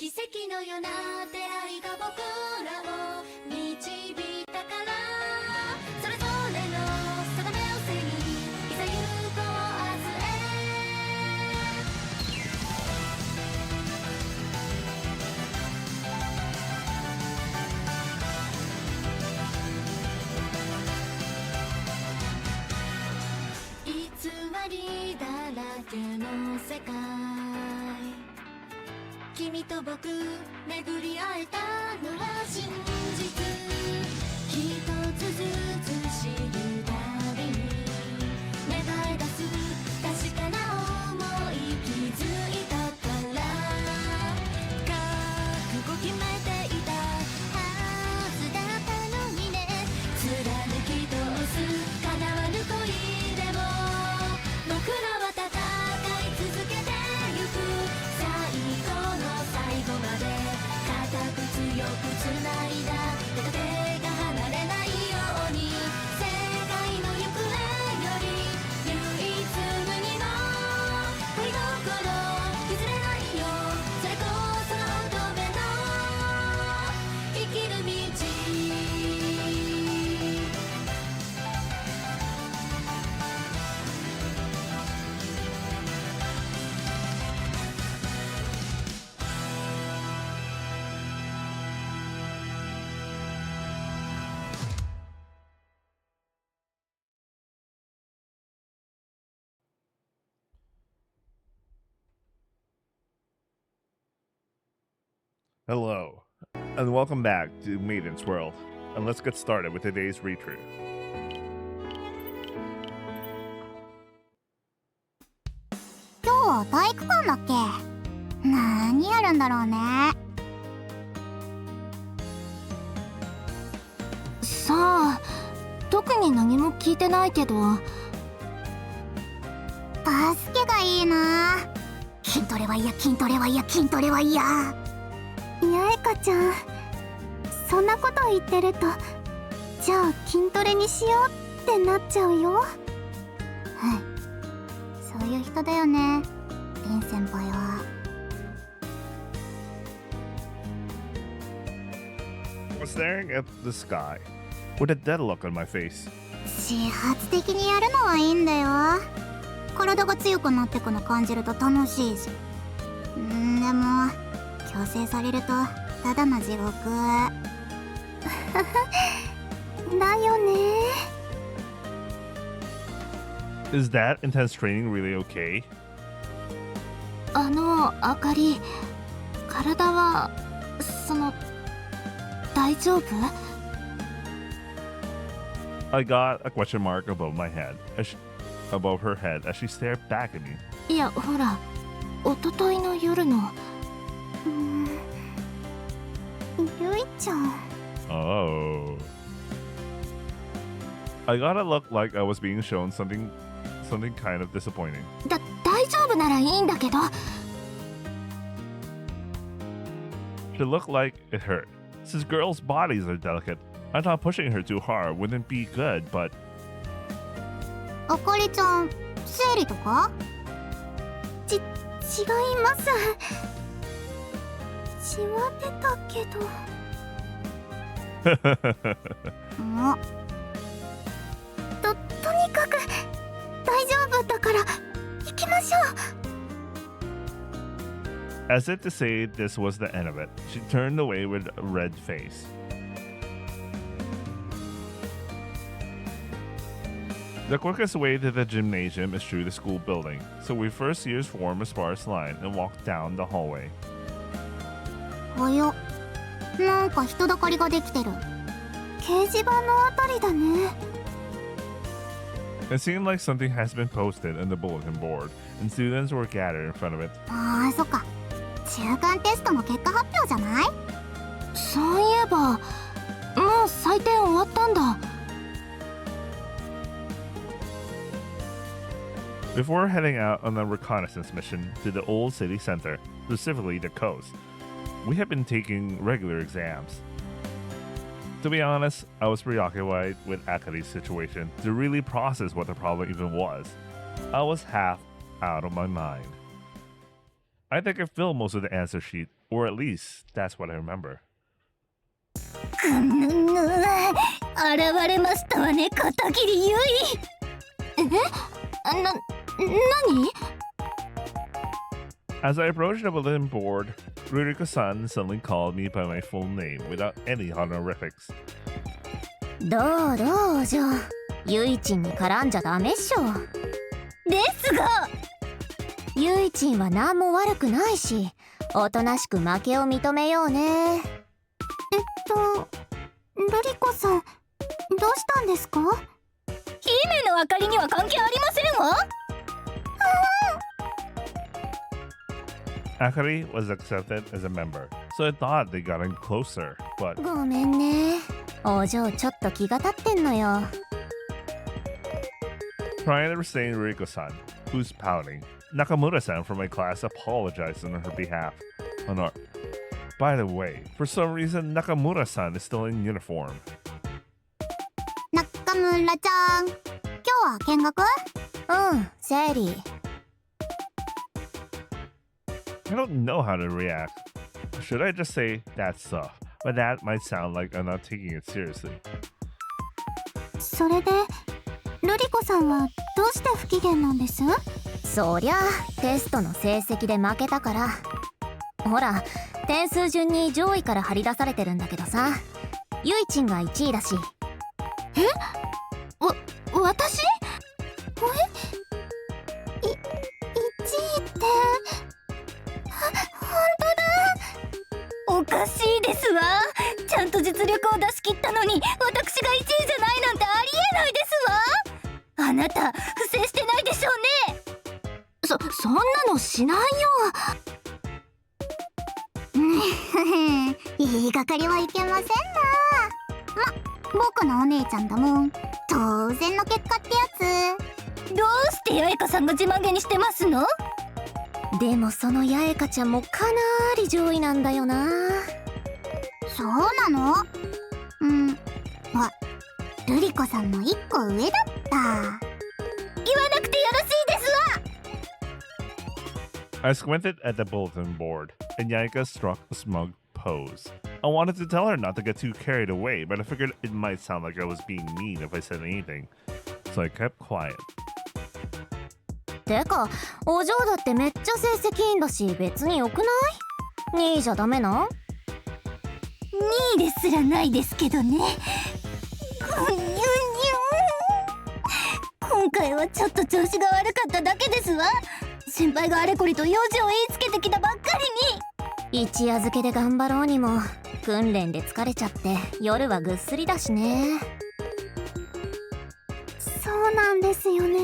奇跡のような出会いが僕らを導いたから、それぞれの定めを背にいざ行こう明日へ。偽りだらけの世界、君と僕巡り会えたのは真実。一つずつ知るたびに芽生え出す確かな想い、気づいたから覚悟決めていたはずだったのにね。貫き通す叶わぬ恋でも僕らは戦い続けてゆく。最後の最後まで固く強くつないだ手と手が離れないように、世界の行方より唯一無二の恋心譲れないよ。それこそが乙女の生きる道。Hello, and welcome back to Maiden's World, and let's get started with today's read-through. 今日は体育館だっけ？何やるんだろうね。さあ、特に何も聞いてないけど。バスケがいいな。筋トレは嫌、筋トレは嫌、筋トレは嫌。八重香ちゃん、そんなこと言ってると、じゃあ筋トレにしようってなっちゃうよ。そういう人だよね、リン先輩は。I was staring at the sky with a dead look on my face. 自発的にやるのはいいんだよ。体が強くなってくの感じると楽しいし。でも強制されるとただの地獄。だよね。Is that intense training really okay? あかり、体は大丈夫？ I got a question mark above my head, above her head as she stared back at me. いや、ほら、おとといの夜の。ゆいちゃん。Oh. I got a look like I was being shown something kind of disappointing. 大丈夫ならいいんだけど。She looked like it hurt. Since girls' bodies are delicate, I thought pushing her too hard wouldn't be good, but あかりちゃん、生理とか？違います。血は出たけど。とにかく大丈夫だから行きましょう。 as if to say this was the end of it, she turned away with a red face. The quickest way to the gymnasium is through the school building, so we first used form a sparse line and walked down the hallway. 早っ。なんか人だかりができてる。掲示板のあたりだね。It seemed like something has been posted on the bulletin board, and students were gathered in front of it. ああ、そっか。中間テストの結果発表じゃない？そういえば、もう採点終わったんだ。Before heading out on a reconnaissance mission to the old city center, specifically the coast, we had been taking regular exams. To be honest, I was preoccupied with Akari's situation to really process what the problem even was. I was half out of my mind. I think I filled most of the answer sheet, or at least that's what I remember. 現れましたわね、片桐ゆい。何？ As I approached the bulletin board, Ruriko-san suddenly called me by my full name without any honorifics. どうどうじゃ、ゆいちんに絡んじゃダメっしょ。ですが、ゆいちんは何も悪くないし、おとなしく負けを認めようね。ルリコさん、どうしたんですか？姫のあかりには関係ありませんわ。Akari was accepted as a member, so I thought they got in closer, but ごめんね、お嬢ちょっと気が立ってんのよ。trying to restrain Ruriko-san, who's pouting, Nakamura-san from my class apologized on her behalf. Oh no. By the way, for some reason, Nakamura-san is still in uniform. 中村ちゃん、今日は見学？うん、セリー。I don't know how to react. Should I just say that's tough? But that might sound like I'm not taking it seriously. それでルリコさんはどうして不機嫌なんです？そりゃテストの成績で負けたから。ほら、点数順に上位から張り出されてるんだけどさ、ゆいちんが1位だし。私？1位って本当だ。おかしいですわ。ちゃんと実力を出し切ったのに、私が1位じゃないなんてありえないですわ。あなた不正してないでしょうね。そんなのしないよ。言いがかりはいけませんな。僕のお姉ちゃんだもん。当然の結果ってやつ。どうして八重香さんが自慢げにしてますの？でもその八重香ちゃんもかなり上位なんだよな。そうなの？ルリコさんの1個上だった。言わなくてよろしいですわ。I squinted at the bulletin board, and Yaika struck a smug pose. I wanted to tell her not to get too carried away, but I figured it might sound like I was being mean if I said anything, so I kept quiet. てか、お嬢だってめっちゃ成績いいんだし、別によくない？ 2位じゃダメなん？ 2位ですらないですけどね。今回はちょっと調子が悪かっただけですわ。先輩があれこれと用事を言いつけてきたばっかりに。一夜漬けで頑張ろうにも、訓練で疲れちゃって夜はぐっすりだしね。そうなんですよね。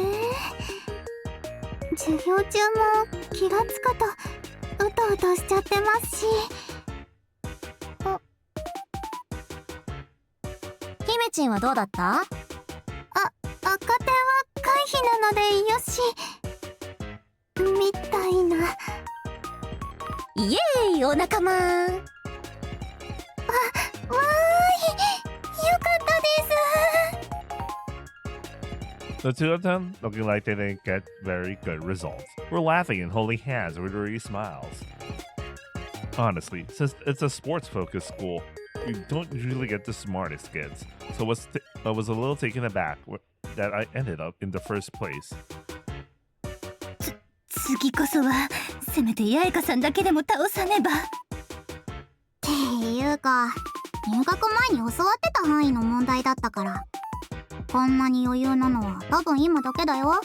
授業中も気がつくとうとうとしちゃってますし。姫ちんはどうだった？赤点は回避なのでよしみたいな。イエーイ、お仲間。わーい、よかったです。 The two of them, looking like they didn't get very good results, were laughing and holding hands with weary smiles. Honestly, since it's a sports-focused school, we don't usually get the smartest kids, so I was a little taken aback that I ended up in the first place. 次こそはせめて八重香さんだけでも倒さねば。っていうか、入学前に教わってた範囲の問題だったから、こんなに余裕なのは多分今だけだよ。は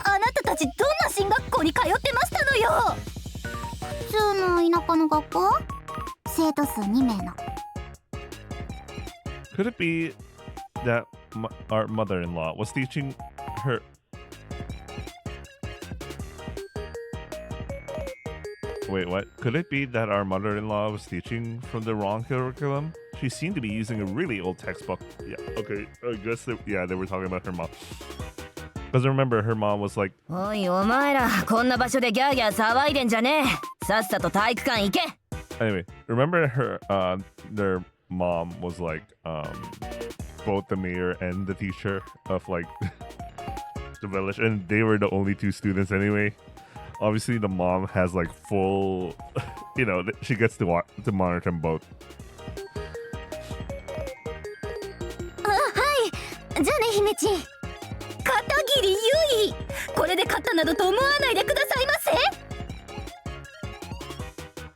あ？あなたたちどんな進学校に通ってましたのよ。普通の田舎の学校？生徒数2名の。Could it be that our mother-in-law was teaching her... Wait, what? Could it be that our mother-in-law was teaching from the wrong curriculum? She seemed to be using a really old textbook. Yeah, okay, I guess they were talking about her mom. Because remember, her mom was like... おいお前ら、こんな場所でギャーギャー騒いでんじゃねえ。さっさと体育館行け。Anyway, remember their mom was like both the mayor and the teacher of like the village, and they were the only two students anyway. Obviously, the mom has like full, she gets to monitor them both. じゃあね姫ちん。片桐ゆい、これで勝ったなどと思わないでくださいませ。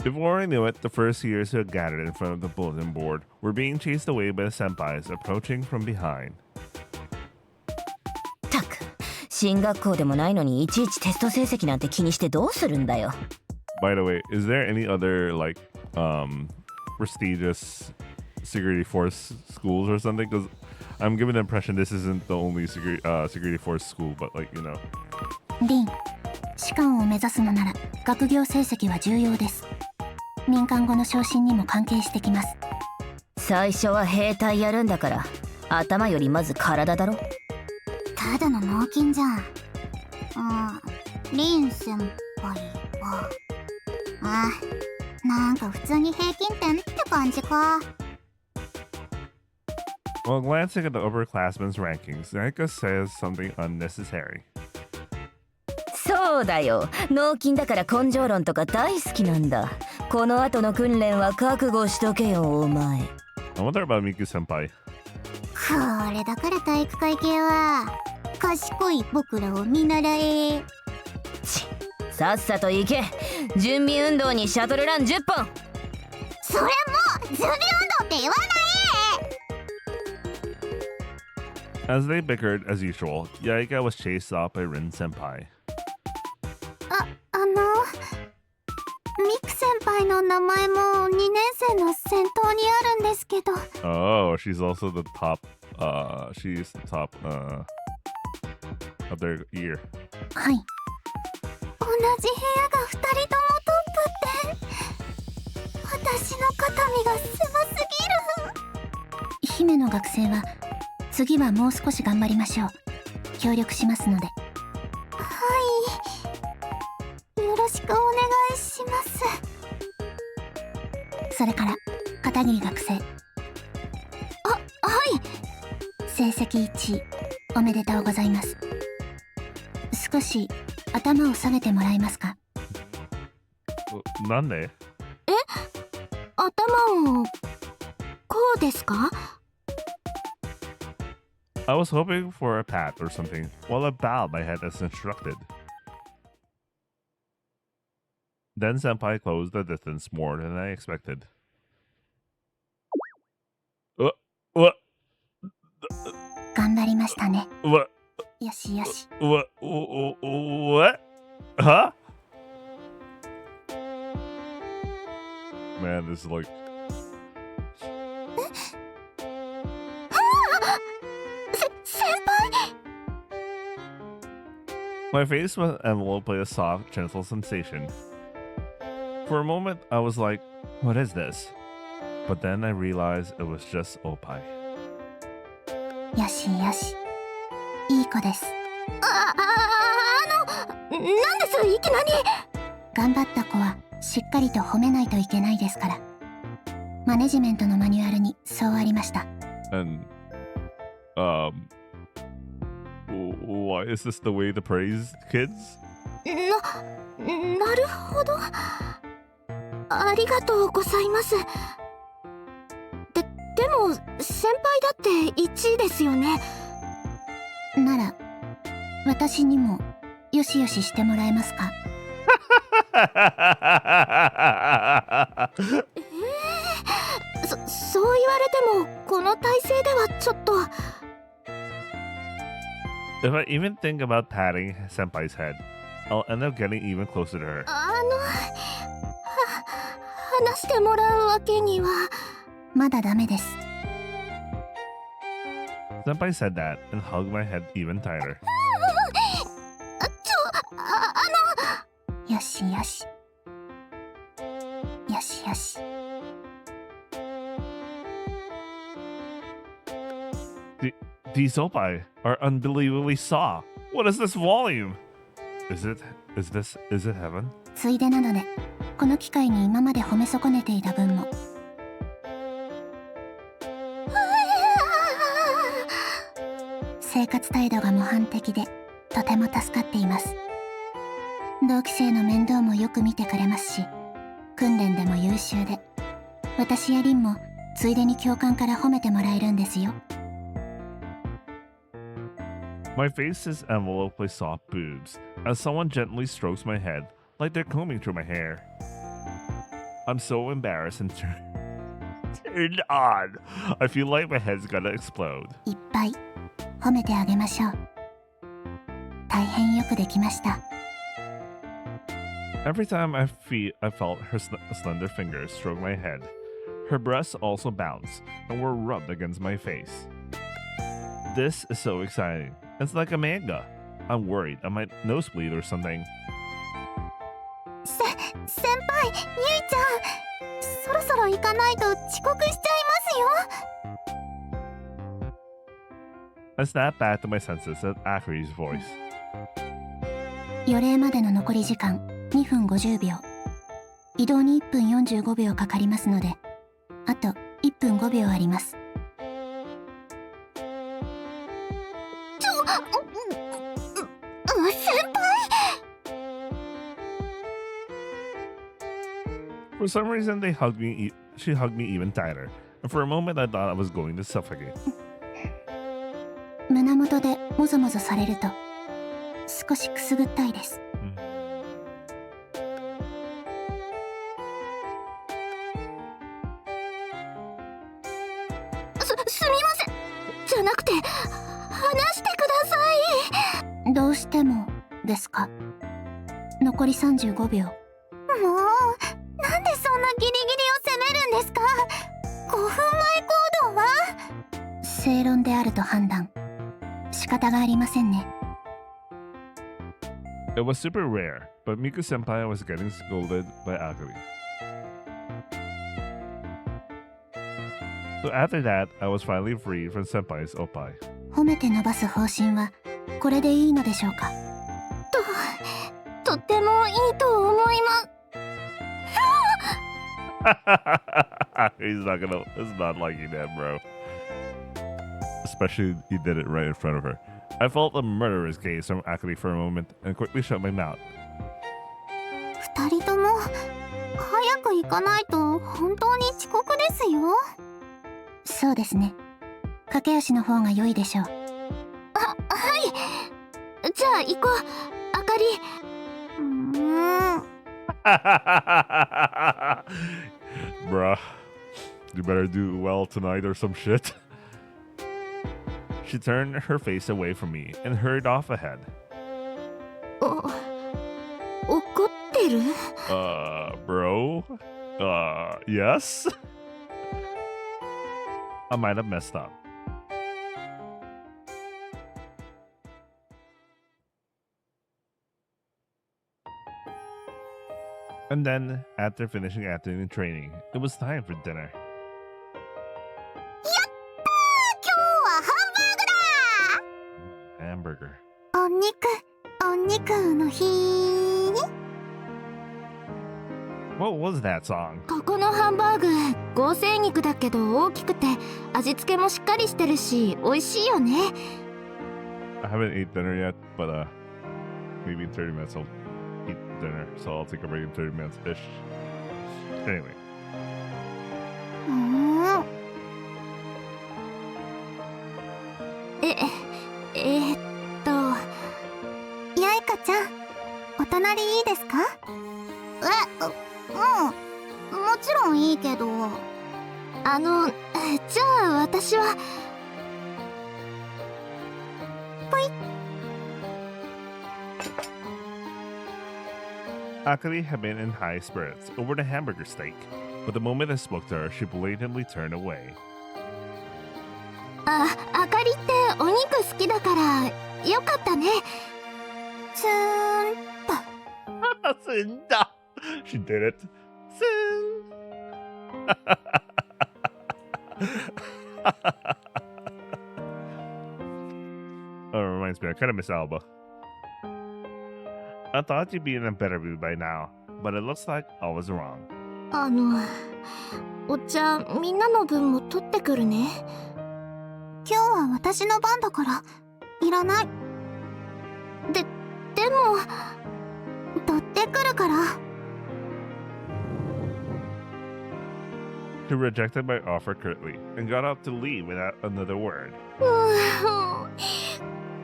Before I knew it, the first years who had gathered in front of the bulletin board were being chased away by the senpais approaching from behind. たく、進学校でもないのにいちいちテスト成績なんて気にしてどうするんだよ。 By the way, is there any other prestigious security force schools or something? Because I'm given the impression this isn't the only security force school, but リン、士官を目指すのなら学業成績は重要です。民間語の昇進にも関係してきます。最初は兵隊やるんだから頭よりまず体だろ。ただの脳筋じゃん。リン先輩はなんか普通に平均点って感じか。While glancing at the upperclassmen's rankings, Naika says something unnecessary. そうだよ、脳筋だから根性論とか大好きなんだ。この後の訓練は覚悟しとけよお前。 I wonder about Miku senpai. これだから体育会系は賢い僕らを見習え。さっさと行け。準備運動にシャトルラン10本。それも準備運動って言わない。 As they bickered as usual, Yaika was chased off by Rin senpai. ミク先輩の名前も2年生の先頭にあるんですけど。 Oh, she's also the top. She's the top of their year. はい。同じ部屋が2人ともトップって。私の肩身が狭すぎる。姫の学生は次はもう少し頑張りましょう。協力しますので。はい。よろしくお願いします。それから片桐学生。はい。成績1位おめでとうございます。少し頭を下げてもらえますか。なんで？頭をこうですか？ I was hoping for a pat or something, while I bowed my head as instructed. Then senpai closed the distance more than I expected. What? 頑張りましたね。 What? よしよし。 What? Huh? Man, this is like... 先輩。 My face was enveloped by a soft, gentle sensation. For a moment, I was like, what is this? But then I realized it was just Opai. よしよし。いい子です。なんですいきなり。頑張った子はしっかりと褒めないといけないですから。マネジメントのマニュアルにそうありました。And, why is this the way to praise kids? なるほど。ありがとうございます。でも先輩だって1位ですよね。なら私にもよしよししてもらえますか。そう言われてもこの体勢ではちょっと。 If I even think about patting Senpai's head, I'll end up getting even closer to her. 話してもらうわけにはまだダメです。 Senpai said that and hugged my head even tighter. よしよし。よしよし。 These Opai are unbelievably saw. What is this volume? Is it heaven? ついでなのでこの機会に今まで褒め損ねていた分も。生活態度が模範的でとても助かっています。同期生の面倒もよく見てくれますし、訓練でも優秀で、私やリンもついでに教官から褒めてもらえるんですよ。My face is enveloped by soft boobs as someone gently strokes my head like they're combing through my hair. I'm so embarrassed and turned on. I feel like my head's gonna explode. いっぱい褒めてあげましょう。大変よくできました。Every time I felt her slender fingers stroke my head, her breasts also bounced and were rubbed against my face. This is so exciting. It's like a manga. I'm worried I might nosebleed or something. 先輩、ゆいちゃん、そろそろ行かないと遅刻しちゃいますよ。 I snapped back to my senses at Akari's voice. 予令までの残り時間2分50秒。移動に1分45秒かかりますので、あと1分5秒あります。先輩。 For some reason, she hugged me even tighter, and for a moment I thought I was going to suffocate. 胸元でもぞもぞされると少しくすぐったいです。すみません。じゃなくて話してください。どうしてもですか。残り35秒。もうなんでそんなギリギリを攻めるんですか。5分前行動は正論であると判断。仕方がありませんね。It was super rare, but Miku-senpai was getting scolded by Akari. So after that, I was finally free from Senpai's oppai. 褒めて伸ばす方針はこれでいいのでしょうか。とってもいいと思います。He's not liking that, bro. Especially he did it right in front of her. I felt a murderous gaze from Akari for a moment and quickly shut my mouth. 2人とも早く行かないと本当に遅刻ですよ。そうですね。駆け足の方が良いでしょう。はい。じゃあ行こう、あかり。Bruh, you better do well tonight or some shit. She turned her face away from me and hurried off ahead. 怒ってる？ Bro? Yes? I might have messed up. And then, after finishing afternoon training, it was time for dinner. 今日はハンバーグだ。 Hamburger. お肉の日。 What was that song? ここのハンバーグ合成肉だけど大きくて味付けもしっかりしてるし美味しいよね。 I haven't ate dinner yet, but maybe in 30 minutes I'll eat dinner. So I'll take a break in 30 minutes-ish. Anyway. やいかちゃん、お隣いいですか？もちろんいいけど。じゃあ私は。ぽい。 Akari had been in high spirits over the hamburger steak, but the moment I spoke to her, she blatantly turned away. あかりってお肉好きだからよかったね。ツーンと。Sinda! She did it. Sin! Oh, it reminds me, I kind of miss Alba. I thought you'd be in a better mood by now, but it looks like I was wrong. お茶みんなの分も取ってくるね。今日は私の番だからいらない。でもどくるから。 She rejected my offer curtly and got up to leave without another word.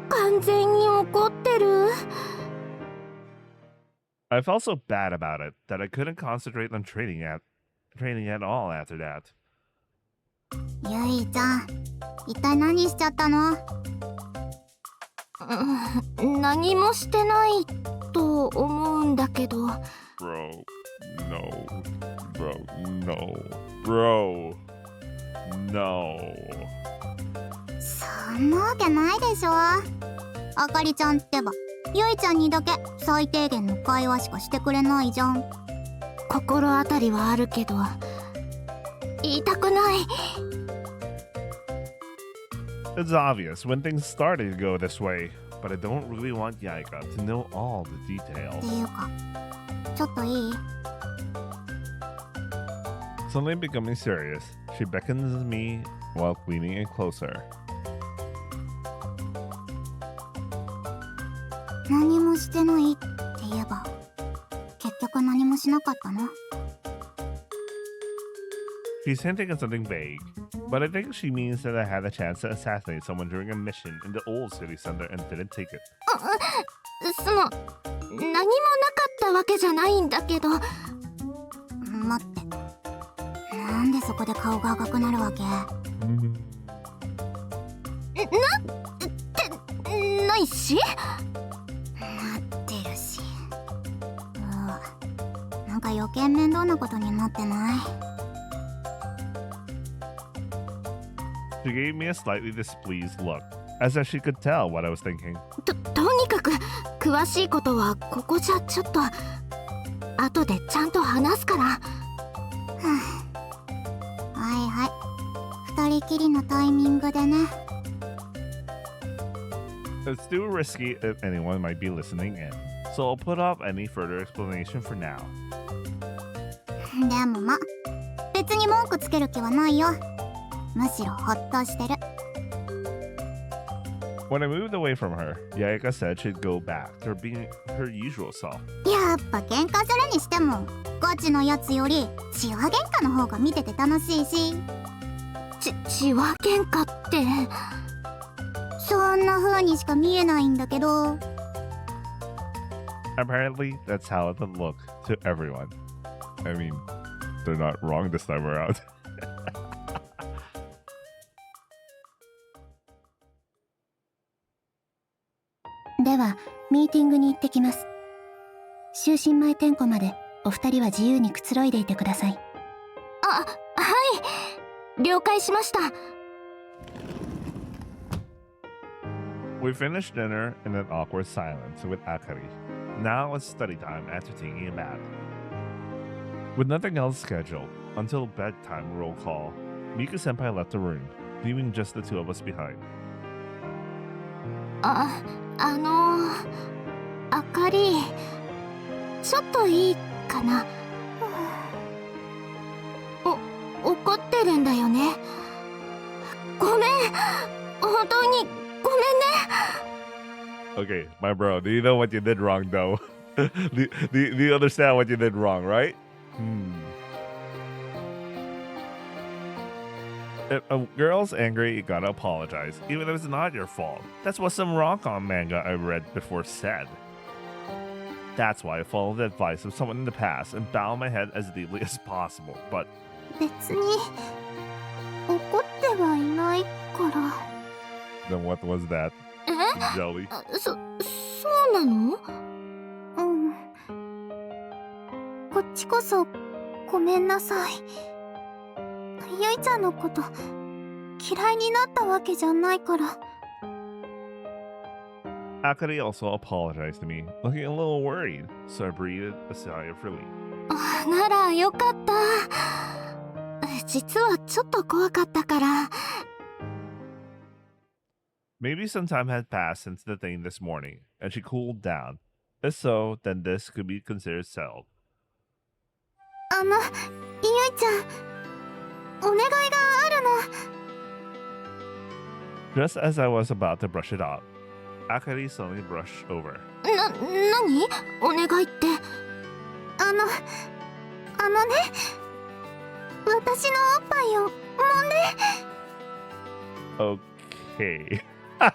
完全に怒ってる。 I felt so bad about it that I couldn't concentrate on training at all after that. ゆいちゃん、一体何しちゃったの？何もしてないと思うんだけど。 Bro, no. Bro, no. そんなわけないでしょ。あかりちゃんってば、ゆいちゃんにだけ最低限の会話しかしてくれないじゃん。心当たりはあるけど言いたくない。 It's obvious when things started to go this way, but I don't really want Yaika to know all the って details. いうか、ちょっといい？ Suddenly becoming serious, she beckons me while leaning in closer. 何もしてないって言えば、結局何もしなかったの？ She's hinting at something vague, but I think she means that I had a chance to assassinate someone during a mission in the old city center and didn't take it. その何もなかったわけじゃないんだけど。待って、なんでそこで顔が赤くなるわけ？ないし。なってるし。なんか余計面倒なことになってない？ She gave me a slightly displeased look, as if she could tell what I was thinking. とにかく詳しいことはここじゃちょっと後でちゃんと話すから。はいはい、二人きりのタイミングでね。 It's too risky if anyone might be listening in, so I'll put off any further explanation for now. でもま、別に文句つける気はないよ。むしろほっとしてる。 When I moved away from her, Yaika said she'd go back to being her usual self. やっぱ喧嘩するにしてもガチのやつよりチワ喧嘩の方が見てて楽しいし。チワ喧嘩って。そんな風にしか見えないんだけど。 Apparently, that's how it would look to everyone. I mean, they're not wrong this time around. ではミーティングに行ってきます。就寝前点呼までお二人は自由にくつろいでいてください。はい、了解しました。 We finished dinner in an awkward silence with Akari. Now it's study time after taking a bath. With nothing else scheduled until bedtime roll call, Mika-senpai left the room, leaving just the two of us behind. あかり、ちょっといいかな。怒ってるんだよね。ごめん、本当にごめんね。 Okay, my bro, do you know what you did wrong though? do you understand what you did wrong, right? If a girl's angry, you gotta apologize, even if it's not your fault. That's what some rom-com manga I read before said. That's why I followed the advice of someone in the past and bowed my head as deeply as possible, but... 別に怒ってはいないから。 Then what was that? Jelly? そうなの？うん。こっちこそごめんなさい。ゆいちゃんのこと嫌いになったわけじゃないから。 Akari also apologized to me, looking a little worried, so I breathed a sigh of relief. ならよかった。実はちょっと怖かったから。 Maybe some time had passed since the thing this morning, and she cooled down. If so, then this could be considered settled. ゆいちゃん、お願いがあるの。 Just as I was about to brush it off, Akari suddenly brushed over. 何？お願いって。あのね、私のおっぱいを揉んで。 Okay. だ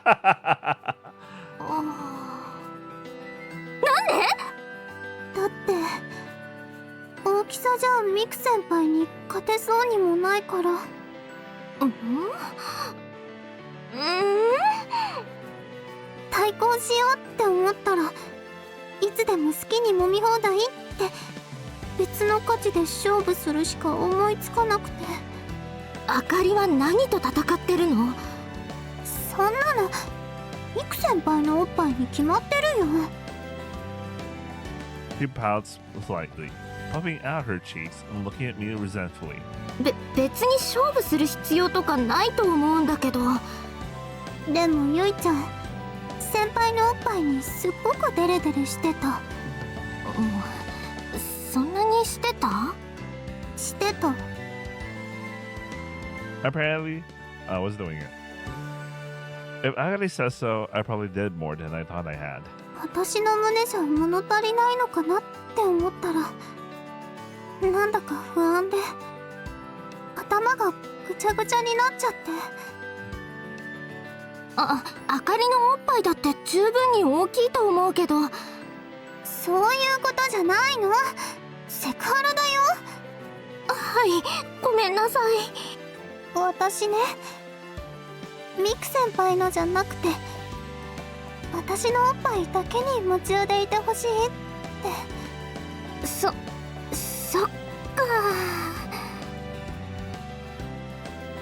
って大きさじゃミク先輩に勝てそうにもないから。対抗しようって思ったらいつでも好きに揉み放題って別の価値で勝負するしか思いつかなくて。あかりは何と戦ってるの？そんなのミク先輩のおっぱいに決まってるよ。She pouts slightly, puffing out her cheeks and looking at me resentfully. 別に勝負する必要とかないと思うんだけど。でもゆいちゃん、先輩のおっぱいにすっごくデレデレしてた。そんなにしてた？してた。Apparently, I was doing it. If Akari says so, I probably did more than I thought I had. 私の胸じゃ物足りないのかなって思ったらなんだか不安で頭がぐちゃぐちゃになっちゃって。あかりのおっぱいだって十分に大きいと思うけど。そういうことじゃないの。セクハラだよ。はい、ごめんなさい。私ね、ミク先輩のじゃなくて私のおっぱいだけに夢中でいてほしいって。そっか。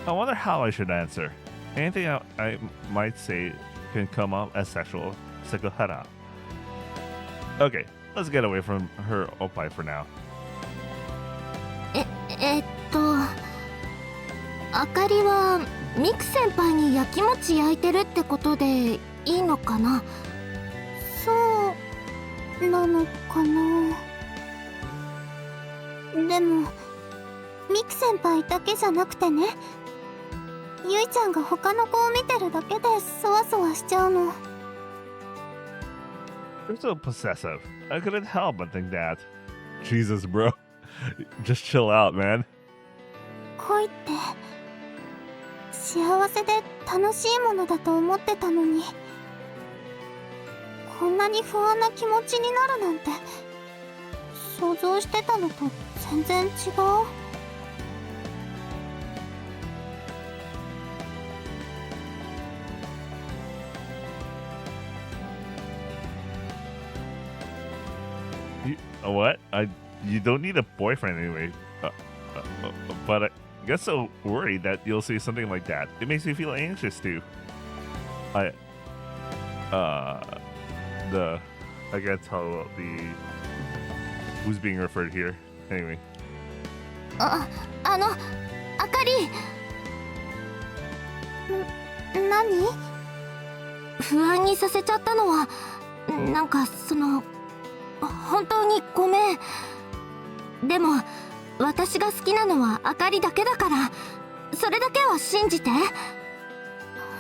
I wonder how I should answer. Anything I might say can come off as sexual sekohara. Okay, let's get away from her oppai for now. あかりはミク先輩に焼きもち焼いてるってことでいいのかな？そうなのかな。でもミク先輩だけじゃなくてね、ゆいちゃんが他の子を見てるだけでそわそわしちゃうの。 You're so possessive. I couldn't help but think that. Jesus, bro. Just chill out, man. 恋って幸せで楽しいものだと思ってたのに、こんなに不安な気持ちになるなんて想像してたのと全然違う。What? You don't need a boyfriend anyway. But I get so worried that you'll say something like that. It makes me feel anxious too. I can't tell who's being referred here. Anyway. あかり。何？不安にさせちゃったのはなんか本当にごめん。でも私が好きなのはあかりだけだからそれだけは信じて。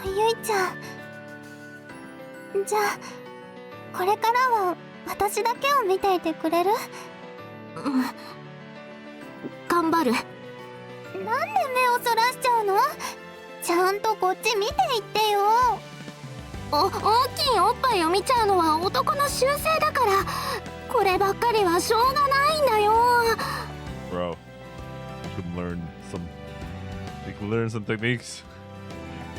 ゆいちゃん、じゃあこれからは私だけを見ていてくれる？頑張る。なんで目をそらしちゃうの？ちゃんとこっち見ていってよ。大きいおっぱいを見ちゃうのは男の習性だから、こればっかりはしょうがないんだよ。 Bro, you can learn some techniques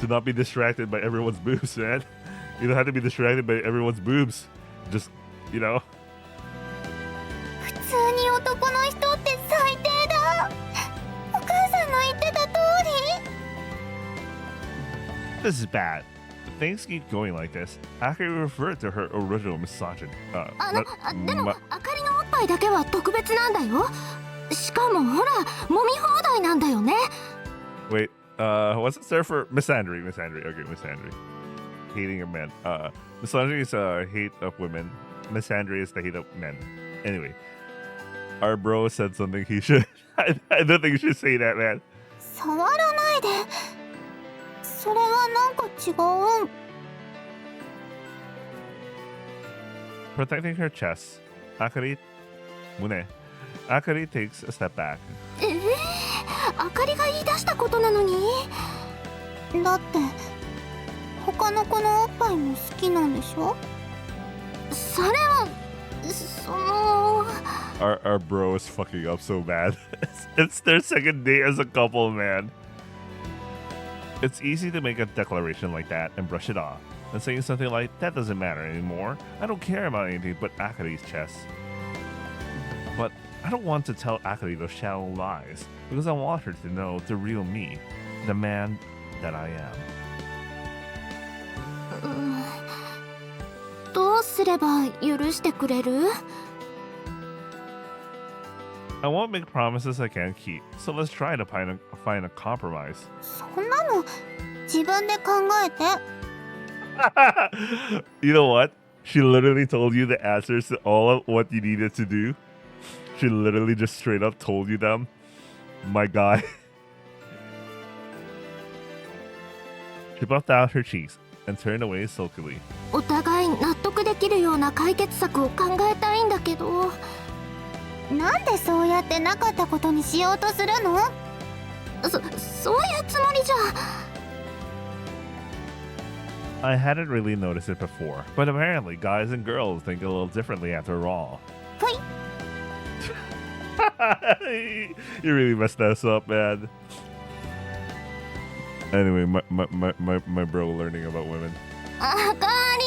to not be distracted by everyone's boobs, man. You don't have to be distracted by everyone's boobs. Just, you know. 普通に男の人って最低だ。お母さんの言ってた通り。 This is bad. Things keep going like this. Akari referred to her original misogyny. でもあかりのおっぱいだけは特別なんだよ。しかもほら、揉み放題なんだよね。 Wait, what's it there for? Misandry. Okay, misandry. Hating of men. Misogyny is hate of women. Misandry is the hate of men. Anyway, our bro said something he should. I don't think you should say that, man. 触らないで。それはなんか違う。 Protecting her chest, Akari Mune. Akari takes a step back. あかりが言い出したことなのに。だって他の子のおっぱいも好きなんでしょ？それはその Our bro is fucking up so bad. It's their second date as a couple, man. It's easy to make a declaration like that and brush it off. And saying something like, that doesn't matter anymore. I don't care about anything but Akari's chest. But I don't want to tell Akari those shallow lies, because I want her to know the real me, the man that I am. どうすれば許してくれる？ I won't make promises I can't keep, so let's try to find a compromise. そんなの自分で考えて。You know what? She literally told you the answers to all of what you needed to do. She literally just straight up told you them. My guy. She puffed out her cheeks and turned away sulkily. お互い納得できるような解決策を考えたいんだけど。なんでそうやってなかったことにしようとするの？そういうつもりじゃ。I hadn't really noticed it before, but apparently guys and girls think a little differently after all. はい。 You really messed us up, man. Anyway, my bro learning about women. あかり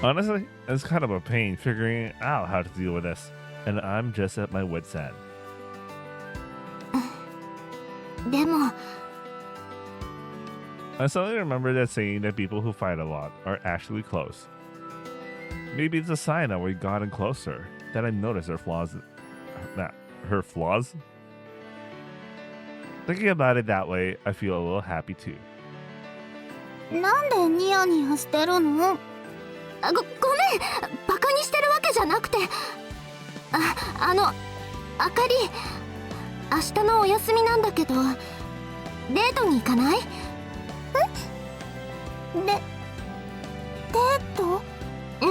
Honestly, it's kind of a pain figuring out how to deal with this, and I'm just at my wit's end. でも I suddenly remembered that saying that people who fight a lot are actually close. Maybe it's a sign that we've gotten closer, that I noticed her flaws. Her flaws? Thinking about it that way, I feel a little happy too. なんでニヤニヤしてるの？ごめん、バカにしてるわけじゃなくて、あかり、明日のお休みなんだけど、デートに行かない？デート？う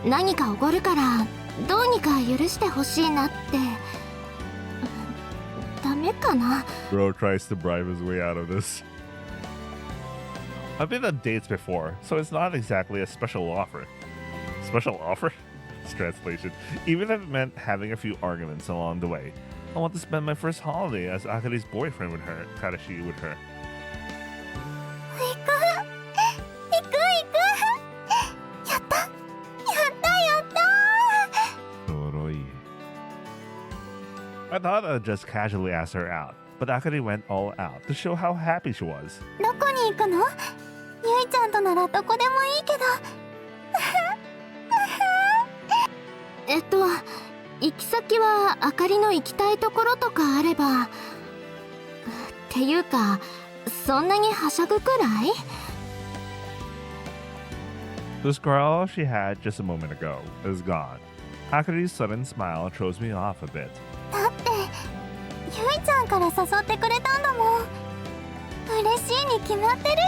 ん、何かおごるからどうにか許してほしいなって。ダメかな？ Bro tries to bribe his way out of this. I've been on dates before, so it's not exactly a special offer. Special offer? It's translation. Even if it meant having a few arguments along the way. I want to spend my first holiday as Akari's boyfriend with her, Tadashi with her. 行くやったやった I thought I'd just casually ask her out, but Akari went all out to show how happy she was. どこに行くの？ゆいちゃんとならどこでもいいけど。行き先はあかりの行きたいところとかあれば。っていうか、そんなにはしゃぐくらい？ The scowl she had just a moment ago is gone. Akari's sudden smile throws me off a bit. だってゆいちゃんから誘ってくれたんだもん。嬉しいに決まってるよ。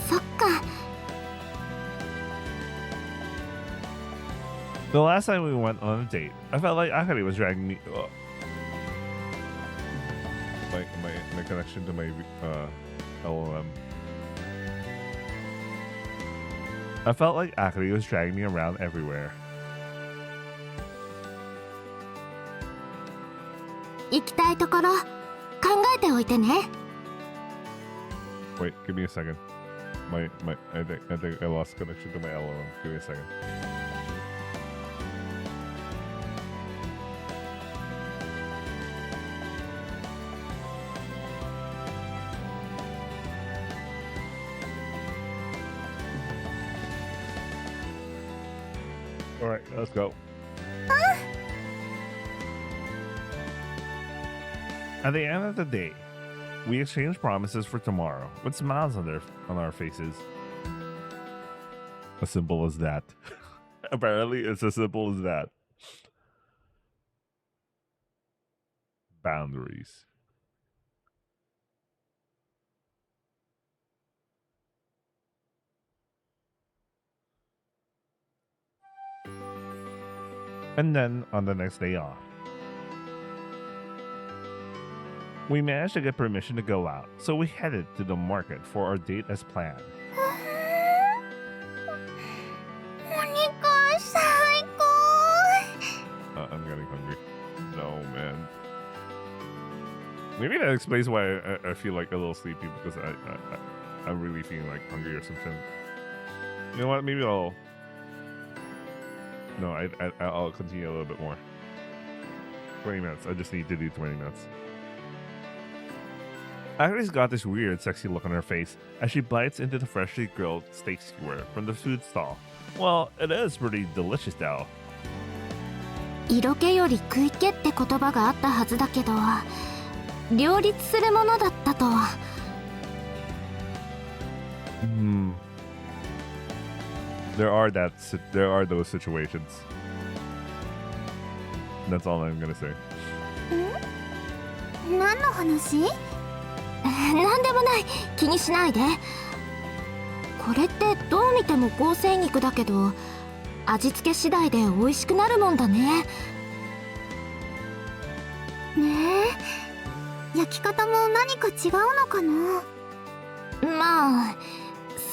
そっか。The last time we went on a date, I felt like Akari was dragging me. My connection to my LOM. I felt like Akari was dragging me around everywhere. 行きたいところ考えておいてね。 Wait, give me a second. I think I lost connection to my LOM. Give me a second. All right, let's go. At the end of the day, we exchanged promises for tomorrow with smiles on our faces. As simple as that. Apparently, it's as simple as that. Boundaries. And then on the next day off, we managed to get permission to go out, so we headed to the market for our date as planned. お肉最高。 I'm getting hungry. No, man. Maybe that explains why I feel like a little sleepy, because I'm really feeling like hungry or something. You know what? Maybe I'll... No, I'll continue a little bit more. 20 minutes. I just need to do 20 minutes. Akari's got this weird, sexy look on her face as she bites into the freshly grilled steak skewer from the food stall. Well, it is pretty delicious though. 色気より食い気って言葉があったはずだけど、両立するものだったとは。There are those situations. That's all I'm gonna say. 何の話？なんでもない、気にしないで。これってどう見ても合成肉だけど、味付け次第で美味しくなるもんだね。ねえ、焼き方も何か違うのかな？まあ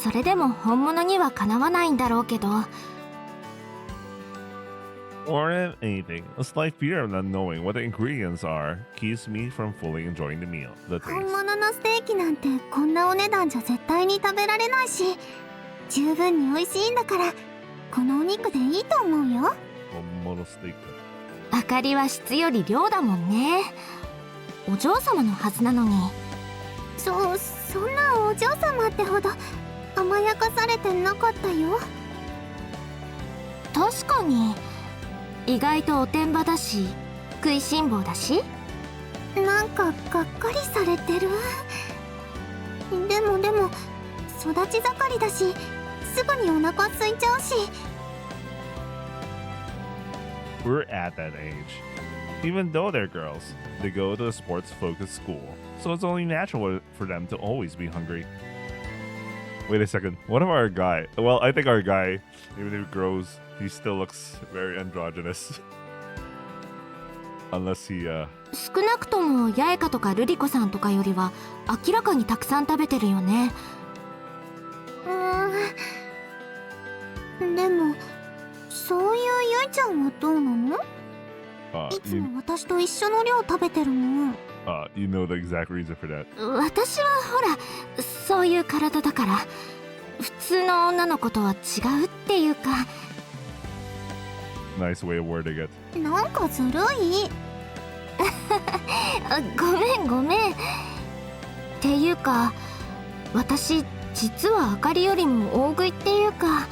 それでも本物にはかなわないんだろうけど。 Or if anything, a slight fear of not knowing what the ingredients are keeps me from fully enjoying the meal. The 本 taste. 物のステーキなんてこんなお値段じゃ絶対に食べられないし、十分に美味しいんだからこのお肉でいいと思うよ。あかりは質より量だもんね。お嬢様のはずなのに。そんなお嬢様ってほど甘やかされてなかったよ。確かに意外とおてんばだし、食いしん坊だし。なんかがっかりされてる。でも育ち盛りだし、すぐにお腹空いちゃうし。 We're at that age. Even though they're girls, they go to a sports-focused school, so it's only natural for them to always be hungry. Wait a second. What of our guy? Well, I think our guy, even if he grows, he still looks very androgynous. Unless he, 少なくとも八重香とか瑠璃子さんとかよりは明らかにたくさん食べてるよね。でもそういうゆいちゃんはどうなの？ いつ you, も私と一緒の量食べてるもん。you know the exact reason for that. 私はほらそういう体だから普通の女の子とは違うっていうか。 Nice way of wording it. なんかずるい。ごめん。っていうか私実はあかりよりも大食いっていうか、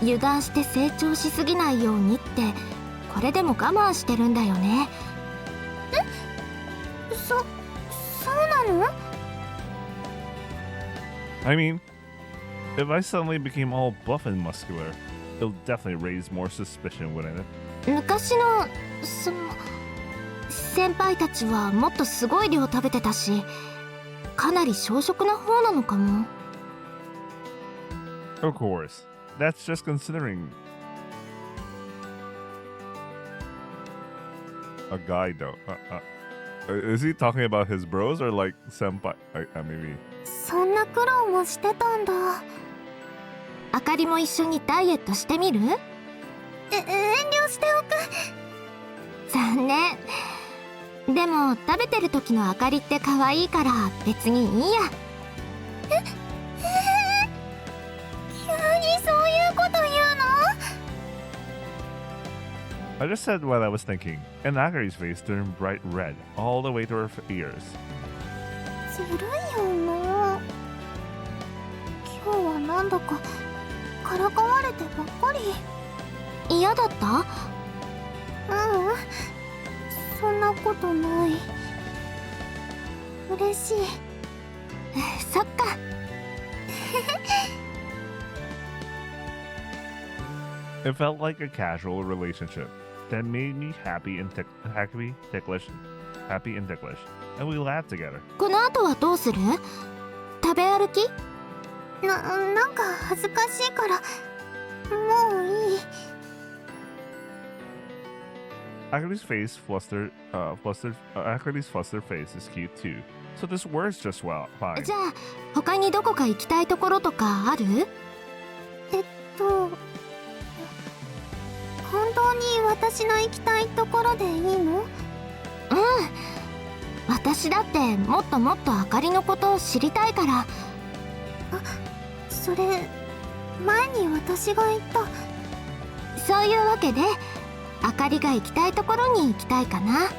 油断して成長しすぎないようにってこれでも我慢してるんだよね。そうなの？ I mean, if I suddenly became all buff and muscular, it'll definitely raise more suspicion, wouldn't it? 昔の先輩たちはもっとすごい量食べてたし、かなり小食な方なのかも。 Of course. That's just considering a guy, though. Is he talking about his bros or like senpai? Maybe. そんな苦労もしてたんだ。あかりも一緒にダイエットしてみる？遠慮しておく。残念。でも食べてる時のあかりって可愛いから別にいいや。急にそういうこと言うの？ I just said what I was thinking, and Akari's face turned bright red all the way to her ears. ずるいよな。今日はなんだかからかわれてばっかり。嫌だった？そんなことない。嬉しい。そっか。It felt like a casual relationship that made me happy and ticklish, and we laughed together. この後はどうする？食べ歩き？なんか恥ずかしいからもういい。Akari's flustered face is cute too, so this works just fine. じゃあ他にどこか行きたいところとかある？本当に私の行きたいところでいいの？私だってもっともっとあかりのことを知りたいから。それ前に私が言った。そういうわけであかりが行きたいところに行きたいかな。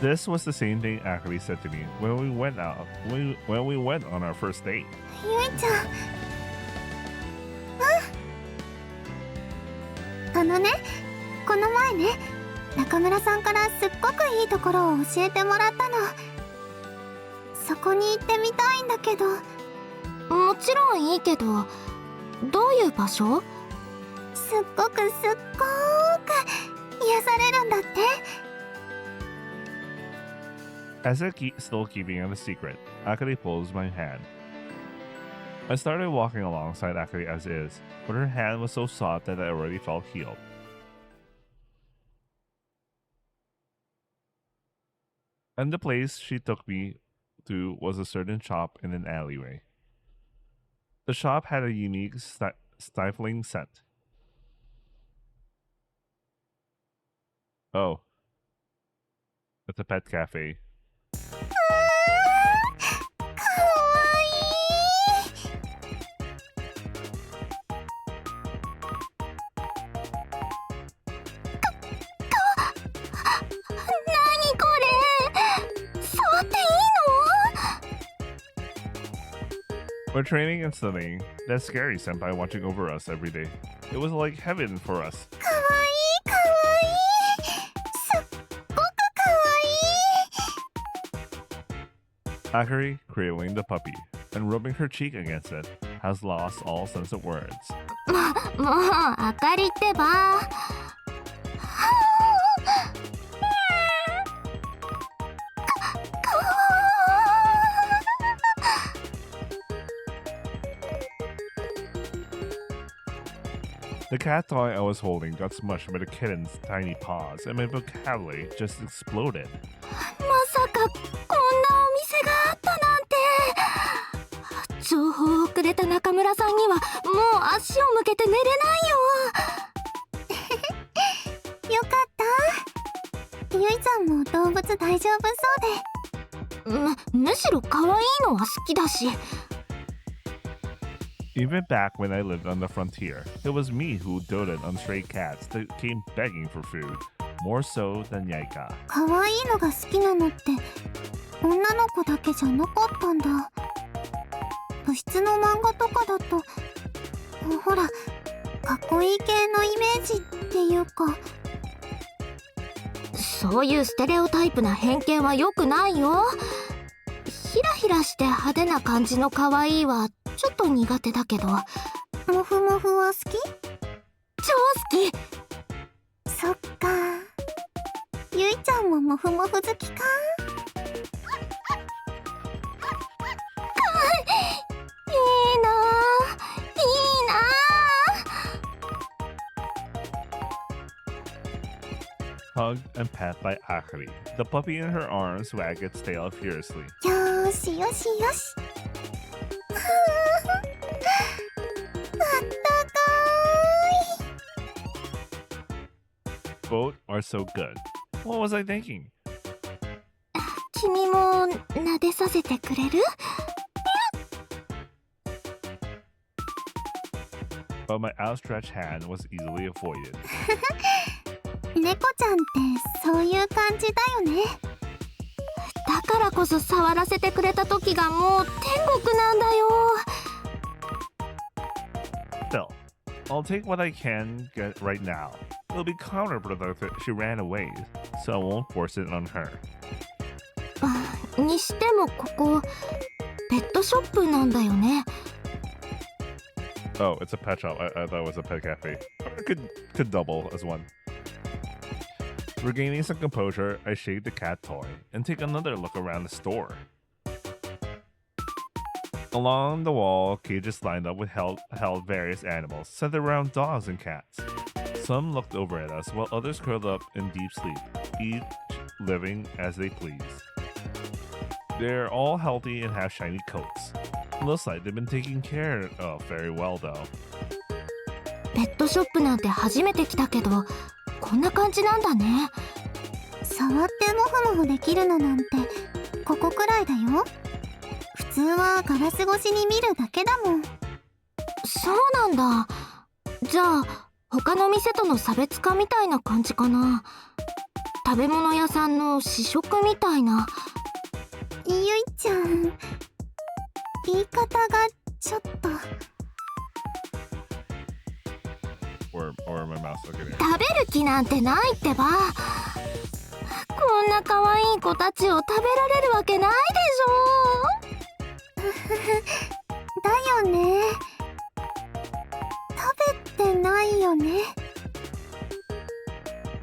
This was the same thing Akari said to me when we went on our first date. ゆいちゃん。この前ね、中村さんからすっごくいいところを教えてもらったの。そこに行ってみたいんだけど。もちろんいいけど、どういう場所？すっごく癒されるんだって。As I still keeping it a secret, Akari pulls my hand. I started walking alongside Akari as is, but her hand was so soft that I already felt healed. And the place she took me to was a certain shop in an alleyway. The shop had a unique stifling scent. Oh. It's a pet cafe. 何これ？触っていいの？ We're training and studying. That scary senpai watching over us every day. It was like heaven for us. かわいい。すっごくかわいい。 Akari, cradling the puppy and rubbing her cheek against it, has lost all sense of words. もうあかりってば。The cat toy I was holding got smushed by the kitten's tiny paws, and my vocabulary just exploded. まさかこんなお店があったなんて。情報をくれた中村さんにはもう足を向けて寝れないよ。よかった。ゆいちゃんも動物大丈夫そうで。むしろ可愛いのは好きだし。 Even back when I lived on the frontier, it was me who doted on stray cats that came begging for food, more so than Yaika. 可愛いのが好きなのって女の子だけじゃなかったんだ。部室の漫画とかだとほらかっこいい系のイメージっていうか。そういうステレオタイプな偏見は良くないよ。ヒラヒラして派手な感じの可愛いはちょっと苦手だけど。モフモフは好き？超好き。そっか。ゆいちゃんもモフモフ好きか？いいなぁ、いいなぁ。 Hugged and pat by Akari, the puppy in her arms wagged its tail furiously. よしよしよし。あったかーい。 Both are so good. What was I thinking? 君も撫でさせてくれる？ But my outstretched hand was easily avoided. 猫ちゃんってそういう感じだよね。だからこそ触らせてくれた時がもう天国なんだよ。 Still, I'll take what I can get right now. It'll be counterproductive if she ran away, so I won't force it on her. にしてもここペットショップなんだよね。 Oh, it's a pet shop. I thought it was a pet cafe. Or it could double as one. Regaining some composure, I shake the cat toy and take another look around the store. Along the wall, cages lined up with held various animals centered around dogs and cats. Some looked over at us while others curled up in deep sleep, each living as they please. They're all healthy and have shiny coats. Looks like they've been taken care of very well though. ペットショップなんて初めて来たけど、こんな感じなんだね。触ってモフモフできるのなんてここくらいだよ。普通はガラス越しに見るだけだもん。そうなんだ。じゃあ他の店との差別化みたいな感じかな。食べ物屋さんの試食みたいな。ゆいちゃん、言い方がちょっと。Or my mouse. Okay, there. 食べる気なんてないってば。こんな可愛い子たちを食べられるわけないでしょ。だよね。食べてないよね。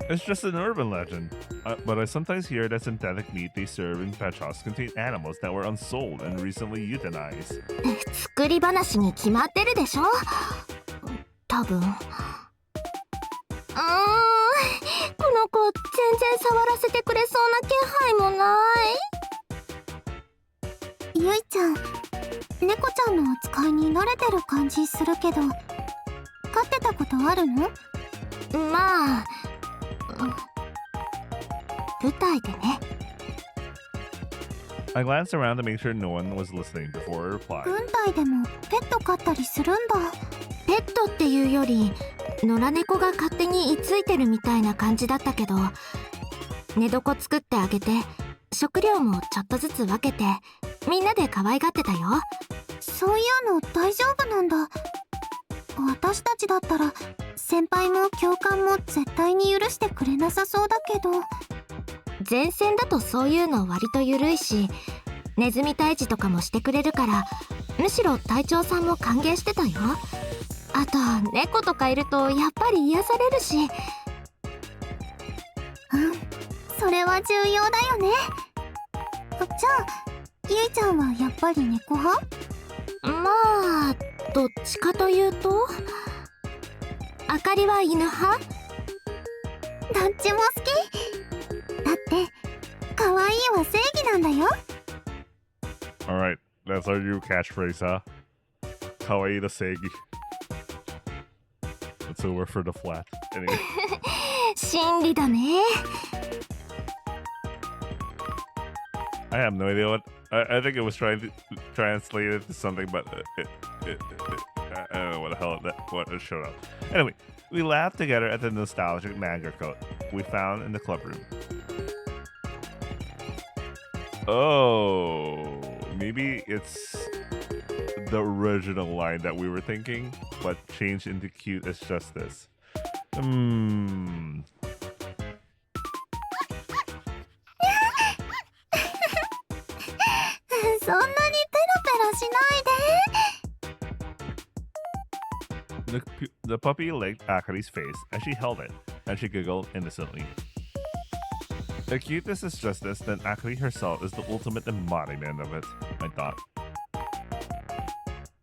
It's just an urban legend. But I sometimes hear that synthetic meat they serve in pet shops contain animals that were unsold and recently euthanized. 作り話に決まってるでしょ。多分。この子全然触らせてくれそうな気配もない。ゆいちゃん、猫ちゃんの扱いに慣れてる感じするけど、飼ってたことあるの？まあ、舞台でね。I glanced around to make sure no one was listening before I replied. 軍隊でもペット飼ったりするんだ。ペットっていうより野良猫が勝手に居ついてるみたいな感じだったけど、寝床作ってあげて食料もちょっとずつ分けてみんなで可愛がってたよ。そういうの大丈夫なんだ。私たちだったら先輩も教官も絶対に許してくれなさそうだけど。前線だとそういうの割と緩いし、ネズミ退治とかもしてくれるから、むしろ隊長さんも歓迎してたよ。あと猫とかいるとやっぱり癒されるし。うん、それは重要だよね。じゃあゆいちゃんはやっぱり猫派？まあどっちかというと、あかりは犬派？どっちも好き。だって可愛いは正義なんだよ。 Alright, that's our new catchphrase, huh? Kawaii the Seigi. That's over for the flat. Anyway. 真理だね。I have no idea what. I think it was trying to translate it to something, but I don't know what the hell what it showed up. Anyway, we laughed together at the nostalgic manga quote we found in the club room. Oh, maybe it's the original line that we were thinking, but changed into cute as justice. そんなにペロペロしないで。 The puppy licked Akari's face as she held it, and she giggled innocently. If cuteness is justice, then Akari herself is the ultimate embodiment of it, I thought.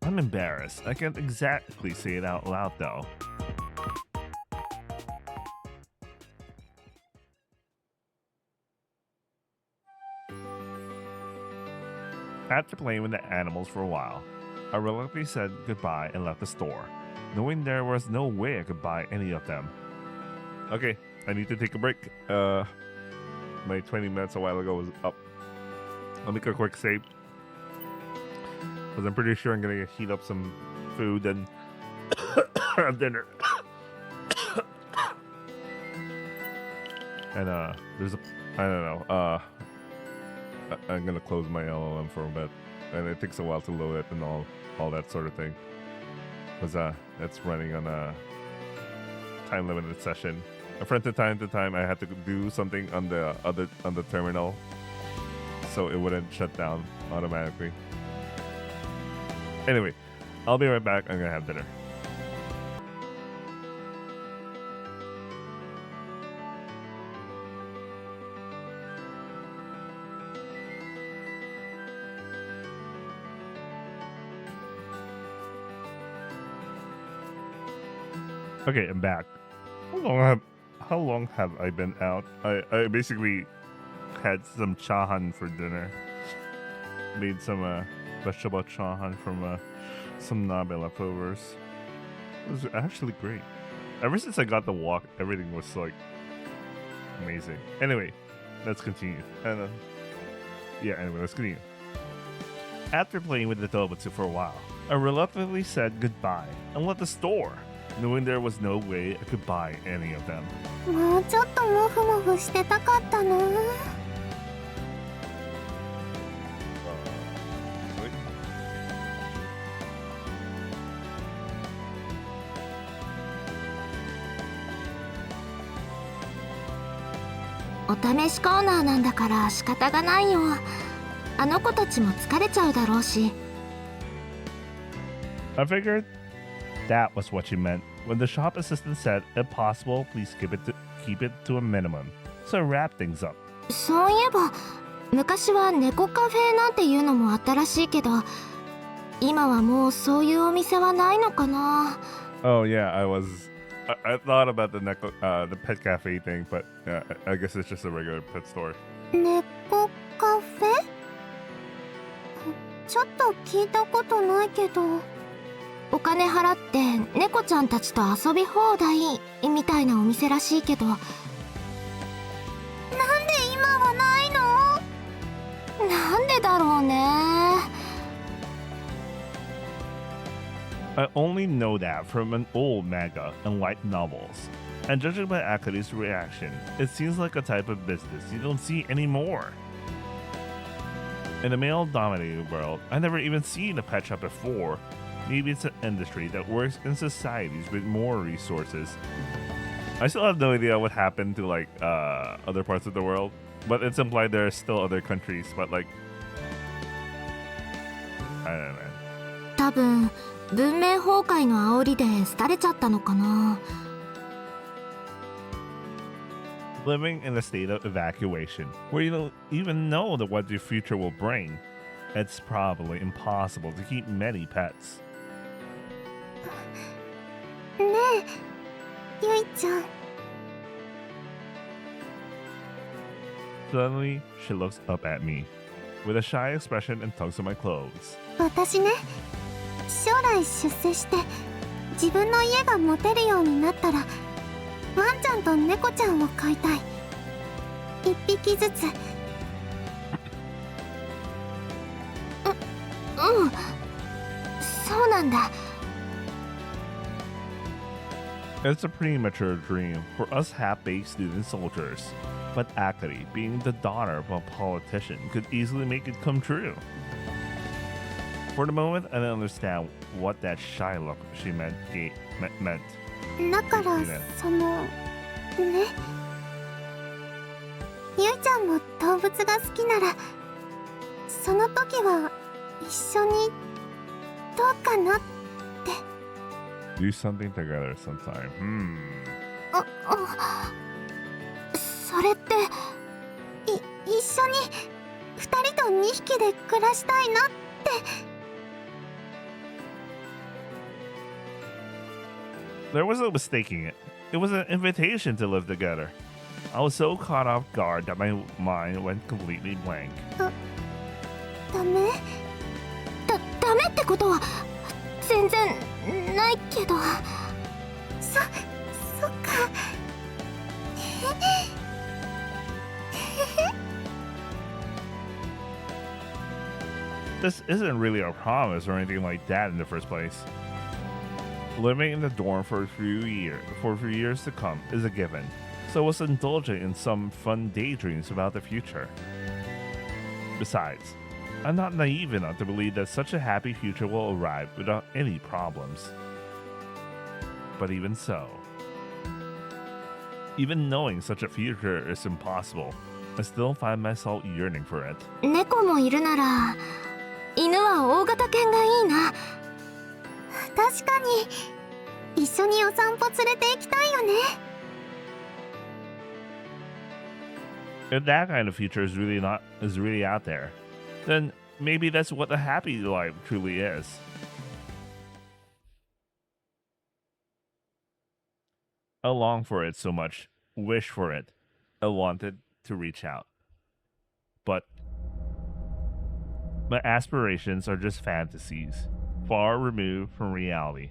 I'm embarrassed. I can't exactly say it out loud, though. After playing with the animals for a while, I reluctantly said goodbye and left the store, knowing there was no way I could buy any of them. Okay, I need to take a break. My 20 minutes a while ago was up. I'll make a quick save, because I'm pretty sure I'm gonna heat up some food and have dinner. And there's a, I don't know, I'm gonna close my LLM for a bit, and it takes a while to load it and all that sort of thing, because it's running on a time limited session. And from time to time, I had to do something on the terminal, so it wouldn't shut down automatically. Anyway, I'll be right back. I'm gonna have dinner. Okay, I'm back. How long have I been out? I basically had some chahan for dinner. Made some vegetable chahan from some nabe leftovers. It was actually great. Ever since I got the walk, everything was like amazing. Anyway, let's continue. Anyway, let's continue. After playing with the Tobutsu for a while, I reluctantly said goodbye and left the store, knowing there was no way I could buy any of them. もうちょっとモフモフしてたかったな。お試しコーナーなんだから仕方がないよ。あの子たちも疲れちゃうだろうし。I figured that was what she meant when the shop assistant said, if possible, please keep it to a minimum. So I wrapped things up. そういえば昔は猫カフェなんていうのもあったらしいけど、今はもうそういうお店はないのかな。Oh yeah, I thought about the pet cafe thing, but I guess it's just a regular pet store. 猫カフェ？ちょっと聞いたことないけど。お金払って猫ちゃんたちと遊び放題みたいなお店らしいけど、なんで今はないの？なんでだろうね。I only know that from an old manga and light novels. And judging by Akane's reaction, it seems like a type of business you don't see anymore. In the male-dominated world, I've never even seen a pet shop before. Maybe it's an industry that works in societies with more resources. I still have no idea what happened to like other parts of the world, but it's implied there are still other countries, but like I don't know, man. 多分文明崩壊の煽りで廃れちゃったのかな。Living in a state of evacuation, where you don't even know what your future will bring, it's probably impossible to keep many pets. ねえ、ゆいちゃん。Suddenly, she looks up at me, with a shy expression and tugs at my clothes. 私ね、将来出世して自分の家が持てるようになったら、ワンちゃんと猫ちゃんを飼いたい。一匹ずつ。そうなんだ。It's a premature dream for us half-baked student soldiers, but Akari, being the daughter of a politician, could easily make it come true. For the moment, I didn't understand what that shy look she meant. だからそのね、ゆいちゃんも動物が好きなら、その時は一緒にどうかなって。Do something together sometime. それって一緒に2人と2匹で暮らしたいなって。There was no mistaking it. It was an invitation to live together. I was so caught off guard that my mind went completely blank. ダメ？ダメってことは全然ないけど。そっか。This isn't really a promise or anything like that in the first place. Living in the dorm for a few years to come is a given, so I was indulging in some fun daydreams about the future. Besides, I'm not naive enough to believe that such a happy future will arrive without any problems. But even so, even knowing such a future is impossible, I still find myself yearning for it. 猫もいるなら犬は大型犬がいいな。確かに一緒にお散歩連れて行きたいよね。If that kind of future is really out there, then maybe that's what a happy life truly is. I long for it so much, wish for it. I wanted to reach out. But my aspirations are just fantasies, far removed from reality.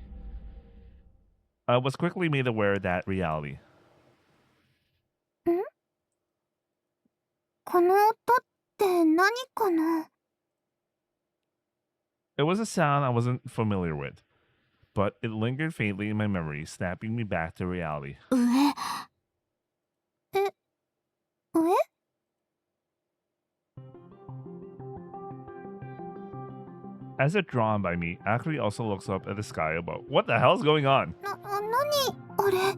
I was quickly made aware of that reality. この音って何かな？ It was a sound I wasn't familiar with, but it lingered faintly in my memory, snapping me back to reality. 上。上？ As if drawn by me, Akari also looks up at the sky above. What the hell's going on? 何あれ？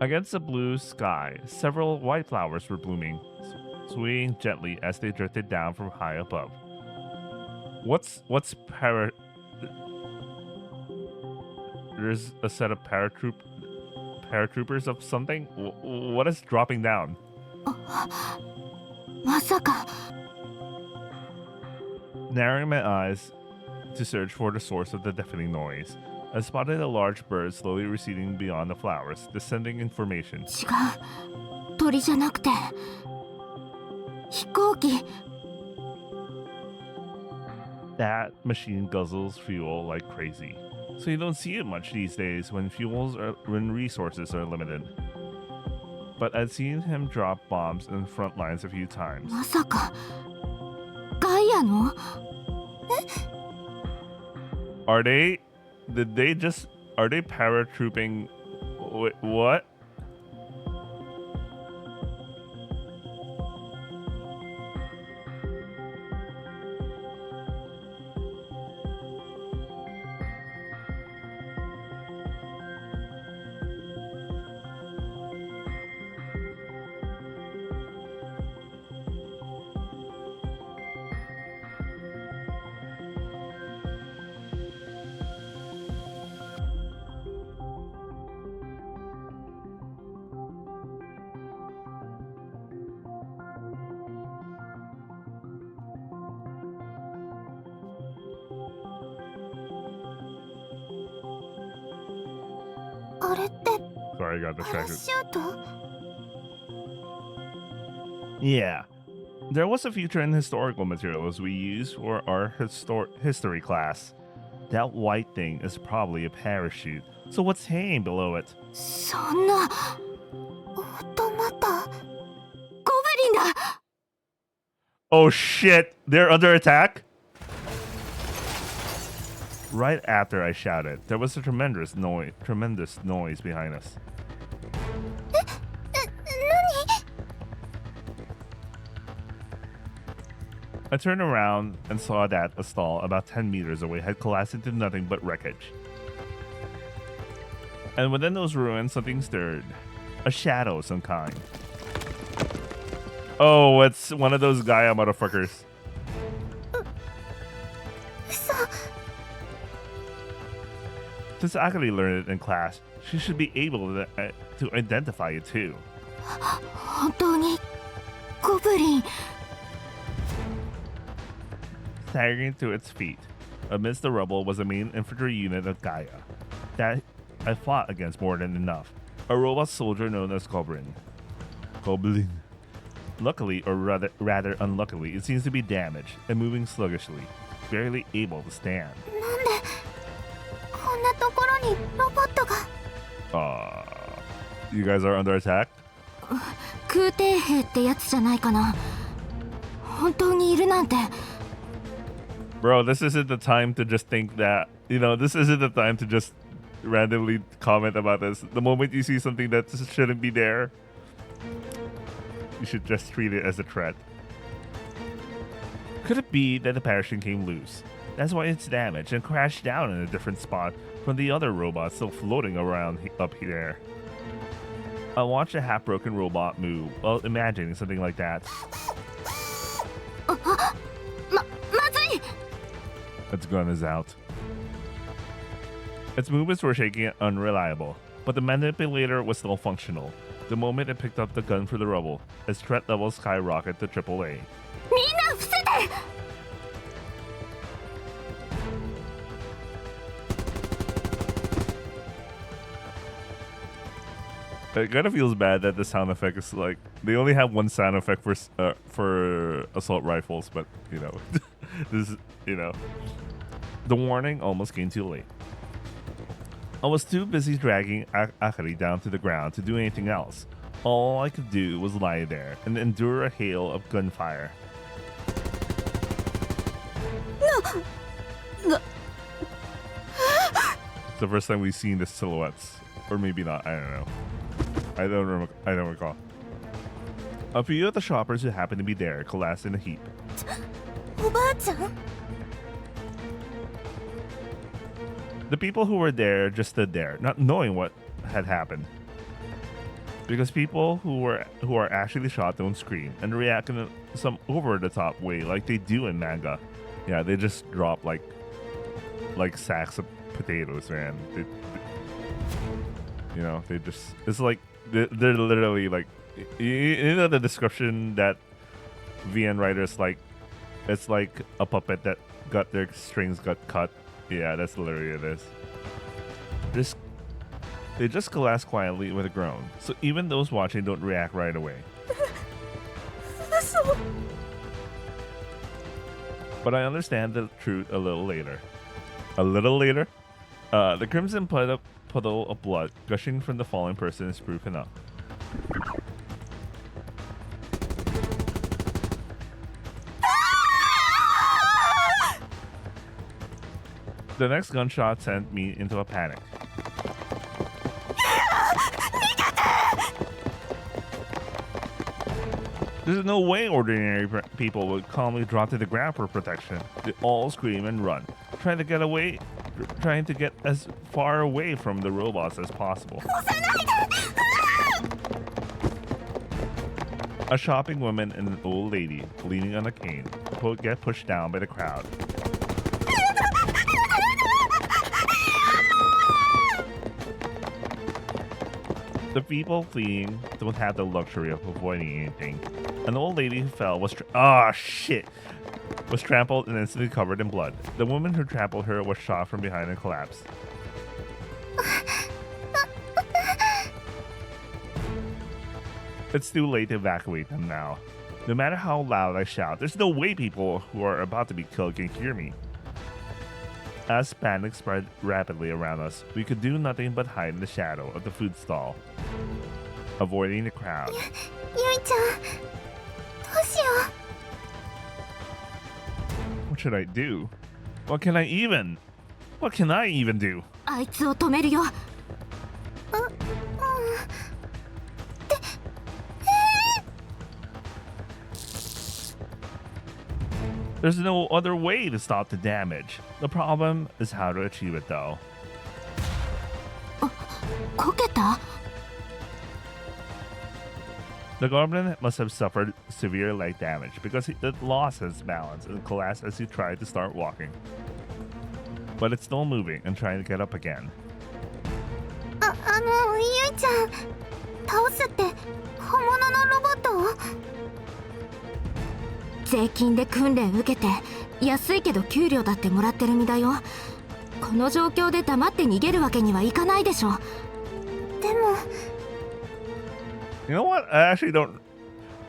Against the blue sky, several white flowers were blooming, swaying gently as they drifted down from high above. What's There's a set of paratroopers of something? What is dropping down? まさか。 Narrowing my eyes to search for the source of the deafening noise, I spotted a large bird slowly receding beyond the flowers, descending in formation. 違う。鳥じゃなくて。飛行機。 That machine guzzles fuel like crazy, so you don't see it much these days when resources are limited. But I'd seen him drop bombs in front lines a few times. まさか。ガイアの？ Are they paratrooping? What? Sorry, I got distracted. Yeah. There was a feature in historical materials we used for our history class. That white thing is probably a parachute. So what's hanging below it? そんな。オートマタ。ゴブリンだ。 Oh shit! They're under attack? Right after I shouted, there was a tremendous noise behind us. 何？ I turned around and saw that a stall about 10 meters away had collapsed into nothing but wreckage. And within those ruins, something stirred. A shadow of some kind. Oh, it's one of those Gaia motherfuckers. 嘘。 Since Akari learned it in class, she should be able to identify it too. 本当に。ゴブリン。 Staggering to its feet, amidst the rubble was a main infantry unit of Gaia. That I fought against more than enough. A robot soldier known as Goblin. Luckily, or rather unluckily, it seems to be damaged and moving sluggishly, barely able to stand. なんでこんなところにロボットが。 You guys are under attack? 空挺兵ってやつじゃないかな。本当にいるなんて。 Bro, this isn't the time to just think that, this isn't the time to just randomly comment about this. The moment you see something that shouldn't be there, you should just treat it as a threat. Could it be that the parachute came loose? That's why it's damaged and crashed down in a different spot from the other robots still floating around up here. I watched a half-broken robot move while imagining something like that. まずい。 Its gun is out. Its movements were shaky and unreliable, but the manipulator was still functional. The moment it picked up the gun for the rubble, its threat level skyrocketed to AAA. みんな伏せて。 A It kind of feels bad that the sound effect is like they only have one sound effect for assault rifles, but you know, this is, you know, the warning almost came too late. I was too busy dragging Akari down to the ground to do anything else. All I could do was lie there and endure a hail of gunfire. It's the first time we've seen the silhouettes, or maybe not. I don't know. I don't recall. A few of the shoppers who happened to be there collapsed in a heap. おばあちゃん The people who were there just stood there, not knowing what had happened. Because people who are actually shot don't scream and react in some over-the-top way like they do in manga. Yeah, they just drop like sacks of potatoes, man. You know, they just, it's like they're literally like, you know the description that VN writers like, it's like a puppet that got their strings got cut. Yeah, that's literally it is. They just collapse quietly with a groan, so even those watching don't react right away. But I understand the truth a little later. A little later? The crimson puddle of blood gushing from the fallen person is proof enough. The next gunshot sent me into a panic. There's no way ordinary people would calmly drop to the ground for protection. They all scream and run, trying to get as far away from the robots as possible. A shopping woman and an old lady leaning on a cane get pushed down by the crowd. The people fleeing don't have the luxury of avoiding anything. An old lady who fell was trampled and instantly covered in blood. The woman who trampled her was shot from behind and collapsed. It's too late to evacuate them now. No matter how loud I shout, there's no way people who are about to be killed can hear me. As panic spread rapidly around us, we could do nothing but hide in the shadow of the food stall, avoiding the crowd. What should I do? What can I even do? あいつを止めるよ There's no other way to stop the damage. The problem is how to achieve it though. こけた The goblin must have suffered severe leg damage because it lost its balance and collapsed as he tried to start walking. But it's still moving and trying to get up again. ゆいちゃん倒すって本物のロボットを税金で訓練受けて安いけど給料だってもらってる身だよこの状況で黙って逃げるわけにはいかないでしょでも You know what? I actually don't.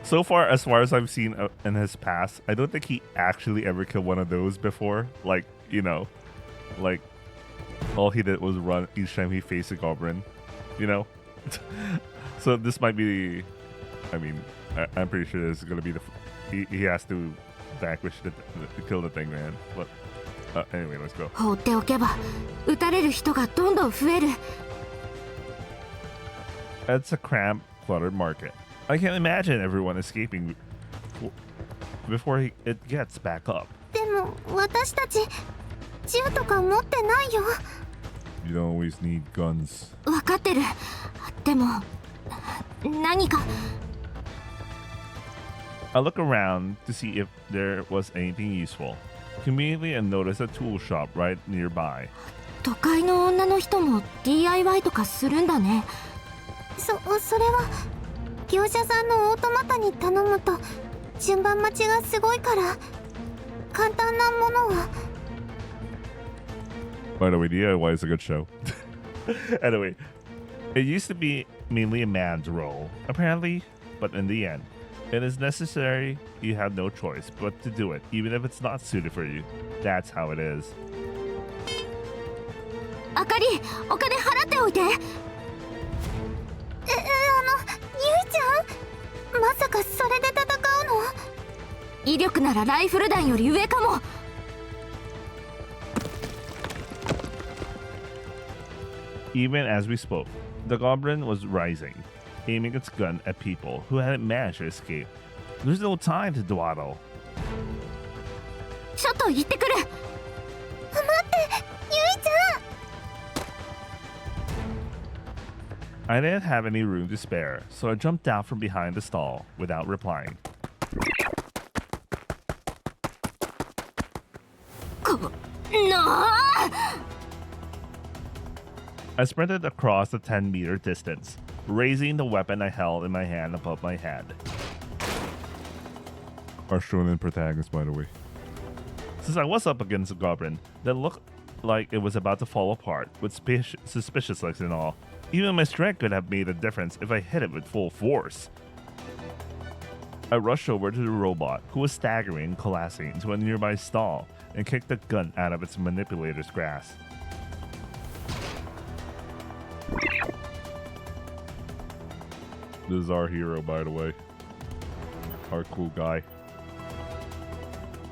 So far as I've seen in his past, I don't think he actually ever killed one of those before. Like, you know, like all he did was run each time he faced a goblin, you know? So this might be, I mean, I'm pretty sure this is going to be he has to vanquish kill the thing, man. But anyway, let's go. 放っておけば撃たれる人がどんどん増える It's a cramped, cluttered market. I can't imagine everyone escaping before it gets back up. でも私たち銃とか持ってないよ You don't always need guns. 分かってるでも何か I look around to see if there was anything useful. Conveniently, I noticed a tool shop right nearby. 都会の女の人も DIY とかするんだねそれは業者さんのオートマタに頼むと順番待ちがすごいから簡単なものは By the way, DIY is a good show. Anyway, It used to be mainly a man's role, apparently, but in the end, it is necessary. You have no choice but to do it, even if it's not suited for you. That's how it is. あかり、お金払っておいて。ゆいちゃん、まさかそれで戦うの？威力ならライフル弾より上かも。Even as we spoke, the goblin was rising, aiming its gun at people who hadn't managed to escape. There's no time to dawdle. ちょっと行ってくる。待って、ゆいちゃん。I didn't have any room to spare, so I jumped out from behind the stall without replying. I sprinted across the 10-meter distance, raising the weapon I held in my hand above my head. Our shonen protagonist, by the way. Since I was up against a goblin that looked like it was about to fall apart, with suspicious legs and all, even my strength could have made a difference if I hit it with full force. I rushed over to the robot, who was staggering and collapsing into a nearby stall, and kicked the gun out of its manipulator's grasp. This is our hero, by the way. Our cool guy.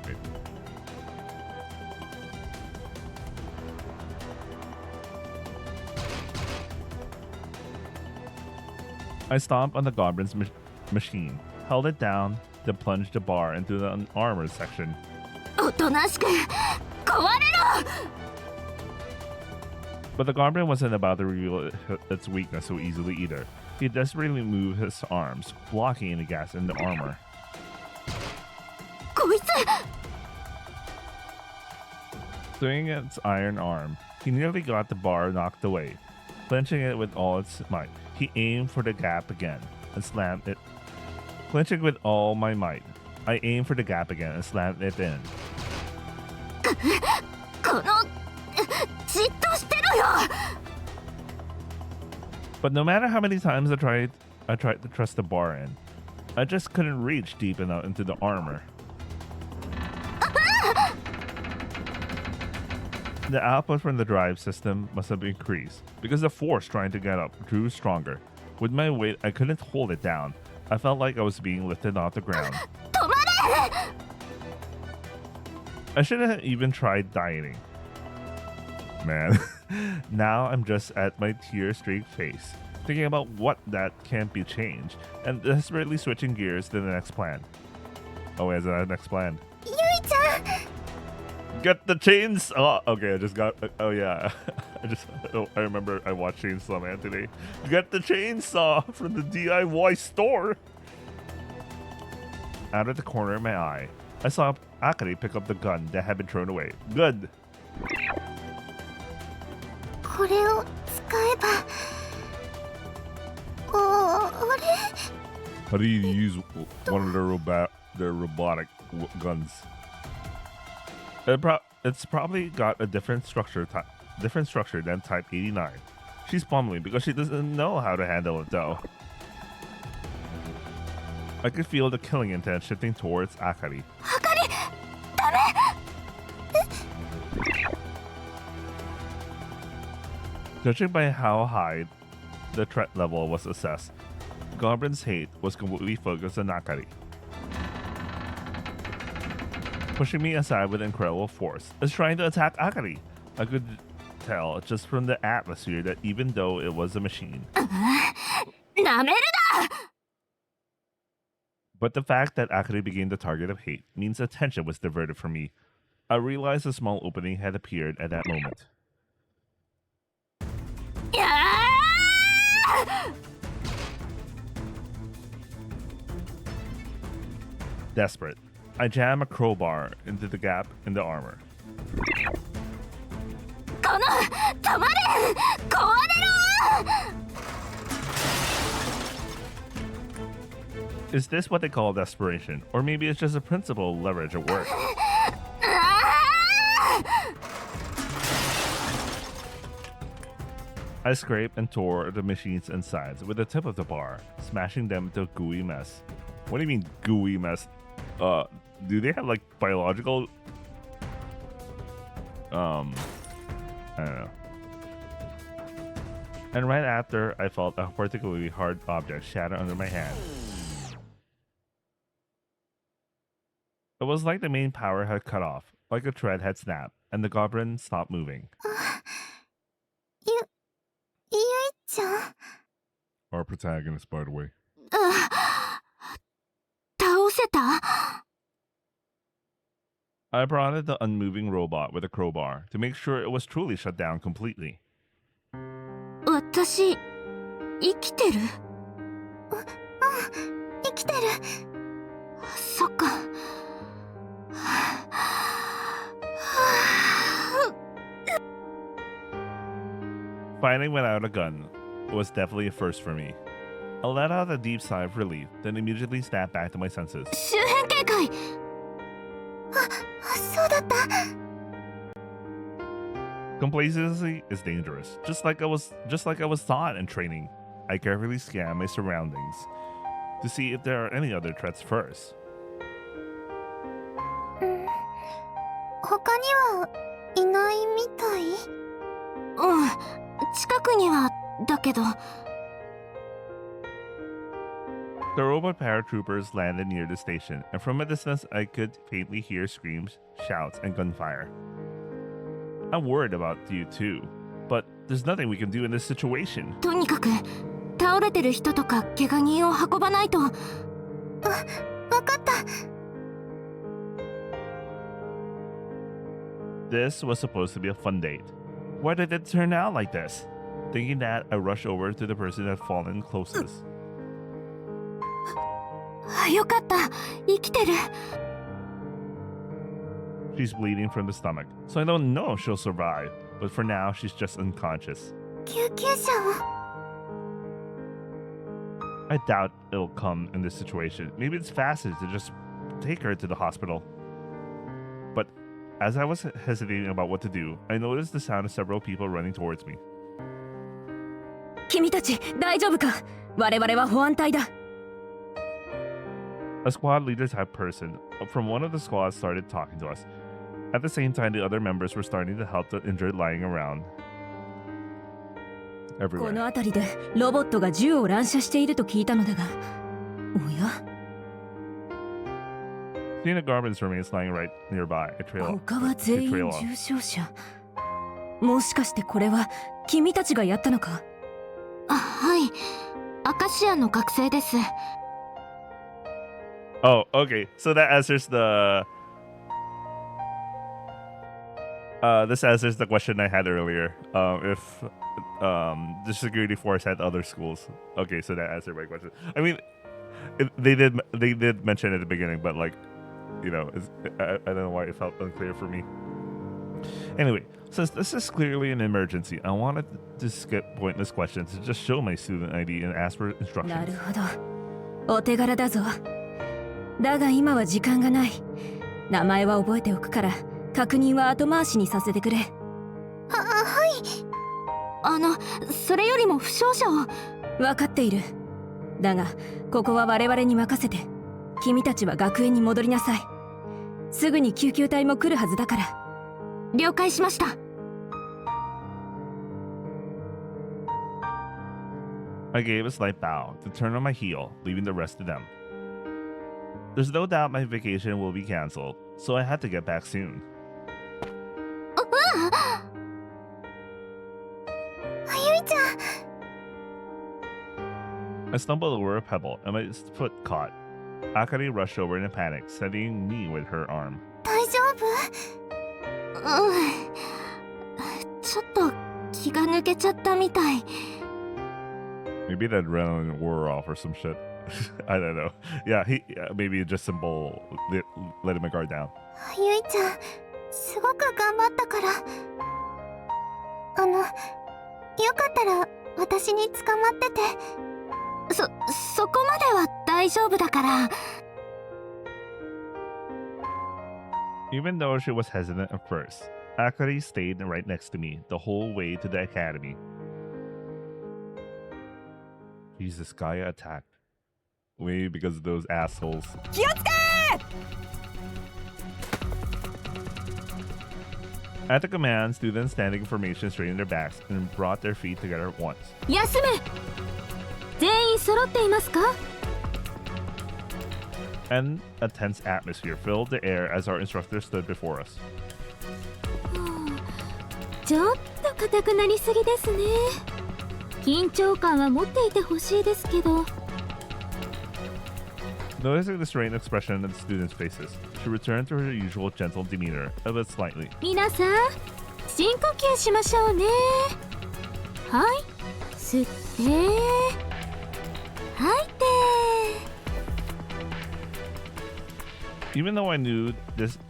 Wait. I stomped on the goblin's machine, held it down, then plunged the bar into the armored section. おとなしく壊れろ! But the goblin wasn't about to reveal its weakness so easily either. He desperately moved his arms, blocking any gaps in the armor. こいつ! Swinging its iron arm, he nearly got the bar knocked away. Clenching it with all its might, he aimed for the gap again and slammed it. Clenching with all my might, I aimed for the gap again and slammed it in. このじっとしてろよ! But no matter how many times I tried to thrust the bar in, I just couldn't reach deep enough into the armor. The output from the drive system must have increased, because the force trying to get up grew stronger. With my weight, I couldn't hold it down. I felt like I was being lifted off the ground. 止まれ! I shouldn't have even tried dieting. Man, now I'm just at my tear-streaked face, thinking about what that can't be changed, and desperately switching gears to the next plan. Oh, is that the next plan? ゆいちゃん! Get the chainsaw! Okay, I just got... Oh, yeah. I remember I watched Chainsaw Man today. Get the chainsaw from the DIY store! Out of the corner of my eye, I saw Akari pick up the gun that had been thrown away. Good! これを使えば... あれ? How do you use one of their robotic guns? It's probably got a different structure than Type 89. She's fumbling because she doesn't know how to handle it though. I could feel the killing intent shifting towards Akari. あかり! ダメ! Judging by how high the threat level was assessed, Goblin's hate was completely focused on Akari. Pushing me aside with incredible force, is trying to attack Akari. I could tell just from the atmosphere that even though it was a machine, なめるな! but the fact that Akari became the target of hate means attention was diverted from me. I realized a small opening had appeared at that moment. Desperate, I jam a crowbar into the gap in the armor. この止まれ! 壊れろ! Is this what they call desperation? Or maybe it's just a principle leverage at work? I scraped and tore the machine's insides with the tip of the bar, smashing them into a gooey mess. What do you mean gooey mess? Do they have like biological I don't know. And right after, I felt a particularly hard object shatter under my hand. It was like the main power had cut off, like a thread had snapped, and the goblin stopped moving. ゆいちゃん Our protagonist, by the way. 倒せた？ I prodded the unmoving robot with a crowbar to make sure it was truly shut down completely. 私、生きてる？生きてる。そっか。Finding without a gun was definitely a first for me. I let out a deep sigh of relief, then immediately snapped back to my senses. 周辺警戒！そうだった。 Complacency is dangerous, just like I was taught in training. I carefully scanned my surroundings to see if there are any other threats first. 他にはいないみたい？うん、近くにはだけど。 The robot paratroopers landed near the station, and from a distance I could faintly hear screams, shouts, and gunfire. I'm worried about you too, but there's nothing we can do in this situation. とにかく倒れてる人とか怪我人を運ばないと。わかった。 This was supposed to be a fun date. Why did it turn out like this? Thinking that, I rushed over to the person that had fallen closest. よかった、生きてる。 She's bleeding from the stomach, so I don't know if she'll survive, but for now she's just unconscious. 救急車を。 I doubt it'll come in this situation. Maybe it's faster to just take her to the hospital. But as I was hesitating about what to do, I noticed the sound of several people running towards me. 君たち大丈夫か？我々は保安隊だ。 A squad leader type person from one of the squads started talking to us. At the same time, the other members were starting to help the injured lying around こ everywhere. の辺りでロボットが銃を乱射していると聞いたのだが、おや？ Seeing the garments remains lying right nearby, I trail 他は全員 off. 重傷者。もしかしてこれは君たちがやったのか？あ、はい。アカシアの学生です。 Oh, okay. So that answers this answers the question I had earlier. If the security force had other schools. Okay, so that answered my question. I mean, they did mention it at the beginning, but like, you know, I don't know why it felt unclear for me. Anyway, since this is clearly an emergency, I wanted to skip pointless questions and just show my student ID and ask for なる instructions. ほど。お手柄だぞ。だが今は時間がない。名前は覚えておくから、確認は後回しにさせてくれ。はい。それよりも負傷者を。分かっている。だが、ここは我々に任せて。君たちは学園に戻りなさい。すぐに救急隊も来るはずだから。了解しました。I gave a slight bow to turn on my heel, leaving the rest to them. There's no doubt my vacation will be cancelled, so I had to get back soon. ゆいちゃん。 I stumbled over a pebble and my foot caught. Akari rushed over in a panic, steadying me with her arm. 大丈夫？ちょっと気が抜けちゃったみたい。 Maybe the adrenaline wore off or some shit. I don't know. Yeah, maybe just simple letting my guard down. ゆいちゃん、すごく頑張ったから。よかったら私に捕まってて。そこまでは大丈夫だから。 Even though she was hesitant at first, Akari stayed right next to me the whole way to the academy. Jesus, Gaia attacked. Maybe because of those assholes. 気をつけ At the command, students standing in formation straightened their backs and brought their feet together at once. 休む。全員揃っていますか？ And a tense atmosphere filled the air as our instructor stood before us. ちょっと硬くなりすぎですね。緊張感は持っていてほしいですけど。 Noticing the strained expression on the students' faces, she returned to her usual gentle demeanor, albeit slightly. 皆さん、深呼吸しましょうね。はい、吸って、吐いて。 Even though I knew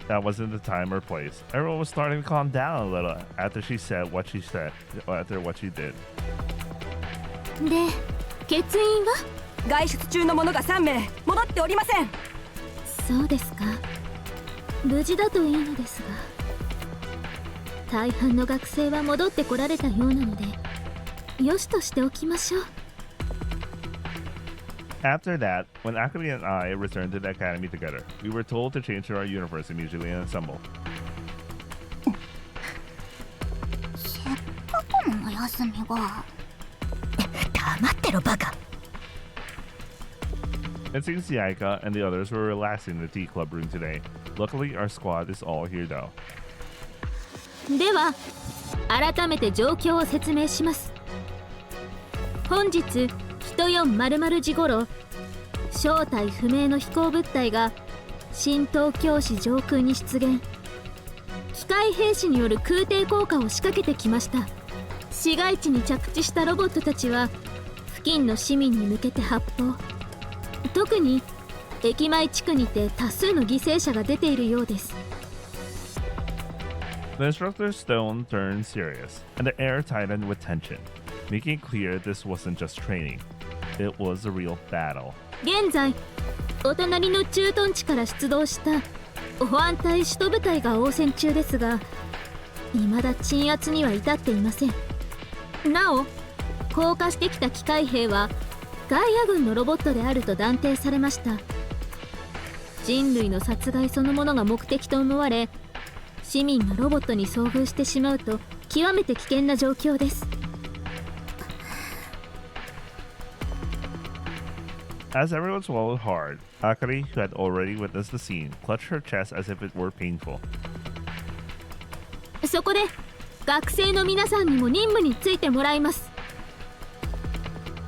that wasn't the time or place, everyone was starting to calm down a little after she said what she said, after what she did. で、欠員は？ 外出中の者が3名戻っておりません。そうですか。無事だといいのですが、大半の学生は戻ってこられたようなので、よしとしておきましょう。 After that, when Akari and I returned to the academy together, we were told to change to our uniforms immediately and assemble. せっかくの休みが。黙ってろバカ。 It seems Yaika and the others were relaxing in the tea club room today. Luckily, our squad is all here though. では、改めて状況を説明します。本日、1400時頃、正体不明の飛行物体が新東京市上空に出現。機械兵士による空挺降下を仕掛けてきました。市街地に着地したロボットたちは、付近の市民に向けて発砲。特に駅前地区にて多数の犠牲者が出ているようです。 The instructor's tone turned serious, and the air tightened with tension, making it clear this wasn't just training. It was a real battle. 現在、お隣の駐屯地から出動した保安隊首都部隊が応戦中ですが、未だ鎮圧には至っていません。なお、降下してきた機械兵はガイア軍のロボットであると断定されました。人類の殺害そのものが目的と思われ、市民がロボットに遭遇してしまうと極めて危険な状況です。 As everyone swallowed hard, Akari, who had already witnessed the scene, clutched her chest as if it were painful. そこで学生の皆さんにも任務についてもらいます。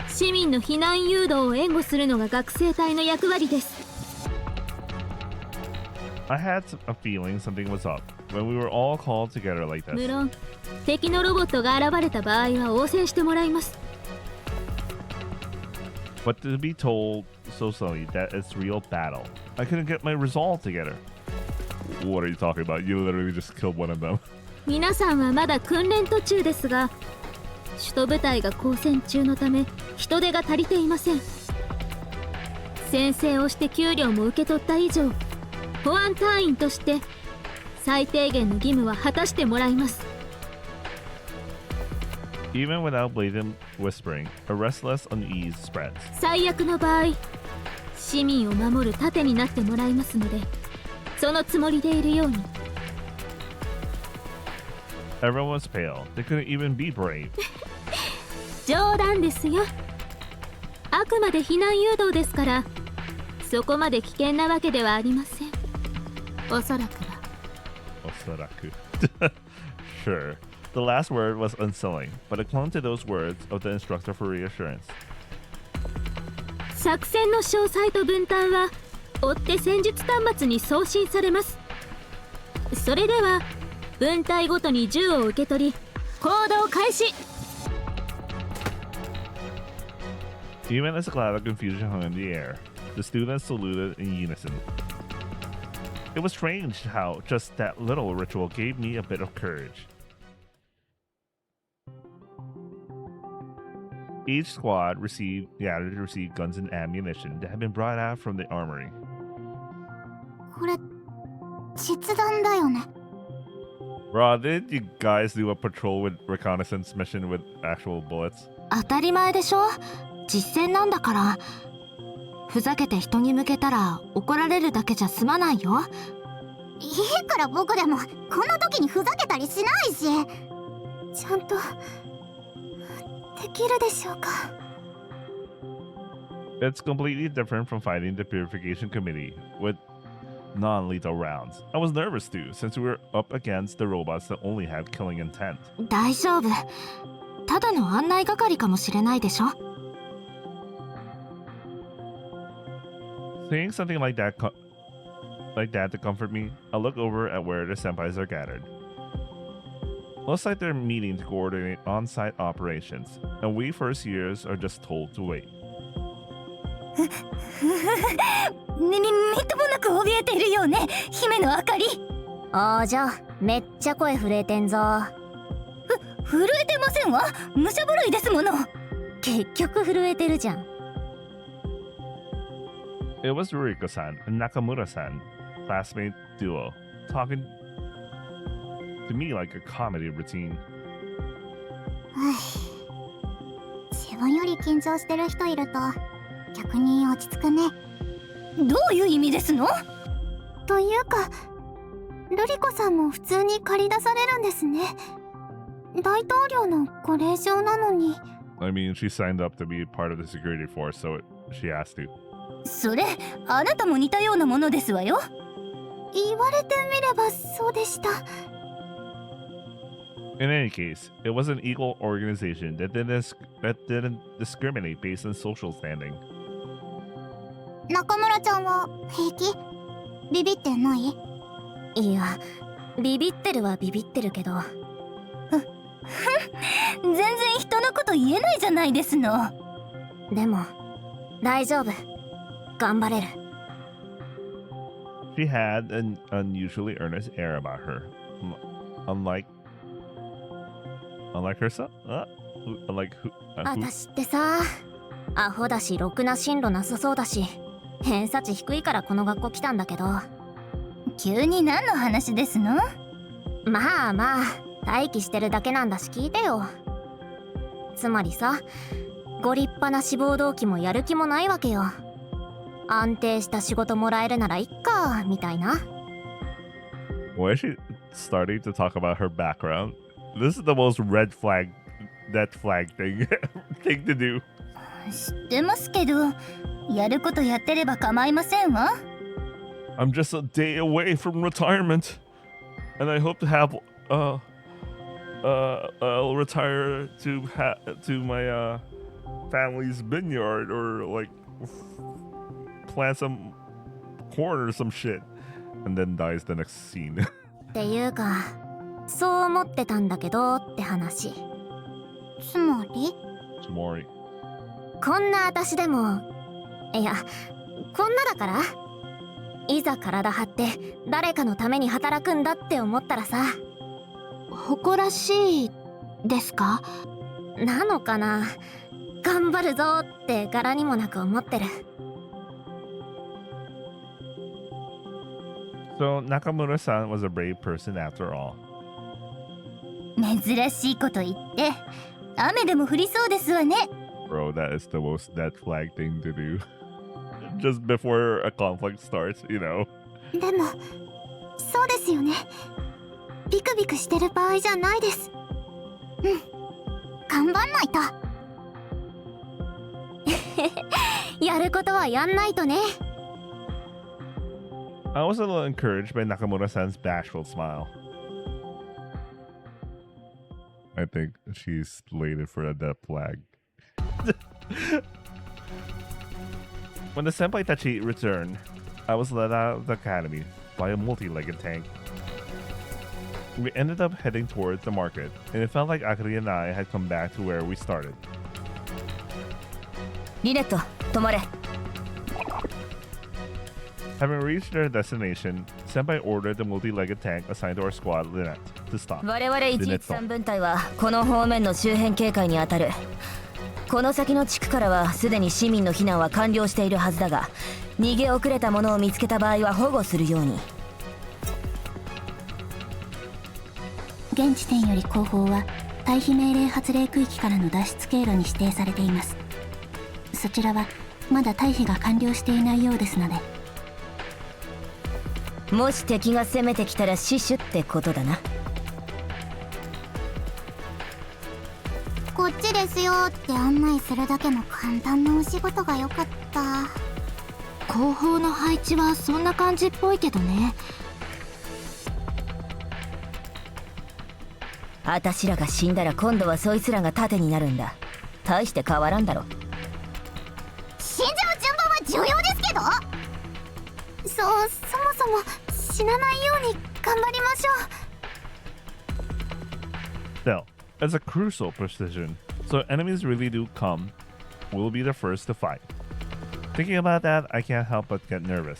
市民の避難誘導を援護するのが学生隊の役割です。 I had a feeling something was up when we were all called together like 無 this. 論、敵のロボットが現れた場合は応戦してもらいます。 But to be told so suddenly that it's real battle, I couldn't get my resolve together. What are you talking about? You literally just killed one of them. 皆さんはまだ訓練途中ですが、首都部隊が交戦中のため人手が足りていません。宣誓をして給料も受け取った以上、保安隊員として最低限の義務は果たしてもらいます。 Even without blatant whispering, a restless unease spreads. 最悪の場合、市民を守る盾になってもらいますので、そのつもりでいるように。 Everyone was pale. They couldn't even be brave. 冗談ですよ。あくまで避難誘導ですから、そこまで危険なわけではありません。おそらくは。 Osaraku. Sure. The last word was unsettling, but I clung to those words of the instructor for reassurance. 作戦の詳細と分担は追って戦術端末に送信されます。それでは分隊ごとに銃を受け取り行動開始。 Even as a cloud of confusion hung in the air, the students saluted in unison. It was strange how just that little ritual gave me a bit of courage. Each squad gathered to receive guns and ammunition that had been brought out from the armory. これ実弾だよね。 Bro, did you guys do a patrol with reconnaissance mission with actual bullets? 当たり前でしょ。実践なんだから。ふざけて人に向けたら怒られるだけじゃ済まないよ。いいから僕でもこんな時にふざけたりしないし。ちゃんとできるでしょうか。 It's completely different from fighting the Purification Committee with non-lethal rounds. I was nervous too, since we were up against the robots that only had killing intent. 大丈夫。ただの案内係かもしれないでしょ。Saying something like that to comfort me, I look over at where the senpais are gathered. Looks like they're meeting to coordinate on-site operations, and we first years are just told to wait. みっともなく怯えているよね、姫のあかり。お嬢、めっちゃ声震えてんぞ。震えてませんわ。武者震いですもの。結局震えてるじゃん。It was Ruriko-san and Nakamura-san, classmate duo, talking to me like a comedy routine. 自分より緊張してる人いると逆に落ち着くね。どういう意味ですの？というか、ルリコさんも普通に駆り出されるんですね。大統領のご令嬢なのに。I mean, she signed up to be part of the security force, so she has to. それ、あなたも似たようなものですわよ。言われてみればそうでした。In any case, it was an equal organization that didn't discriminate based on social standing. 中村ちゃんは平気？ビビってない？いや、ビビってるはビビってるけど。全然人のこと言えないじゃないですの。でも、大丈夫。頑張れる。She had an unusually earnest air about her, unlike herself. Unlike who? 私ってさ、アホだしろくな進路なさそうだし、偏差値低いからこの学校来たんだけど。急に何の話ですの？まあまあ、待機してるだけなんだし聞いてよ。つまりさ、ご立派な志望動機もやる気もないわけよ。安定した仕事もらえるならいっかみたいな。Why is she starting to talk about her background? This is the most red flag thing to do. 知ってますけど、やることやってれば構いませんわ。I'm just a day away from retirement, and I hope to have I'll retire to my family's vineyard or like plant some corn or some shit, and then dies the next scene. っていうか、そう思ってたんだけどって話。つまり？ Tomori. こんな私でも、いや、こんなだから、いざ体張って誰かのために働くんだって思ったらさ、誇らしいですか？なのかな。頑張るぞって柄にもなく思ってる。So Nakamura-san was a brave person after all. 珍しいこと言って、雨でも降りそうですわね。Bro, that is the most dead flag thing to do. Just before a conflict starts, you know. でも、そうですよね。ビクビクしてる場合じゃないです。頑張んないと。やることはやんないとね。I was a little encouraged by Nakamura-san's bashful smile. I think she's slated for a death flag. When the Senpai Tachi returned, I was led out of the academy by a multi-legged tank. We ended up heading towards the market, and it felt like Akari and I had come back to where we started. リネット、止まれ。Having reached their destination, Senpai ordered the multi-legged tank assigned to our squad, Lynette, to stop. 我々113分隊はこの方面の周辺警戒に当たる。この先の地区からはすでに市民の避難は完了しているはずだが、逃げ遅れた者を見つけた場合は保護するように。現地点より後方は退避命令発令区域からの脱出経路に指定されています。そちらはまだ退避が完了していないようですので。もし敵が攻めてきたら死守ってことだな。こっちですよって案内するだけの簡単なお仕事が良かった。後方の配置はそんな感じっぽいけどね。あたしらが死んだら今度はそいつらが盾になるんだ。大して変わらんだろ。死んじゃう順番は重要ですけど。そもそも死なないように頑張りましょう。 Still, it's a crucial precision, so enemies really do come. We'll be the first to fight. Thinking about that, I can't help but get nervous.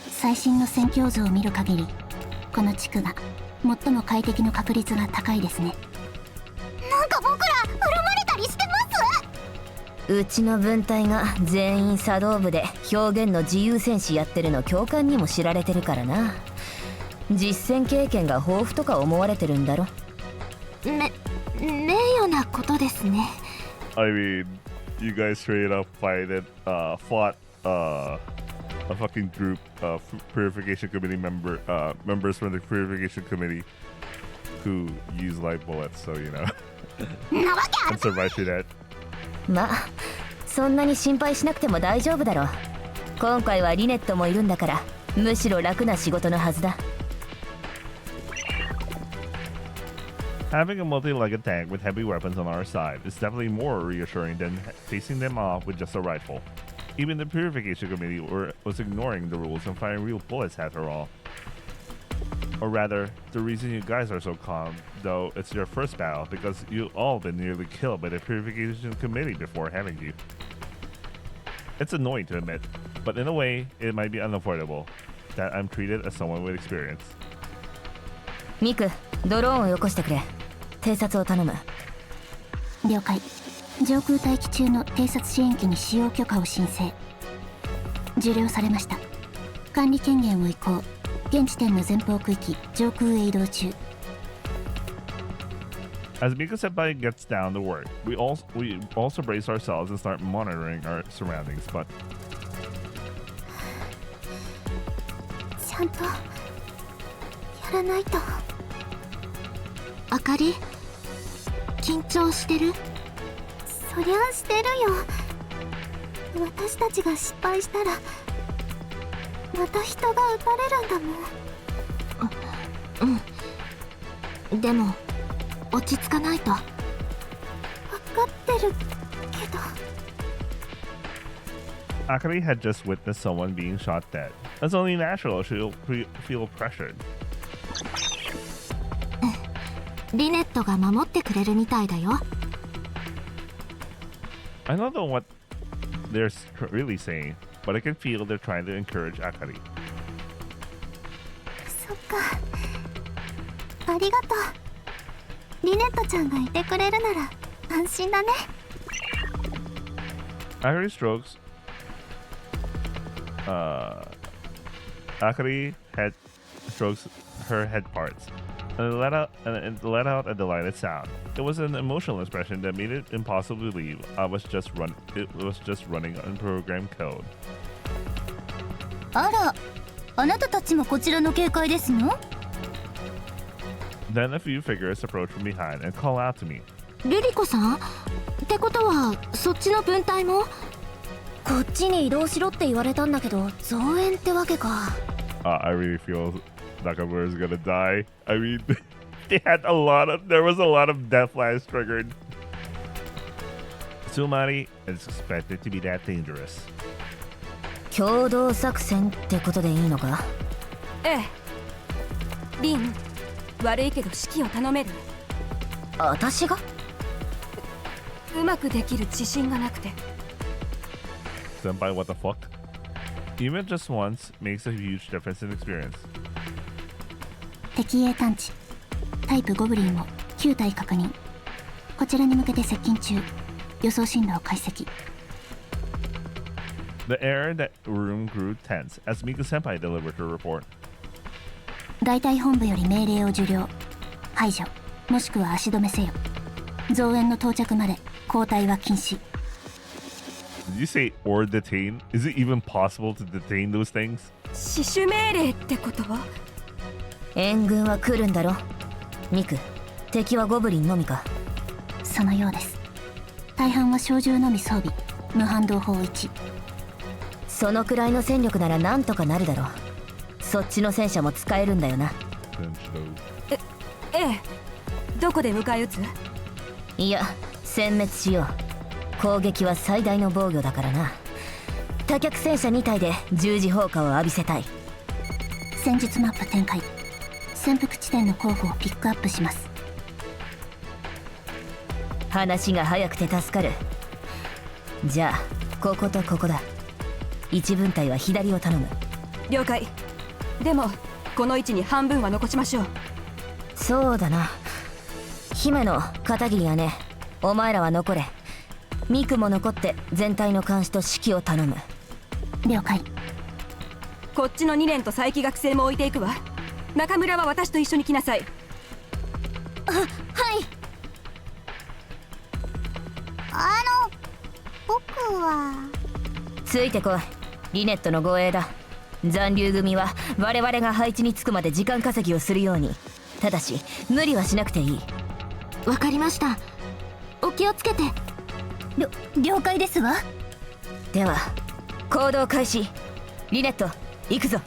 最新の戦況図を見る限り、この地区が最も快適の確率が高いですね。なんか僕ら恨まれたりしてます？うちの分隊が全員茶道部で表現の自由戦士やってるの教官にも知られてるからな。実戦経験が豊富とか思われてるんだろ。名誉なことですね。I mean, you guys straight up fought a fucking group of purification committee members from the purification committee who use light bullets, so you know. なわけあ I'm る。 surprised through that. まあそんなに心配しなくても大丈夫だろう。今回はリネットもいるんだから、むしろ楽な仕事のはずだ。Having a multi-legged tank with heavy weapons on our side is definitely more reassuring than facing them off with just a rifle. Even the Purification Committee was ignoring the rules and firing real bullets after all. Or rather, the reason you guys are so calm, though, it's your first battle because you've all been nearly killed by the Purification Committee before, haven't you? It's annoying to admit, but in a way, it might be unavoidable that I'm treated as someone with experience. ミク、ドローンをよこしてくれ。偵察を頼む。了解。上空待機中の偵察支援機に使用許可を申請。受領されました。管理権限を移行。現地点の前方区域上空へ移動中。As Mika Senpai gets down to work, we also brace ourselves and start monitoring our surroundings, but ちゃんとやらないと。あかり、緊張してる？そりゃしてるよ。私たちが失敗したらまた人が撃たれるんだもん。うん。でも落ち着かないと。分かってるけど。 Akari had just witnessed someone being shot dead. It's only natural she'll feel pressured. リネットが守ってくれるみたいだよ。I don't know what they're really saying, but I can feel they're trying to encourage Akari. そっか。ありがとう。リネットちゃんがいてくれるなら安心だね。Akari strokes her head parts and let out a delighted sound. It was an emotional expression that made it impossible to believe it was just running unprogrammed code. あら、あなたたちもこちらの警戒ですの？ Then a few figures approach from behind and call out to me. ルリコさん？ってことはそっちの分隊も？こっちに移動しろって言われたんだけど、増援ってわけか。I really feel Nakamura is gonna die. I mean, there was a lot of death flash triggered. Sumari is expected to be that dangerous. 共同作戦ってことでいいのか？ええ。リン、悪いけど指揮を頼める？私が？うまくできる自信がなくて。Senpai, what the fuck? Even just once makes a huge difference in experience. 敵影探知。タイプゴブリンを9体確認。こちらに向けて接近中。予想進路を解析。The air in that room grew tense as Mika Senpai delivered her report. 大隊本部より命令を受領。排除、もしくは足止めせよ。増援の到着まで交代は禁止。Did you say or detain? Is it even possible to detain those things? 死守命令ってことは？援軍は来るんだろ。ミク、敵はゴブリンのみか。そのようです。大半は小銃のみ装備、無反動砲1。そのくらいの戦力ならなんとかなるだろう。そっちの戦車も使えるんだよな。ええ、どこで迎え撃つ？いや、殲滅しよう。攻撃は最大の防御だからな。多脚戦車2体で十字砲火を浴びせたい。戦術マップ展開。潜伏地点の候補をピックアップします。話が早くて助かる。じゃあこことここだ。一分隊は左を頼む。了解。でもこの位置に半分は残しましょう。そうだな。姫の片桐姉、お前らは残れ。ミクも残って全体の監視と指揮を頼む。了解。こっちの2連と佐伯学生も置いていくわ。中村は私と一緒に来なさい。はい。僕はついてこい。リネットの護衛だ。残留組は我々が配置につくまで時間稼ぎをするように。ただし無理はしなくていい。わかりました。お気をつけて。了解ですわ。では行動開始。リネット行くぞ。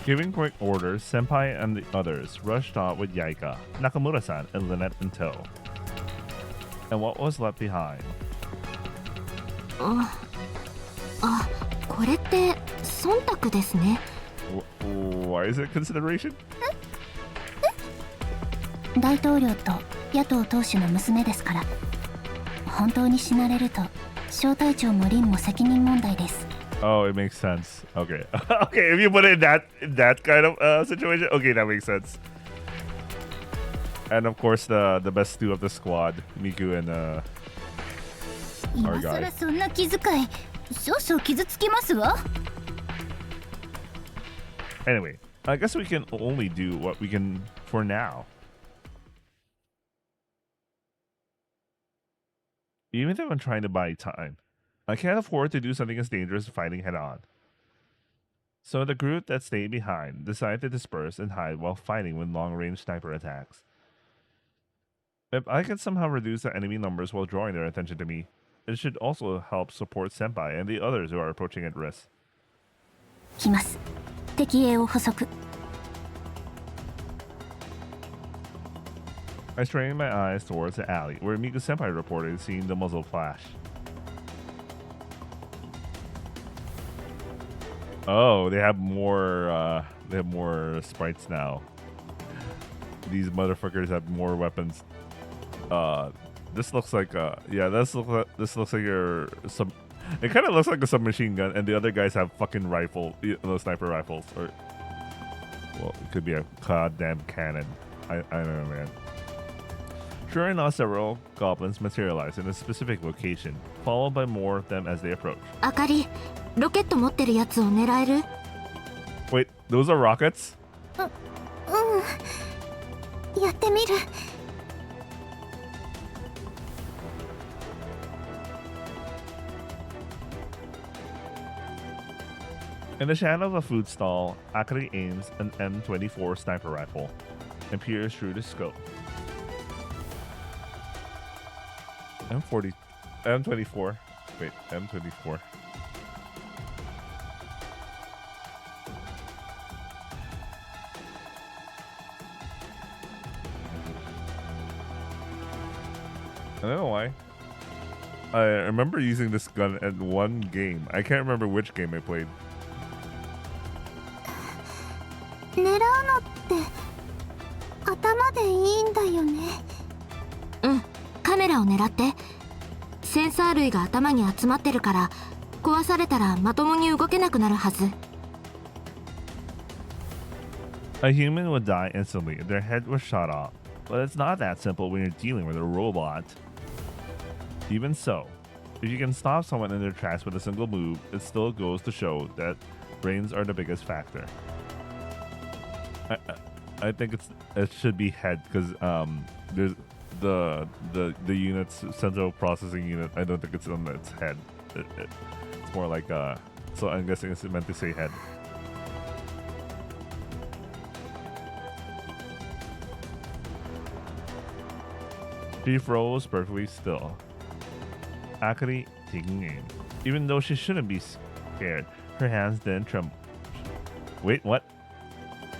Giving quick orders, Senpai and the others rushed off with Yaika, Nakamura-san, and Lynette in tow. And what was left behind? これって忖度ですね。Why is it consideration? 大統領と野党党首の娘ですから。本当に死なれると小隊長もリンも責任問題です。Oh, it makes sense. Okay. Okay, if you put it in that kind of situation, okay, that makes sense. And of course, the best two of the squad, Miku and our 今 guy. さらそんな気遣い、少々傷つきますわ。Anyway, I guess we can only do what we can for now. Even if I'm trying to buy time, I can't afford to do something as dangerous as fighting head-on. So the group that stayed behind decided to disperse and hide while fighting with long-range sniper attacks. If I can somehow reduce the enemy numbers while drawing their attention to me, it should also help support Senpai and the others who are approaching at risk. 来ます。敵影を捕捉。I strained my eyes towards the alley, where Miku Senpai reported seeing the muzzle flash. Oh, they have more sprites now. These motherfuckers have more weapons. This looks like this looks like your sub. It kind of looks like a submachine gun, and the other guys have fucking those sniper rifles, or well, it could be a goddamn cannon. I don't know, man. Sure enough, several goblins materialize in a specific location, followed by more of them as they approach. あかり、ロケット持ってるやつを狙える？ Wait, those are rockets? やってみる。In the shadow of a food stall, Akari aims an M24 sniper rifle and peers through the scope. M24. Wait, M24. I don't know why. I remember using this gun at one game. I can't remember which game I played. 狙うのって頭でいいんだよね。うん、カメラを狙って。センサー類が頭に集まってるから壊されたらまともに動けなくなるはず。A human would die instantly if their head was shot off, but it's not that simple when you're dealing with a robot. Even so, if you can stop someone in their tracks with a single move, it still goes to show that brains are the biggest factor. I think it should be head because the unit's central processing unit. I don't think it's on its head. It's more like so I'm guessing it's meant to say head. She froze perfectly still. Akari taking aim. Even though she shouldn't be scared, her hands didn't tremble. Wait, what?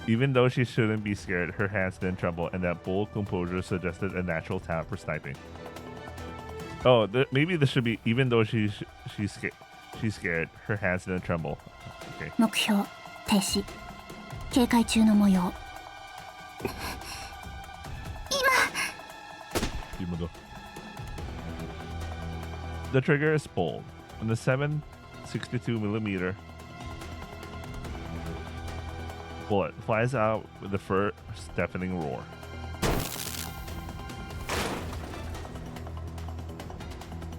Even though she shouldn't be scared, her hands didn't tremble, and that bold composure suggested a natural talent for sniping. Oh, maybe this should be even though she's scared, her hands didn't tremble. Okay. 目標停止警戒中の模様 The trigger is pulled, and the 7.62mm bullet flies out with the first deafening roar.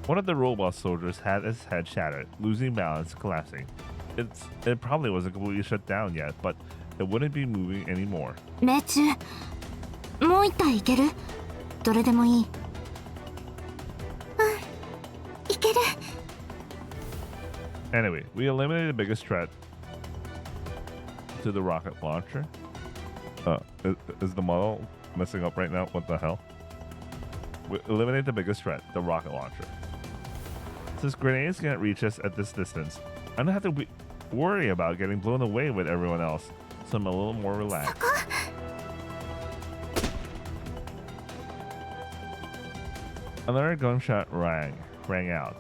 One of the robot soldiers had its head shattered, losing balance, collapsing. It probably wasn't completely shut down yet, but it wouldn't be moving anymore. 命中もう一体いけるどれでもいいいける Anyway, we eliminated the biggest threat to the rocket launcher. Is the model messing up right now? What the hell? We eliminate the biggest threat, the rocket launcher. Since grenades can't reach us at this distance, I don't have to worry about getting blown away with everyone else, so I'm a little more relaxed. Another gunshot rang out,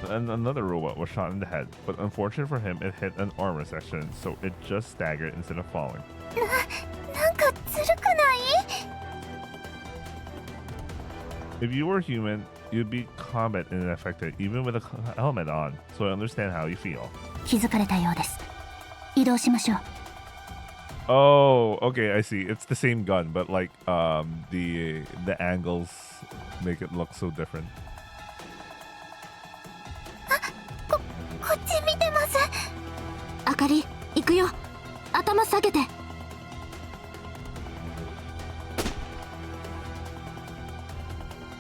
and another robot was shot in the head, but unfortunately for him, it hit an armor section, so it just staggered instead of falling. なんかずるくない If you were human, you'd be combat unaffected even with a helmet on, so I understand how you feel. 気づかれたようです移動しましょう Oh, okay, I see. It's the same gun, but like the angles make it look so different. こっち見てますあかり行くよ頭下げて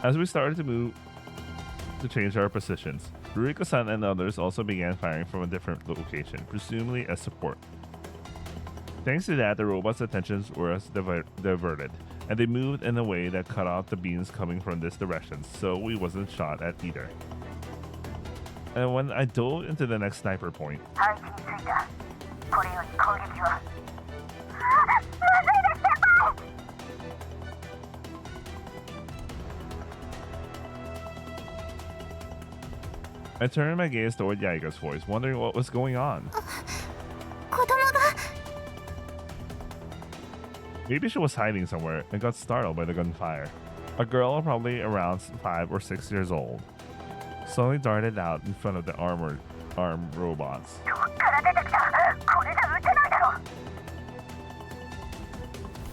As we started to move to change our positions, Ruriko-san and others also began firing from a different location, presumably as support. Thanks to that, the robot's attentions were diverted, and they moved in a way that cut off the beams coming from this direction, so we wasn't shot at either. And when I dove into the next sniper point, I turned my gaze toward Yaiga's voice, wondering what was going on. 子供が Maybe she was hiding somewhere and got startled by the gunfire. A girl probably around 5 or 6 years old suddenly darted out in front of the armed robots.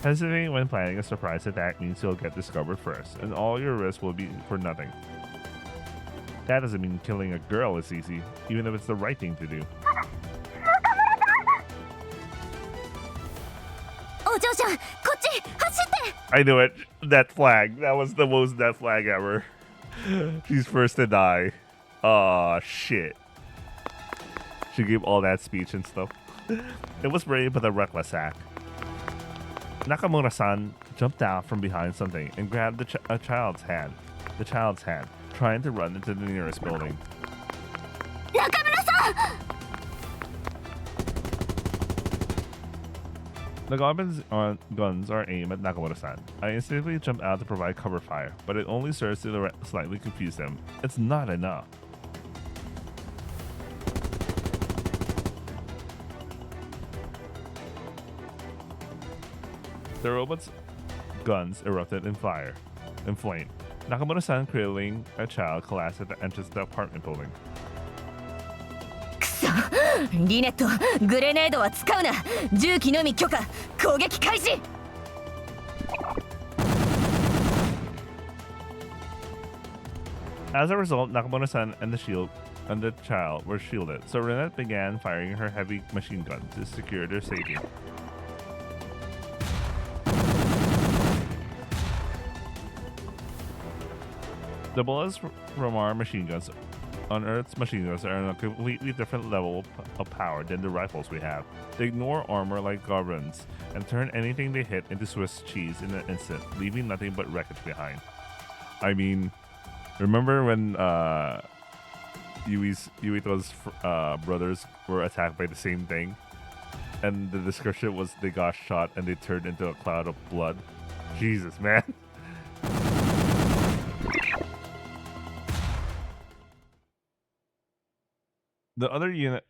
Hesitating when planning a surprise attack means you'll get discovered first, and all your risks will be for nothing. That doesn't mean killing a girl is easy, even if it's the right thing to do. お嬢ちゃんこっち走って I knew it. That flag. That was the most death flag ever. She's first to die. Aw, shit. She gave all that speech and stuff. It was brave but a reckless act. Nakamura-san jumped out from behind something and grabbed the child's hand, trying to run into the nearest building. 中村さん The guns are aimed at Nakamura-san. I instinctively jumped out to provide cover fire, but it only serves to slightly confuse them. It's not enough. The robot's guns erupted in flame. Nakamura-san, cradling a child, collapsed at the entrance of the apartment building. くそリネットグレネードは使うな銃器のみ許可攻撃開始 As a result, Nakamura-san and the child were shielded, so Renette began firing her heavy machine gun to secure their safety. The bullets from our machine guns on Earth's machine guns are on a completely different level of power than the rifles we have. They ignore armor like goblins and turn anything they hit into Swiss cheese in an instant, leaving nothing but wreckage behind. I mean, remember when Yuito's brothers were attacked by the same thing? And the description was they got shot and they turned into a cloud of blood. Jesus, man. The other unit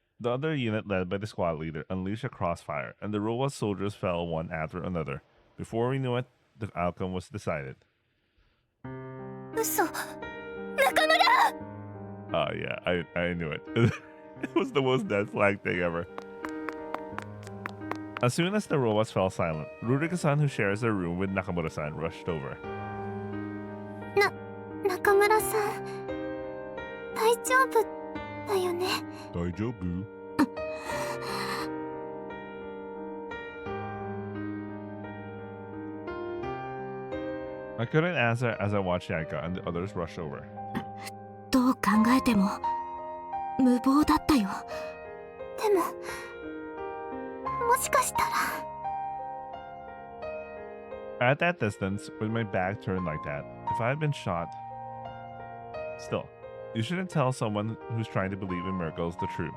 led by the squad leader unleashed a crossfire, and the robot soldiers fell one after another. Before we knew it, the outcome was decided. 嘘、中村。 Yeah, I knew it. It was the most dead flag thing ever. As soon as the robots fell silent, Rurika-san, who shares a room with Nakamura-san, rushed over. 中村さん、大丈夫だよね。大丈夫? I couldn't answer as I watched Yanka and the others rush over. どう考えても無謀だったよ。でも、もしかしたら。 At that distance, with my back turned like that, if I had been shot... Still, you shouldn't tell someone who's trying to believe in miracles the truth.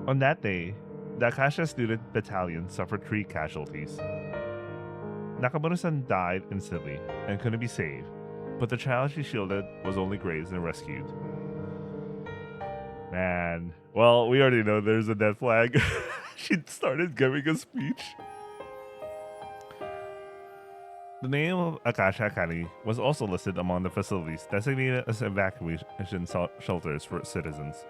On that day, the Akasha student battalion suffered 3 casualties. Nakamura-san died instantly and couldn't be saved, but the child she shielded was only grazed and rescued. Man, well, we already know there's a dead flag. She started giving a speech. The name of Akasha Academy was also listed among the facilities designated as evacuation shelters for citizens.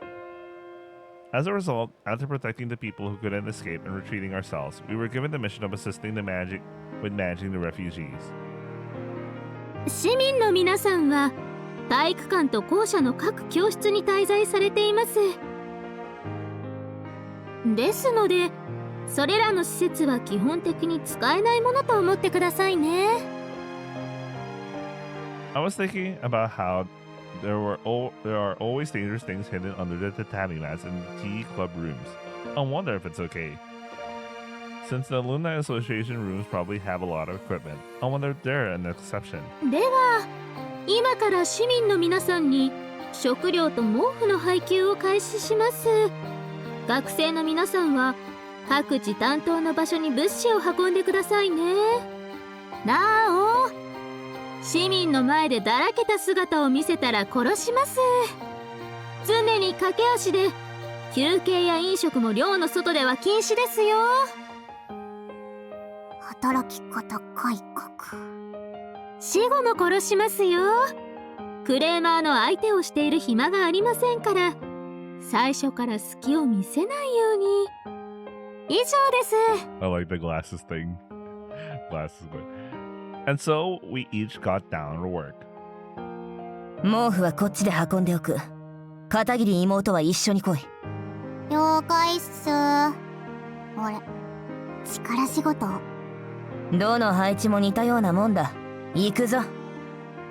As a result, after protecting the people who couldn't escape and retreating ourselves, we were given the mission of assisting with managing the refugees. 市民の皆さんは体育館と校舎の各教室に滞在されています。ですので、それらの施設は基本的に使えないものと思ってくださいね。I was thinking about how there are always dangerous things hidden under the tatami mats in tea club rooms. I wonder if it's okay. Since the Alumni Association rooms probably have a lot of equipment, I wonder if they're an exception. では、今から市民の皆さんに食料と毛布の配給を開始します。学生の皆さんは各自担当の場所に物資を運んでくださいね。なお、市民の前でだらけた姿を見せたら殺します。常に駆け足で休憩や飲食も寮の外では禁止ですよ。働き方改革。死後も殺しますよ。クレーマーの相手をしている暇がありませんから、最初から隙を見せないように。以上です。I like the glasses thing. Glasses, but... And so, we each got down to work. 毛布はこっちで運んでおく。片桐妹は一緒に来い。了解っす。俺、力仕事。どの配置も似たようなもんだ。行くぞ。は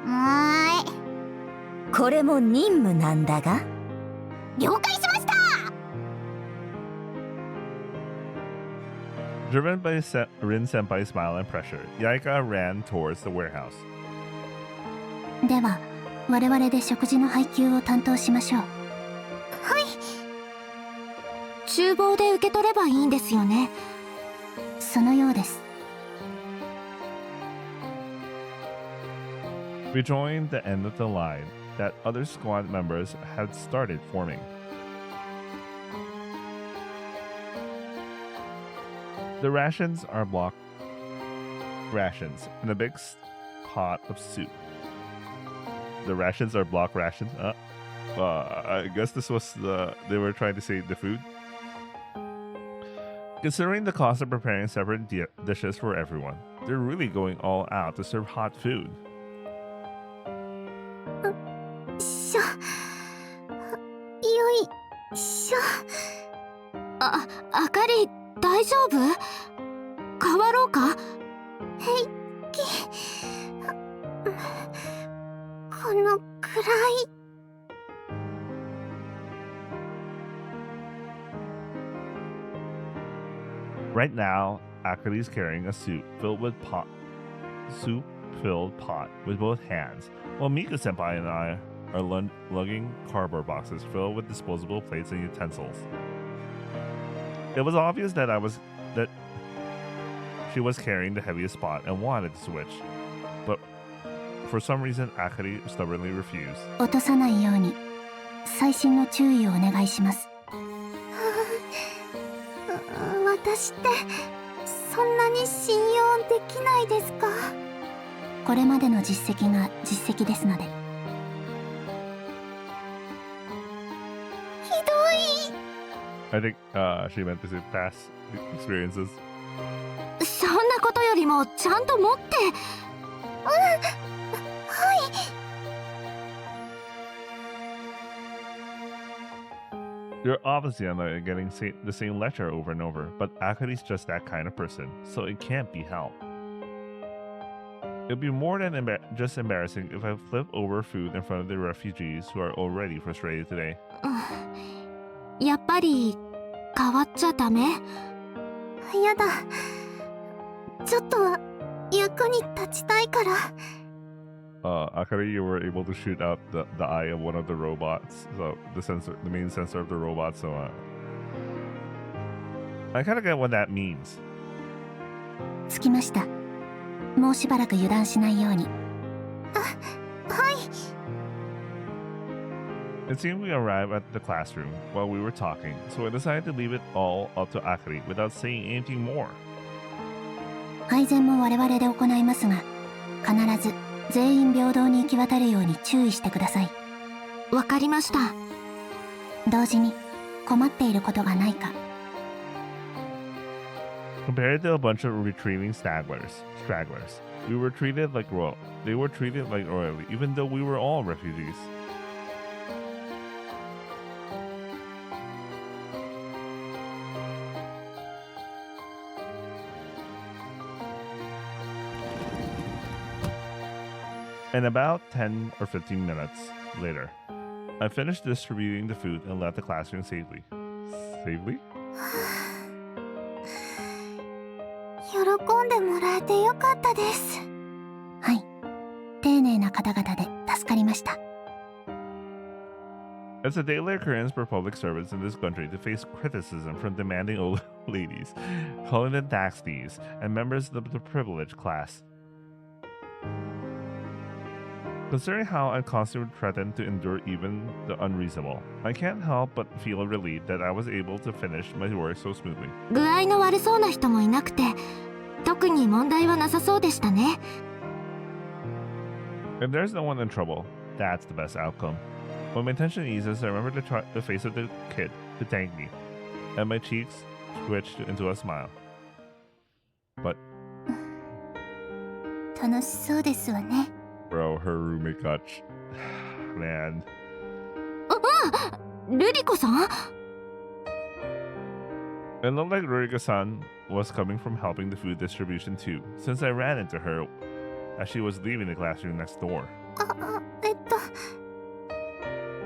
ーい。これも任務なんだが。了解しました。 Driven by Rin Senpai's smile and pressure, Yaika ran towards the warehouse. では、我々で食事の配給を担当しましょう。はい。厨房で受け取ればいいんですよね。そのようです。We joined the end of the line that other squad members had started forming. The rations are block rations in a big pot of soup. The rations are block rations. I guess this was they were trying to save the food. Considering the cost of preparing separate dishes for everyone, they're really going all out to serve hot food. よいしょ。あかり大丈夫？変わろうか？この暗い。Right now, Akari's carrying a soup-filled pot with both hands, while Mika Senpai and I are lugging cardboard boxes filled with disposable plates and utensils. It was obvious that she was carrying the heaviest spot and wanted to switch, but for some reason, Akari stubbornly refused. 落とさないように細心の注意をお願いします。私ってそんなに信用できないですか？これまでの実績が実績ですので。ひどい。 I think she meant to say past experiences. そんなことよりもちゃんと持って。You're obviously not getting the same lecture over and over, but Akari's just that kind of person, so it can't be helped. It'd be more than just embarrassing if I flip over food in front of the refugees who are already frustrated today. やっぱり変わっちゃダメ？やだ。ちょっと役に立ちたいから。Akari, you were able to shoot out the eye of one of the robots, so the main sensor of the robot. So I kind of get what that means. 着きました。もうしばらく油断しないように。はい。 It seemed we arrived at the classroom while we were talking, so I decided to leave it all up to Akari without saying anything more. 配膳も我々で行いますが、必ず全員平等に行き渡るように注意してください。わかりました。同時に困っていることがないか。Compared to a bunch of retreating stragglers, they were treated like royalty, even though we were all refugees. And about 10 or 15 minutes later, I finished distributing the food and left the classroom safely. Safely? 喜んでもらえてよかったです。はい。丁寧な方々で助かりました。It's a daily occurrence for public servants in this country to face criticism from demanding old ladies, calling them tax thieves, and members of the privileged class. Considering how I'm constantly threatened to endure even the unreasonable, I can't help but feel relieved that I was able to finish my work so smoothly. 具合の悪そうな人もいなくて、特に問題はなさそうでしたね。If there's no one in trouble, that's the best outcome. When my tension eases, I remember the face of the kid to thank me, and my cheeks twitched into a smile. But 楽しそうですわね。bro, her roommate got man. ルリコさん？ It looked like Rurika-san was coming from helping the food distribution too, since I ran into her as she was leaving the classroom next door.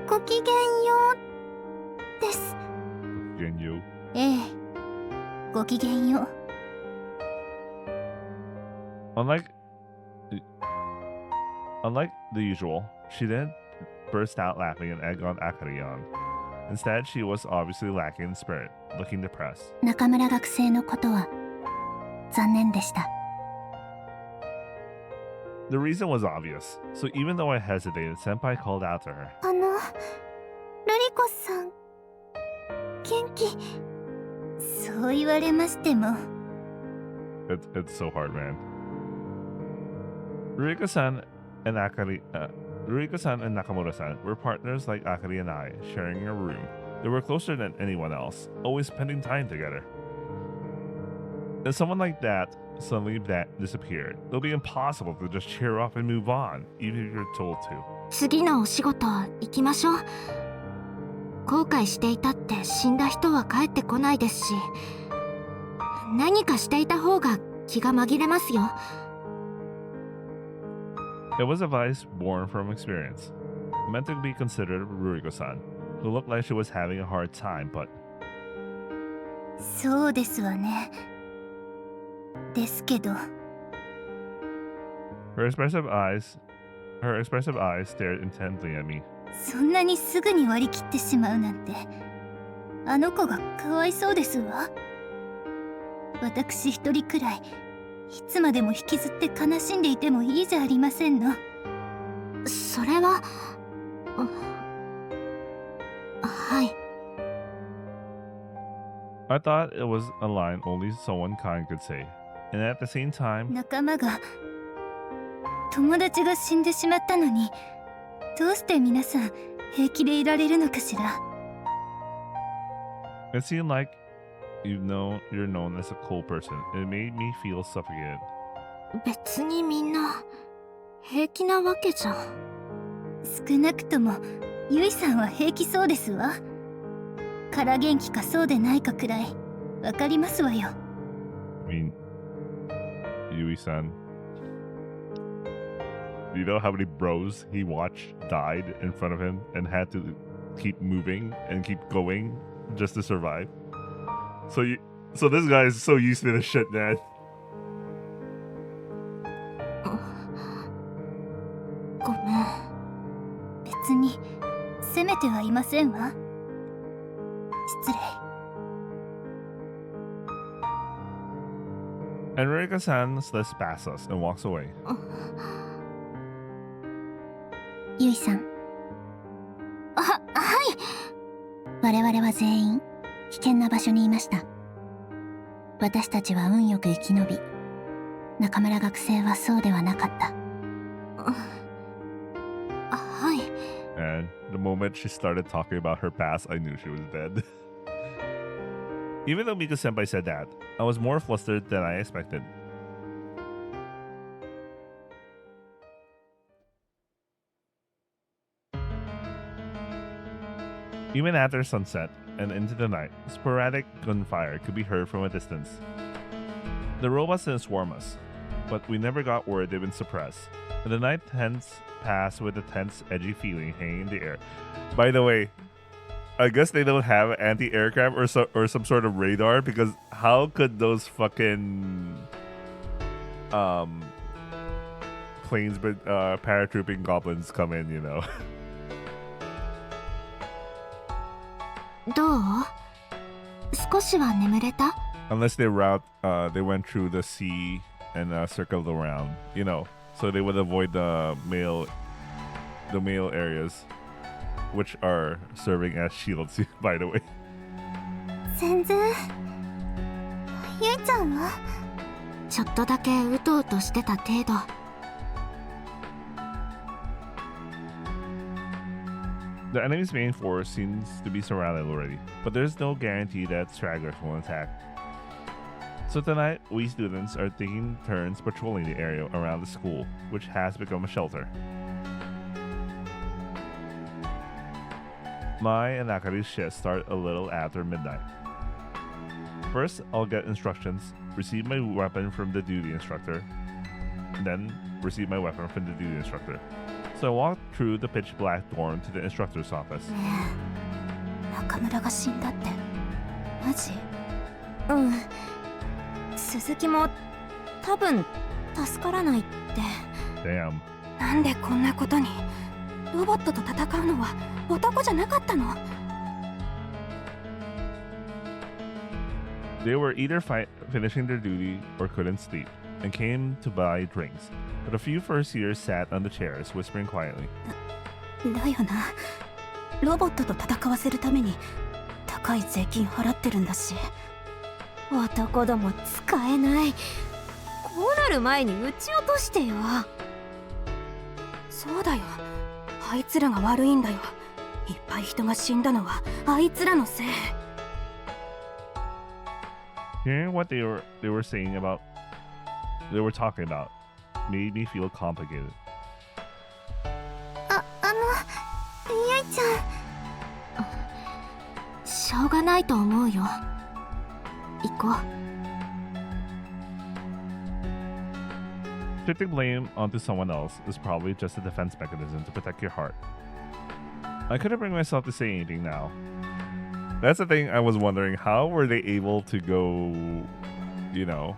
ごきげんようです。Genyu. ええ。ごきげんよう。Unlike the usual, she didn't burst out laughing and egg on Akari on. Instead, she was obviously lacking in spirit, looking depressed. 中村学生のことは残念でした。The reason was obvious, so even though I hesitated, Senpai called out to her. ルリコさん、元気？そう言われましても。It's so hard, man. Rurika-san and Nakamura-san were partners like Akari and I, sharing a room. They were closer than anyone else, always spending time together. If someone like that suddenly disappeared, it'll be impossible to just cheer up and move on, even if you're told to. 次のお仕事行きましょう。後悔していたって死んだ人は帰ってこないですし、何かしていた方が気が紛れますよ。It was advice born from experience, meant to be considered of Ruriko-san, who looked like she was having a hard time, but そうですわね。ですけど her expressive eyes stared intently at me. そんなにすぐに割り切ってしまうなんて、あの子がかわいそうですわ。私一人くらいいつまでも引きずって悲しんでいてもいいじゃありませんの。それははい。I thought it was a line only someone kind could say, and at the same time, 仲間が友達が死んでしまったのに、どうして皆さん平気でいられるのかしら。 it seemed like you're known as a cold person. It made me feel suffocated. 別にみんな平気なわけじゃ。少なくともゆいさんは平気そうですわ。から元気かそうでないかくらいわかりますわよ。I mean, Yui-san, do you know how many bros he watched died in front of him and had to keep moving and keep going just to survive? So this guy is so used to this shit, man. ごめん。別に責めてはいませんわ。失礼。 And Ruriko-san slips past us and walks away. ゆいさん。はい。我々は全員危険な場所にいました。私たちは運よく生き延び、中村学生はそうではなかった。はい。And the moment she started talking about her past, I knew she was dead. Even though Mika-senpai said that, I was more flustered than I expected. Even after sunset and into the night, sporadic gunfire could be heard from a distance. The robots didn't swarm us, but we never got word they'd been suppressed. And the night hence passed with a tense, edgy feeling hanging in the air. By the way, I guess they don't have anti-aircraft or some sort of radar, because how could those fucking planes but paratrooping goblins come in, you know? どう？少しは眠れた？ Unless they went through the sea and circled around, you know, so they would avoid the mail areas, which are serving as shields, by the way. 全然。ゆいちゃんは？ちょっとだけうとうとしてた程度。The enemy's main force seems to be surrounded already, but there's no guarantee that stragglers will attack. So tonight, we students are taking turns patrolling the area around the school, which has become a shelter. My and Akari's shifts start a little after midnight. First, I'll get instructions, receive my weapon from the duty instructor, then receive my weapon from the duty instructor. So I walked through the pitch black dorm to the instructor's office. 中村が死んだって、マジ？うん。鈴木も多分助からないって。Damn. なんでこんなことに。ロボットと戦うのは男じゃなかったの？ They were either finishing their duty or couldn't sleep, and came to buy drinks. But a few first years sat on the chairs, whispering quietly. だよな。ロボットと戦わせるために高い税金払ってるんだし。男ども使えない。こうなる前に撃ち落としてよ。そうだよ。あいつらが悪いんだよ。いっぱい人が死んだのはあいつらのせい。Hearing what they were talking about made me feel complicated. ゆいちゃん。しょうがないと思うよ。行こう。Shifting blame onto someone else is probably just a defense mechanism to protect your heart. I couldn't bring myself to say anything now. That's the thing I was wondering. How were they able to go, you know?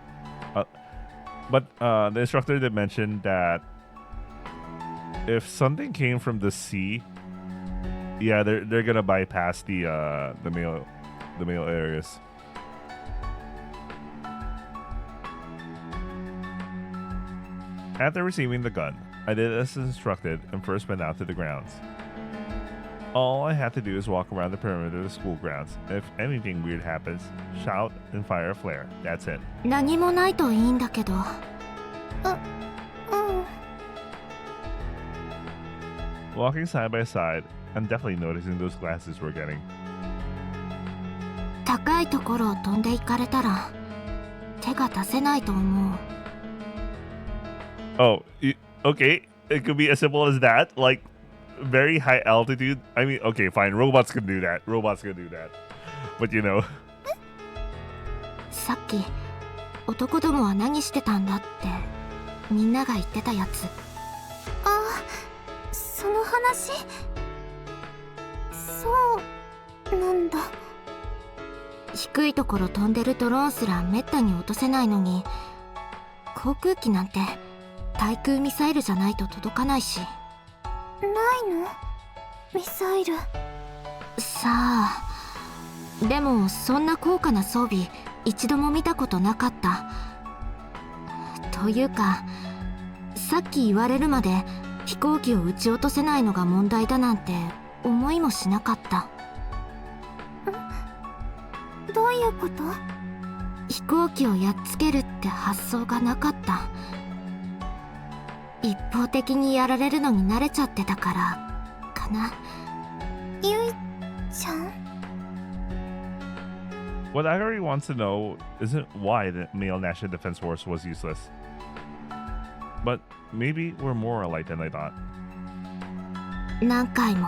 But the instructor did mention that if something came from the sea, yeah, they're gonna bypass the male areas. After receiving the gun, I did as instructed and first went out to the grounds. All I had to do is walk around the perimeter of the school grounds. If anything weird happens, shout and fire a flare. That's it. 何もないといいんだけど。Walking side by side, I'm definitely noticing those glasses we're getting. 高いところを飛んでいかれたら手が出せないと思う。Oh, okay. It could be as simple as that. Like, very high altitude. I mean, okay, fine. Robots can do that. But you know. さっき男どもは何してたんだってみんなが言ってたやつ。あ、その話。そうなんだ。低いところ飛んでるドローンすらめったに落とせないのに、航空機なんて対空ミサイルじゃないと届かないし。ないの？ミサイル。さあ、でもそんな高価な装備一度も見たことなかった。というか、さっき言われるまで飛行機を撃ち落とせないのが問題だなんて思いもしなかった。どういうこと？飛行機をやっつけるって発想がなかった。一方的にやられるのに慣れちゃってたからかな。ゆいちゃん？ What I really wants to know isn't why the male national defense force was useless. But maybe we're more alike than I thought. 何回も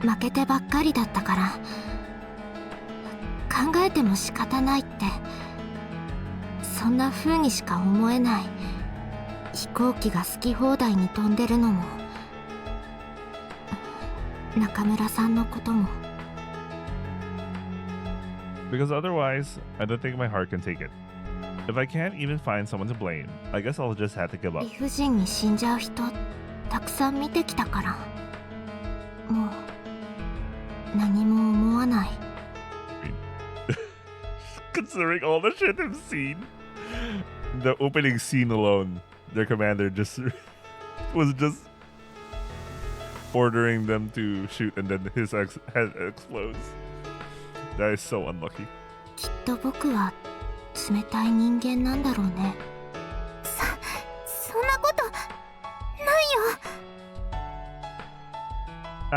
負けてばっかりだったから考えても仕方ないって、そんな風にしか思えない。飛行機が好き放題に飛んでるのも中村さんのことも。 Because otherwise, I don't think my heart can take it. If I can't even find someone to blame, I guess I'll just have to give up. 理不尽に死んじゃう人たくさん見てきたから、もう何も思わない。Considering all the shit I've seen, the opening scene alone, their commander just was just ordering them to shoot and then his head explodes. That is so unlucky. きっと僕は冷たい人間なんだろうね。そんなことな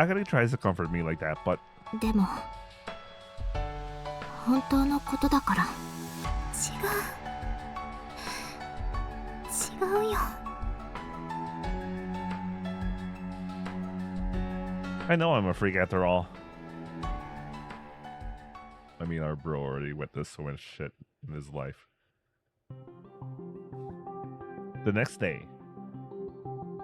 いよ。 Akane tries to comfort me like that, but でも本当のことだから。違うよ。 I know I'm a freak after all. I mean, our bro already went through so much shit in his life. The next day.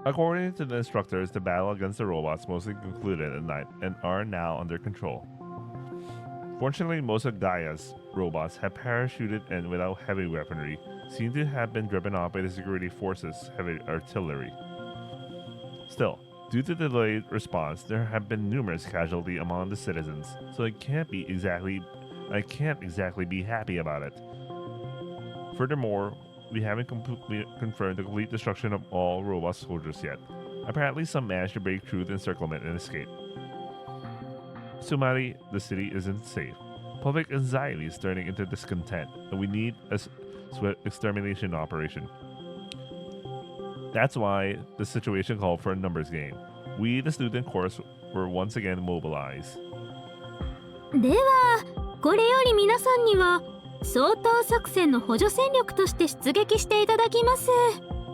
According to the instructors, the battle against the robots mostly concluded at night and are now under control. Fortunately, most of Gaia's robots have parachuted and without heavy weaponry, seem to have been driven off by the security forces' heavy artillery. Still, due to the delayed response, there have been numerous casualties among the citizens, so I can't exactly be happy about it. Furthermore, we haven't confirmed the complete destruction of all robot soldiers yet. Apparently, some managed to break through the encirclement and escape. Sumari, the city isn't safe. Public anxiety is turning into discontent, and we need a swift extermination operation. That's why the situation called for a numbers game. We, the student course, were once again mobilized. では、これより皆さんには掃討作戦の補助戦力として出撃していただきます。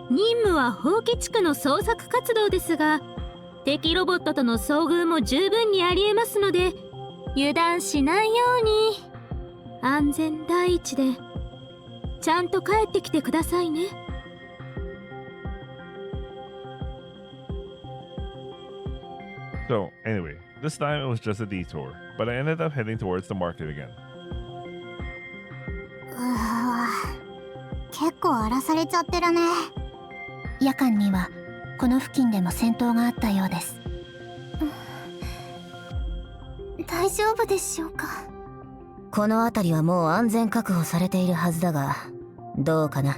任務は放棄地区の捜索活動ですが、敵ロボットとの遭遇も十分にありえますので、油断しないように。安全第一でちゃんと帰ってきてくださいね。So, anyway, this time it was just a detour, but I ended up heading towards the market again. 結構荒らされちゃってるね。夜間にはこの付近でも戦闘があったようです。大丈夫でしょうか。この辺りはもう安全確保されているはずだが、どうかな。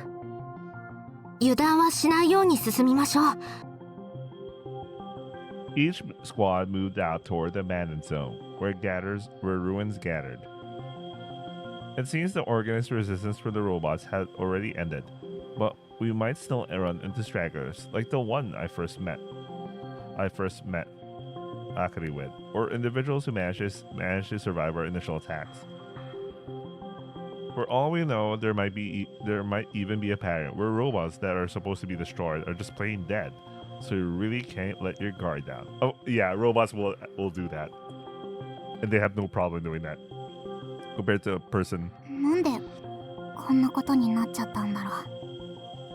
油断はしないように進みましょう。Each squad moved out toward the abandoned zone, where ruins gathered. It seems the organized resistance for the robots had already ended, but we might still run into stragglers, like the one I first met Akari with, or individuals who managed to survive our initial attacks. For all we know, there might even be a pattern where robots that are supposed to be destroyed are just plain dead. So you really can't let your guard down. Oh yeah, robots will do that, and they have no problem doing that compared to a person. なんでこんなことになっちゃったんだろう。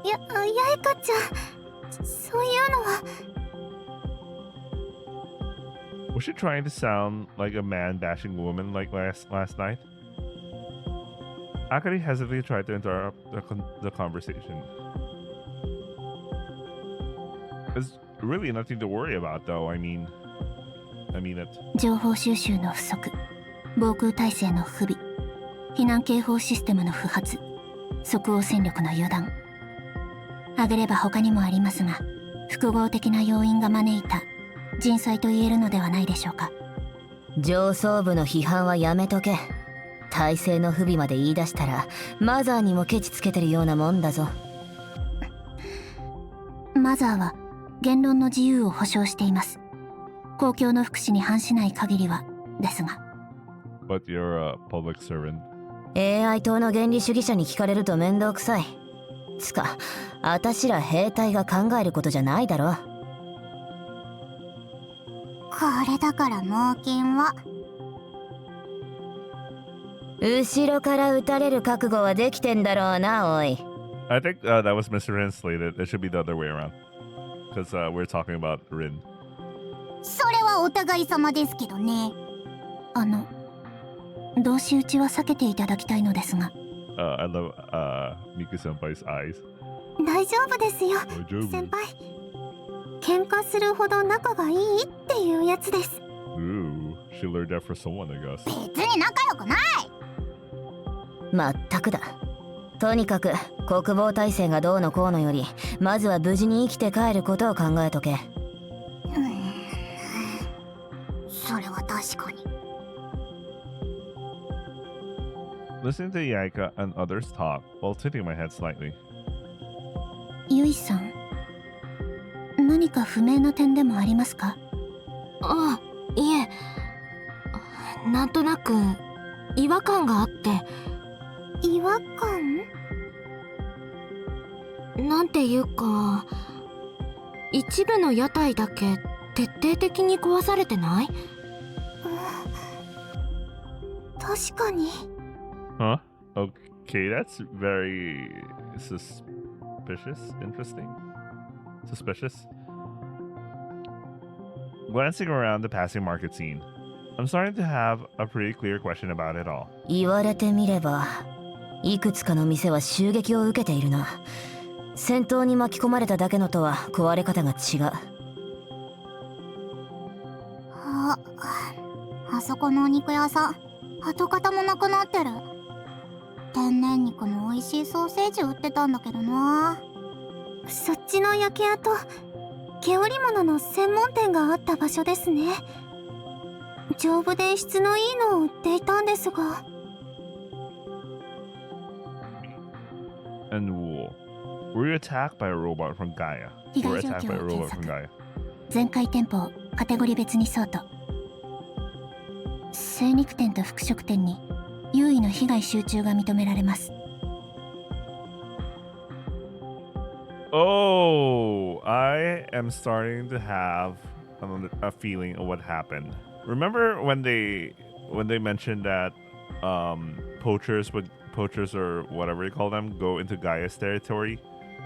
八重香ちゃん、そういうのは。Was she trying to sound like a man bashing woman like last night? Akari hesitantly tried to interrupt the conversation. There's really nothing to worry about, though. I mean it. 情報収集の不足、防空体制の不備、避難警報システムの不発、即応戦力の油断。挙げれば他にもありますが、複合的な要因が招いた人災と言えるのではないでしょうか。上層部の批判はやめとけ。体制の不備まで言い出したらマザーにもケチつけてるようなもんだぞ。マザーは言論の自由を保障しています。公共の福祉に反しない限りはですが。But you're a public servant. AI 党の原理主義者に聞かれると面倒くさい。つか、あたしら兵隊が考えることじゃないだろ。これだから猛禽は。後ろから撃たれる覚悟はできてんだろうな、おい。I think that was mistranslated. It should be the other way around. Because we're talking about Rin. それはお互い様ですけどね。同士討ちは避けていただきたいのですが。I love Miku senpai's eyes. 大丈夫ですよ、先輩。喧嘩するほど仲がいいっていうやつです。Ooh, she learned that for someone, I guess. 別に仲良くない。まったくだ。とにかく国防体制がどうのこうのより、まずは無事に生きて帰ることを考えとけ。それは確かに。Listening to Yaika and others talk while tilting my head slightly. ゆいさん、何か不明な点でもありますか？あ、いえ、なんとなく違和感があって。違和感？なんていうか、一部の屋台だけ徹底的に壊されてない？確かに。Huh? Okay, that's very suspicious. Interesting. Suspicious. Glancing around the passing market scene, I'm starting to have a pretty clear question about it all. 言われてみれば、いくつかの店は襲撃を受けているな。戦闘に巻き込まれただけのとは壊れ方が違う。あそこのお肉屋さん、跡形もなくなってる。天然肉の美味しいソーセージ売ってたんだけどな。そっちの焼け跡、毛織物の専門店があった場所ですね。丈夫で質のいいのを売っていたんですが。And wool. Were you attacked by a robot from Gaia? 被 Were 害 attacked 状 by 況 a を robot 検 from 索。 Gaia? 全開店舗をカテゴリ別にソート。精肉店と服飾店に優位の被害集中が認められます。Oh, I am starting to have a feeling of what happened. Remember when when they mentioned that poachers or whatever you call them go into Gaia's territory,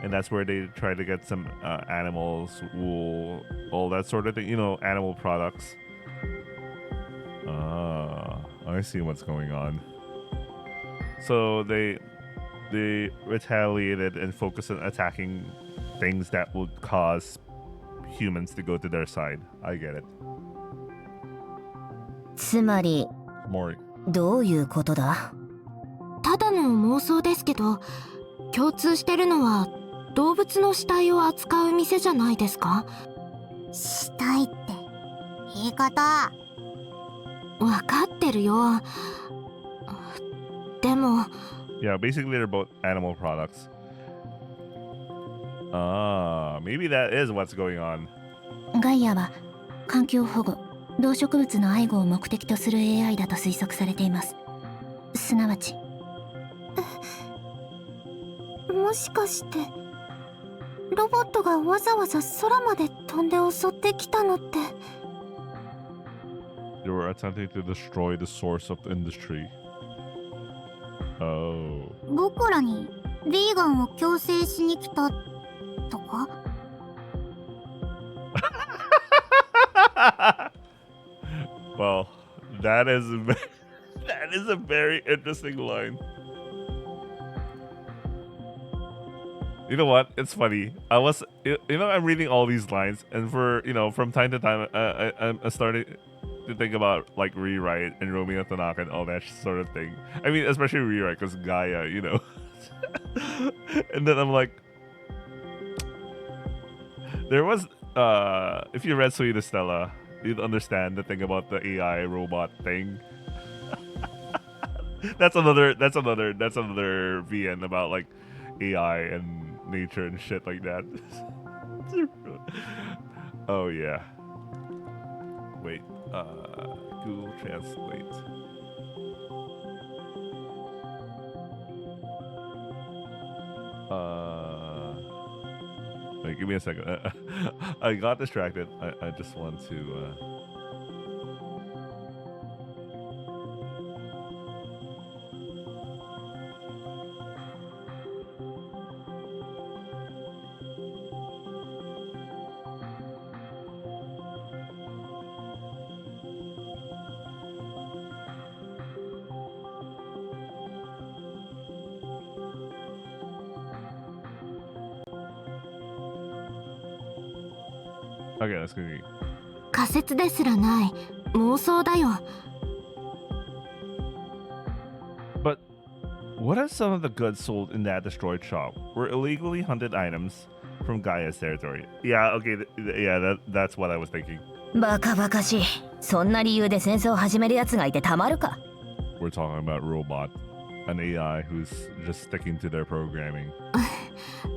and that's where they try to get some animals, wool, all that sort of thing. You know, animal products. I see what's going on. So they retaliated and focused on attacking things that would cause humans to go to their side. I get it. つまり Mori. どういうことだ？ただの妄想ですけど、共通してるのは動物の死体を扱う店じゃないですか？死体って言い方。わかってるよ。でも Yeah, basically they're both animal products. Maybe that is what's going on. ガイアは環境保護、動植物の愛護を目的とする AI だと推測されています。すなわちもしかしてロボットがわざわざ空まで飛んで襲ってきたのって。 They were attempting to destroy the source of the industry. Oh. 僕らにビーガンを強制しに来たとか。Well, that is a very interesting line. You know what? It's funny. I'm reading all these lines, and from time to time, I'm starting to think about like Rewrite and Romeo Tanaka and all that sort of thing. I mean, especially Rewrite because Gaia, And then I'm like, there was if you read Sweet Estella, you'd understand the thing about the AI robot thing. that's another VN about like AI and nature and shit like that. Oh yeah. Wait, Google Translate. Wait, give me a second. I got distracted. I just want to Okay, that's gonna be. 仮説ですらない妄想だよ。 But what if some of the goods sold in that destroyed shop were illegally hunted items from Gaia's territory? Yeah, okay, that's what I was thinking. バカバカしい。そんな理由で戦争を始めるやつがいてたまるか。 We're talking about robot, an AI who's just sticking to their programming,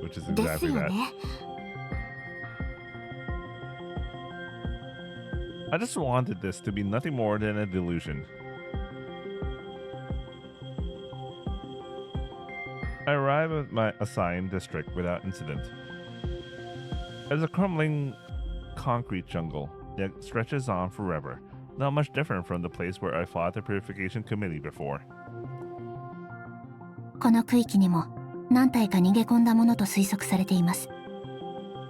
which is です exactly よ that. ね。 I just wanted this to be nothing more than a delusion. I arrive at my assigned district without incident. It's a crumbling concrete jungle that stretches on forever, not much different from the place where I fought the purification committee before. この区域にも何体か逃げ込んだものと推測されています。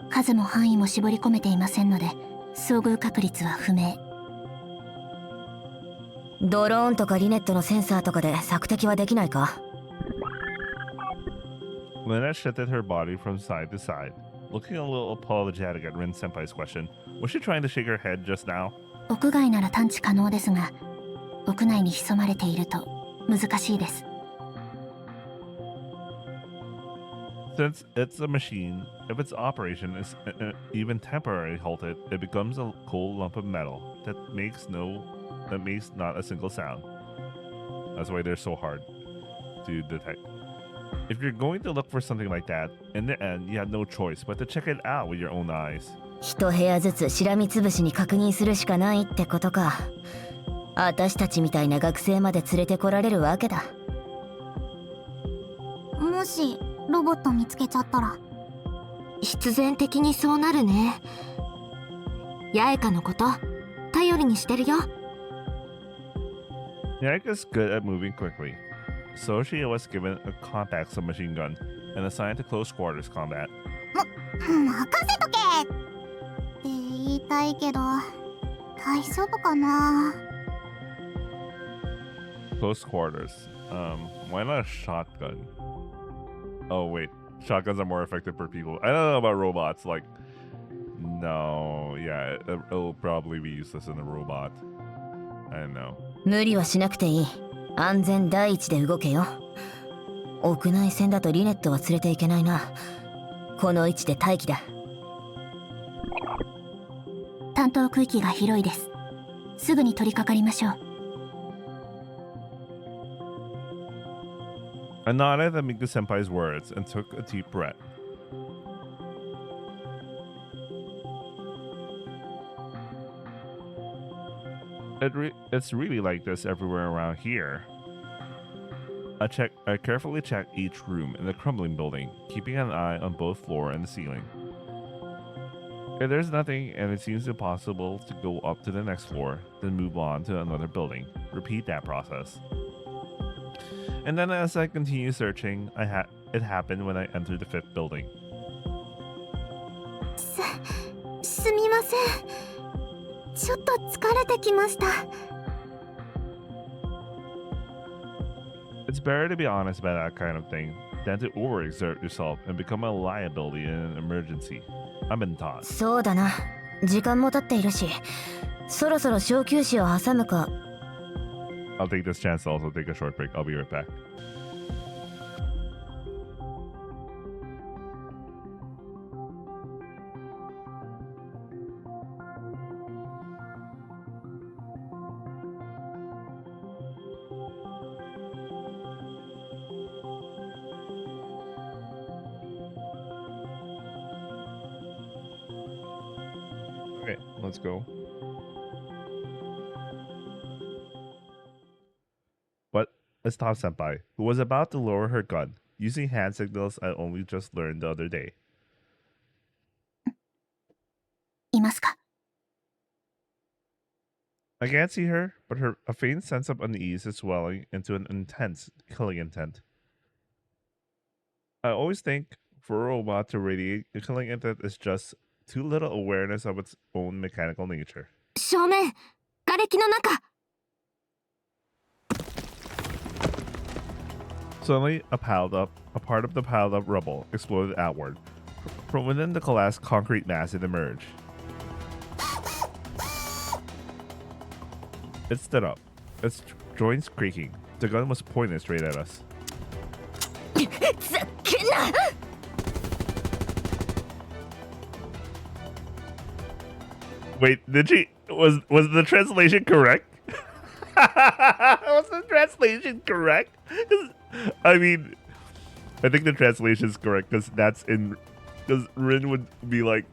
数も範囲も絞り込めていませんので遭遇確率は不明。ドローンとかリネットのセンサーとかで索敵はできないか？ Lynette shifted her body from side to side, looking a little apologetic at Rin Senpai's question. Was she trying to shake her head just now? 屋外なら探知可能ですが、屋内に潜まれていると難しいです。 Since it's a machine, if its operation is even temporarily halted, it becomes a cold lump of metal that makes not a single sound. That's why they're so hard to detect. If you're going to look for something like that, in the end, you have no choice but to check it out with your own eyes. 一部屋ずつしらみつぶしに確認するしかないってことか。私たちみたいな学生まで連れてこられるわけだ。もしロボット見つけちゃったら。必然的にそうなるね。八重花のこと頼りにしてるよ。Yannick good at moving quickly, so she was given a compact submachine gun and assigned to close quarters combat. 任せとけって言いたいけど、大丈夫かな。 Close quarters. Why not a shotgun? Oh wait, shotguns are more effective for people. I don't know about robots. Like, no, yeah, it'll probably be useless in a robot. I don't know. 無理はしなくていい。安全第一で動けよ。屋内線だとリネットは連れていけないな。この位置で待機だ。担当区域が広いです。すぐに取り掛かりましょう。I nodded at Miku Senpai's words and took a deep breath. It's really like this everywhere around here. I carefully checked each room in the crumbling building, keeping an eye on both floor and the ceiling. If there's nothing and it seems impossible to go up to the next floor, then move on to another building. Repeat that process. And then as I continued searching, it happened when I entered the 5th building. すみません。ちょっと疲れてきました。 It's better to be honest about that kind of thing than to overexert yourself and become a liability in an emergency. I've been taught. そうだな。時間も経っているし、そろそろ小休止を挟むか。I'll take this chance to also take a short break. I'll be right back. Okay, let's go. But it's Top Senpai, who was about to lower her gun, using hand signals I only just learned the other day. いますか？ I can't see her, but a faint sense of unease is swelling into an intense killing intent. I always think for a robot to radiate a killing intent is just too little awareness of its own mechanical nature. 正面、瓦礫の中。 Suddenly, a part of the piled up rubble exploded outward. From within the collapsed concrete mass, it emerged. It stood up, its joints creaking. The gun was pointed straight at us. ざけんな！ Wait, did she? Was the translation correct? Was the translation correct? I mean, I think the translation is correct because that's in. Because Rin would be like,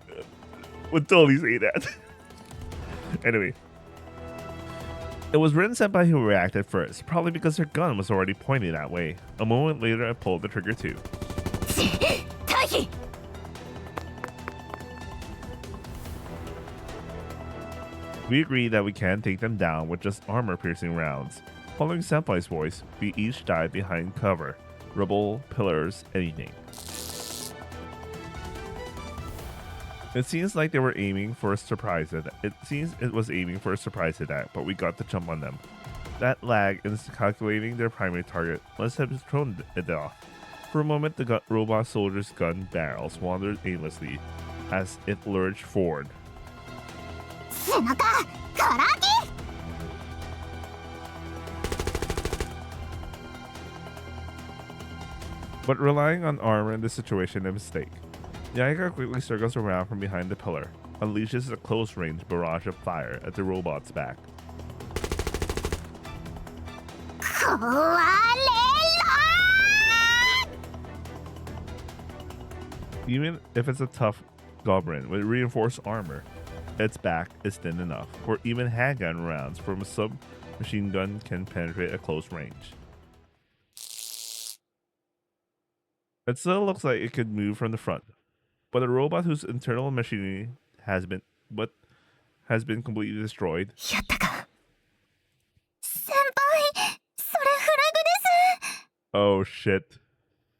would totally say that. Anyway, it was Rin Senpai who reacted first, probably because her gun was already pointed that way. A moment later, I pulled the trigger too. 退避！ We agreed that we can't take them down with just armor-piercing rounds. Following Senpai's voice, we each dived behind cover. Rubble, pillars, anything. It seems like they were aiming for a surprise attack. It seems it was aiming for a surprise attack, but we got the jump on them. That lag in calculating their primary target must have thrown it off. For a moment, the robot soldier's gun barrels wandered aimlessly as it lurched forward. 背中、から揚げ。 But relying on armor in this situation is a mistake. Yaika quickly circles around from behind the pillar, unleashes a close-range barrage of fire at the robot's back. 壊れろ。 Even if it's a tough goblin with reinforced armor, its back is thin enough, or even handgun rounds from a submachine gun can penetrate at close range. It still looks like it could move from the front, but a robot whose internal machinery has been completely destroyed. やったか。先輩、Oh shit.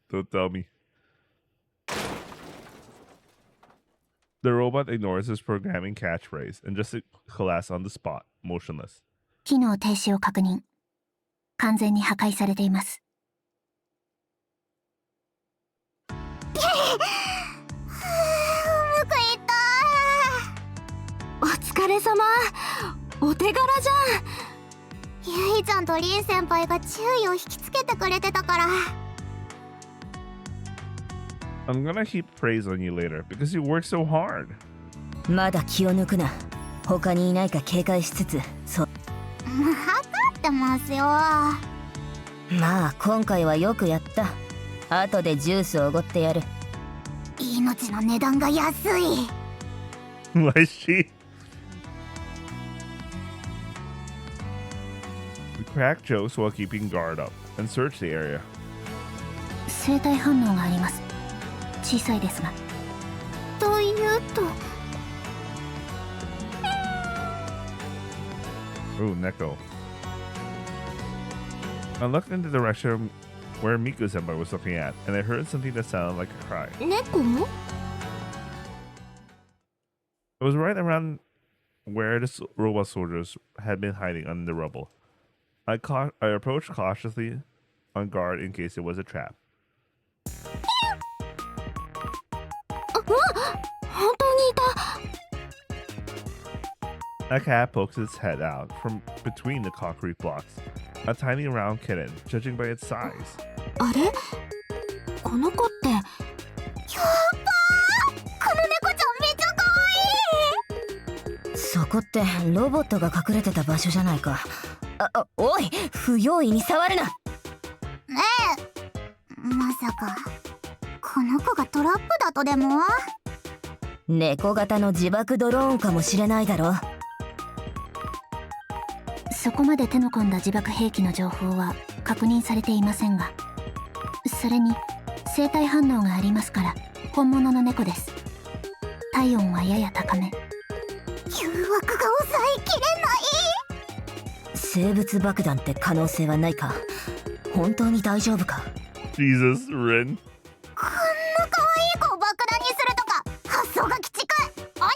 Don't tell me. The robot ignores his programming catchphrase and just collapses on the spot, motionless. 機能停止を確認。完全に破壊されています。うまくいった。お疲れ様。お手柄じゃん。ゆいちゃんとリン先輩が注意を引きつけてくれてたから。I'm gonna heap praise on you later because you work so hard. まだ気を抜くな。他にいないか警戒しつつ、そう。分かってますよ。まあ今回はよくやった。後でジュースをおごってやる。命の値段が安い。Why is she? We crack jokes while keeping guard up and search the area. 生体反応があります。小さいですが。というと。Ooh, Neko. I looked in the direction where Miku-senpai was looking at, and I heard something that sounded like a cry. 猫？ It was right around where the robot soldiers had been hiding under the rubble. I approached cautiously, on guard in case it was a trap. 本当にいた。A cat pokes its head out from between the concrete blocks. A tiny round kitten, judging by its size. あれ？この子って。やっばー！この猫ちゃんめちゃ可愛い！そこってロボットが隠れてた場所じゃないか。おい、不用意に触るな。まさかこの子がトラップだとでも？猫型の自爆ドローンかもしれないだろ。そこまで手の込んだ自爆兵器の情報は確認されていませんが、それに生体反応がありますから本物の猫です。体温はやや高め。誘惑が抑えきれない。生物爆弾って可能性はないか。本当に大丈夫か。 Jesus, Rin. こんな可愛い子を爆弾にするとか発想が鬼畜。鬼、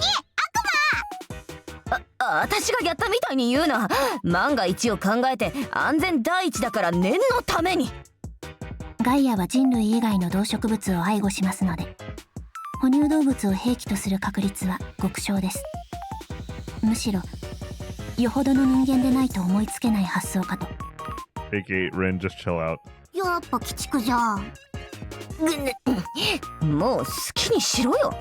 私がやったみたいに言うな。万が一を考えて安全第一だから念のために。ガイアは人類以外の動植物を愛護しますので、哺乳動物を兵器とする確率は極小です。むしろよほどの人間でないと思いつけない発想かと。 AK, Rin, just chill out. やっぱ鬼畜じゃん。もう好きにしろよ。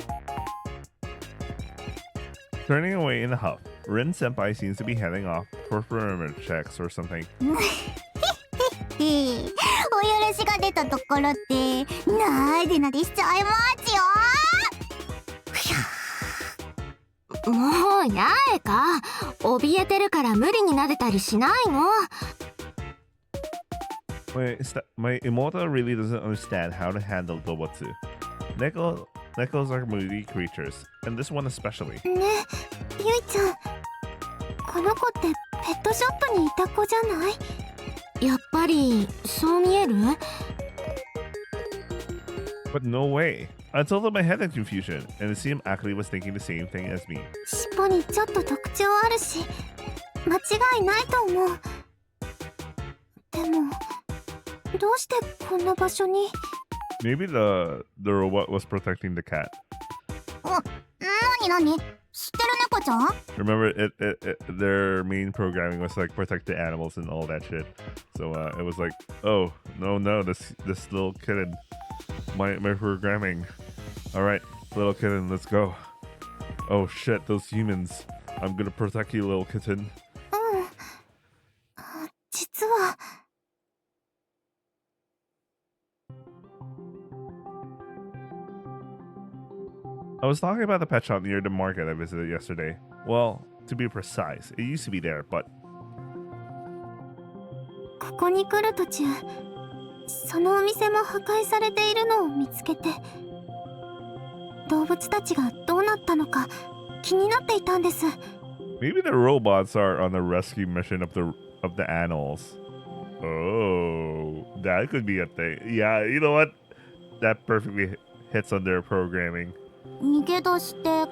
Turning away in a huff, Rin Senpai seems to be heading off for perimeter checks or something. お許しが出たところでなでなでしちゃいますよ。もうやえか。怯えてるから無理に撫でたりしないの。My Immortal really doesn't understand how to handle Dobotsu. Nekos are moody creatures, and this one especially. ねえ、ゆいちゃん、この子ってペットショップにいた子じゃない？やっぱりそう見える？ But no way. I told him I had that confusion, and it seemed Akari was thinking the same thing as me. 尻尾にちょっと特徴あるし、間違いないと思う。でも、どうしてこんな場所に？ Maybe the robot was protecting the cat. なに知ってる猫ちゃん？ Remember, their main programming was like protect the animals and all that shit. So it was like, oh no, this little kitten, my programming. All right, little kitten, let's go. Oh shit, those humans. I'm gonna protect you, little kitten. 実は。I was talking about the pet shop near the market I visited yesterday. Well, to be precise, it used to be there, but ここに来る途中、そのお店も破壊されているのを見つけて、動物たちがどうなったのか気になっていたんです。 maybe the robots are on a rescue mission of the animals. Oh, that could be a thing. Yeah, you know what? That perfectly hits on their programming. 逃げ出して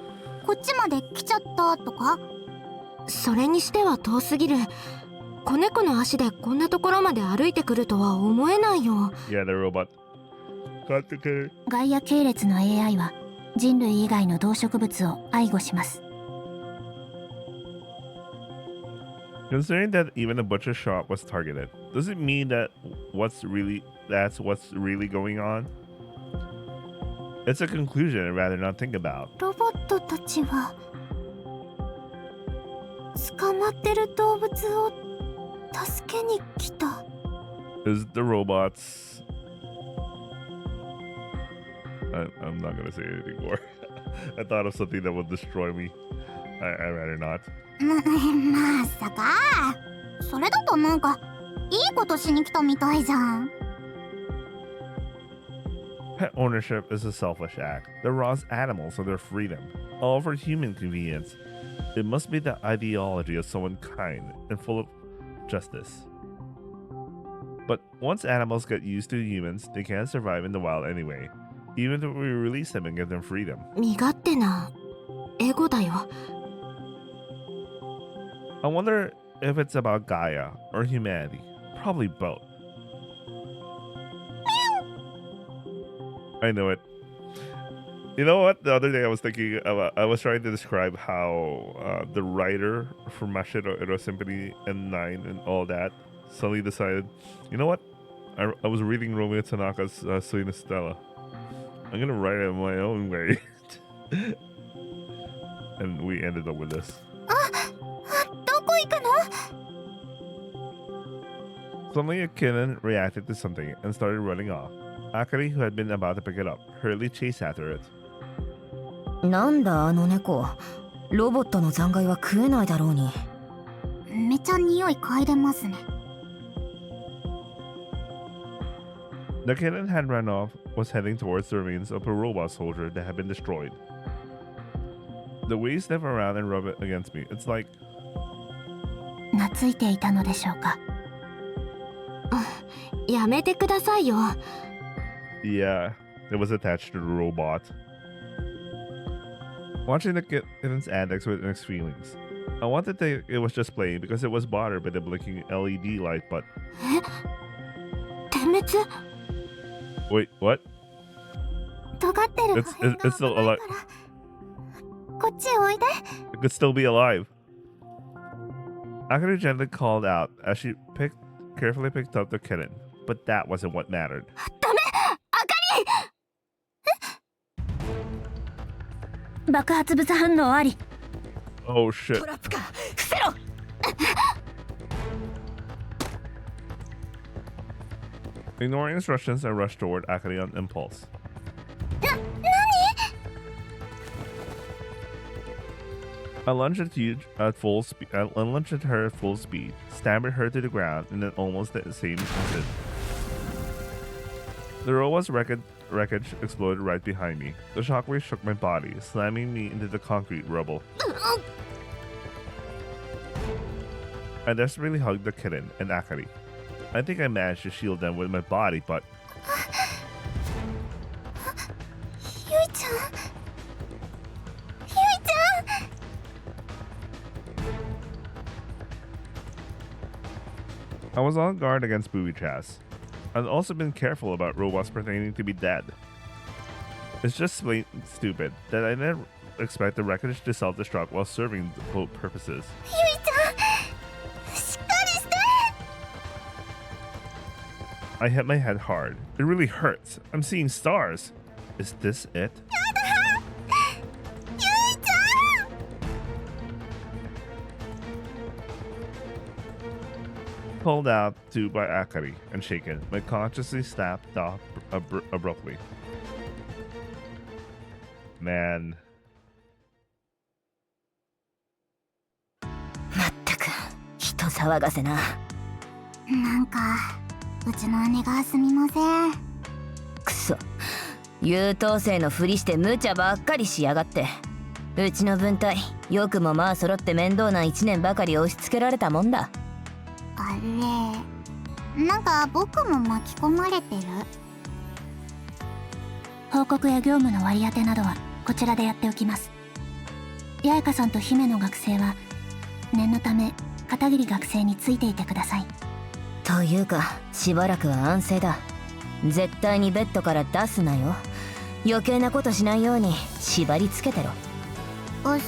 こっちまで来ちゃったとか？それにしては遠すぎる。子猫の足でこんなところまで歩いてくるとは思えないよ。Yeah, the robot. Got the kid. ガイア系列の AI は人類以外の動植物を愛護します。Considering that even the butcher shop was targeted, does it mean that that's what's really going on? It's a conclusion I'd rather not think about. ロボットたちは捕まってる動物を助けに来た。 Is the robots... I'm not gonna say anything more. I thought of something that would destroy me. I'd rather not. まさかそれだとなんかいいことしに来たみたいじゃん。 Pet ownership is a selfish act that robs animals of their freedom, all for human convenience. It must be the ideology of someone kind and full of justice. But once animals get used to humans, they can't survive in the wild anyway, even if we release them and give them freedom. 身勝手なエゴだよ。I wonder if it's about Gaia or humanity. Probably both. I know it. You know what? The other day I was thinking about, I was trying to describe how the writer for Mashiro Ero Symphony and 9 and all that suddenly decided, you know what? I was reading Romeo Tanaka's Suina Stella. I'm gonna write it my own way. And we ended up with this. どこ行くの？ Suddenly a kitten reacted to something and started running off. Akari, who had been about to pick it up, hurriedly chased after it. なんだあの猫。ロボットの残骸は食えないだろうに。めちゃ匂い嗅いでますね。 The kitten had run off, was heading towards the remains of a robot soldier that had been destroyed. The way he sniffed around and rubbed it against me, it's like... 懐いていたのでしょうか。やめてくださいよ。Yeah, it was attached to the robot. Watching the kitten's antics with mixed feelings. I wanted to think it was just playing because it was bothered by the blinking LED light, but... 点滅？ Wait, what? 尖ってる It's still alive. こっちへおいで。 It could still be alive. Akari gently called out as she carefully picked up the kitten, but that wasn't what mattered. ダメ！あかり！爆発物反応あり。 Oh shit. トラップか伏せろ。 Ignoring instructions, I rushed toward Akari on impulse. I lunged at full speed. I lunged at her at full speed, stabbed her to the ground, and then almost at the same instant, the robot's wreckage exploded right behind me. The shockwave shook my body, slamming me into the concrete rubble. I desperately hugged the kitten and Akari. I think I managed to shield them with my body, but... ゆいちゃん。ゆいちゃん。 I was on guard against booby traps. I've also been careful about robots pretending to be dead. It's just plain stupid that I didn't expect the wreckage to self-destruct while serving both purposes. ゆいちゃん。しっかりして。 I hit my head hard. It really hurts. I'm seeing stars. Is this it? ゆいちゃん。 Pulled out to by Akari and shaken, my consciousness snapped off abruptly. Man. まったく人騒がせな。なんかうちの姉がすみません。くそ、優等生のふりして無茶ばっかりしやがって。うちの分隊よくもまあ揃って面倒な1年ばかり押し付けられたもんだ。あれなんか僕も巻き込まれてる。報告や業務の割り当てなどはこちらでやっておきます。八重香さんと姫の学生は念のため片桐学生についていてください。というかしばらくは安静だ。絶対にベッドから出すなよ。余計なことしないように縛り付けてろ。うっ。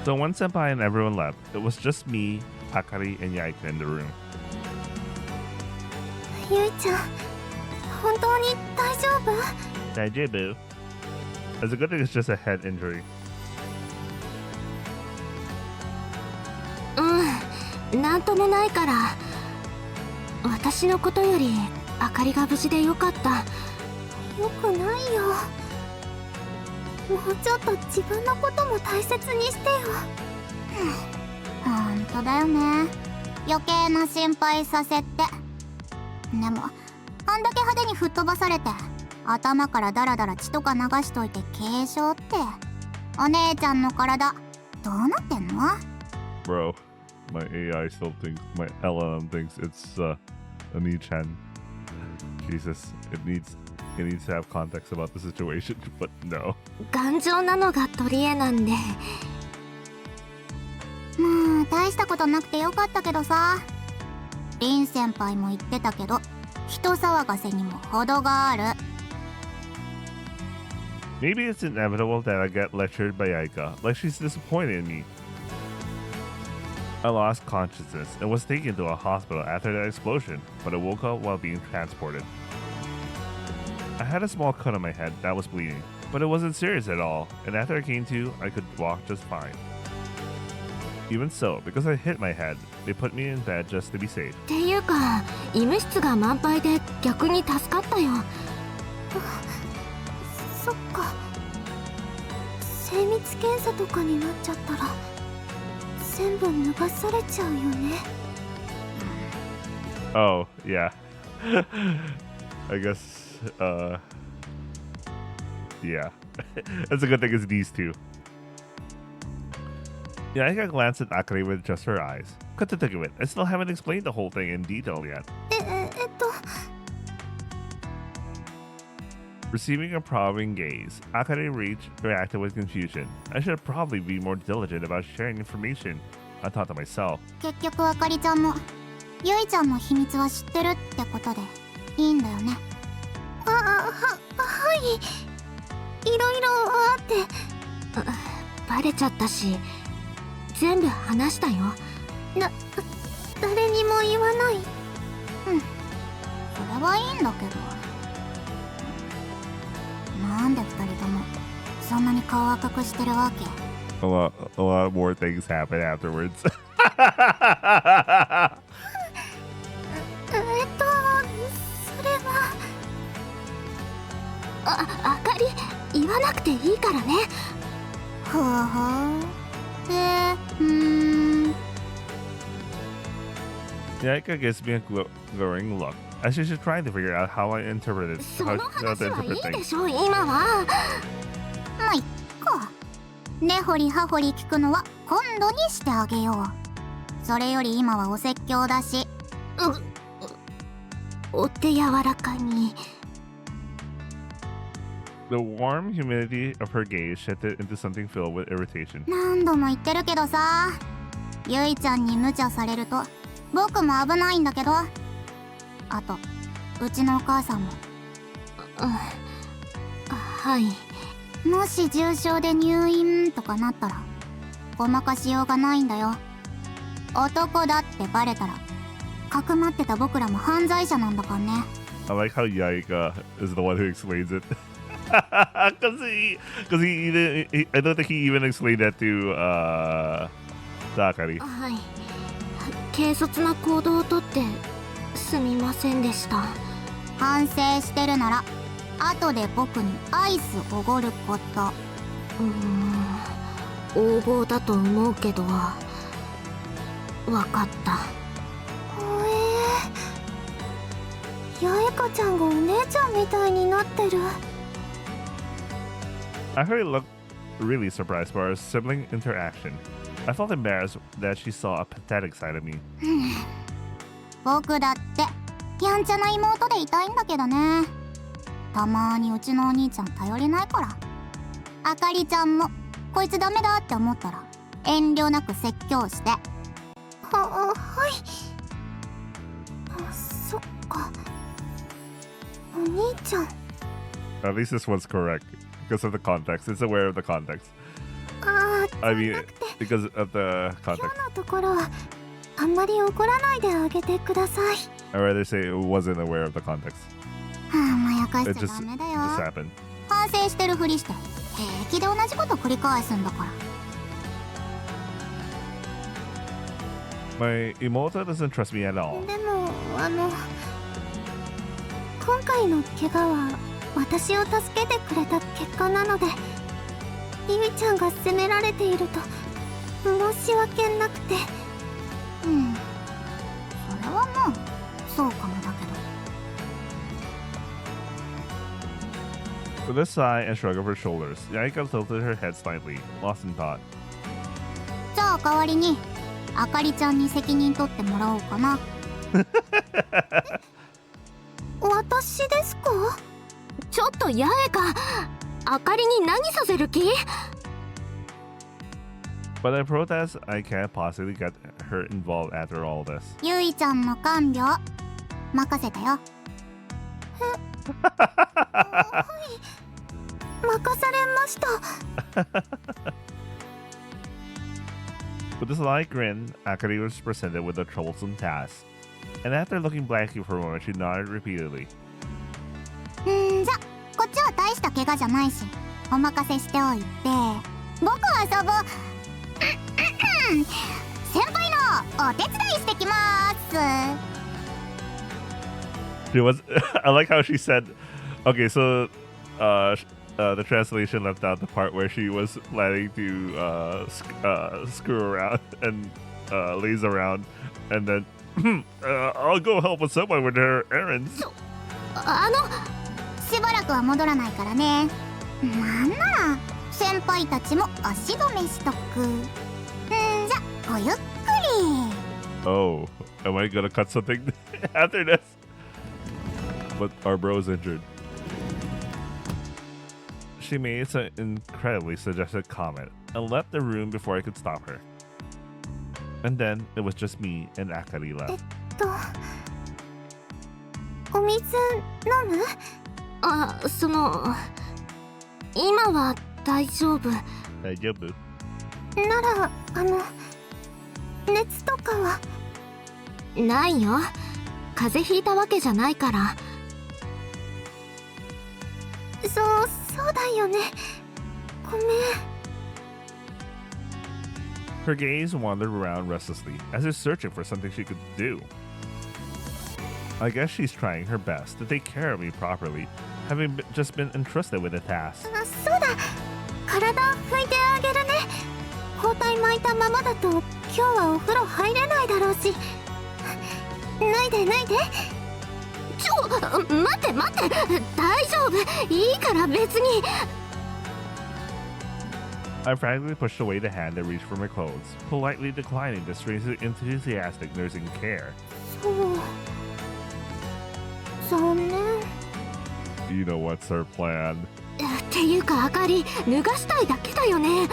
So when Senpai and everyone left, it was just me, Akari, and Yaika in the room. ゆいちゃん、本当に大丈夫？ Daijoubu. It's a good thing it's just a head injury. なんともないから。私のことよりあかりが無事でよかった。よくないよ。もうちょっと自分のことも大切にしてよ。ほんとだよね。余計な心配させて。でもあんだけ派手に吹っ飛ばされて頭からダラダラ血とか流しといて軽傷って、お姉ちゃんの体どうなってんの？ Bro, my AI still thinks, my LLM thinks it's Ani-chan. Jesus, it needs to have context about the situation, but no. 頑丈なのが取り柄なんで。まあ大したことなくてよかったけどさ。リン先輩も言ってたけど、人騒がせにも程がある。 Maybe it's inevitable that I get lectured by Yaika, like she's disappointed in me. I lost consciousness and was taken to a hospital after that explosion, but I woke up while being transported. I had a small cut on my head that was bleeding, but it wasn't serious at all, and after I came to, I could walk just fine. Even so, because I hit my head, they put me in bed just to be safe. っていうか医務室が満杯で逆に助かったよ。そっか。精密検査とかになっちゃったら全部脱がされちゃうよね。 Oh, yeah. I guess, yeah. That's a good thing it's these two. Yaika glanced at Akari with just her eyes. Cut to think of it, I still haven't explained the whole thing in detail yet. Receiving a probing gaze, Akari reacted with confusion. I should probably be more diligent about sharing information, I thought to myself. 結局あかりちゃんもゆいちゃんの秘密は知ってるってことでいいんだよね。はい。いろいろあって。バレちゃったし全部話したよ。誰にも言わない。うん、それはいいんだけど。なんで二人ともそんなに顔赤くしてるわけ？ A lot more things happen afterwards. それは。あかり言わなくていいからね。ほほYaika gives me a glowing look, as she should try to figure out how I interpreted そ how の how 話 to はい interpret いで things. しょ今は。まあいっか。根掘り葉掘り聞くのは今度にしてあげよう。それより今はお説教だし。お手柔らかに。The warm humidity of her gaze shifted into something filled with irritation. 何度も言ってるけどさ、ゆいちゃんに無茶されると僕も危ないんだけど。あとうちのお母さんも。はい。もし重症で入院とかなったらごまかしようがないんだよ。男だってバレたらかくまってた僕らも犯罪者なんだからね。 I like how Yaika is the one who explains it. Because I don't think he even explained that to Akari. はい。軽率な行動をとってすみませんでした。反省してるなら後で僕にアイスおごること。横暴だと思うけどわかった。八重香ちゃんがお姉ちゃんみたいになってる。Akari looked really surprised by our sibling interaction. I felt embarrassed that she saw a pathetic side of me. 僕だってやんちゃな妹でいたいんだけどね。たまにうちのお兄ちゃん頼りないから。あかりちゃんもこいつダメだって思ったら遠慮なく説教して。はい。あ、そっか。お兄ちゃん。At least this one's correct because of the context. It's aware of the context. ああ、 I mean, because of the 今 context. 日のところはあんまり怒らないであげてください。 I'd rather say it wasn't aware of the context. まやかし It ちゃ just, ダメだ just よ。 happened. 反省してるふりして平気で同じこと繰り返すんだから。 My Imoto doesn't trust me at all. でも今回の怪我は私を助けてくれた結果なので、リリちゃんが責められていると申し訳なくて。それはまあそうかもだけど。 With a sigh and shrug of her shoulders, Yaika tilted her head slightly, lost in thought. じゃあ代わりにあかりちゃんに責任取ってもらおうかな。私ですか？ちょっと八重か、あかりに何させる気？ But I protest I can't possibly get her involved after all this. ゆいちゃんの看病任せたよ。任されました。 With a sly grin, Akari was presented with a troublesome task. And after looking blankly for a moment, she nodded repeatedly. じゃこっちは大した怪我じゃないしお任せしておいて、僕は遊ぼう。先輩のお手伝いしてきます。 She was. I like how she said. Okay, so the translation left out the part where she was planning to screw around and laze around, and then I'll go help with someone with their errands. しばらくは戻らないからね。なんなら先輩たちも足止めしとく。じゃごゆっくり。 Oh, am I gonna cut something after this? But our bro's injured. She made an incredibly suggestive comment and left the room before I could stop her. And then it was just me and Akari left. お水飲む？あ、今は大丈夫。大丈夫？なら熱とかは？ないよ。風邪ひいたわけじゃないから。そうだよね。ごめん。 Her gaze wandered around restlessly, as if searching for something she could do. I guess she's trying her best to take care of me properly, having just been entrusted with a task. そうだ。体拭いてあげるね。包帯巻いたままだと今日はお風呂入れないだろうし。脱いで。待って大丈夫、いいから別に。 I frankly pushed away the hand that reached for my clothes, politely declining the strangely enthusiastic nursing care. 残念。 You know what's her plan? っていうかあかり、脱がしたいだけだよね。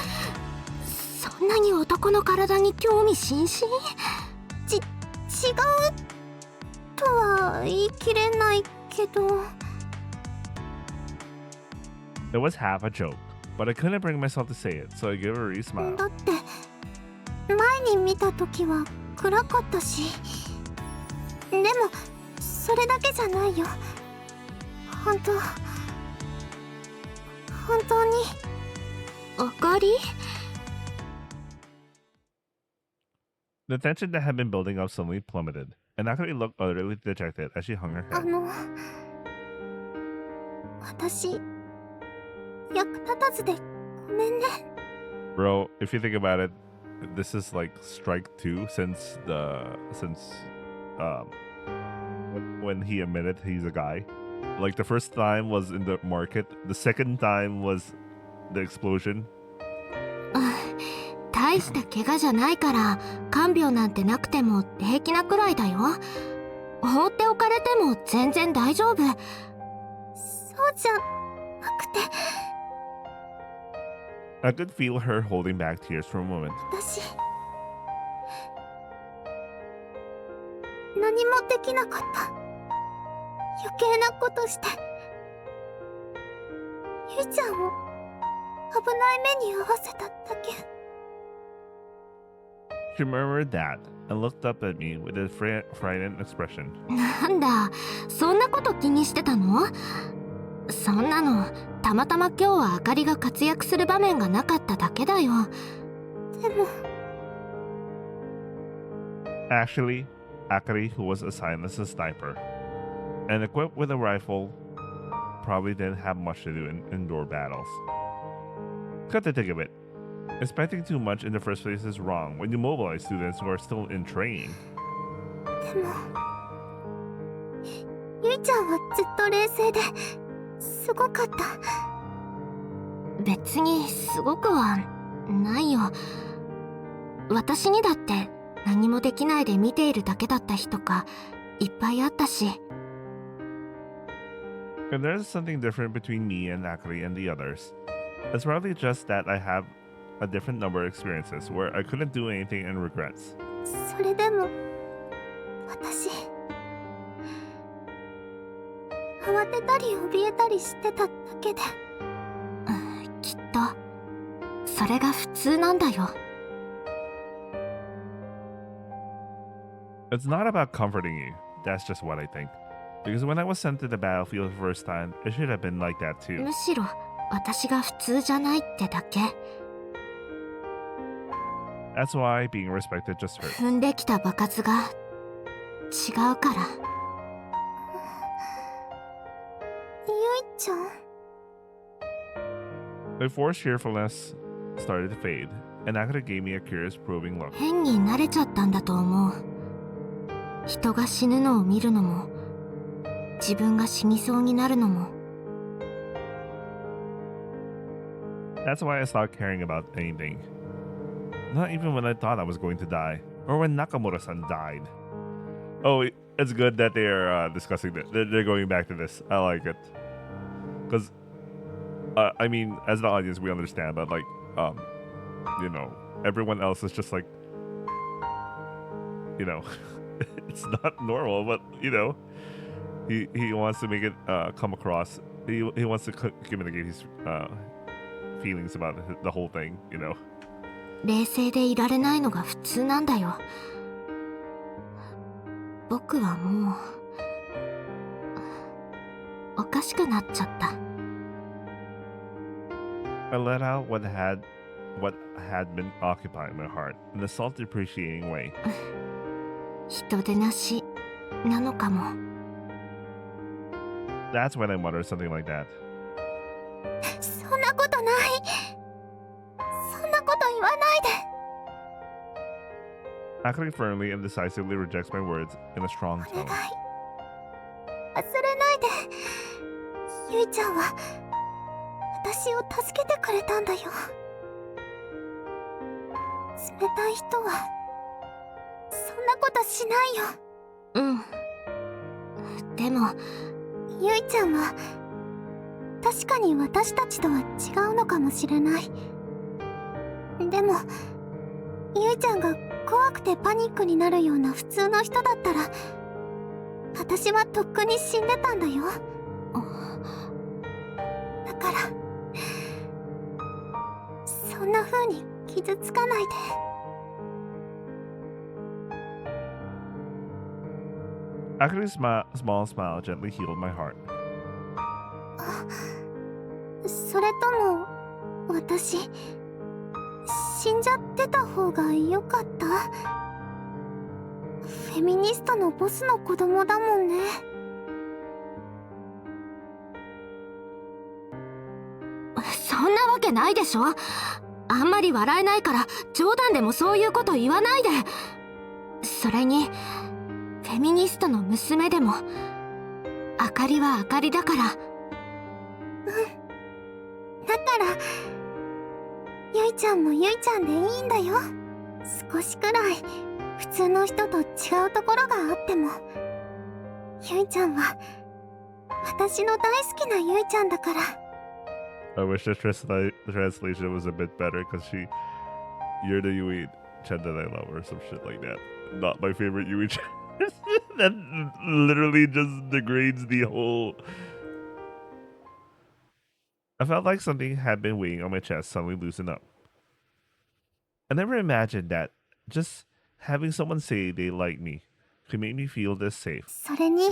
そんなに男の体に興味津々？違うとは言い切れないけど。 It was half a joke, but I couldn't bring myself to say it, so I gave her a wry smile. だって前に見た時は暗かったし。でもそれだけじゃないよ。本当に。あかり？ The tension that had been building up suddenly plummeted, and Akari looked utterly dejected as she hung her head. 私役立たずでごめんね。 Bro, if you think about it, this is like strike 2 since when he admitted he's a guy. Like the first time was in the market, the second time was the explosion, 大した怪我じゃないから看病なんてなくても平気なくらいだよ。放っておかれても全然大丈夫。そうじゃなくて、 I could feel her holding back tears for a moment. 私何もできなかった。余計なことしてゆいちゃんを危ない目に遭わせただけ。 She murmured that and looked up at me with a frightened expression. なんだ、そんなこと気にしてたの？そんなのたまたま今日はあかりが活躍する場面がなかっただけだよ。でも Actually, Akari, who was assigned as a sniper and equipped with a rifle, probably didn't have much to do in indoor battles. Cut to think of it. Expecting too much in the first place is wrong when you mobilize students who are still in training. でもゆいちゃんはずっと冷静ですごかった。別にすごくはないよ。私にだって何もできないで見ているだけだった日とかいっぱいあったし。And there's something different between me and Akari and the others. It's probably just that I have a different number of experiences where I couldn't do anything and regrets. それでも私慌てたり怯えたりしてただけで。きっとそれが普通なんだよ。It's not about comforting you. That's just what I think. Because when I was sent to the battlefield the first time, it should have been like that too. むしろ私が普通じゃないってだけ。 That's why being respected just hurts. 踏んできた場数が違うから。ゆいちゃん My forced cheerfulness started to fade, and Akira gave me a curious, probing look. 変に慣れちゃったんだと思う。人が死ぬのを見るのも自分が死にそうになるのも。 That's why I stopped caring about anything. Not even when I thought I was going to die, or when Nakamura-san died. Oh, it's good that they're discussing that. They're going back to this. I like it. Because, I mean, as the audience, we understand, but like, you know, everyone else is just like, you know, it's not normal, but, you know, he wants to make it come across. He wants to communicate his feelings about the whole thing, you know. 冷静でいられないのが普通なんだよ。僕はもうおかしくなっちゃった。 I let out what had been occupying my heart in a self-depreciating way. 人でなしなのかも。 That's when I muttered something like that. そんなことない。そんなこと言わないで。 Akari firmly and decisively rejects my words in a strong お願 tone. い。忘れないで。ゆいちゃんは私を助けてくれたんだよ。冷たい人はそんなことしないよ。うん。でもゆいちゃんは確かに私たちとは違うのかもしれない。でもゆいちゃんが怖くてパニックになるような普通の人だったら私はとっくに死んでたんだよ。だからそんな風に傷つかないで。 Akari's small smile gently healed my heart. それとも私死んじゃってた方が良かった？フェミニストのボスの子供だもんね。そんなわけないでしょ。あんまり笑えないから冗談でもそういうこと言わないで。それにフェミニストの娘でもあかりはあかりだから。だからゆいちゃんもゆいちゃんでいいんだよ。少しくらい普通の人と違うところがあっても、ゆいちゃんは私の大好きなゆいちゃんだから。 I wish the translation was a bit better because you're the Yui Chen that I love or some shit like that. Not my favorite Yui Chen. That literally just degrades the whole. I felt like something had been weighing on my chest suddenly loosened up. I never imagined that just having someone say they like me could make me feel this safe. それに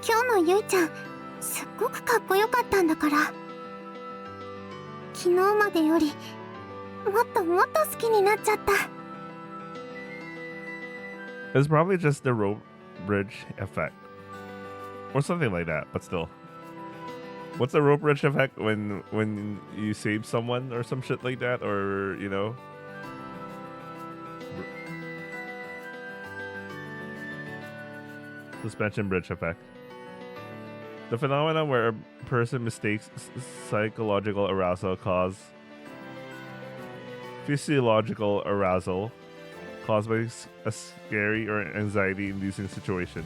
今日のゆいちゃんすっごくかっこよかったんだから、昨日までよりもっともっと好きになっちゃった。 It's probably just the rope bridge effect. Or something like that, but still. What's the rope bridge effect when you save someone or some shit like that? Or, you know? Suspension bridge effect. The phenomenon where a person mistakes psychological arousal cause physiological arousal caused by a scary or anxiety-inducing situation.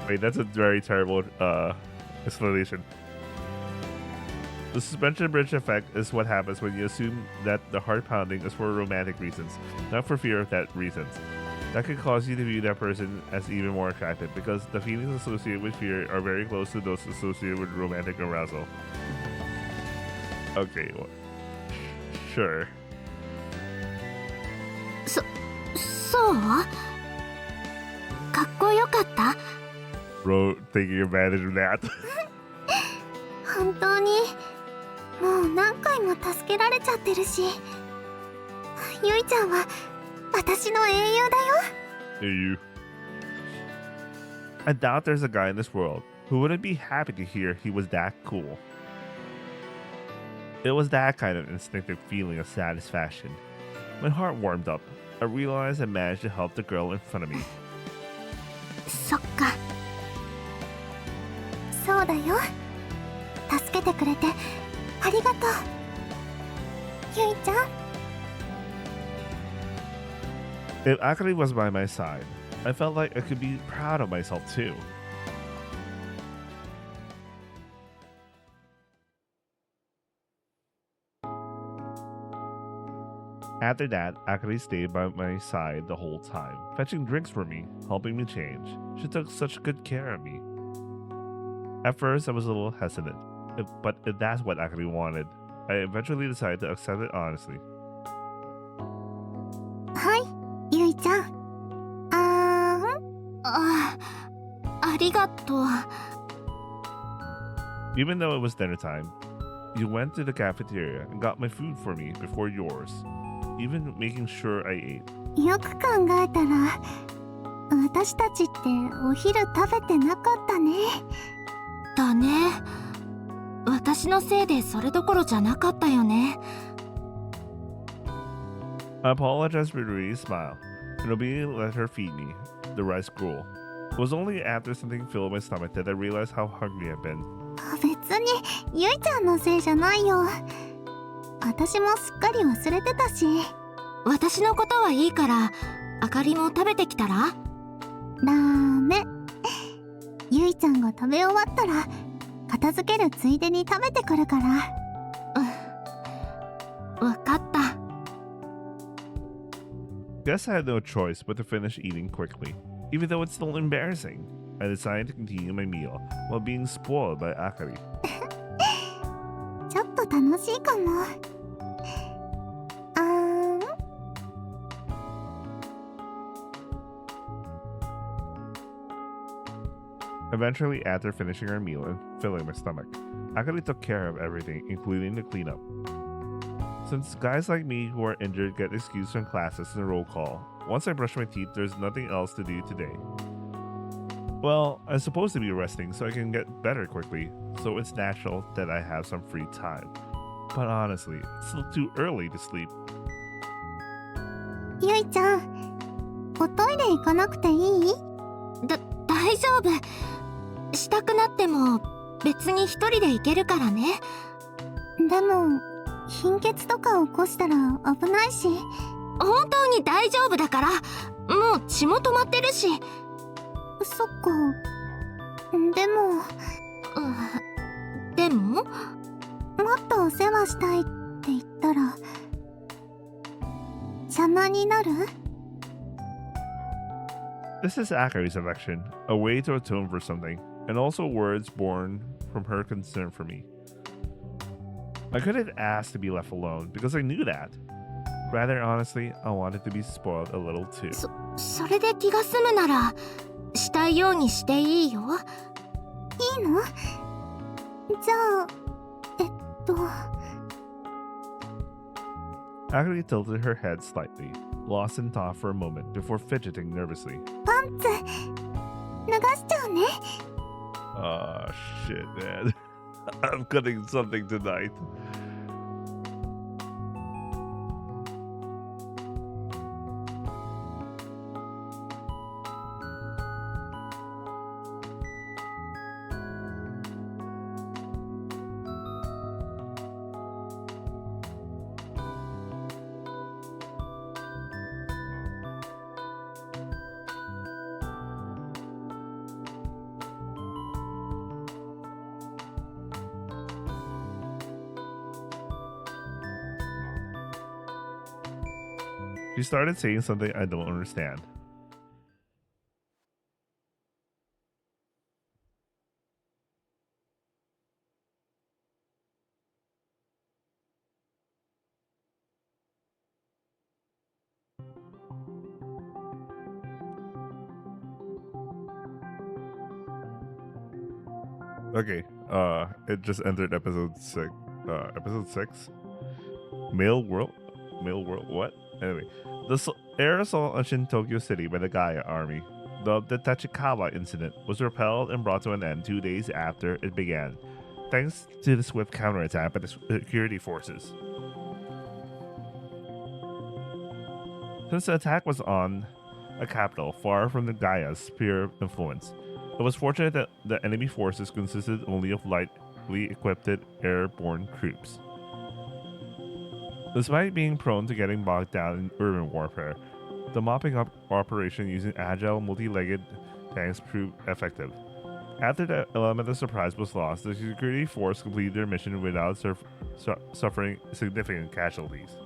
Wait, that's a very terrible explanation. The suspension bridge effect is what happens when you assume that the heart pounding is for romantic reasons, not for fear of that reasons. That could cause you to view that person as even more attractive because the feelings associated with fear are very close to those associated with romantic arousal. Okay, well, sure. そうかっこよかった Bro, taking advantage of that. 本当にもう何回も助けられちゃってるし、ゆいちゃんは私の英雄だよ。 You. I doubt there's a guy in this world who wouldn't be happy to hear he was that cool. It was that kind of instinctive feeling of satisfaction. My heart warmed up. I realized I managed to help the girl in front of me. そっか。そうだよ。助けてくれてありがとう。ゆいちゃん。 If Akari was by my side, I felt like I could be proud of myself too. After that, Akari stayed by my side the whole time, fetching drinks for me, helping me change. She took such good care of me. At first, I was a little hesitant, but if that's what Akari wanted, I eventually decided to accept it honestly. はい、ゆいちゃん。ありがとう。 Even though it was dinner time, you went to the cafeteria and got my food for me before yours, even making sure I ate. よく考えたら私たちってお昼食べてなかったね。だね。私のせいでそれどころじゃなかったよね。 I apologized for Rui's smile and obediently let her feed me the rice gruel. It was only after something filled my stomach that I realized how hungry I've been. 別にゆいちゃんのせいじゃないよ。私もすっかり忘れてたし。私のことはいいからあかりも食べてきたら。ダメ。ゆいちゃんが食べ終わったら片付けるついでに食べてくるから。わかった。 Guess I had no choice but to finish eating quickly, even though it's still embarrassing. I decided to continue my meal while being spoiled by Akari. ちょっと楽しいかも。Eventually, after finishing our meal and filling my stomach, Akari took care of everything, including the cleanup. Since guys like me who are injured get excused from classes and roll call, once I brush my teeth, there's nothing else to do today. Well, I'm supposed to be resting so I can get better quickly, so it's natural that I have some free time. But honestly, it's still too early to sleep. ゆいちゃん、おトイレ行かなくていい？大大丈夫。したくなっても別に一人で行けるからね。でも貧血とか起こしたら危ないし。本当に大丈夫だから。もう血も止まってるし。そっか。でもでももっとお世話したいって言ったら邪魔になる？ This is Akari's affection, a way to atone for something, and also words born from her concern for me. I couldn't ask to be left alone because I knew that. Rather honestly, I wanted to be spoiled a little too. それで気が済むならしたいようにしていいよ。いいの？じゃあAkari tilted her head slightly, lost in thought for a moment before fidgeting nervously. パンツ脱がしちゃうね。 Oh shit, man. I'm cutting something tonight. She started saying something I don't understand. Okay, it just entered episode 6. Episode 6? Male World? What? Anyway, the air assault on Tokyo City by the Gaia army, dubbed the Tachikawa incident, was repelled and brought to an end 2 days after it began, thanks to the swift counterattack by the security forces. Since the attack was on a capital far from the Gaia's sphere of influence, it was fortunate that the enemy forces consisted only of lightly equipped airborne troops. Despite being prone to getting bogged down in urban warfare, the mopping up operation using agile, multi-legged tanks proved effective. After the element of surprise was lost, the security force completed their mission without suffering significant casualties.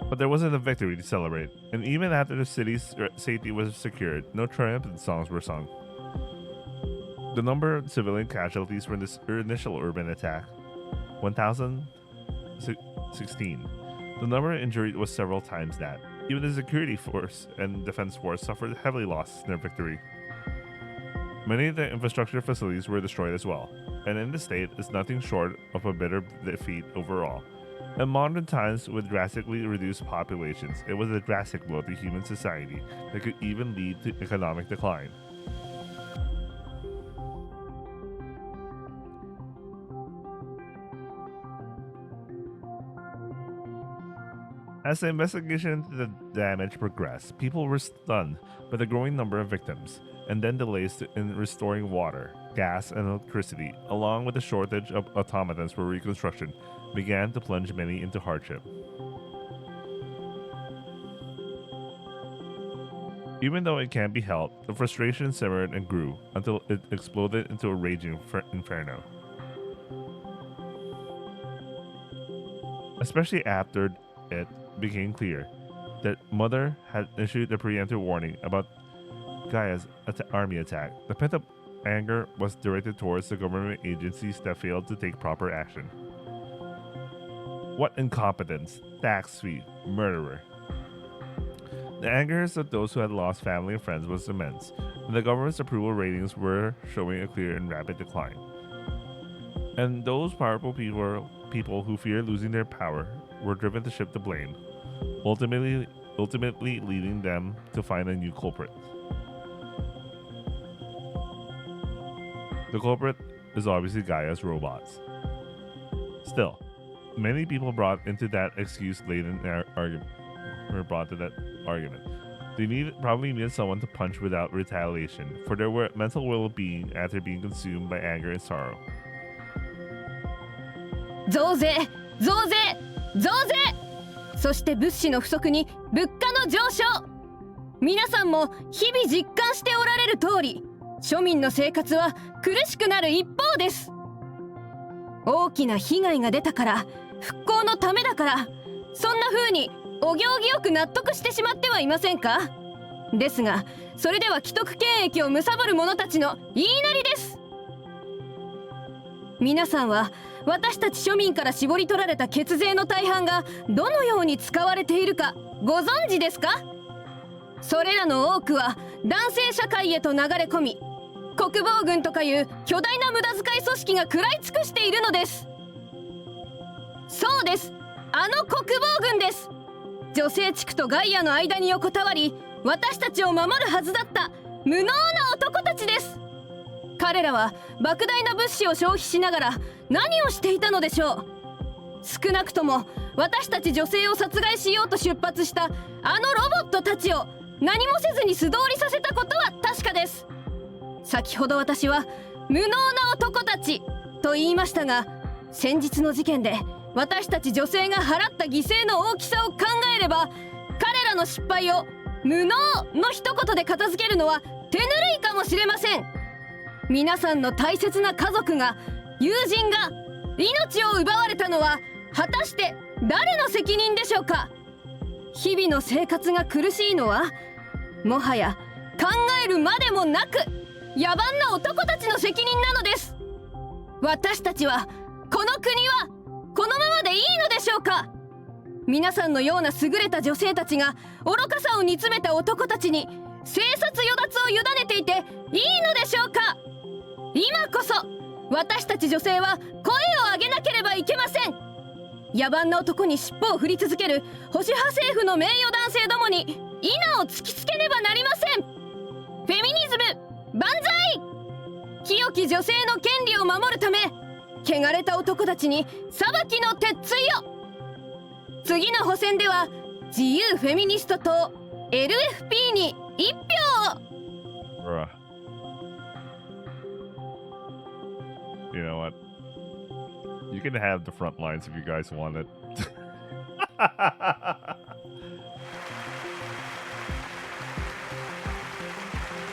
But there wasn't a victory to celebrate, and even after the city's safety was secured, no triumphant songs were sung. The number of civilian casualties from this initial urban attack, 1,016. The number injured was several times that. Even the security force and defense force suffered heavy losses in their victory. Many of the infrastructure facilities were destroyed as well, and in the state is nothing short of a bitter defeat overall. In modern times, with drastically reduced populations, it was a drastic blow to human society that could even lead to economic decline. As the investigation into the damage progressed, people were stunned by the growing number of victims, and then delays in restoring water, gas, and electricity, along with the shortage of automatons for reconstruction, began to plunge many into hardship. Even though it can't be helped, the frustration simmered and grew until it exploded into a raging inferno. Especially after it became clear that Mother had issued a preemptive warning about Gaia's army attack. The pent-up anger was directed towards the government agencies that failed to take proper action. What incompetence, tax sweep, murderer. The angers of those who had lost family and friends was immense, and the government's approval ratings were showing a clear and rapid decline. And those powerful people who feared losing their power were driven to shift the blame, ultimately leading them to find a new culprit. The culprit is obviously Gaia's robots. Still, many people brought into that excuse-laden argument. They probably needed someone to punch without retaliation for their mental well-being after being consumed by anger and sorrow. 増税増税増税、そして物資の不足に物価の上昇。皆さんも日々実感しておられる通り、庶民の生活は苦しくなる一方です。大きな被害が出たから、復興のためだから、そんな風にお行儀よく納得してしまってはいませんか？ですが、それでは既得権益を貪る者たちの言いなりです。皆さんは私たち庶民から絞り取られた血税の大半がどのように使われているかご存知ですか？それらの多くは男性社会へと流れ込み、国防軍とかいう巨大な無駄遣い組織が食らい尽くしているのです。そうです、あの国防軍です。女性地区とガイアの間に横たわり、私たちを守るはずだった無能な男たちです。彼らは莫大な物資を消費しながら何をしていたのでしょう。少なくとも私たち女性を殺害しようと出発したあのロボットたちを何もせずに素通りさせたことは確かです。先ほど私は無能な男たちと言いましたが、先日の事件で私たち女性が払った犠牲の大きさを考えれば、彼らの失敗を無能の一言で片付けるのは手ぬるいかもしれません。皆さんの大切な家族が、友人が命を奪われたのは果たして誰の責任でしょうか？日々の生活が苦しいのはもはや考えるまでもなく野蛮な男たちの責任なのです。私たちはこの国はこのままでいいのでしょうか？皆さんのような優れた女性たちが愚かさを煮詰めた男たちに生殺与奪を委ねていていいのでしょうか？今こそ私たち女性は声を上げなければいけません。野蛮な男に尻尾を振り続ける保守派政府の名誉男性どもに稲を突きつけねばなりません。フェミニズム万歳！清き女性の権利を守るため、汚れた男たちに裁きの鉄槌を。次の補選では自由フェミニスト党 LFP に1票を。Bruh. You know what? You can have the front lines if you guys want it.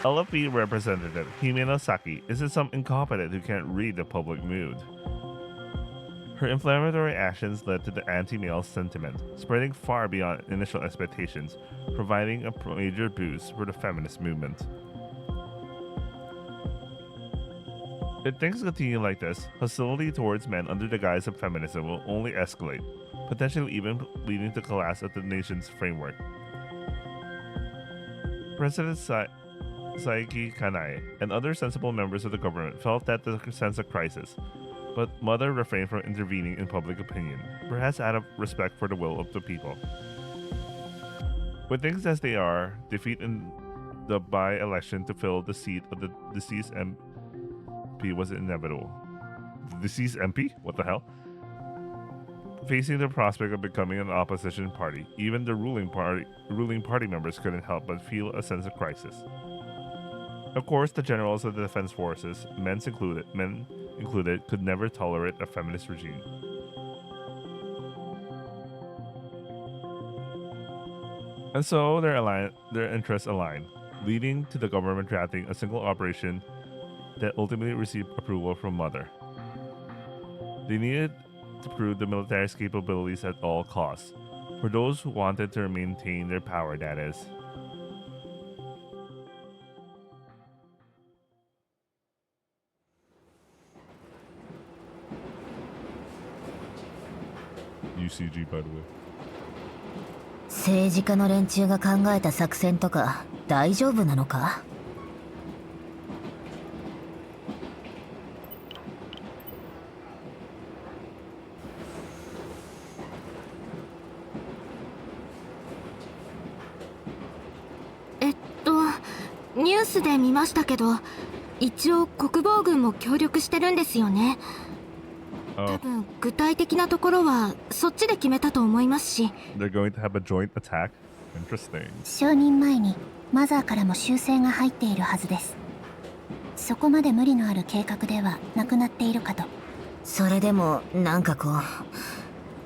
LFP representative Himeno Saki isn't some incompetent who can't read the public mood. Her inflammatory actions led to the anti-male sentiment, spreading far beyond initial expectations, providing a major boost for the feminist movement. If things continue like this, hostility towards men under the guise of feminism will only escalate, potentially even leading to collapse of the nation's framework. President Saiki Kanae and other sensible members of the government felt that the sense of crisis, but Mother refrained from intervening in public opinion, perhaps out of respect for the will of the people. With things as they are, defeat in the by-election to fill the seat of the deceased MP was inevitable. The deceased MP? What the hell? Facing the prospect of becoming an opposition party, even the ruling party members couldn't help but feel a sense of crisis. Of course, the generals of the defense forces, men included, could never tolerate a feminist regime. And so their interests aligned, leading to the government drafting a single operation that ultimately received approval from Mother. They needed to prove the military's capabilities at all costs, for those who wanted to maintain their power, that is. UCG, by the way. 政治家の連中が考えた作戦とか大丈夫なのか？ニュースで見ましたけど、一応国防軍も協力してるんですよね。多分具体的なところはそっちで決めたと思いますし。They're going to have a joint attack? Interesting. 承認前にマザーからも修正が入っているはずです。そこまで無理のある計画ではなくなっているかと。それでもなんかこう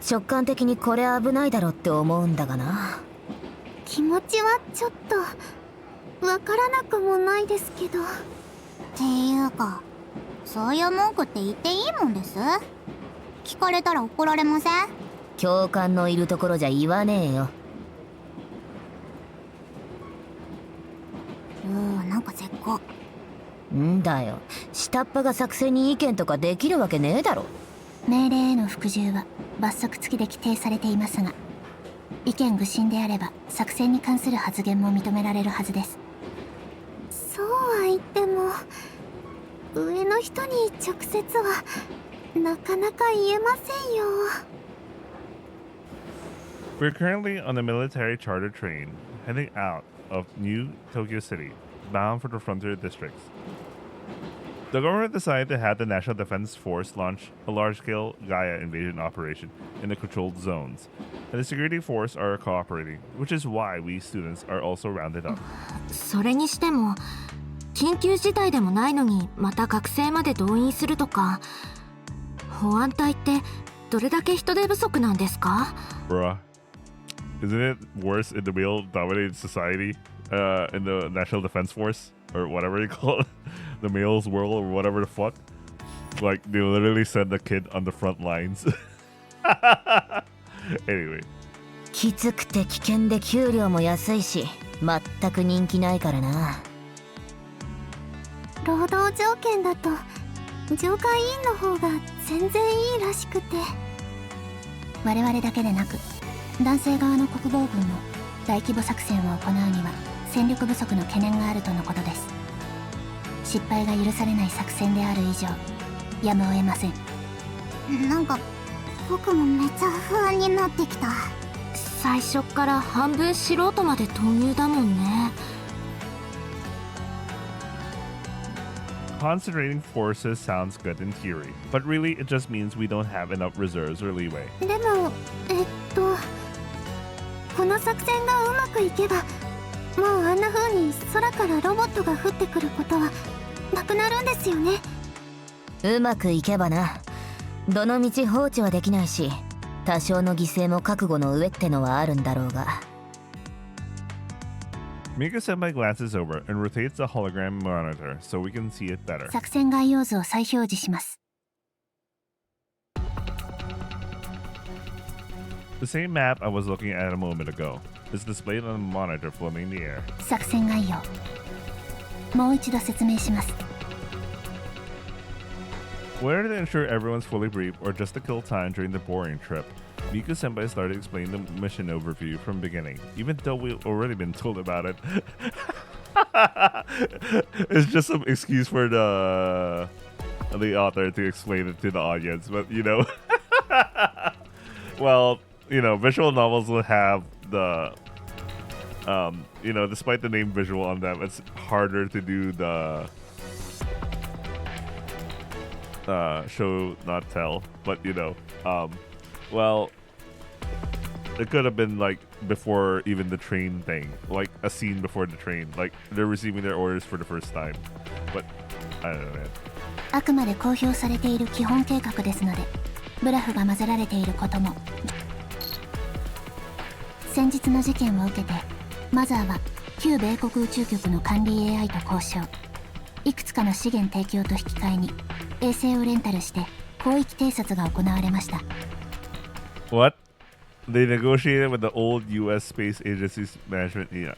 直感的にこれ危ないだろって思うんだがな。気持ちはちょっとわからなくもないですけど。っていうか、そういう文句って言っていいもんです？聞かれたら怒られません？教官のいるところじゃ言わねえよ。なんか絶好。んだよ、下っ端が作戦に意見とかできるわけねえだろ。命令への服従は罰則付きで規定されていますが、意見具申であれば作戦に関する発言も認められるはずです。そうは言っても上の人に直接はなかなか言えませんよ。 We're currently on a military charter train heading out of New Tokyo City, bound for the frontier districts. The government decided to have the National Defense Force launch a large-scale Gaia invasion operation in the controlled zones, and the security force are cooperating, which is why we students are also rounded up. それにしても緊急事態でもないのにまた学生まで動員するとか、保安隊ってどれだけ人手不足なんですか？ Bruh, isn't it worse in the male-dominated society, in the National Defense Force, or whatever you call it, the male's world, or whatever the fuck? Like, they literally send the kid on the front lines. Anyway. きつくて危険で給料も安いし、全く人気ないからな。労働条件だと上官委員の方が全然いいらしくて、我々だけでなく男性側の国防軍も大規模作戦を行うには戦力不足の懸念があるとのことです。失敗が許されない作戦である以上やむを得ません。なんか僕もめっちゃ不安になってきた。最初っから半分素人まで投入だもんね。Concentrating forces sounds good in theory, but really it just means we don't have enough reserves or leeway. でもこの作戦がうまくいけば、もうあんな風に空からロボットが降ってくることはなくなるんですよね。うまくいけばな。どのみち放置はできないし、多少の犠牲も覚悟の上ってのはあるんだろうが。Mika-senpai glances over and rotates the hologram monitor so we can see it better. 作戦概要図を再表示します。The same map I was looking at a moment ago is displayed on a monitor floating in the air. 作戦概要、もう一度説明します。Whether to ensure everyone's fully briefed or just to kill time during the boring trip, Mika-senpai started explaining the mission overview from the beginning, even though we've already been told about it. It's just some excuse for the author to explain it to the audience, but you know. Well, you know, visual novels will have the you know, despite the name visual on them, it's harder to do the show not tell, but you know, well, it could have been like before even the train thing, like a scene before the train, like they're receiving their orders for the first time, but I don't know, man. あくまで公表されている基本計画ですので、ブラフが混ぜられていることも。先日の事件を受けて、マザーは旧米国宇宙局の管理 AI と交渉。いくつかの資源提供と引き換えに衛星をレンタルして広域偵察が行われました。What? They negotiated with the old U.S. Space Agency's management. Yeah.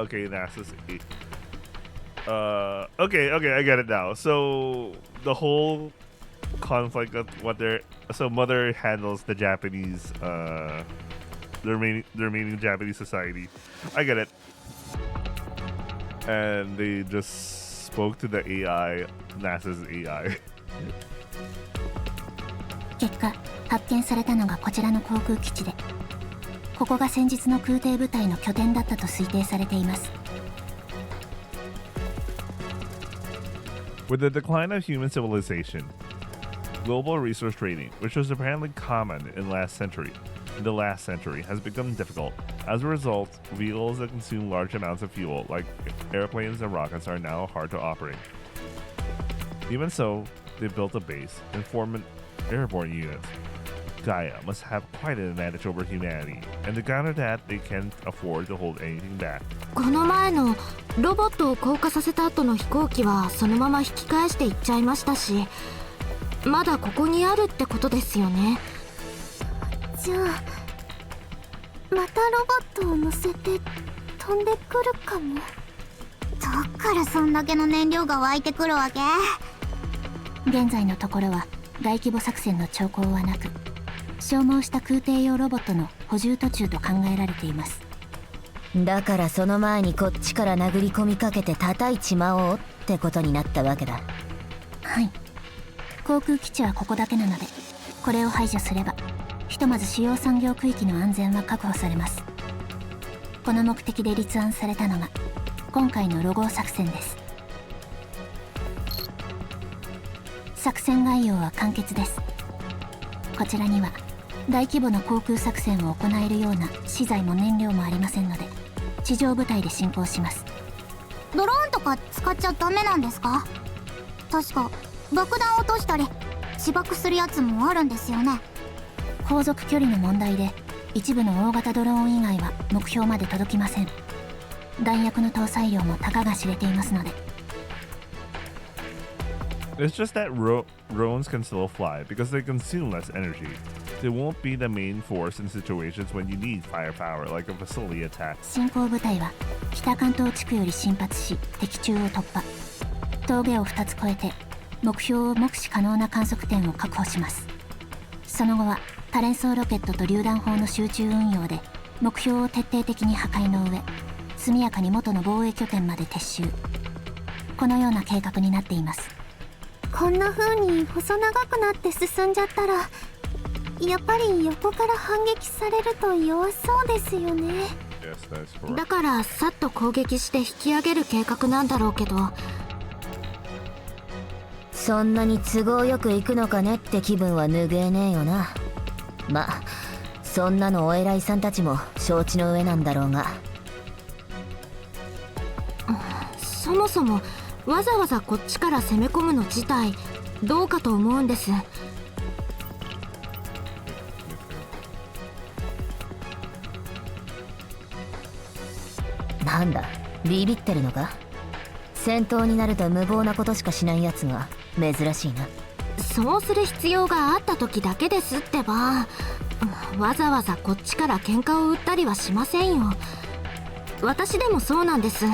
Okay, NASA's. Okay, I get it now. So the whole conflict of what they're so Mother handles the Japanese, the remaining Japanese society. I get it. And they just spoke to the AI, NASA's AI. 結果、発見されたのがこちらの航空基地で、ここが先日の空挺部隊の拠点だったと推定されています。With the decline of human civilization, global resource trading, which was apparently common in last century, in the last century has become difficult. As a result, vehicles that consume large amounts of fuel, like airplanes and rockets, are now hard to operate. Even so, they built a base and formed an airborne unit. Gaia must have quite an advantage over humanity, and to counter that, they can't afford to hold anything back. この前のロボットを降下させた後の飛行機はそのまま引き返していっちゃいましたし、まだここにあるってことですよね。じゃあまたロボットを乗せて飛んでくるかも。どっからそんだけの燃料が湧いてくるわけ？現在のところは大規模作戦の兆候はなく、消耗した空挺用ロボットの補充途中と考えられています。だからその前にこっちから殴り込みかけて叩いちまおうってことになったわけだ。はい、航空基地はここだけなので、これを排除すればひとまず主要産業区域の安全は確保されます。この目的で立案されたのが今回のロゴ作戦です。作戦概要は簡潔です。こちらには大規模な航空作戦を行えるような資材も燃料もありませんので、地上部隊で進行します。ドローンとか使っちゃダメなんですか？確か爆弾落としたり自爆するやつもあるんですよね。航続距離の問題で一部の大型ドローン以外は目標まで届きません。弾薬の搭載量もたかが知れていますので。It's just that drones can still fly because they consume less energy. They won't be the main force in situations when you need firepower, like a facility attack. 進行部隊は北関東地区より進発し敵中を突破。峠を2つ越えて目標を目視可能な観測点を確保します。その後は多連装ロケットと榴弾砲の集中運用で目標を徹底的に破壊の上、速やかに元の防衛拠点まで撤収。このような計画になっています。こんな風に細長くなって進んじゃったら、やっぱり横から反撃されると弱そうですよね。だからさっと攻撃して引き上げる計画なんだろうけど、そんなに都合よく行くのかねって気分は拭えねえよな。まあそんなのお偉いさんたちも承知の上なんだろうが。そもそもわざわざこっちから攻め込むの自体どうかと思うんです。なんだ、ビビってるのか？戦闘になると無謀なことしかしないやつが珍しいな。そうする必要があった時だけですってば。わざわざこっちから喧嘩を売ったりはしませんよ。私でもそうなんです。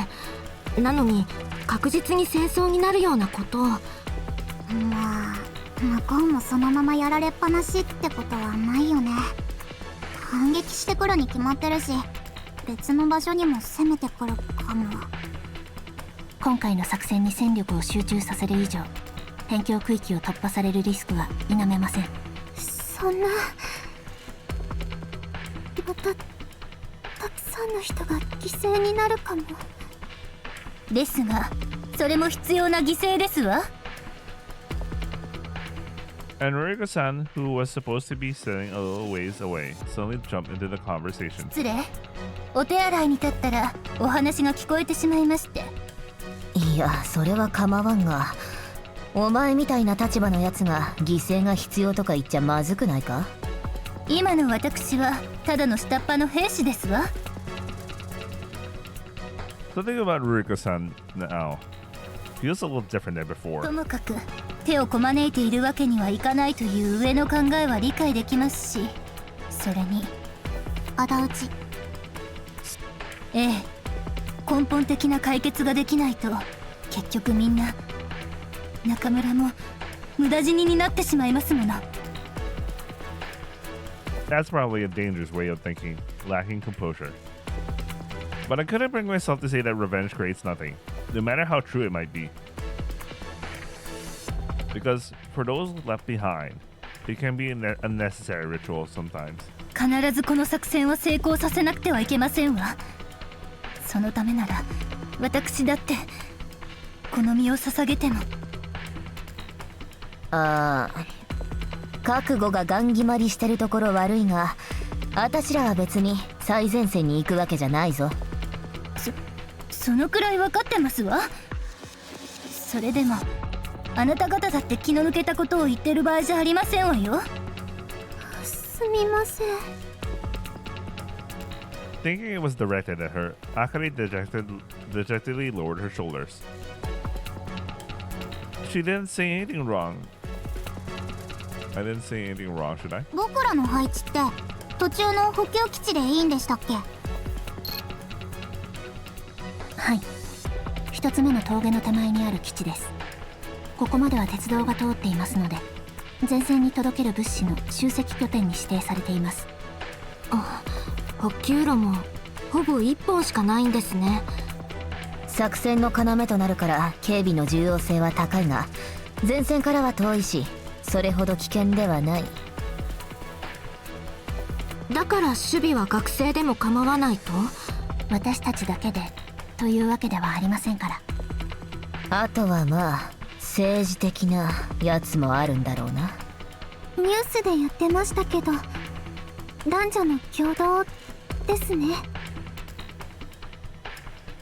なのに確実に戦争になるようなことを。まあ向こうもそのままやられっぱなしってことはないよね。反撃してくるに決まってるし、別の場所にも攻めてくるかも。今回の作戦に戦力を集中させる以上、辺境区域を突破されるリスクは否めません。そんな、またたくさんの人が犠牲になるかも。ですが、それも必要な犠牲ですわ。And Ruriko-san, who was supposed to be sitting a little ways away, suddenly jumped into the conversation. 失礼。お手洗いに立ったらお話が聞こえてしまいまして。いや、それは構わんが、お前みたいな立場のやつが犠牲が必要とか言っちゃまずくないか？今の私はただの下っ端の兵士ですわ。Something about Ruriko-san now feels a little different than before. ともかく手をこまねいているわけにはいかないという上の考えは理解できますし、それに仇討ち。ええ、根本的な解決ができないと結局みんな、中村も無駄死にになってしまいますもの。That's probably a dangerous way of thinking, lacking composure. But I couldn't bring myself to say that revenge creates nothing, no matter how true it might be. Because for those left behind, it can be an unnecessary ritual sometimes. 必ずこの作戦を成功させなくてはいけませんわ。そのためなら私だってこの身を捧げても。覚悟がガン決まりしてるところ悪いが、私らは別に最前線に行くわけじゃないぞ。そのくらい分かってますわ。それでもあなた方だって気の抜けたことを言ってる場合じゃありませんわよ。すみません。 Thinking it was directed at her, Akari dejectedly lowered her shoulders. She didn't say anything wrong. I didn't say anything wrong, should I? 僕らの配置って途中の補給基地でいいんでしたっけ？はい、一つ目の峠の手前にある基地です。ここまでは鉄道が通っていますので、前線に届ける物資の集積拠点に指定されています。あ、補給路もほぼ1本しかないんですね。作戦の要となるから警備の重要性は高いが、前線からは遠いしそれほど危険ではない。だから守備は学生でも構わないと？私たちだけでというわけではありませんから。あとはまあ政治的なやつもあるんだろうな。ニュースで言ってましたけど、男女の共同ですね。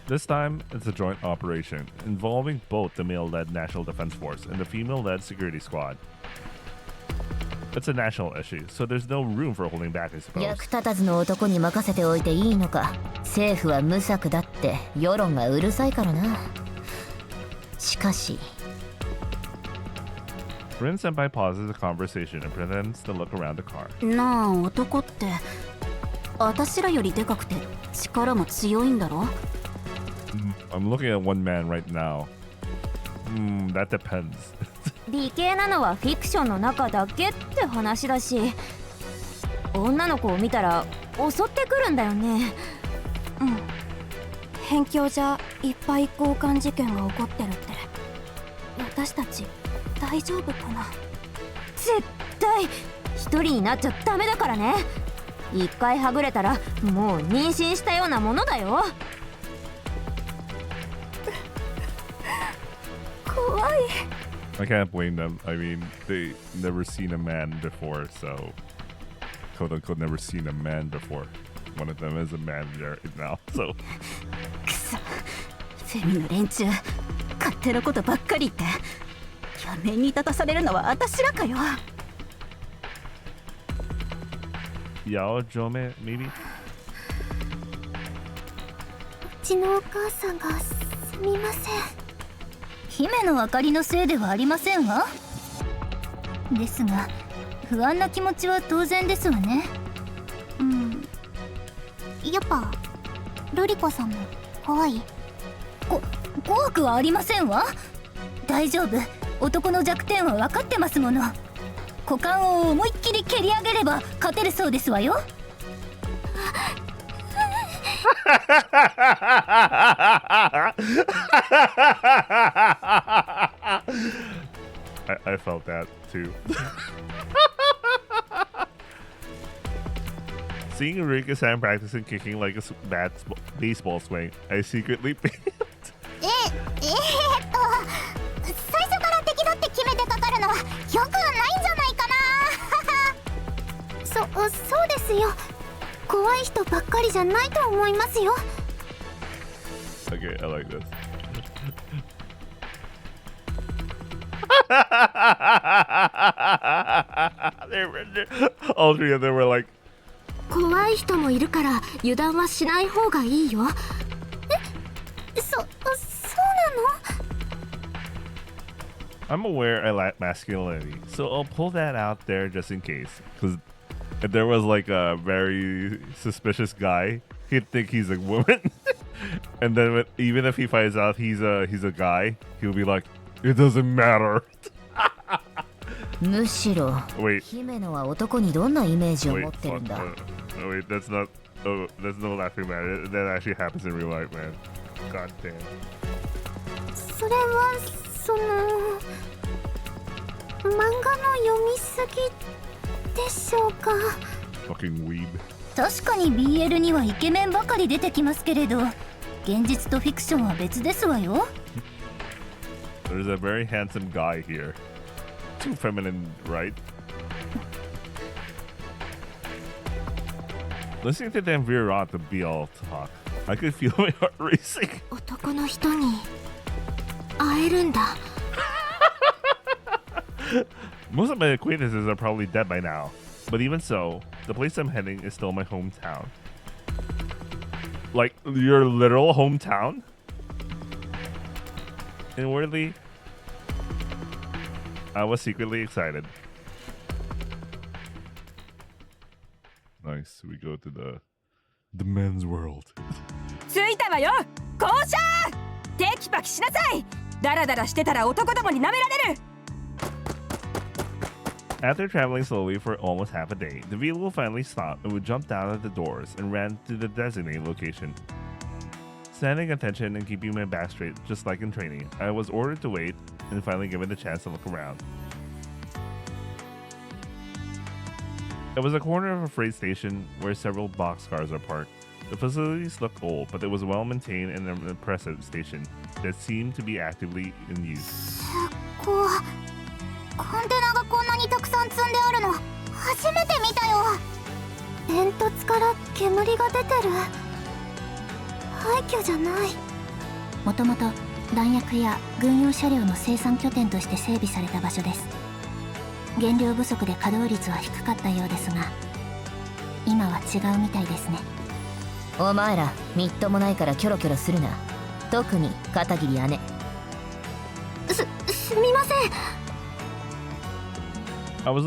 This time, it's a joint operation involving both the male-led National Defense Force and the female-led Security Squad. It's a national issue, so there's no room for holding back, I suppose. 役立たずの男に任せておいていいのか。政府は無策だって世論がうるさいからな。しかしRin Senpai pauses the conversation and pretends to look around the car. なあ、男って私らよりでかくて力も強いんだろ？ I'm looking at one man right now. That depends. 理系なのはフィクションの中だけって話だし、女の子を見たら襲ってくるんだよね。うん。辺境じゃいっぱい交換事件が起こってるって。私たち大丈夫かな？絶対一人になっちゃダメだからね。一回はぐれたらもう妊娠したようなものだよ。怖い。I can't blame them. I mean, they never seen a man before, so quote unquote never seen a man before. One of them is a man right now, so. くそ、フェミの連中勝手なことばっかり言ってやめに立たされるのは私らかよ。 Yao Jome, maybe? うちのお母さんがすみません。姫の明かりのせいではありませんわ。ですが不安な気持ちは当然ですわね。やっぱルリコさんも怖い？怖くはありませんわ。大丈夫、男の弱点は分かってますもの。股間を思いっきり蹴り上げれば勝てるそうですわよ。I felt that too. Seeing Rika-san practicing kicking like a bad baseball swing, I secretly picked. 最初から敵だって決めてかかるのはよくないんじゃないかな。そうですよ。怖い人ばっかりじゃないと思いますよ。Okay, I like this. All three of them were like, 怖い人もいるから油断はしない方がいいよ。そうなの？ I'm aware I lack masculinity, so I'll pull that out there just in case. Because if there was like a very suspicious guy, he'd think he's a woman. And then even if he finds out he's a guy, he'll be like, it doesn't matter. むしろ Wait. 姫野は男にどんなイメージを持 Wait, ってるんだ。 wait, that's not. Oh, that's no laughing matter. That actually happens in real life, man. God damn. それは漫画の読みすぎでしょうか。 Fucking weeb. 確かに BL にはイケメンばかり出てきますけれど、現実とフィクションは別ですわよ。 There's a very handsome guy here. Too feminine, right? Listening to them veer off the BL talk, I could feel my heart racing. 男の人に会えるんだ。Most of my acquaintances are probably dead by now, but even so, the place I'm heading is still my hometown. Like, your literal hometown? Inwardly, I was secretly excited. Nice, we go to the men's world. 着いたわよ降車テキパキしなさいダラダラしてたら男どもに舐められる After traveling slowly for almost half a day, the vehicle finally stopped and we jumped out of the doors and ran to the designated location. Standing attention and keeping my back straight, just like in training, I was ordered to wait and finally given the chance to look around. It was a corner of a freight station where several boxcars are parked. The facilities looked old, but it was well maintained and an impressive station that seemed to be actively in use. こうコンテナがこんなにたくさん積んであるの初めて見たよ。煙突から煙が出てる。廃墟じゃない。もともと弾薬や軍用車両の生産拠点として整備された場所です。原料不足で稼働率は低かったようですが、今は違うみたいですね。お前らみっともないからキョロキョロするな特に片桐姉すみません I was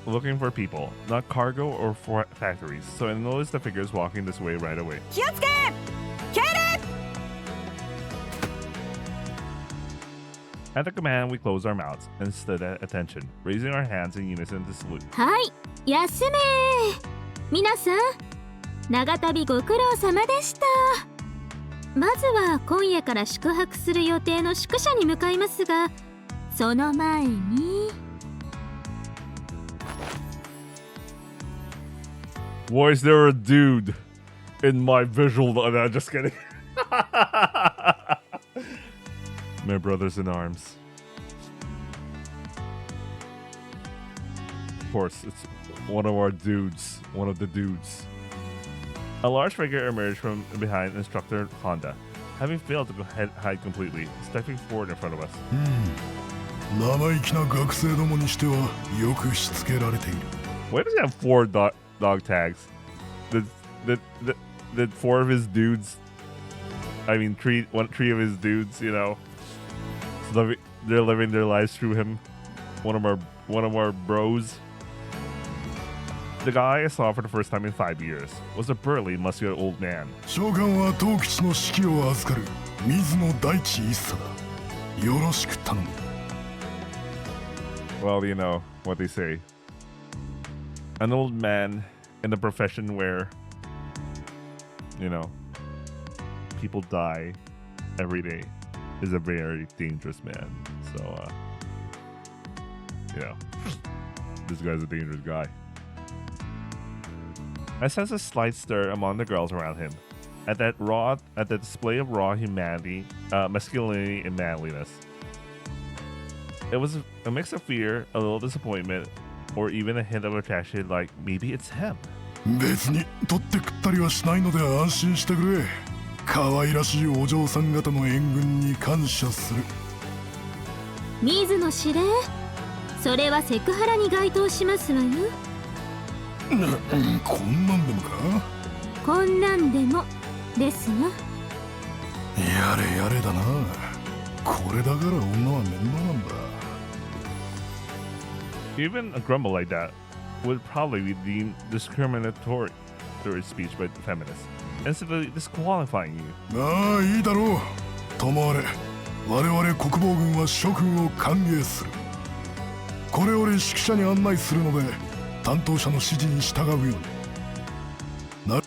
looking for people, not cargo or factories, so I noticed the figures walking this way right away. 気をつけ敬礼 At the command, we closed our mouths and stood at attention, raising our hands in unison to salute. はい休め皆さん長旅ご苦労様でしたまずは今夜から宿泊する予定の宿舎に向かいますがその前に Why is there a dude in my visual? No, just kidding. My brothers in arms. Of course, it's one of our dudes. One of the dudes. A large figure emerged from behind instructor Honda, having failed to hide completely, stepping forward in front of us. 生意気な学生どもにしてはよくしつけられている。 Why does he have 4 dog tags? Did 4 of his dudes? I mean, 3 of his dudes, you know, they're living their lives through him. One of our bros. The guy I saw for the first time in 5 years was a burly, muscular old man. 召喚は東吉の指揮を預かる水野大地一茶だ。よろしく頼む。 Well, you know what they say. An old man in a profession where, you know, people die every day is a very dangerous man. So, you know, this guy's a dangerous guy. I sensed a slight stir among the girls around him at the display of raw humanity, masculinity, and manliness. It was a mix of fear, a little disappointment, or even a hint of attraction, like maybe it's him. 別に取って食ったりはしないので安心してくれ。可愛らしいお嬢さん方の援軍に感謝する。水野司令それはセクハラに該当しますわよ。こんなんでもか？こんなんでもですわ。やれやれだな。これだから女は面倒なんだ。 Even a grumble like that would probably be deemed discriminatory speech by feminists, instantly disqualifying you. ああ、いいだろう。ともあれ、我々国防軍は諸君を歓迎する。これより指揮者に案内するので、担当者の指示に従うように。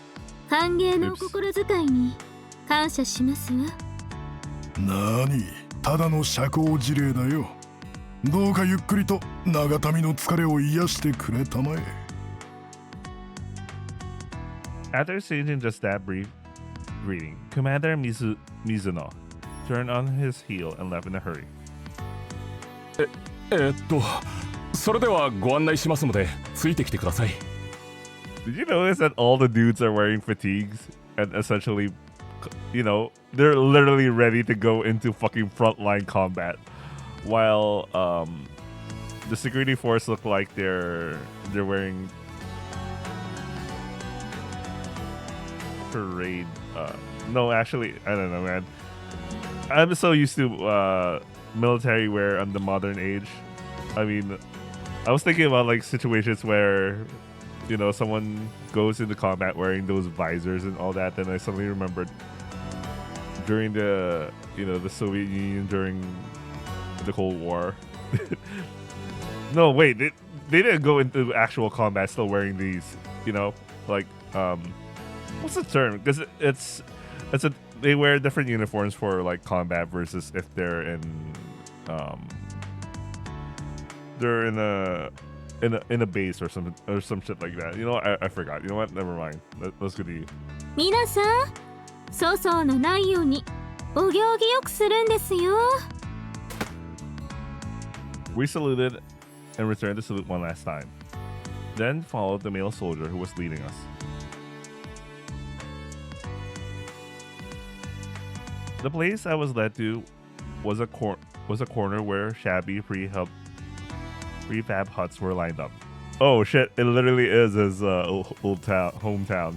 歓迎のお心遣いに感謝しますわ。なに、ただの社交辞令だよ。どうかゆっくりと長旅の疲れを癒してくれたまえ。After exchanging just that brief greeting, Commander Mizuno turned on his heel and left in a hurry. それではご案内しますのでついてきてください。Did you notice that all the dudes are wearing fatigues and essentially, you know, they're literally ready to go into fucking frontline combat, while the security force look like they're wearing parade. No, actually, I don't know, man. I'm so used to military wear on the modern age. I mean, I was thinking about like situations where, you know, someone goes into combat wearing those visors and all that. Then I suddenly remembered during the, you know, the Soviet Union during the Cold War. No, wait, they didn't go into actual combat still wearing these, you know, like what's the term? Because they wear different uniforms for like combat versus if they're in a base or some shit like that. You know, I forgot. You know what? Never mind. Let's go to you. 皆さん、粗相のないようにお行儀よくするんですよ。 We saluted and returned the salute one last time. Then followed the male soldier who was leading us. The place I was led to was a corner where shabby prefab huts were lined up. Oh shit! It literally is his hometown.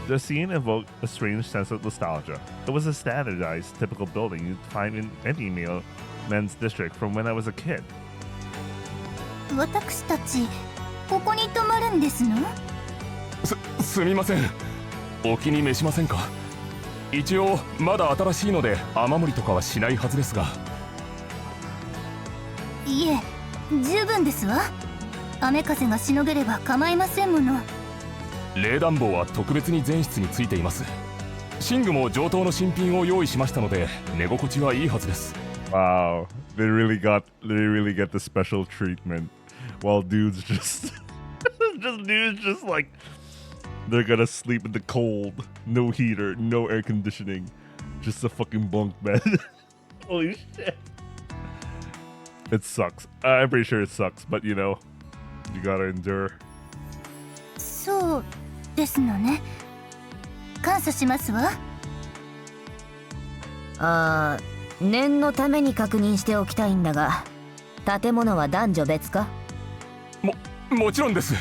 The scene evoked a strange sense of nostalgia. It was a standardized, typical building you'd find in any men's district from when I was a kid. 私たちここに泊まるんですの？すみません。お気に召しませんか？一応まだ新しいので雨漏りとかはしないはずですが。いえ、十分ですわ。雨風がしのげれば構いませんもの。冷暖房は特別に全室についています。寝具も上等の新品を用意しましたので寝心地はいいはずです。Wow, they really get the special treatment, while dudes just like they're gonna sleep in the cold, no heater, no air conditioning, just a fucking bunk bed. Holy shit. It sucks. I'm pretty sure it sucks, but you know, you gotta endure. そうですのね。感謝しますわ。念のために確認しておきたいんだが、建物は男女別か？もちろんです。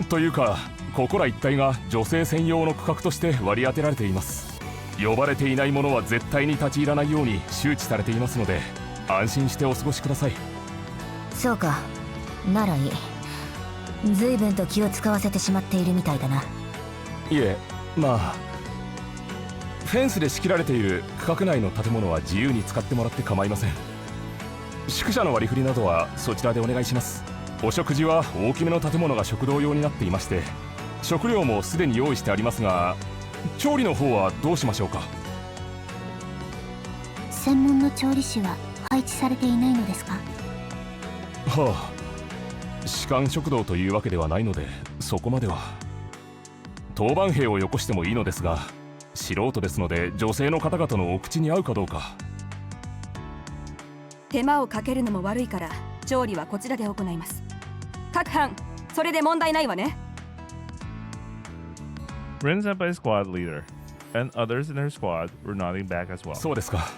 というか、ここら一帯が女性専用の区画として割り当てられています。呼ばれていない者は絶対に立ち入らないように周知されていますので、安心してお過ごしください。そうか、ならいい。随分と気を使わせてしまっているみたいだな。いえ、まあフェンスで仕切られている区画内の建物は自由に使ってもらって構いません。宿舎の割り振りなどはそちらでお願いします。お食事は大きめの建物が食堂用になっていまして、食料もすでに用意してありますが、調理の方はどうしましょうか？専門の調理師は配置されていないのですか？はあ、士官食堂というわけではないので、そこまでは。当番兵をよこしてもいいのですが、素人ですので女性の方々のお口に合うかどうか。手間をかけるのも悪いから調理はこちらで行います。各班それで問題ないわね。 Rin Senpai's squad leader and others in her squad were nodding back as well. そうですか。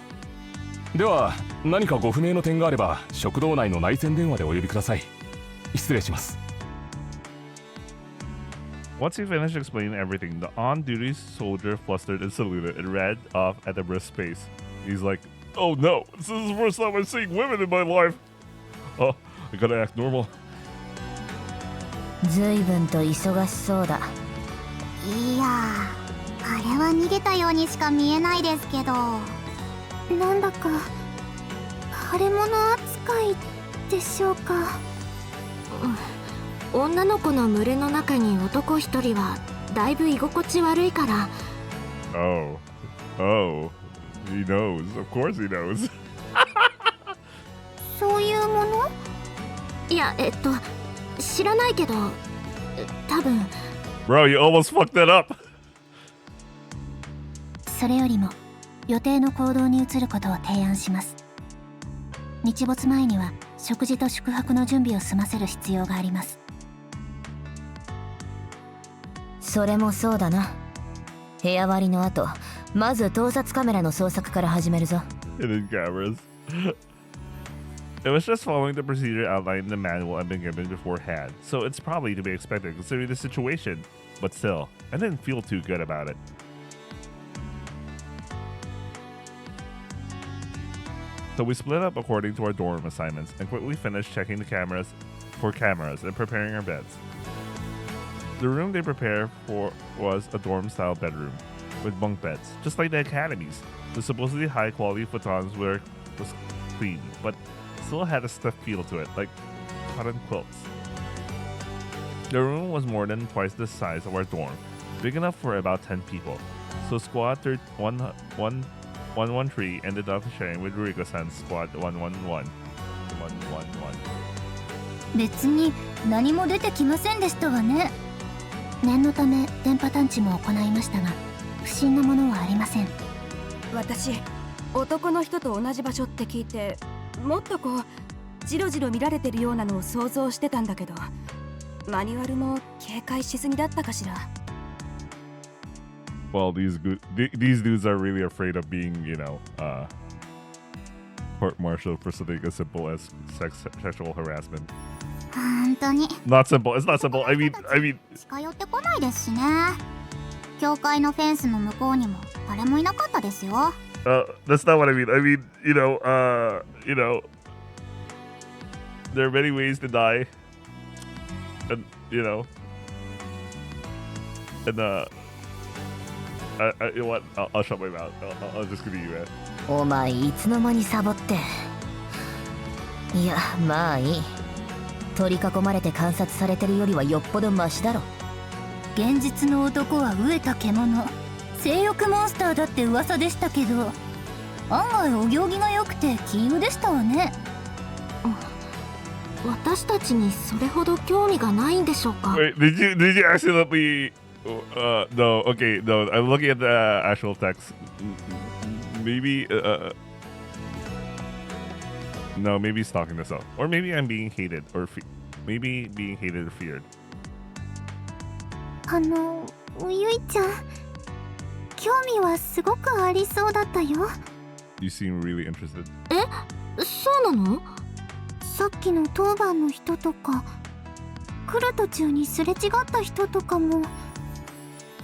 では何かご不明の点があれば食堂内の内線電話でお呼びください。失礼します。Once he finished explaining everything, the on-duty soldier flustered and saluted and ran off at a brisk pace. He's like, "Oh no, this is the first time I'm seeing women in my life. Oh, I gotta act normal." 随分と忙しそうだ。いやー、あれは逃げたようにしか見えないですけど、なんだか腫れ物扱いでしょうか。女の子の群れの中に男一人はだいぶ居心地悪いから。Oh, he knows. Of course he knows. そういうもの？いや、知らないけど、多分。Bro, you almost fucked that up. それよりも予定の行動に移ることを提案します。日没前には食事と宿泊の準備を済ませる必要があります。それもそうだな。部屋割りの後、まず盗撮カメラの捜索から始めるぞ。Hidden cameras. It was just following the procedure outlined in the manual I've been given beforehand, so it's probably to be expected considering the situation. But still, I didn't feel too good about it. So we split up according to our dorm assignments and quickly finished checking the cameras and preparing our beds. The room they prepared for was a dorm-style bedroom with bunk beds, just like the academies. The supposedly high-quality futons was clean, but still had a stiff feel to it, like cotton quilts. The room was more than twice the size of our dorm, big enough for about 10 people. So squad 113 ended up sharing with Ruriko-san's squad 111. 別に何も出てきませんでしたわね。念のため電波探知も行いましたが、不審なものはありません。私男の人と同じ場所って聞いて、もっとこうジロジロ見られてるようなのを想像してたんだけど、マニュアルも警戒しすぎだったかしら。Well, these dudes are really afraid of being, court-martialed for something as simple as sexual harassment. 本当に。Not simple. It's not simple. I mean. 近寄ってこないですしね。教会のフェンスの向こうにも誰もいなかったですよ。That's not what I mean. I mean, there are many ways to die, and you know what? I'll shut my mouth. I'll just give you that. お前いつの間にサボって。いや、まあいい。取り囲まれて観察されてるよりはよっぽどマシだろ。現実の男は飢えた獣、性欲モンスターだって噂でしたけど、案外お行儀が良くて杞憂でしたわね。私たちにそれほど興味がないんでしょうか。 Wait, did you accidentally? No. Okay, no. I'm looking at the actual text. Maybe. No, maybe stalking this out, or maybe I'm being hated, or maybe being hated or feared. ゆいちゃん、興味はすごくありそうだったよ。You seem really interested. そうなの？さっきの当番の人とか、来る途中にすれ違った人とかも、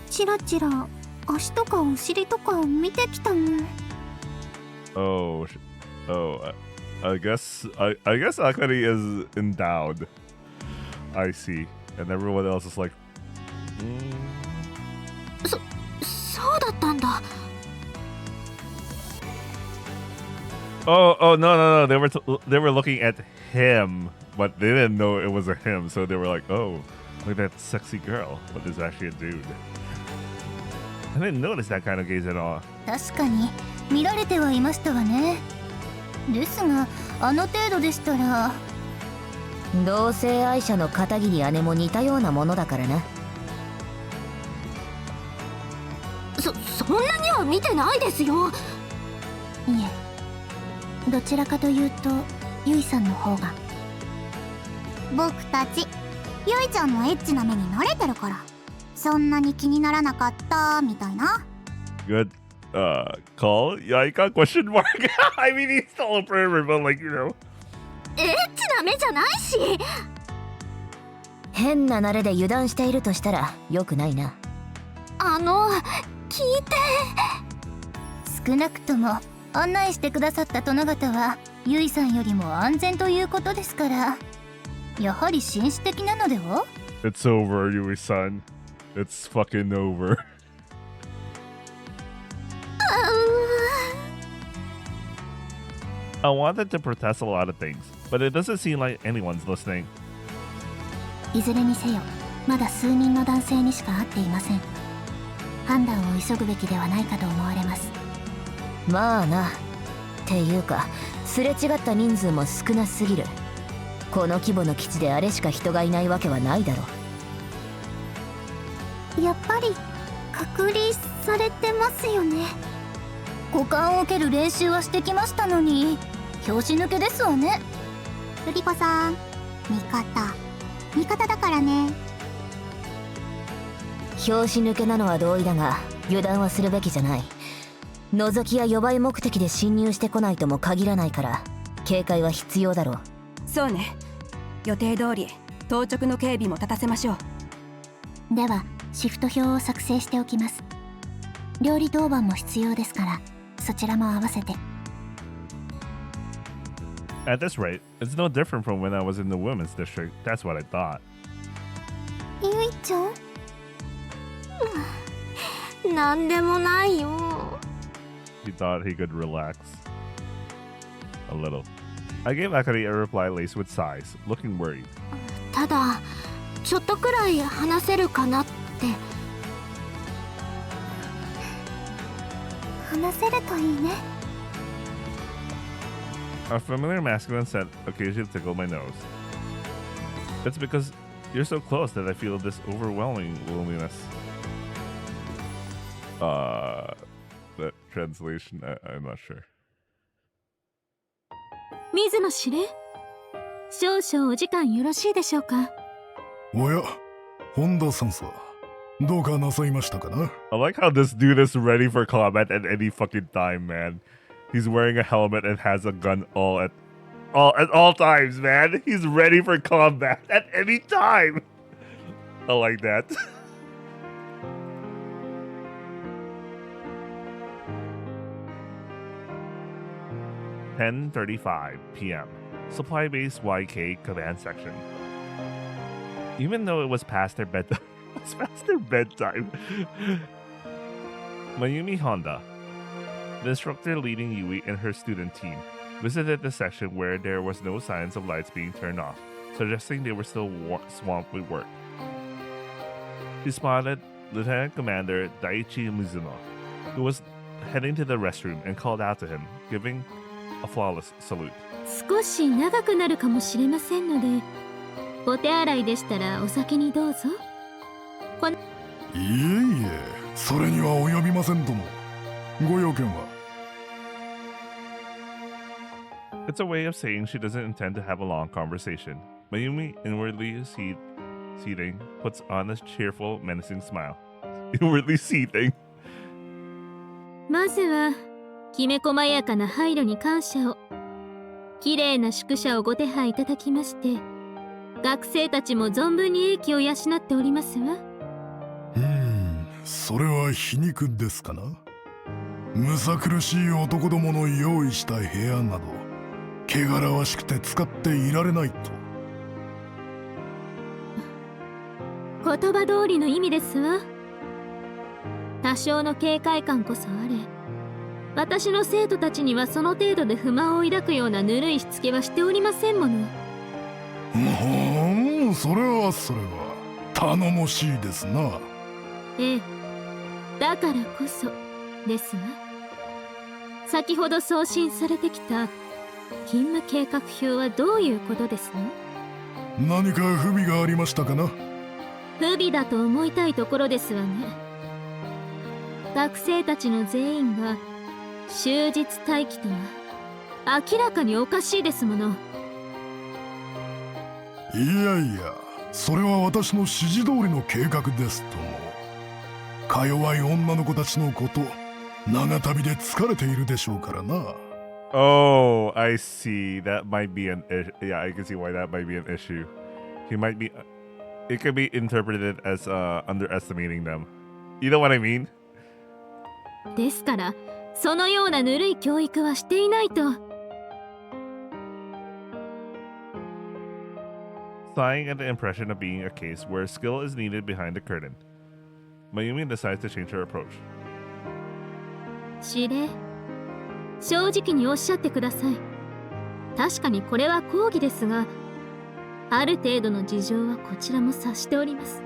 チラチラ足とかお尻とか見てきたもん。I guess Akari is endowed. I see, and everyone else is like. そうだったんだ。Oh no! They were looking at him, but they didn't know it was a him. So they were like, "Oh, look at that sexy girl," but it's actually a dude. I didn't notice that kind of gaze at all. 確かに見られてはいましたわね。ですがあの程度でしたら。同性愛者の片桐姉も似たようなものだからな。そんなには見てないですよ。いえ、どちらかというとゆいさんの方が。僕たちゆいちゃんのエッチな目に慣れてるから、そんなに気にならなかったみたいな。 Good call. Yaika? Question mark. I mean, he's still a pervert, but like, エッチな目じゃないし。変な慣れで油断しているとしたら良くないな。聞いて。少なくとも案内してくださった殿方はゆいさんよりも安全ということですから、やはり紳士的なのでは？ It's over, Yui-san. It's fucking over. I wanted to protest a lot of things, but it doesn't seem like anyone's listening. いずれにせよまだ数人の男性にしか会っていません。判断を急ぐべきではないかと思われます。まあな。っていうかすれ違った人数も少なすぎる。この規模の基地であれしか人がいないわけはないだろう。やっぱり隔離されてますよね。股間を蹴る練習はしてきましたのに拍子抜けですわね。ルリコさん、味方だからね。拍子抜けなのは同意だが油断はするべきじゃない。覗きや予売目的で侵入してこないとも限らないから警戒は必要だろう。そうね、予定通り当直の警備も立たせましょう。ではシフト表を作成しておきます。料理当番も必要ですからそちらも合わせて。 At this rate, it's no different from when I was in the women's district. That's what I thought. ゆいちゃんなんでもないよ。 He thought he could relax a little. I gave Akari a reply laced with sighs, looking worried. ただちょっとくらい話せるかなって。話せるといいね。A familiar masculine scent occasionally tickled my nose. It's because you're so close that I feel this overwhelming loneliness. That translation, I'm not sure. 水野司令、少々お時間よろしいでしょうか。おや、本田さんさ、どうかなさいましたかな？ I like how this dude is ready for combat at any fucking time, man. He's wearing a helmet and has a gun at all times, man. He's ready for combat at any time. I like that. (10:35 p.m.) Supply base YK command section. Even though it was past their bedtime, Mayumi Honda, the instructor leading Yui and her student team, visited the section where there was no signs of lights being turned off, suggesting they were still swamped with work. She spotted Lieutenant Commander Daiichi Mizuno, who was heading to the restroom, and called out to him, giving a flawless salute. 少し長くなるかもしれませんので、お手洗いでしたらお先にどうぞ。いえいえ、それには及びませんとも。ご用件は？ It's a way of saying she doesn't intend to have a long conversation. Mayumi, inwardly seething, puts on a cheerful, menacing smile. Inwardly seething. まずはきめ細やかな配慮に感謝を。綺麗な宿舎をご手配いただきまして、学生たちも存分に英気を養っておりますわ。それは皮肉ですかな？むさ苦しい男どもの用意した部屋など汚らわしくて使っていられないと。言葉通りの意味ですわ。多少の警戒感こそあれ、私の生徒たちにはその程度で不満を抱くようなぬるいしつけはしておりませんもの。それは頼もしいですな。ええ、だからこそですわ。先ほど送信されてきた勤務計画表はどういうことですの？何か不備がありましたかな？不備だと思いたいところですわね。学生たちの全員が終日待機とは明らかにおかしいですもの。いやいや、それは私の指示通りの計画ですとも。か弱い女の子たちのこと、長旅で疲れているでしょうからな。Oh, I see. That might be an issue. Yeah, I can see why that might be an issue. He might be. It could be interpreted as underestimating them. You know what I mean? ですから、そのようなぬるい教育はしていないと。Sighing at the impression of being a case where skill is needed behind the curtain, Mayumi decides to change her approach. 司令、正直におっしゃってください。確かにこれは抗議ですが、ある程度の事情はこちらも察しております。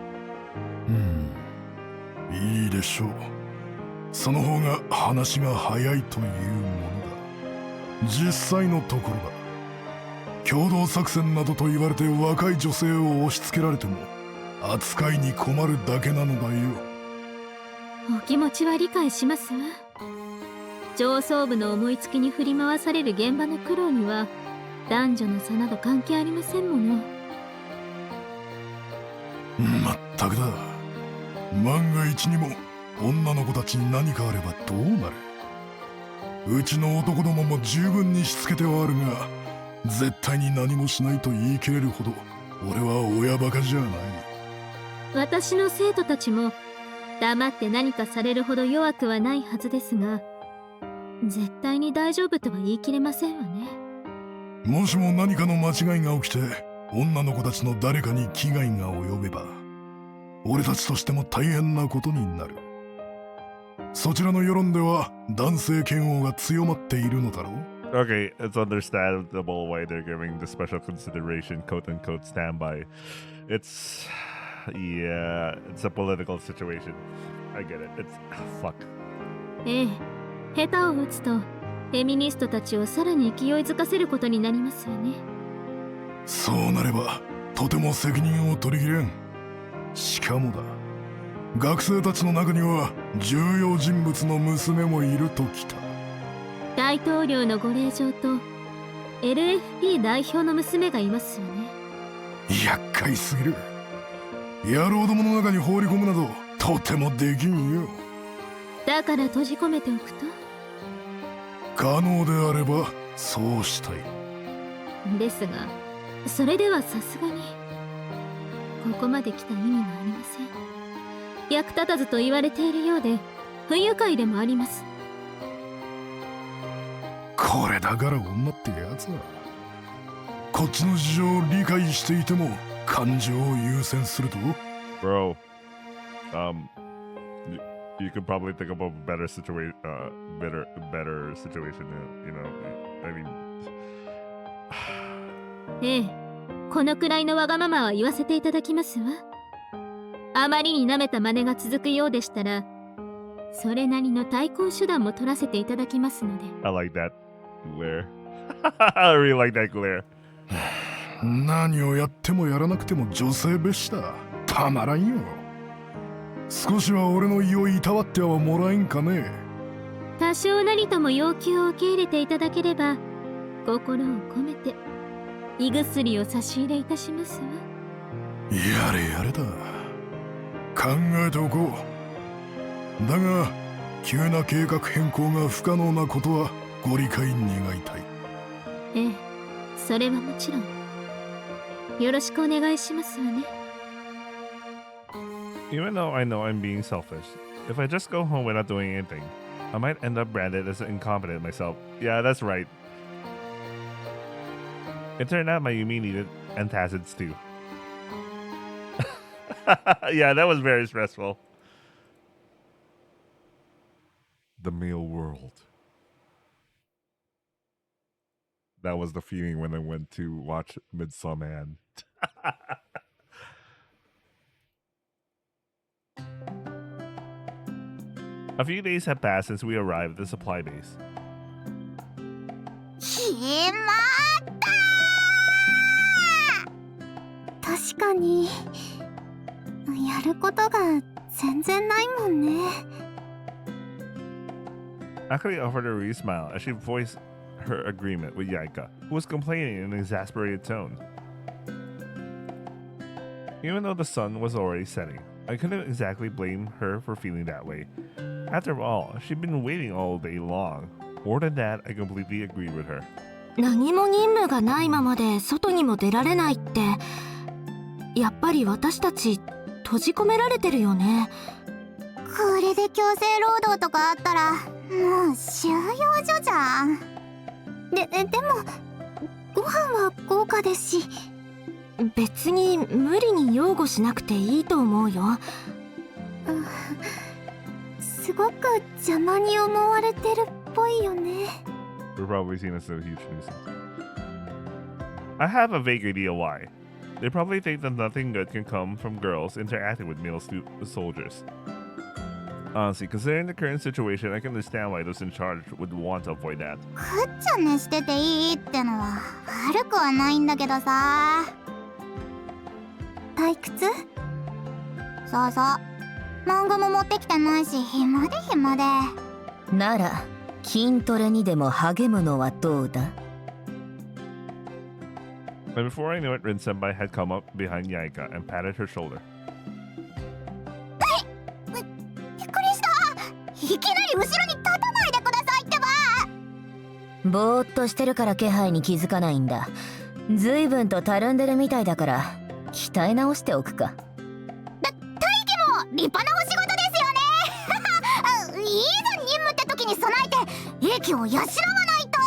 いいでしょう。その方が話が早いというものだ。実際のところだ。共同作戦などと言われて若い女性を押し付けられても扱いに困るだけなのだよ。お気持ちは理解しますわ。上層部の思いつきに振り回される現場の苦労には男女の差など関係ありませんもの。まったくだ。万が一にも女の子たちに何かあればどうなる。うちの男どもも十分にしつけてはあるが、絶対に何もしないと言い切れるほど俺は親バカじゃない。私の生徒たちも黙って何かされるほど弱くはないはずですが、絶対に大丈夫とは言い切れませんわね。もしも何かの間違いが起きて女の子たちの誰かに危害が及べば、俺たちとしても大変なことになる。そちらの世論では男性嫌悪が強まっているのだろう。 Okay, it's understandable why they're giving the special consideration, quote unquote, standby. It's, yeah, it's a political situation. I get it. It's, fuck. ええ、下手を打つとフェミニストたちをさらに勢いづかせることになりますわね。そうなればとても責任を取りきれん。しかもだ、学生たちの中には重要人物の娘もいるときた。大統領のご令嬢と LFP 代表の娘がいますよね。厄介すぎる。野郎どもの中に放り込むなどとてもできんよ。だから閉じ込めておくと。可能であればそうしたい。ですがそれではさすがにここまで来た意味がありません。役立たずと言われているようで不愉快でもあります。これだから女ってやつだ。こっちの事情を理解していても感情を優先すると。 Bro, you could probably think of a better situation, better situation, you know, I mean. ええ、このくらいのわがままは言わせていただきますわ。あまりに舐めた真似が続くようでしたら、それなりの対抗手段も取らせていただきますので。I like that glare. I really like that glare. 何をやってもやらなくても女性蔑視だ。たまらんよ。少しは俺の意をいたわってはもらえんかね。多少なりとも要求を受け入れていただければ、心を込めて胃薬を差し入れいたしますわ。やれやれだ。考えておこう。だが急な計画変更が不可能なことはご理解願いたい。ええ、それはもちろんよろしくお願いしますわね。Even though I know I'm being selfish, if I just go home without doing anything, I might end up branded as incompetent myself. Yeah, that's right. It turned out my Yumi needed antacids too. Yeah, that was very stressful. The male world. That was the feeling when I went to watch Midsommar Man. A few days have passed since we arrived at the supply base. 決まったー。確かにやることが全然ないもんね。Akari offered a wry smile as she voiced her agreement with Yaika, who was complaining in an exasperated tone. Even though the sun was already setting, I couldn't exactly blame her for feeling that way. After all, she'd been waiting all day long. More than that, I completely agreed with her. 何も任務がないままで外にも出られないって、やっぱり私たち閉じ込められてるよね。これで強制労働とかあったらもう収容所じゃん。でもご飯は豪華ですし。別に無理に擁護しなくていいと思うよ。すごく邪魔に思われてるっぽいよね。We're probably seen as a huge nuisance. I have a vague idea why. They probably think that nothing good can come from girls interacting with male soldiers. Honestly, considering the current situation, I can understand why those in charge would want to avoid that. くっちゃねしてていいってのは悪くはないんだけどさ。退屈？そうそう。漫画も持ってきてないし、暇で暇で。なら筋トレにでも励むのはどうだ？ And before I knew it, Rin Senpai had come up behind Yaika and patted her shoulder. いきなり後ろに立たないでくださいってば。ぼーっとしてるから気配に気づかないんだ。随分とたるんでるみたいだから鍛え直しておくか。大義も立派なお仕事ですよね。いざ任務って時に備えて英気を養わないと。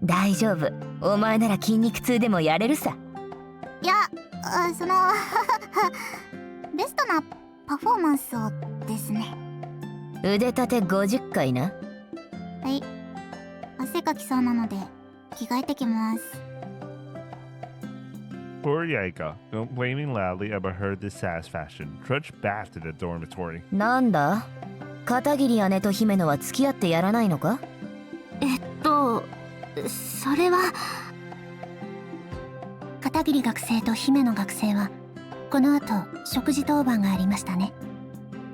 大丈夫、お前なら筋肉痛でもやれるさ。いや、そのベストなパフォーマンスをですね。腕立て50回な。はい、汗かきそうなので着替えてきます。 Poor Yaika, complaining loudly about her dissatisfaction, trudged back to the dormitory. なんだ、片桐姉と姫野は付き合ってやらないのか？それは片桐学生と姫野学生はこの後食事当番がありましたね。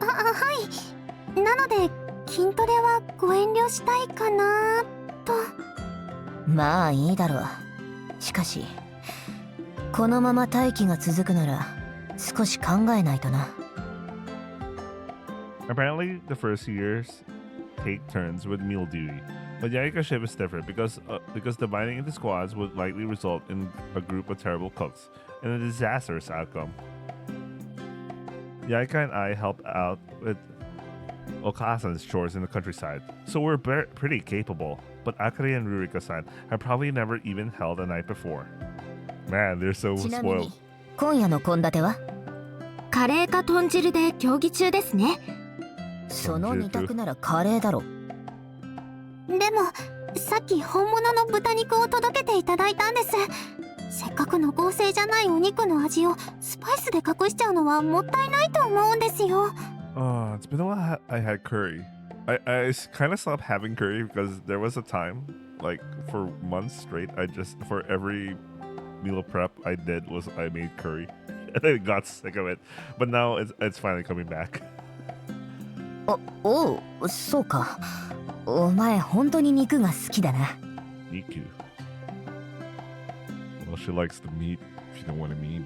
はい、なので筋トレはご遠慮したいかなと。まあいいだろう。しかしこのまま待機が続くなら少し考えないとな。 Apparently, the first years take turns with meal duty, but Yaika's ship is different because dividing into squads would likely result in a group of terrible cooks and a disastrous outcome. Yaika and I help out with Okasan's chores in the countryside, so we're pretty capable, but Akari and Rurika-san have probably never even held a night before. Man, they're so ちなみに spoiled. 今夜の献立は？カレーか豚汁で協議中ですね。その2択ならカレーだろ。でもさっき本物の豚肉を届けていただいたんです。せっかくの合成じゃないお肉の味をスパイスで隠しちゃうのはもったいないと思うんですよ。It's been a while I had curry. I kind of stopped having curry because there was a time, like for months straight, for every meal prep I did was I made curry. And I got sick of it. But now it's finally coming back. おう、そうか。お前本当に肉が好きだな。Niku. Well, she likes the meat, if you know what I mean.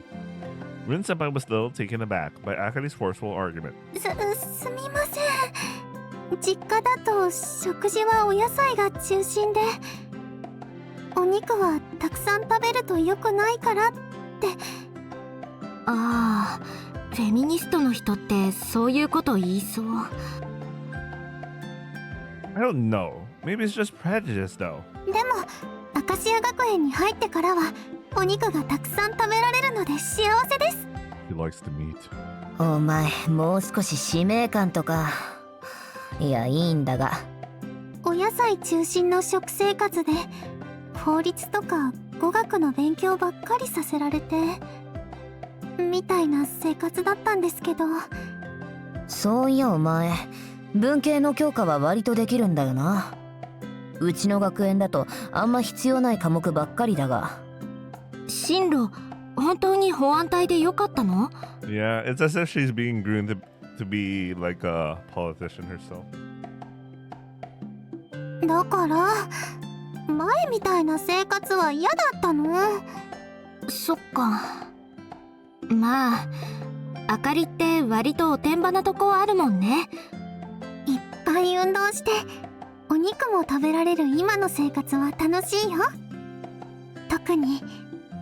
Rin Senpai was still taken aback by Akari's forceful argument. すみません。実家だと食事はお野菜が中心で、お肉はたくさん食べると良くないからって。ああ、フェミニストの人ってそういうこと言いそう。I don't know. Maybe it's just prejudice, though. でもアカシア学園に入ってからはお肉がたくさん食べられるので幸せです。 He likes the meat. お前もう少し使命感とか。いやいいんだが。お野菜中心の食生活で法律とか語学の勉強ばっかりさせられてみたいな生活だったんですけど。そういやお前文系の教科は割とできるんだよな。うちの学園だとあんま必要ない科目ばっかりだが。進路本当に保安隊でよかったの？ Yeah, it's as if she's being groomed to be like a politician herself. だから前みたいな生活は嫌だったの。そっか。まああかりって割とおてんばなとこあるもんね。いっぱい運動してお肉も食べられる今の生活は楽しいよ。特に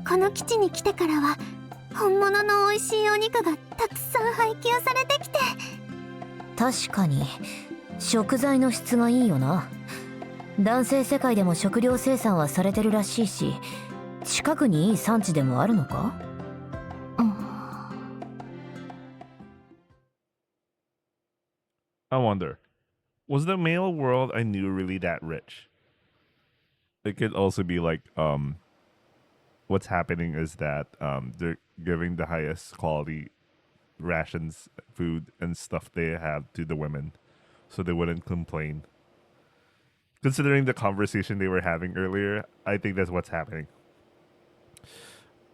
この基地に来てからは本物の美味しいお肉がたくさん配給されてきて。確かに食材の質がいいよな。男性世界でも食料生産はされてるらしいし、近くにいい産地でもあるのか？I wonder, was the male world I knew really that rich? It could also be like, what's happening is that they're giving the highest quality rations, food, and stuff they have to the women, so they wouldn't complain. Considering the conversation they were having earlier, I think that's what's happening.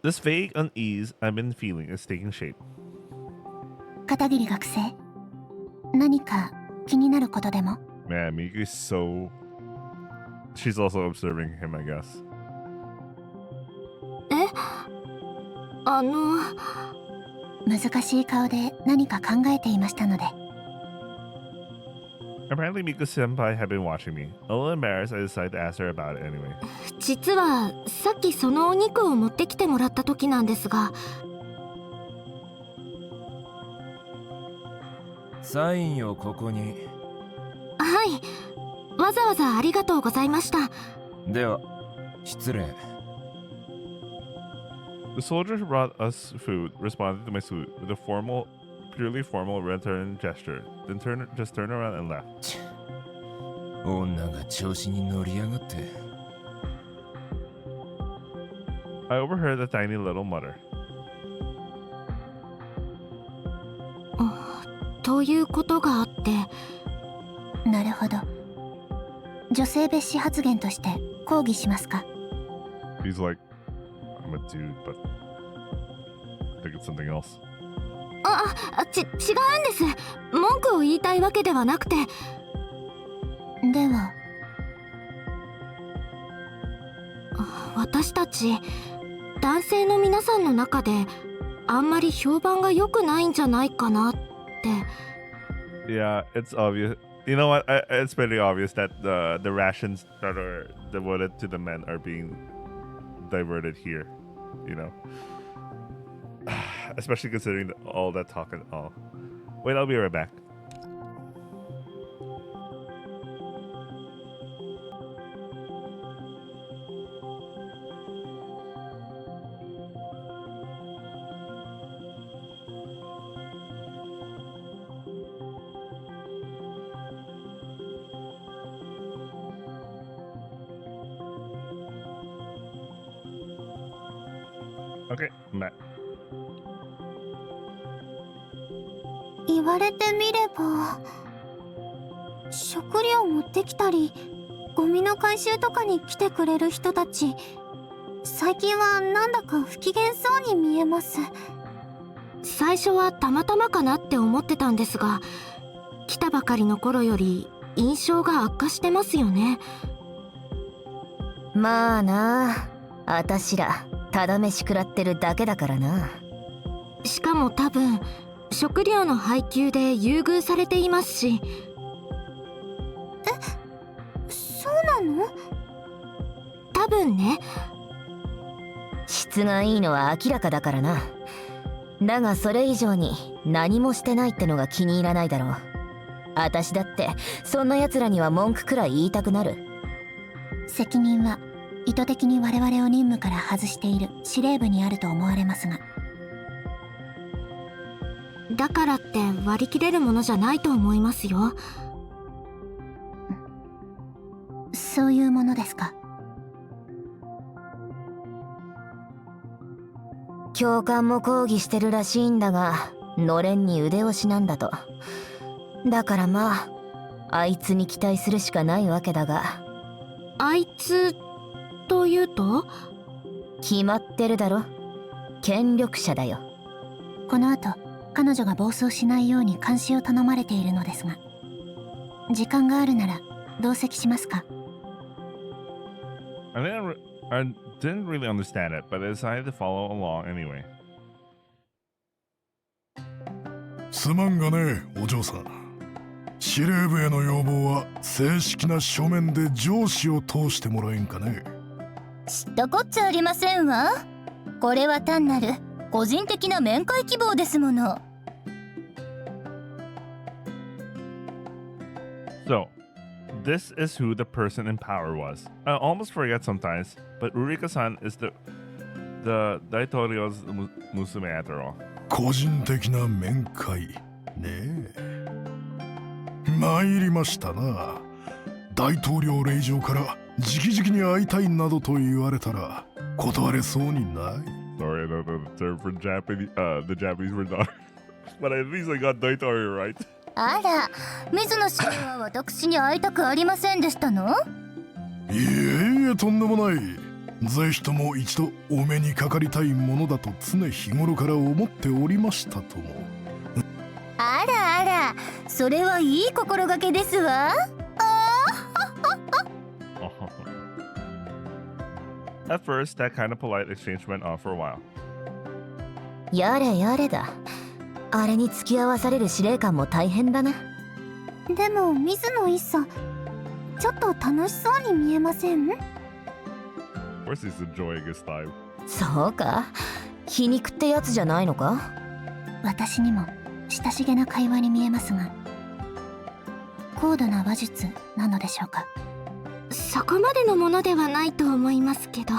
This vague unease I've been feeling is taking shape. 片桐学生、何か気になることでも？ Man, Miku's so... She's also observing him, I guess. 難しい顔で何か考えていましたので。Apparently, Miko senpai had been watching me. A little embarrassed, I decided to ask her about it anyway. 実はさっきそのお肉を持ってきてもらった時なんですが、サインをここに。はい、わざわざありがとうございました。では失礼。 The soldier who brought us food responded to my salute with a purely formal return gesture, then just turned around and left. 女が調子に乗りやがって。 I overheard a tiny little mutter. ということがあって。なるほど。女性蔑視発言として抗議しますか？ He's like, I'm a dude, but I think it's something else. 違うんです。文句を言いたいわけではなくて。では私たち男性の皆さんの中であんまり評判が良くないんじゃないかなって。 Yeah, it's obvious. You know what? It's pretty obvious that the rations that are devoted to the men are being diverted here. You know, especially considering all that talk and all. Wait, I'll be right back. Okay, I'm back. 言われてみれば、食料持ってきたりゴミの回収とかに来てくれる人たち、最近はなんだか不機嫌そうに見えます。最初はたまたまかなって思ってたんですが、来たばかりの頃より印象が悪化してますよね。まあなあ、あたしらただ飯食らってるだけだからな。しかも多分食料の配給で優遇されていますし。そうなの？多分ね。質がいいのは明らかだからな。だがそれ以上に何もしてないってのが気に入らないだろう。あたしだってそんな奴らには文句くらい言いたくなる。責任は意図的に我々を任務から外している司令部にあると思われますが。だからって割り切れるものじゃないと思いますよ。そういうものですか。教官も抗議してるらしいんだが、のれんに腕押しなんだと。だからまああいつに期待するしかないわけだが。あいつというと？決まってるだろ。権力者だよ。この後彼女が暴走しないように監視を頼まれているのですが、時間があるなら同席しますか？ I didn't really understand it, but I decided to follow along anyway. すまんがね、お嬢さん。司令部への要望は正式な書面で上司を通してもらえんかね。知ったこっちゃありませんわ。これは単なる個人的な面会希望ですもの。So, this is who the person in power was. I almost forget sometimes, but Urika-san is the Daitorio's musume after all. 個人的な面会ねえ。参りましたな。大統領令嬢から直々に会いたいなどと言われたら断れそうにない。Sorry, I don't know the term for the Japanese word not. But at least I got Daitorio right. あら、水野氏は私に会いたくありませんでしたの？いえいえ、とんでもない。ぜひとも一度お目にかかりたいものだと常日頃から思っておりましたとも。あらあら、それはいい心がけですわ。At first, that kind of polite exchange went on for a while. やれやれだ。あれに付き合わされる司令官も大変だな。でも水野一茶、ちょっと楽しそうに見えません？ Of course he's enjoying his time. そうか、皮肉ってやつじゃないのか？私にも親しげな会話に見えますが、高度な話術なのでしょうか。そこまでのものではないと思いますけど。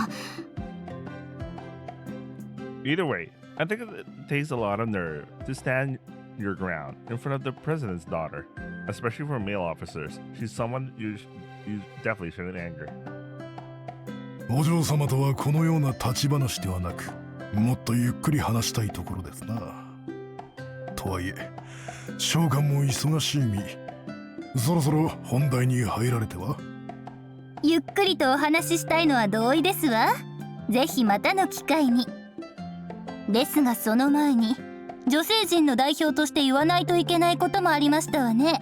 Either way, I think it takes a lot of nerve to stand your ground in front of the president's daughter, especially for male officers. She's someone you definitely shouldn't anger. お嬢様とはこのような立ち話ではなく、もっとゆっくり話したいところですな。とはいえ召喚も忙しい身、そろそろ本題に入られては。ゆっくりとお話ししたいのは同意ですわ。ぜひまたの機会に。ですがその前に女性陣の代表として言わないといけないこともありましたわね。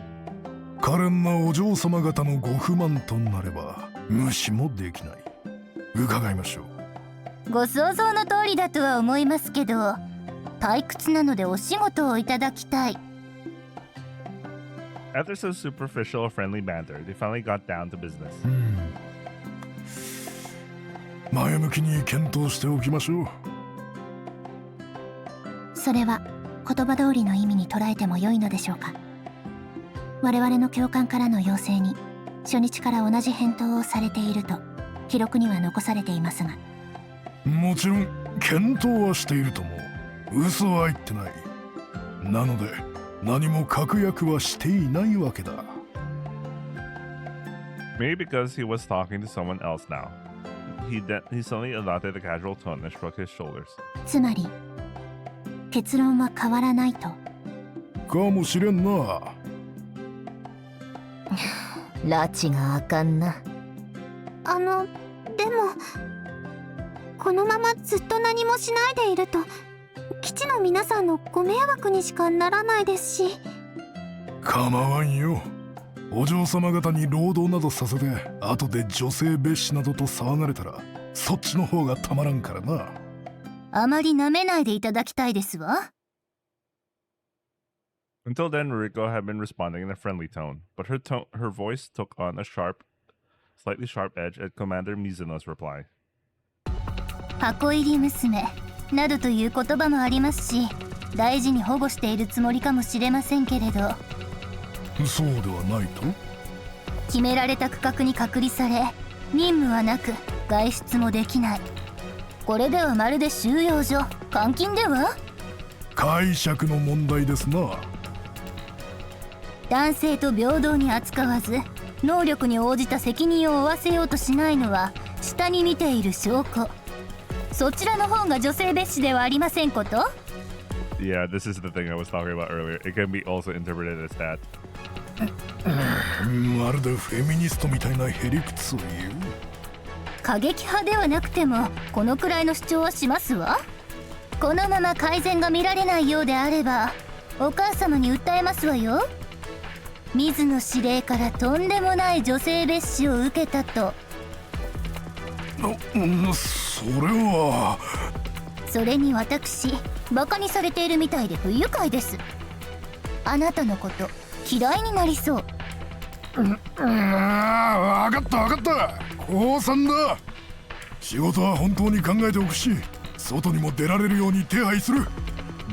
可憐なお嬢様方のご不満となれば無視もできない。伺いましょう。ご想像の通りだとは思いますけど、退屈なのでお仕事をいただきたい。 After some superficial friendly banter, they finally got down to business. 前向きに検討しておきましょう。それは言葉通りの意味に捉えても良いのでしょうか。我々の教官からの要請に初日から同じ返答をされていると記録には残されていますが。もちろん検討はしているとも、嘘は言ってない。なので何も確約はしていないわけだ。 Maybe because he was talking to someone else now. He suddenly adopted a casual tone and shrugged his shoulders. つまり結論は変わらないと。かもしれんな。拉致があかんな。でもこのままずっと何もしないでいると基地の皆さんのご迷惑にしかならないですし。構わんよ。お嬢様方に労働などさせて後で女性蔑視などと騒がれたらそっちの方がたまらんからな。あまり舐めないでいただきたいですわ。 Until then, Ruriko had been responding in a friendly tone, but her voice took on a slightly sharp edge at Commander Mizuno's reply. 箱入り娘などという言葉もありますし、大事に保護しているつもりかもしれませんけれど、そうではないと。決められた区画に隔離され、任務はなく外出もできない。これではまるで収容所、監禁では？解釈の問題ですな。男性と平等に扱わず、能力に応じた責任を負わせようとしないのは下に見ている証拠。そちらの方が女性蔑視ではありませんこと？ Yeah, this is the thing I was talking about earlier. It can be also interpreted as that. まるでフェミニストみたいなへりくつを言う。過激派ではなくてもこのくらいの主張はしますわ。このまま改善が見られないようであればお母様に訴えますわよ。水野司令からとんでもない女性蔑視を受けたと。それは。それに私バカにされているみたいで不愉快です。あなたのこと嫌いになりそう。分かった分かった。降参だ。仕事は本当に考えておくし、外にも出られるように手配する。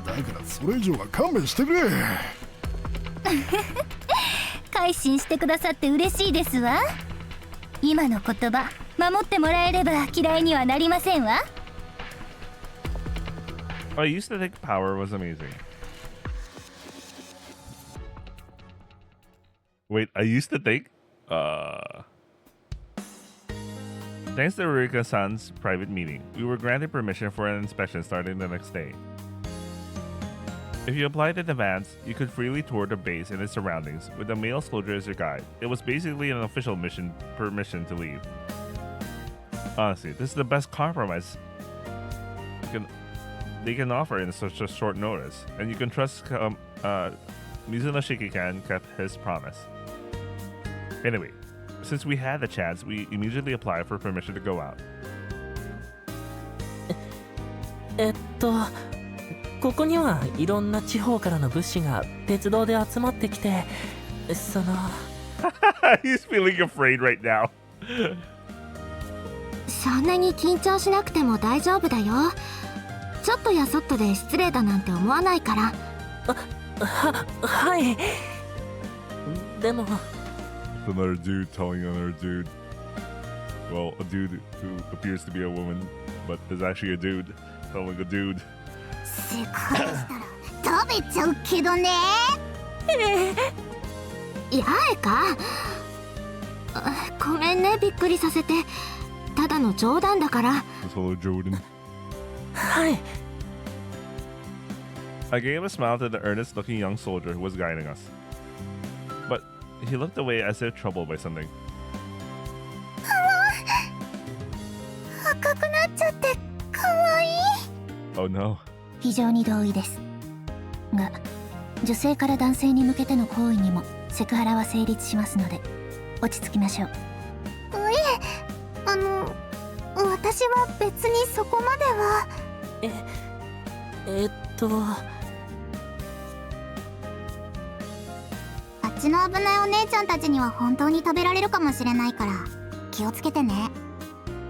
だからそれ以上は勘弁してくれ。改心してくださって嬉しいですわ。今の言葉守ってもらえれば嫌いにはなりませんわ。 I used to think power was amazing. Wait, I used to think? Thanks to Rurika-san's private meeting, we were granted permission for an inspection starting the next day. If you applied in advance, you could freely tour the base and its surroundings with a male soldier as your guide. It was basically an official permission to leave. Honestly, this is the best compromise they can offer in such a short notice, and you can trust Mizuno Shikikan kept his promise. Anyway, since we had the chance, we immediately applied for permission to go out. ここにはいろんな地方からの物資が鉄道で集まってきて、その He's feeling afraid right now. そんなに緊張しなくても大丈夫だよ。ちょっとやそっとで失礼だなんて思わないから。はい。でも Another dude telling another dude. Well, a dude who appears to be a woman, but is actually a dude telling a dude. 世界したら食べちゃうけどね。八重か。ごめんね、びっくりさせて。ただの冗談だから。Hello, Jordan. はい。 I gave a smile to the earnest-looking young soldier who was guiding us. But he looked away as if troubled by something. 赤くなっちゃってかわいい。 Oh no. 非常に同意ですが、女性から男性に向けての行為にもセクハラは成立しますので落ち着きましょう。私は別にそこまでは。あっちの危ないお姉ちゃんたちには本当に食べられるかもしれないから気をつけてね。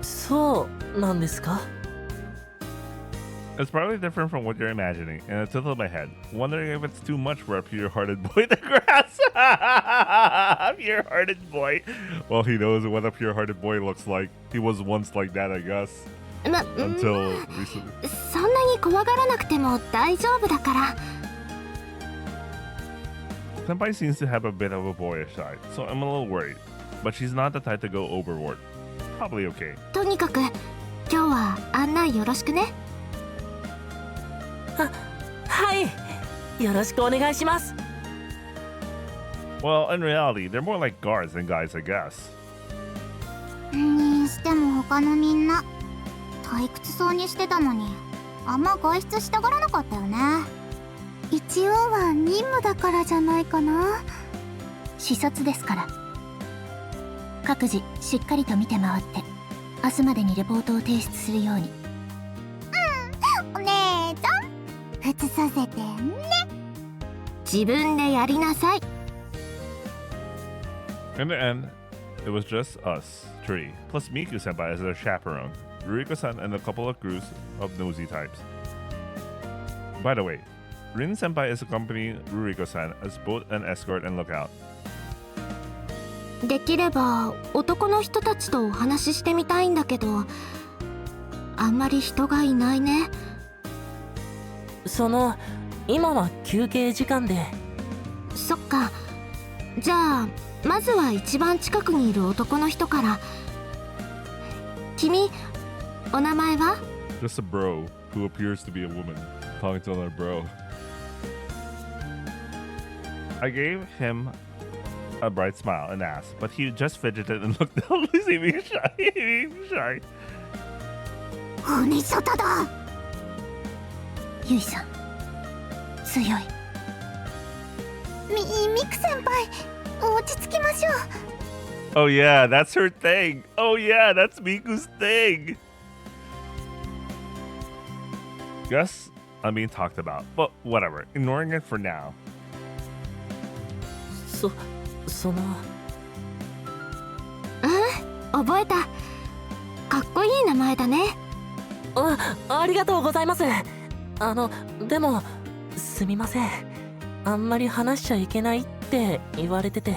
そうなんですか？ It's probably different from what you're imagining, and it tilted my head, wondering if it's too much for a pure-hearted boy to grasp. Pure-hearted boy. Well, he knows what a pure-hearted boy looks like. He was once like that, I guess. Until recently. そんなに怖がらなくても大丈夫だから。Senpai seems to have a bit of a boyish side, so I'm a little worried. But she's not the type to go overboard. Probably okay. とにかく今日は案内よろしくね。はい。よろしくお願いします。 Well, in reality, they're more like guards than guys, I guess. にしても他のみんな退屈そうにしてたのにあんま外出したがらなかったよね。一応は任務だからじゃないかな。視察ですから。各自しっかりと見て回って明日までにレポートを提出するように。お姉ちゃん映させてね。自分でやりなさい。 In the end, it was just us three, plus Miku-senpai as their chaperone, Ruriko-san and a couple of crews of nosy types. By the way, Rin-senpai is accompanying Ruriko-san as both an escort and lookout. できれば男の人たちとお話ししてみたいんだけど、あんまり人がいないね。今は休憩時間で。そっか。じゃあまずは一番近くにいる男の人から。君、お名前は？ Just a bro who appears to be a woman, talking to another bro. I gave him a bright smile and asked, but he just fidgeted and looked down, seeming shy. おねしょただ。ゆいさん、強い。ミク先輩、落ち着きましょう。 Oh yeah, that's her thing. Oh yeah, that's Miku's thing. Guess I'm being talked about, but whatever. Ignoring it for now. 覚えた。かっこいい名前だね。ありがとうございます。でもすみません。あんまり話しちゃいけないって言われてて。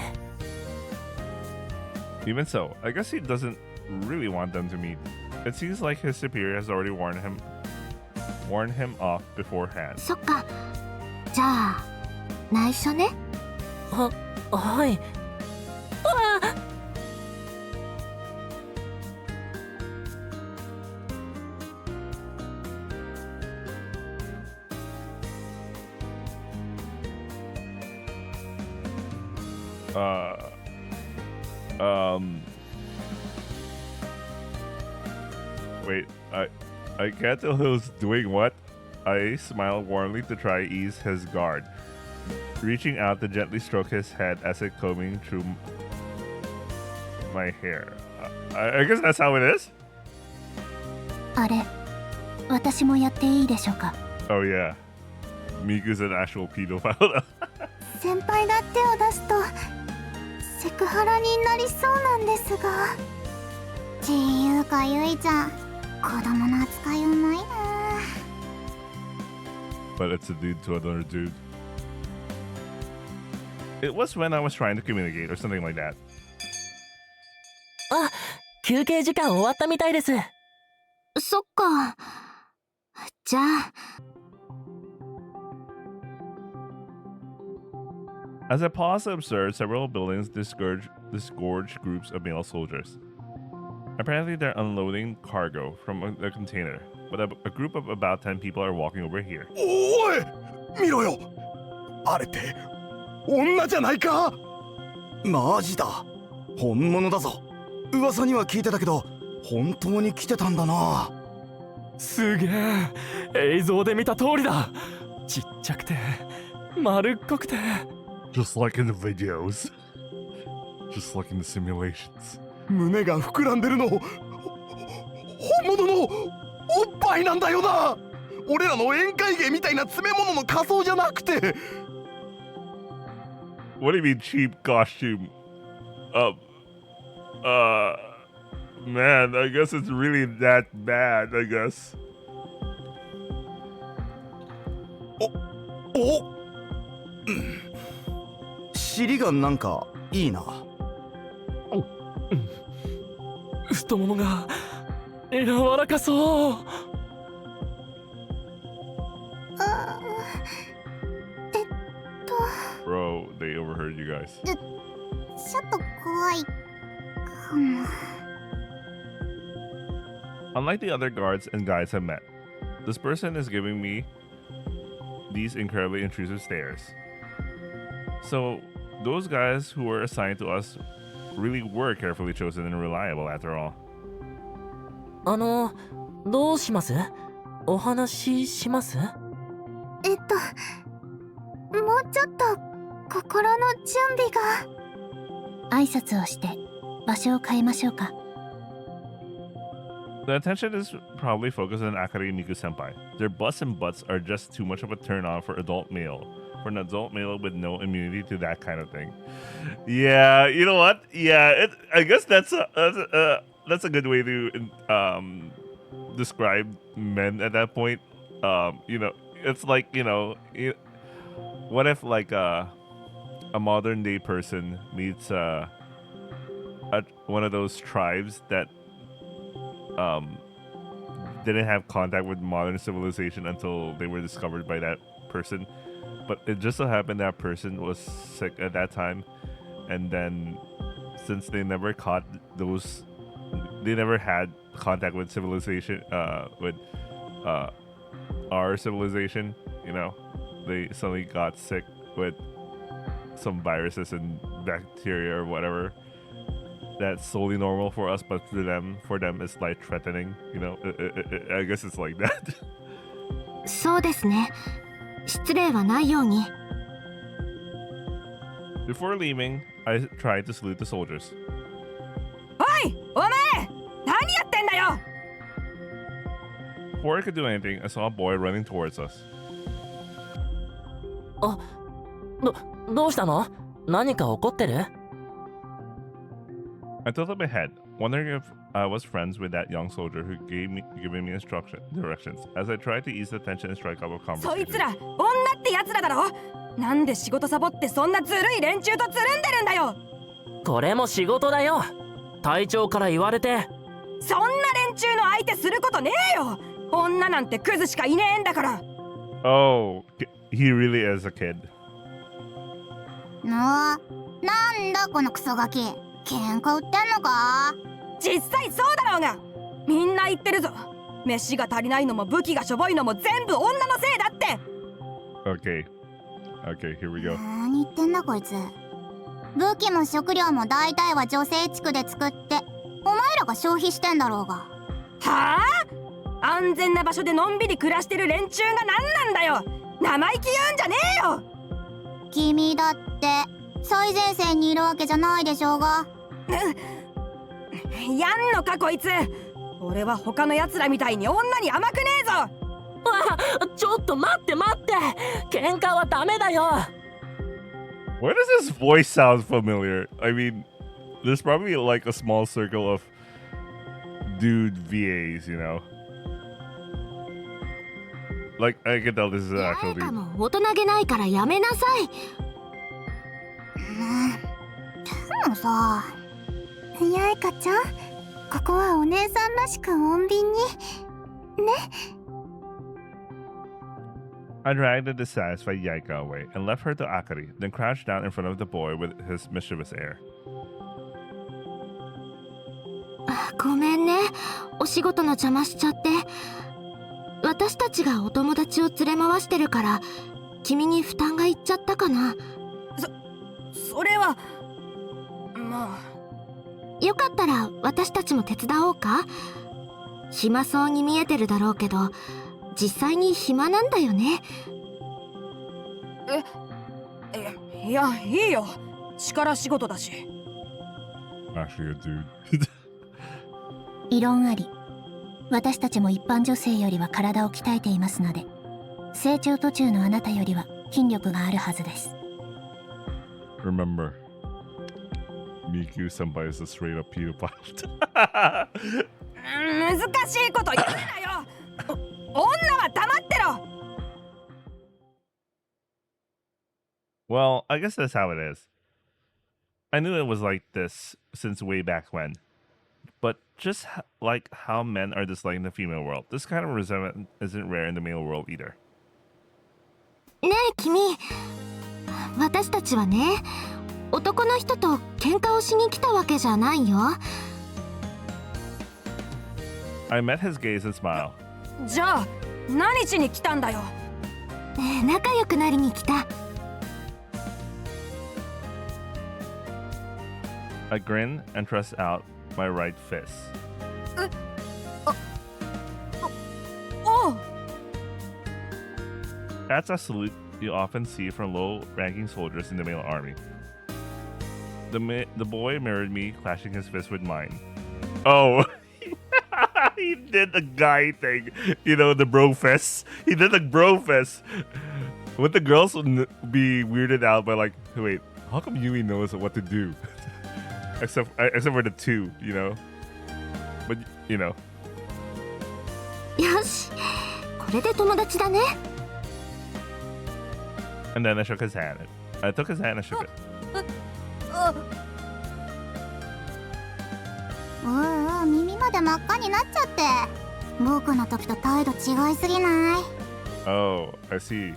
Even so, I guess he doesn't really want them to meet. It seems like his superior has already warned him off beforehand. そっか。じゃあ内緒ね。はい。Wait, I can't tell who's doing what. I smiled warmly to try ease his guard, reaching out to gently stroke his head as it combing through my hair. I guess that's how it is? あれ、私もやっていいでしょうか？ Oh yeah. Miku's an actual pedophile. 先輩が手を出すとセクハラになりそうなんですが。っていうかゆいちゃん、子供の扱いうまいな。 But it's a dude to another dude. It was when I was trying to communicate or something like that. あ、休憩時間終わったみたいです。そっか。じゃあ。As I paused to observe, several buildings disgorge groups of male soldiers. Apparently, they're unloading cargo from a container, but a group of about 10 people are walking over here. おい見ろよ、あれって女じゃないか。マジだ、本物だぞ。噂には聞いてたけど本当に来てたんだな。すげえ、映像で見た通りだ。ちっちゃくて丸っこくて Just like in the videos. Just like in the simulations. 胸が膨らんでるの本物のおっぱいなんだよな。俺らの宴会芸みたいな詰め物の仮装じゃなくて。 What do you mean cheap costume? Man, I guess it's really that bad, I guess. 尻がなんかいいな。太ももが柔らかそう。Bro, they overheard you guys. ちょっと怖いかも。 Unlike the other guards and guides I've met, this person is giving me these incredibly intrusive stares. So, those guys who were assigned to us really were carefully chosen and reliable after all. どうします？お話しします？もうちょっと心の準備が。挨拶をして場所を変えましょうか。The attention is probably focused on Akari Miku senpai. Their busts and butts are just too much of a turn on for an adult male with no immunity to that kind of thing. Yeah, you know what? Yeah, I guess that's a good way to describe men at that point. You know, it's like, you know, what if like a modern day person meets one of those tribes that didn't have contact with modern civilization until they were discovered by that person, but it just so happened that person was sick at that time, and then since they never had contact with civilization, with our civilization, you know, they suddenly got sick with some viruses and bacteria or whatever. That's solely normal for us, but for them it's life threatening, you know. I guess it's like that. そうですね。失礼はないように。Before leaving, I tried to salute the soldiers. おい、お前、何やってんだよ。 Before I could do anything, I saw a boy running towards us. どうしたの？何か起こってる？ I tilted my head, wondering if I was friends with that young soldier who giving me directions as I tried to ease the tension and strike up a そい conversation. つら、女ってやつらだろ。なんで仕事サボってそんなずるい連中とつるんでるんだよ。これも仕事だよ。隊長から言われて。そんな連中の相手することねえよ。女なんてクズしかいねえんだから。 Oh, he really is a kid. なんだこのクソガキ、喧嘩売ってんのか。実際そうだろうが。みんな言ってるぞ。飯が足りないのも武器がしょぼいのも全部女のせいだって。 Okay, here we go. 何言ってんだこいつ。武器も食料も大体は女性地区で作って、お前らが消費してんだろうが。はあ？安全な場所でのんびり暮らしてる連中が何なんだよ。生意気言うんじゃねえよ。君だって最前線にいるわけじゃないでしょうが。やんのかこいつ。俺は他のやつらみたいに女に甘くねえぞ。ちょっと待って。喧嘩はダメだよ。Why does this voice sound familiar? I mean, there's probably like a small circle of dude VAs, you know? Like, I can tell this is an actual か dude. も大人げないからやめなさい。でもさ、八重香ちゃん、ここはお姉さんらしく穏便にね。I dragged the dissatisfied Yaika away and left her to Akari, then crouched down in front of the boy with his mischievous air. ごめんね、お仕事の邪魔しちゃって。私たちがお友達を連れ回してるから君に負担がいっちゃったかな。それはまあよかったら私たちも手伝おうか。暇そうに見えてるだろうけど実際に暇なんだよね。いやいいよ、力仕事だし。 Actually, a dude. 異論あり。私たちも一般女性よりは体を鍛えていますので、成長途中のあなたよりは筋力があるはずです。Remember, Miku senpai is a straight up pedophile. 難しいこと言うなよ。女は黙ってろ。 Well, I guess that's how it is. I knew it was like this since way back when. But just like how men are disliking the female world, this kind of resentment isn't rare in the male world either. ねえ君、私たちはね、男の人と喧嘩をしに来たわけじゃないよ。I met his gaze and smile. じゃあ何しに来たんだよ。仲良くなりに来た。I grin and thrust out my right fist. おう。 That's a salute you often see from low-ranking soldiers in the male army. The boy mirrored me, clashing his fist with mine. Oh, he did the guy thing. You know, the bro fist. He did the bro fist. Would the girls be weirded out by like, wait, how come Yui knows what to do? except for the two, you know? But, you know. よし、これで友達だね。And then I shook his hand. I took his hand and shook it. 耳まで真っ赤になっちゃって。僕の時と態度違いすぎない？ Oh, I see.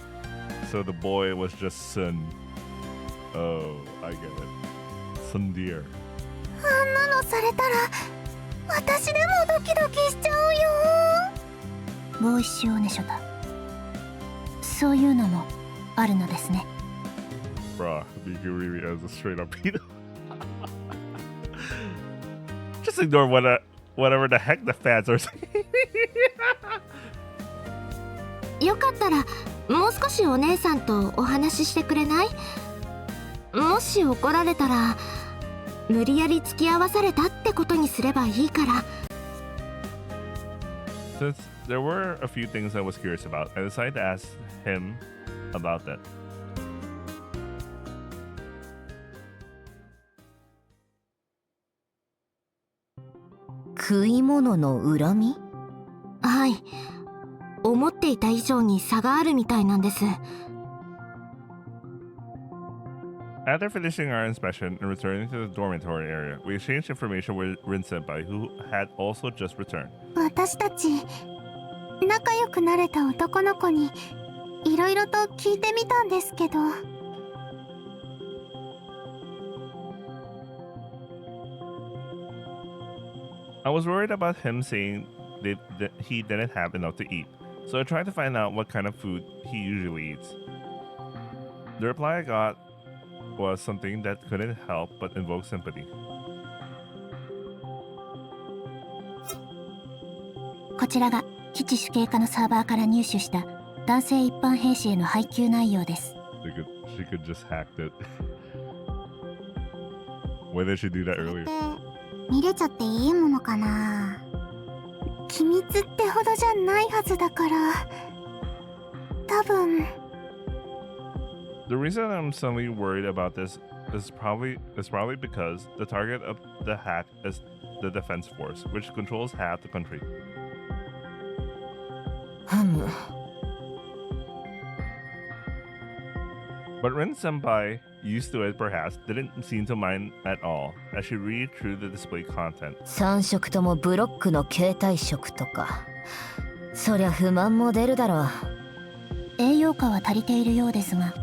So the boy was just Sun. Oh, I get it. Sun dear. あんなのされたら私でもドキドキしちゃうよ。ボーイッシュオネショタ。そういうのもあるのですね。Bruh, Miku really is a straight up pedo. Just ignore whatever the heck the fans are saying. よかったらもう少しお姉さんとお話ししてくれない？もし怒られたら無理やり付き合わされたってことにすればいいから。 Since there were a few things I was curious about, I decided to ask him about that. 食い物の恨み？はい、思っていた以上に差があるみたいなんです。 After finishing our inspection and returning to the dormitory area, we exchanged information with Rin Senpai, who had also just returned. 私たち仲良くなれた男の子にいろいろと聞いてみたんですけど。I was worried about him saying that he didn't have enough to eat, so I tried to find out what kind of food he usually eats. The reply I got was something that couldn't help but invoke sympathy. こちらが基地主計課のサーバーから入手した男性一般兵士への配給内容です。She could just hack it. Why did she do that earlier? 見れちゃっていいものかな。機密ってほどじゃないはずだから。多分 The reason I'm suddenly worried about this is probably because the target of the hack is the defense force, which controls half the country. But Rin Senpai, used to it perhaps, didn't seem to mind at all as she read through the display content. 3色ともブロックの携帯色とか。そりゃ不満も出るだろう。栄養価は足りているようですが、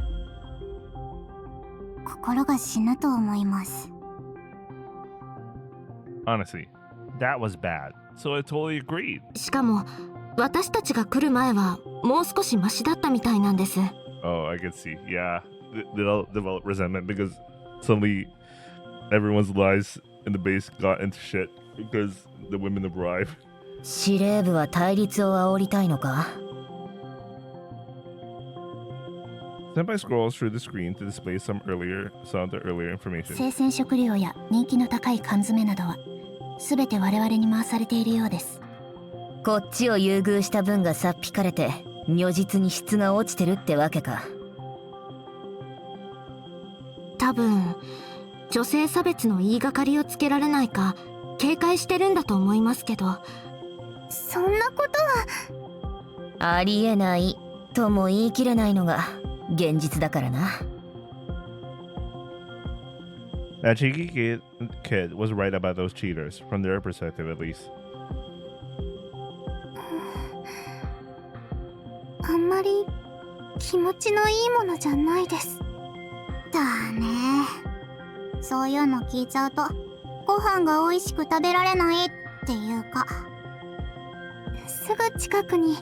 心が死ぬと思います。 Honestly, that was bad, so I totally agreed. しかも私たちが来る前はもう少しマシだったみたいなんです。 Oh, I can see. Yeah, they'll develop resentment because suddenly everyone's lives in the base got into shit because the women arrived. 司令部は対立を煽りたいのか？ Senpai scrolls through the screen to display some of the earlier information. 生鮮食料や人気の高い缶詰などは全て我々に回されているようです。こっちを優遇した分がさっ引かれて如実に質が落ちてるってわけか。多分女性差別の言いがかりをつけられないか警戒してるんだと思いますけど。そんなことはありえないとも言い切れないのが現実だからな。That cheeky kid was right about those cheaters, from their perspective at least. あんまり気持ちのいいものじゃないです。だね。そういうの聞いちゃうとご飯が美味しく食べられないっていうか、すぐ近くに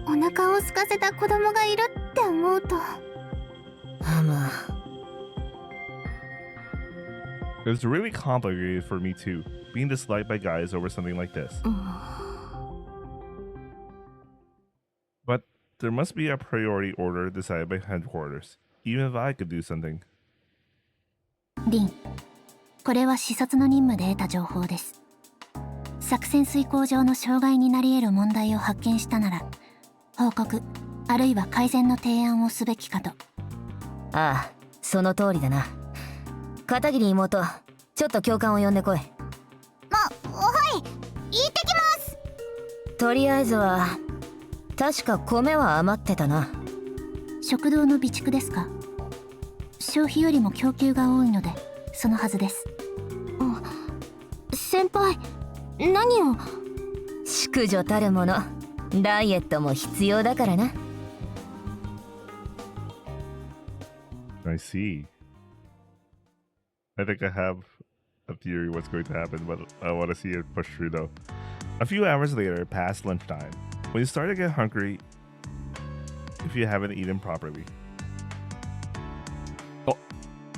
お腹を空かせた子供がいるって思うと。まあ。It's really complicated for me too, being disliked by guys over something like this. But there must be a priority order decided by headquarters, even if I could do something. リン、これは視察の任務で得た情報です。作戦遂行上の障害になり得る問題を発見したなら報告あるいは改善の提案をすべきかと。ああ、その通りだな。片桐妹、ちょっと教官を呼んでこい。はい、行ってきます。とりあえずは確か米は余ってたな。食堂の備蓄ですか？消費よりも供給が多いのでそのはずです。先輩、何を？淑女たるもの、ダイエットも必要だからな。I see. I think I have a theory what's going to happen, but I want to see it push through though. A few hours later, past lunchtime, when you start to get hungry if you haven't eaten properly.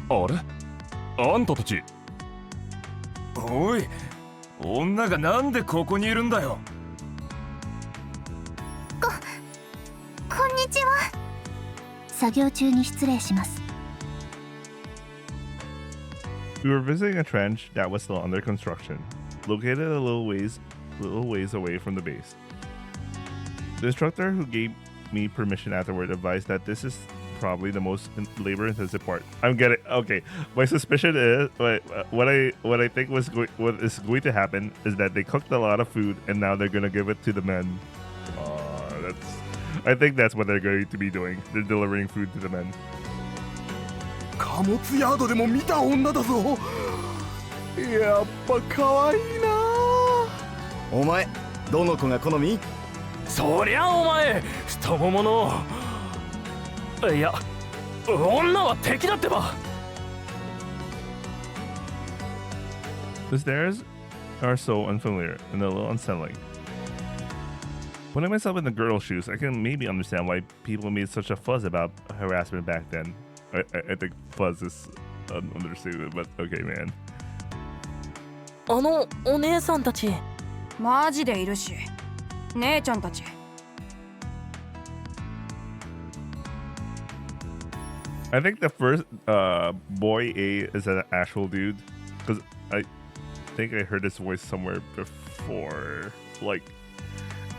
あれ？あんたたち。おい、女がなんでここにいるんだよ。こんにちは。作業中に失礼します。We were visiting a trench that was still under construction, located a little ways away from the base. The instructor who gave me permission afterward advised that this is probably the most labor-intensive part. I'm getting okay. My suspicion is what I think what is going to happen is that they cooked a lot of food and now they're gonna give it to the men. I think that's what they're going to be doing. They're delivering food to the men. 貨物ヤードでも見た女だぞ。やっぱ可愛いな。お前どの子が好み？そりゃお前太ももの。いや、女は敵だってば。The stairs are so unfamiliar and a little unsettling. Putting myself in the girl's shoes, I can maybe understand why people made such a fuss about harassment back then. I think fuzz is an understatement, but okay, man. お姉さんたち。マジでいるし、姉ちゃんたち。I think the first boy A is an actual dude, because I think I heard his voice somewhere before, like,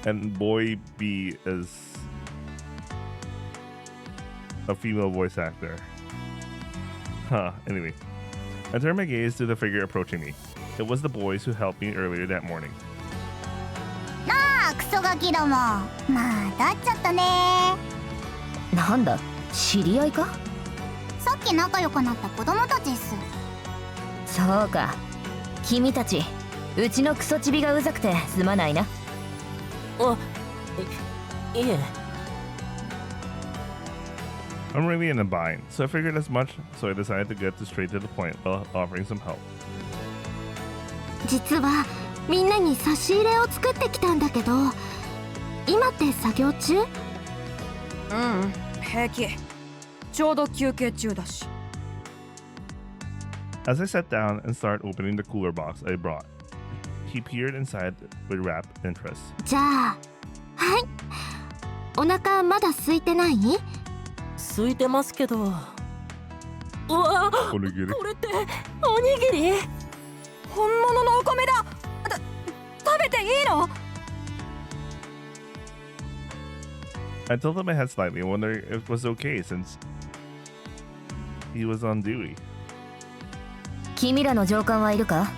and boy B is a female voice actor. Huh, anyway. I turned my gaze to the figure approaching me. It was the boys who helped me earlier that morning. なあクソガキども、まあ立っちゃったね。なんだ、知り合いか？さっき仲良くなった子供たちっす。そうか。君たち、うちのクソチビがうざくてすまないな。あ、いえ。I'm really in a bind, so I figured as much, so I decided to get straight to the point while offering some help. 実はみんなに差し入れを作ってきたんだけど、今って作業中？平気。ちょうど休憩中だし。As I sat down and started opening the cooler box I brought, he peered inside with rapt interest. じゃあ、はい。お腹まだ空いてない？空いてますけど。うわ、おにぎり。これっておにぎり？本物のお米だ。食べていいのI tilted my head slightly, wondering if it was okay since he was on duty. 君らの上官はいるか？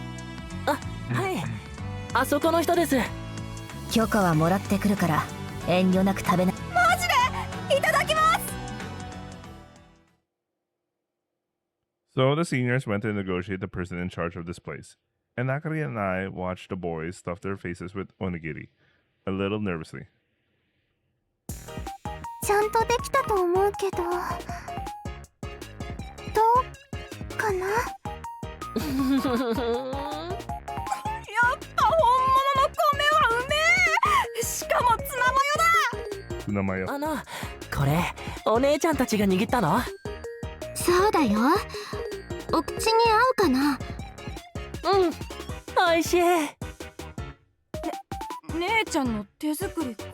あ、はい。あそこの人です。許可はもらってくるから遠慮なく食べな。マジでいただきます。 So the seniors went to negotiate the person in charge of this place, and Nakari and I watched the boys stuff their faces with onigiri, a little nervously. ちゃんとできたと思うけど、どうかな？やっぱ本物の米はうめえ。しかもツナマヨだ。ツナマヨ。これお姉ちゃんたちが握ったの？そうだよ。お口に合うかな？うん、おいしい。姉ちゃんの手作りか。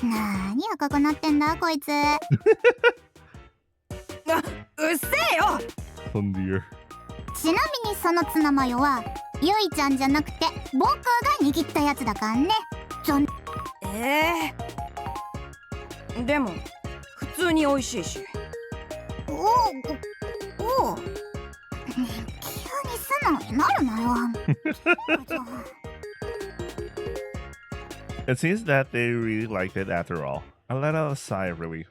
なーに赤くなってんだこいつ。うっせえよ。Oh dear. ちなみにそのツナマヨはゆいちゃんじゃなくて僕が握ったやつだからね。でも普通に美味しいし。おお、急に素直になるなよ。It seems that they really liked it after all. I let out a sigh of relief.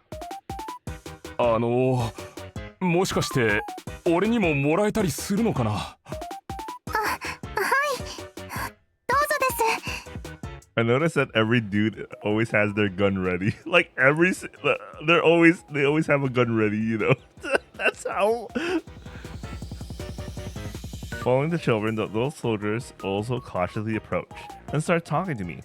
もしかして俺にももらえたりするのかな？はい、どうぞです。I noticed that every dude always has their gun ready. Like they always have a gun ready, you know. That's how. Following the children, the little soldiers also cautiously approached and started talking to me.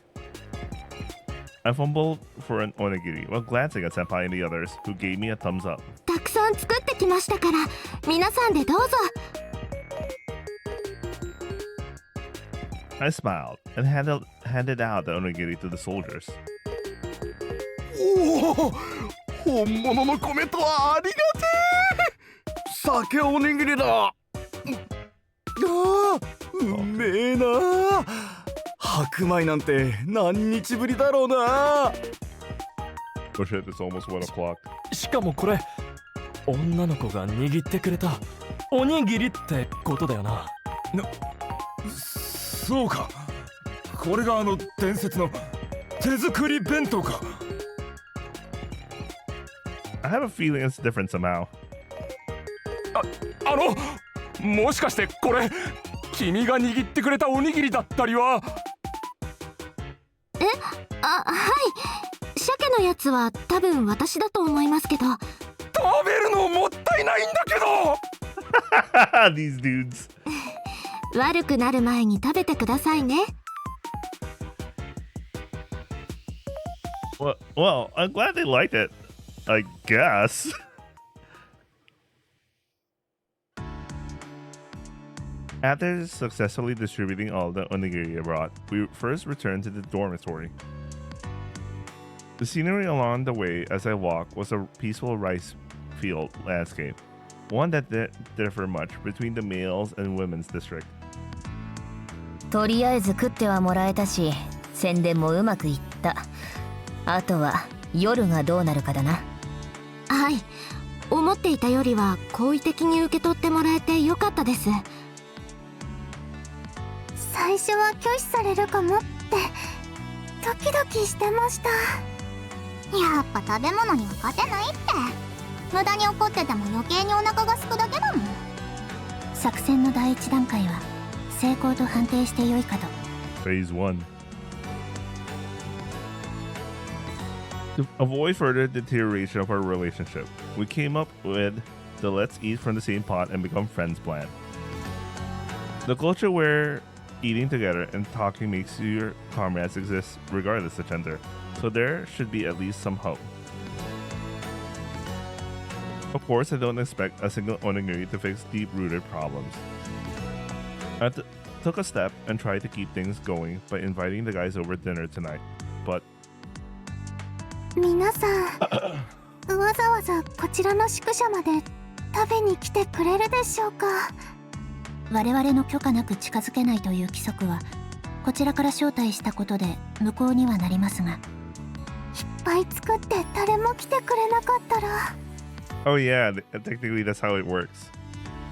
I fumbled for an onigiri while glancing at Senpai and the others, who gave me a thumbs up. たくさん作ってきましたから、皆さんでどうぞ。I smiled and handed out the onigiri to the soldiers. おお、本物の米とはありがてえ。酒おにぎりだ。うめえな。白米なんて何日ぶりだろうな。Oh shit, it's almost 1 o'clock. しかもこれ女の子が握ってくれたおにぎりってことだよな。そうか。これが伝説の手作り弁当か。I have a feeling it's different somehow. もしかしてこれ君が握ってくれたおにぎりだったりは？はい。鮭のやつは多分私だと思いますけど。食べるのもったいないんだけど。These dudes. 悪くなる前に食べてくださいね。Well, I'm glad they liked it. I guess. After successfully distributing all the onigiri I brought, we first returned to the dormitory. The scenery along the way as I walked was a peaceful rice field landscape, one that didn't differ much between the males and women's district. とりあえず食ってはもらえたし、宣伝もうまくいった。あとは夜がどうなるかだな。はい、思っていたよりは好意的に受け取ってもらえてよかったです。最初は拒否されるかもってドキドキしてました。やっぱ食べ物には勝てないって。無駄に怒ってても余計にお腹が空くだけだもん。作戦の第一段階は成功と判定してよいかと。 Phase 1. To avoid further deterioration of our relationship, we came up with the let's eat from the same pot and become friends plan. The culture where eating together and talking makes your comrades exist regardless of gender, so there should be at least some hope. Of course, I don't expect a single onigiri to fix deep-rooted problems. I took a step and tried to keep things going by inviting the guys over dinner tonight, but 皆さんわざわざこちらの宿舎まで食べに来てくれるでしょうか。我々の許可なく近づけないという規則はこちらから招待したことで無効にはなりますが、いっぱい作って誰も来てくれなかったら。 oh yeah, technically that's how it works.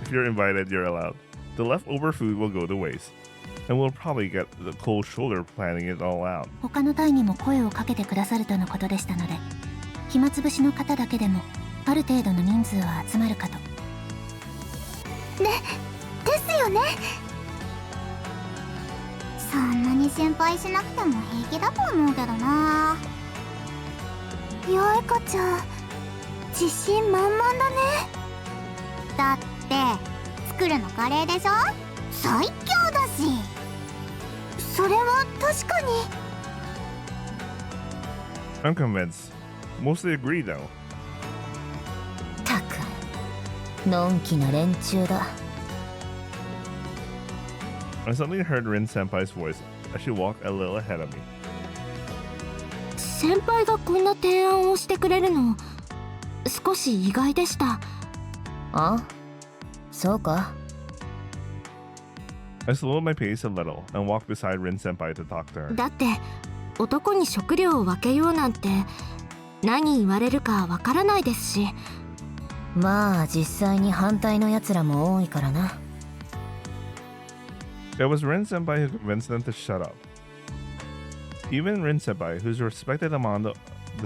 If you're invited, you're allowed. The leftover food will go to waste, and we'll probably get the cold shoulder planning it all out. 他の隊にも声をかけてくださるとのことでしたので、暇つぶしの方だけでもある程度の人数は集まるかと。ですよね。そんなに心配しなくても平気だと思うけどな。よいこちゃん自信満々だね。だって作るのカレーでしょ。最強だし。それは確かに。 I'm convinced. Mostly agree though. たくのんきな連中だ。I suddenly heard Rin Senpai's voice as she walked a little ahead of me. 先輩がこんな提案をしてくれるの少し意外でした。あ、そうか。I slowed my pace a little and walked beside Rin Senpai to talk to her. だって男に食料を分けようなんて何言われるかわからないですし。まあ実際に反対のやつらも多いからな。It was Rin Senpai who convinced them to shut up. Even Rin Senpai, who's respected among the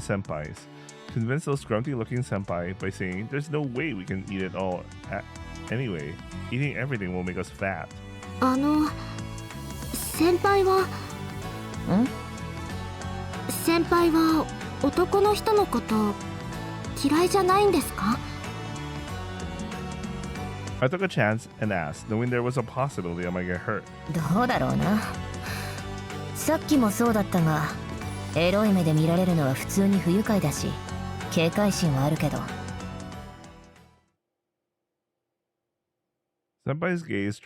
senpais, convinced those grunty-looking senpai by saying there's no way we can eat it all anyway. Eating everything will make us fat. 先輩は先輩は男の人のこと嫌いじゃないんですか？ I took a chance and asked, knowing there was a possibility I might get hurt. どうだろうな。さっきもそうだったが、エロい目で見られるのは普通に不愉快だし、警戒心はあるけど。Senpai's gaze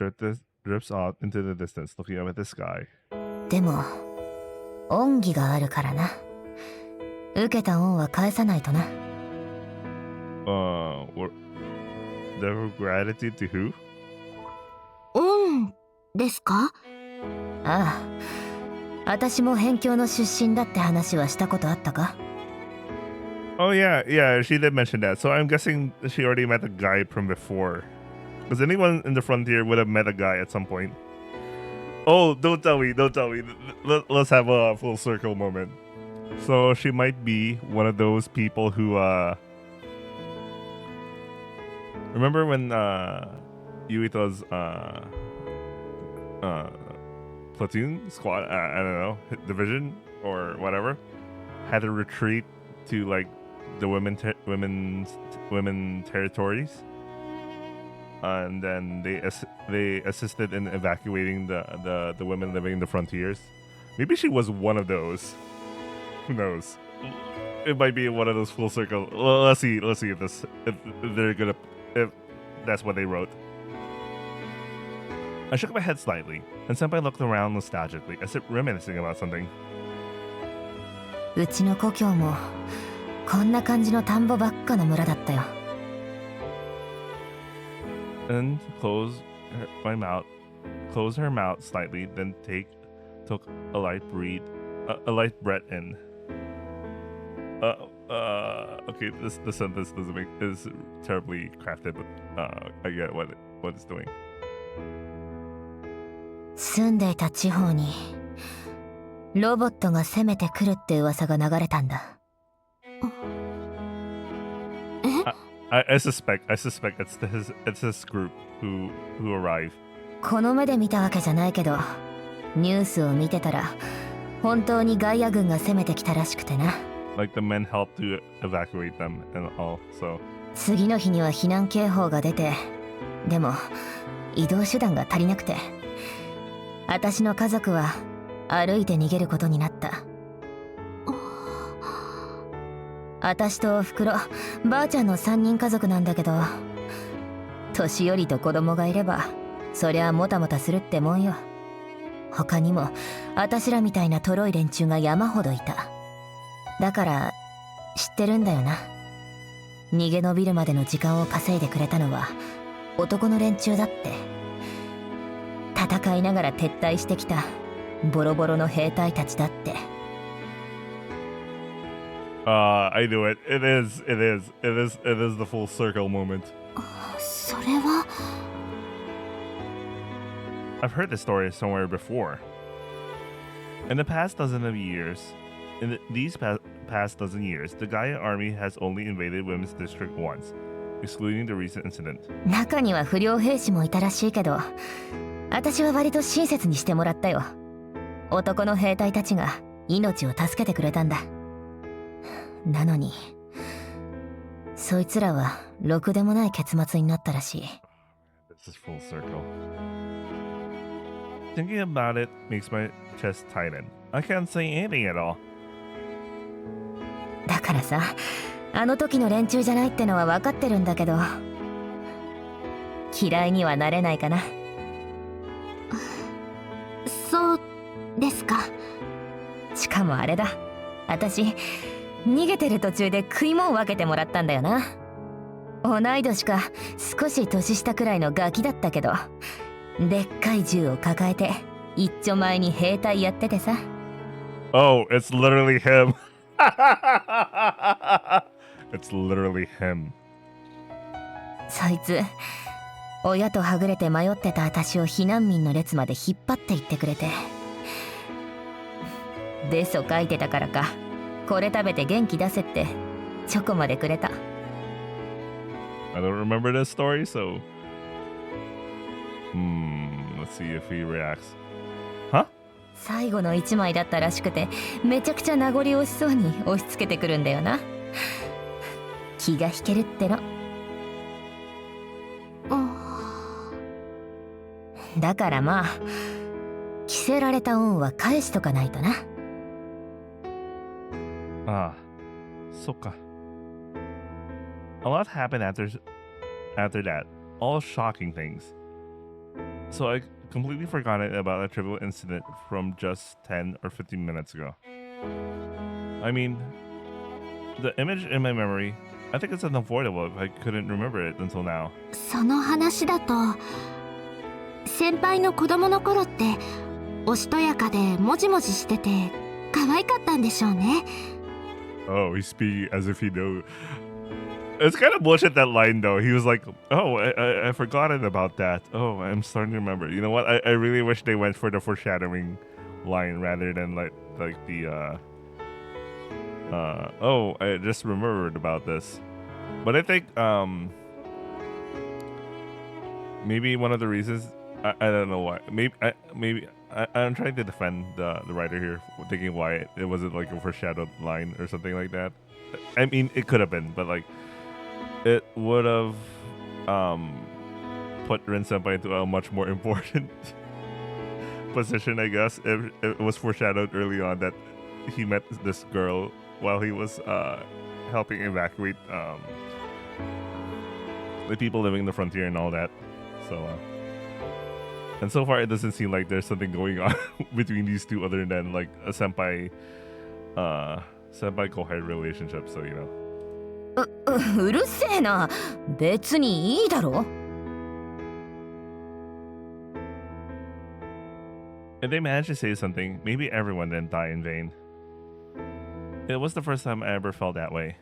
drifts out into the distance, looking up at the sky. でも、恩義があるからな。受けた恩は返さないとな。The gratitude to who? 恩ですか？ああ、私も辺境の出身だって話はしたことあったか？ Oh yeah, she did mention that. So I'm guessing she already met a guy from before. Because anyone in the frontier would have met a guy at some point. Oh, don't tell me. Let's have a full circle moment. So she might be one of those people who, remember when Yuito's platoon squad, I don't know, division or whatever, had to retreat to like the women territories, and then they assisted in evacuating the women living in the frontiers. Maybe she was one of those. Who knows? It might be one of those full circle. Well, let's see if that's what they wrote. I shook my head slightly, and Senpai looked around nostalgically, as if reminiscing about something. うちの故郷もこんな感じの田んぼばっかの村だったよ。And closed her mouth slightly, then took a light breath in. Okay, the sentence doesn't make is terribly crafted, but I get what it's doing. 住んでいた地方にロボットが攻めてくるって噂が流れたんだ。I suspect it's his group who arrive. この目で見たわけじゃないけど、ニュースを見てたら本当にガイア軍が攻めてきたらしくてな。Like the men helped to evacuate them and all, so. 次の日には避難警報が出て、でも移動手段が足りなくて、私の家族は歩いて逃げることになった。私とおふくろ、ばあちゃんの3人家族なんだけど、年寄りと子供がいればそりゃもたもたするってもんよ。他にも私らみたいなとろい連中が山ほどいた。だから知ってるんだよな。逃げ延びるまでの時間を稼いでくれたのは男の連中だって。戦いながら撤退してきたボロボロの兵隊たちだって。I knew it. It is the full circle moment. それは I've heard this story somewhere before. In the past dozen of years, these past dozen years, the Gaia army has only invaded Women's District once, excluding the recent incident. 中には不良兵士もいたらしいけど、私は割と親切にしてもらったよ。男の兵隊たちが命を助けてくれたんだ。なのにそいつらはろくでもない結末になったらしい。 This is full circle. Thinking about it makes my chest tighten. I can't say anything at all. だからさ、あの時の連中じゃないってのは分かってるんだけど、嫌いにはなれないかな。そうですか。しかもあれだ、私逃げてる途中で食い物分けてもらったんだよな。同い年か少し年下くらいのガキだったけど、でっかい銃を抱えて一丁前に兵隊やっててさ。 Oh, it's literally him. It's literally him. そいつ親とはぐれて迷ってた私を避難民の列まで引っ張って行ってくれて、ベソ書いてたからか、これ食べて元気出せってチョコまでくれた。 I don't remember this story, so let's see if he reacts. Huh? 最後の一枚だったらしくて、めちゃくちゃ名残惜しそうに押し付けてくるんだよな。気が引けるっての。だからまあ、着せられた恩は返しとかないとな。Ah, soka. A lot happened after that, all shocking things. So I completely forgot about a trivial incident from just 10 or 15 minutes ago. I mean, the image in my memory, I think it's unavoidable if I couldn't remember it until now. その話だと、先輩の子供の頃っておしとやかでもじもじしてて可愛かったんでしょうね。 Oh, he's speaking as if he knew. It's kind of bullshit, that line, though. He was like, oh, I forgotten about that. Oh, I'm starting to remember. You know what? I really wish they went for the foreshadowing line rather than like the oh, I just remembered about this. But I think maybe one of the reasons, I don't know why. I'm trying to defend the writer here, thinking why it wasn't like a foreshadowed line or something like that. I mean, it could have been, but like, it would have put Rin Senpai into a much more important position, I guess, if it was foreshadowed early on that he met this girl while he was helping evacuate the people living in the frontier and all that. So, and so far it doesn't seem like there's something going on between these two other than like a senpai kohai relationship. So, you know. うるせえな。別にいいだろ。 If they manage to say something, maybe everyone didn't die in vain. It was the first time I ever felt that way.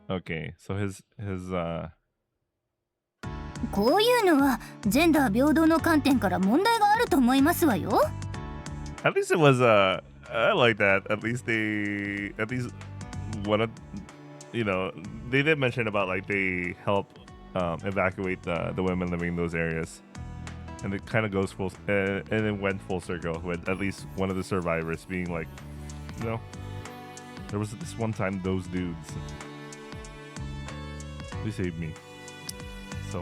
Okay, so his こういうのはジェンダー平等の観点から問題があると思いますわよ。At least it was I like that. At least one of they did mention about like they help evacuate the women living in those areas. And it kind of goes and it went full circle with at least one of the survivors being like, there was this one time those dudes, they saved me. So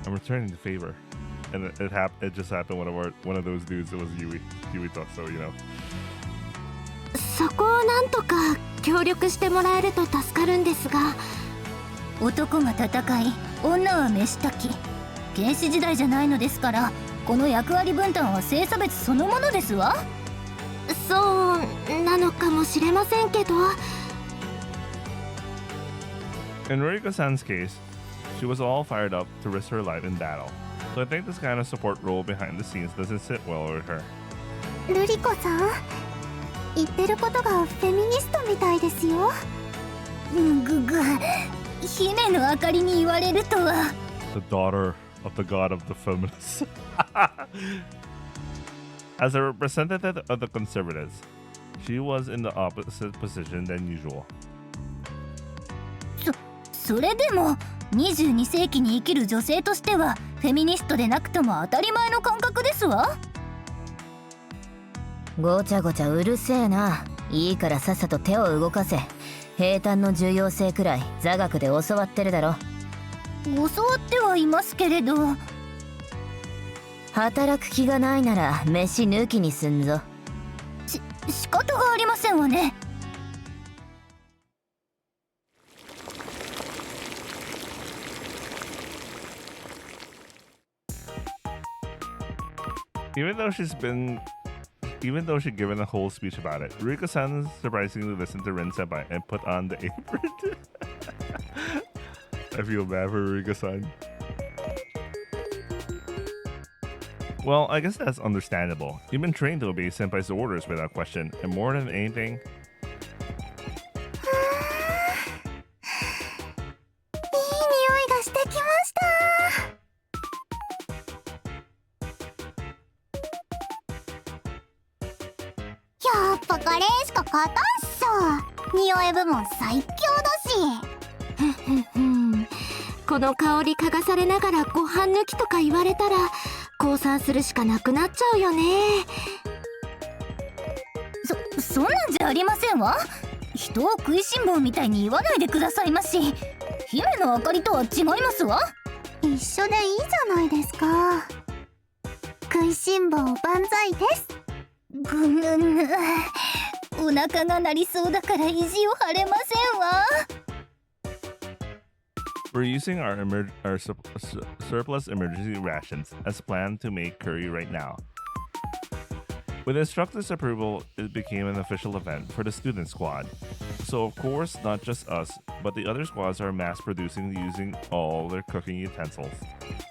I'm returning the favor, and it just happened. One of those dudes. It was Yui thought so, そこをなんとか協力してもらえると助かるんですが。男が戦い、女は飯炊き。原始時代じゃないのですから、この役割分担は性差別そのものですわ。そうなのかもしれませんけど。In Ruriko-san's case, she was all fired up to risk her life in battle. So I think this kind of support role behind the scenes doesn't sit well with her. ルリコさん、言ってることがフェミニストみたいですよ。姫のあかりに言われるとは。The daughter of the god of the feminists. As a representative of the conservatives, she was in the opposite position than usual. それでも22世紀に生きる女性としてはフェミニストでなくとも当たり前の感覚ですわ。ごちゃごちゃうるせえな。いいからさっさと手を動かせ。平坦の重要性くらい座学で教わってるだろ。教わってはいますけれど。働く気がないなら飯抜きにすんぞ。仕方がありませんわね。Even though she'd given a whole speech about it, Ruriko-san surprisingly listened to Rin Senpai and put on the apron. I feel bad for Ruriko-san. Well, I guess that's understandable. You've been trained to obey Senpai's orders without question, and more than anything... やっぱカレーしか勝たんっしょ。匂い部門最強だし。この香り嗅がされながらご飯抜きとか言われたら降参するしかなくなっちゃうよね。そんなんじゃありませんわ。人を食いしん坊みたいに言わないでくださいまし。姫のあかりとは違いますわ。一緒でいいじゃないですか。食いしん坊万歳です。ぐぬぬ、お腹が鳴りそうだから意地を張れませんわ。We're using our surplus emergency rations as planned to make curry right now. With instructor's approval, it became an official event for the student squad. So of course, not just us, but the other squads are mass producing using all their cooking utensils.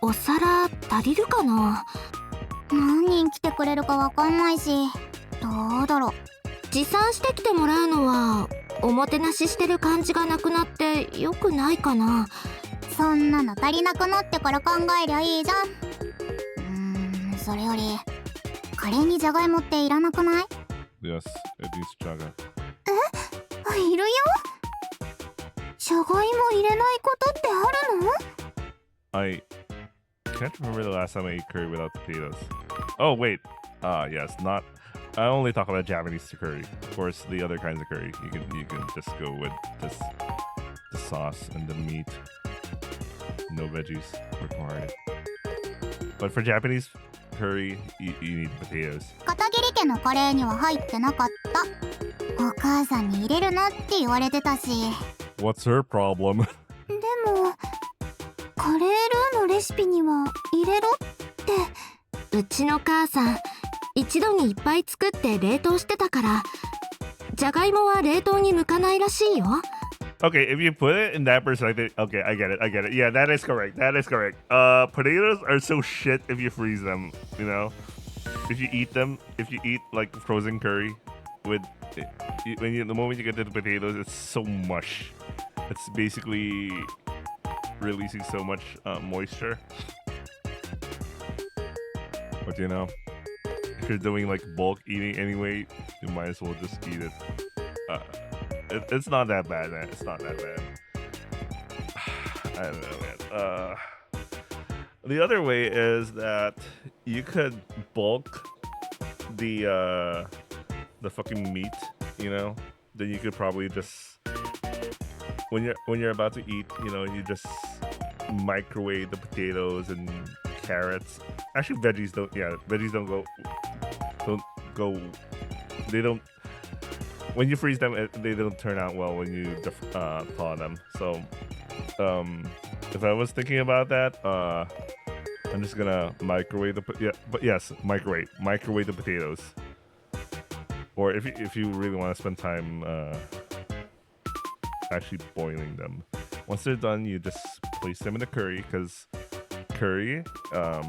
お皿足りるかな。何人来てくれるかわかんないし、どうだろう。持参してきてもらうのはおもてなししてる感じがなくなってよくないかな。そんなの足りなくなってから考えりゃいいじゃん。それよりカレーにじゃがいもっていらなくない？ Yes, it needs chaga. いるよ。じゃがいも入れないことってあるの？ I can't remember the last time I ate curry without potatoes. Oh wait, yes, not. I only talk about Japanese curry. Of course, the other kinds of curry, you can just go with this, the sauce and the meat. No veggies required. But for Japanese curry, you need potatoes. 片桐家のカレーには入ってなかった。お母さんに入れるなって言われてたし。What's her problem? でもカレールーのレシピには入れろって。うちの母さん一度にいっぱい作って冷凍してたから、じゃがいもは冷凍に向かないらしいよ。Okay, if you put it in that perspective, okay, I get it. Yeah, that is correct. Potatoes are so shit if you freeze them, you know? if you eat them, if you eat like frozen curry with the moment you get to the potatoes, it's so mush. It's basically releasing so much moisture. But you know, if you're doing like bulk eating anyway, you might as well just eat it. It's not that bad, man. It's not that bad. I don't know, man. The other way is that you could bulk the fucking meat, you know. Then you could probably just when you're about to eat, you know, you just microwave the potatoes and carrots. Actually, veggies don't. Yeah, veggies don't go. They don't. When you freeze them, they don't turn out well when you thaw them. So, if I was thinking about that, I'm just gonna microwave microwave the potatoes. Or if you really want to spend time actually boiling them, once they're done, you just place them in the curry, because curry, the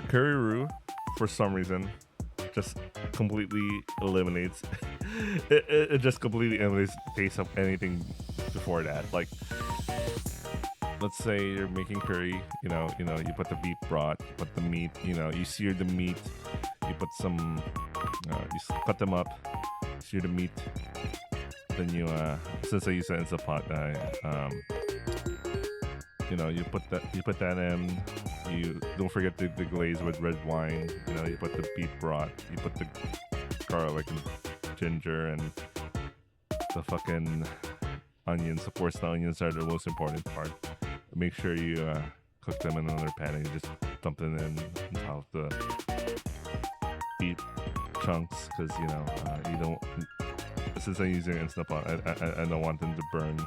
curry roux, for some reason, just completely eliminates it just completely eliminates the taste of anything before that. Like, let's say you're making curry, you know, you put the beef broth, you put the meat, you know, you sear the meat, you put some, you cut them up, sear the meat, then you, since I use the Instant Pot, you know, you put that in. You don't forget the glaze with red wine. You know, you put the beef broth, you put the garlic and ginger and the fucking onions. Of course, the onions are the most important part. Make sure you cook them in another pan and you just dump them in on top of the beef chunks, because you know you don't. Since I'm using Instant Pot, I don't want them to burn.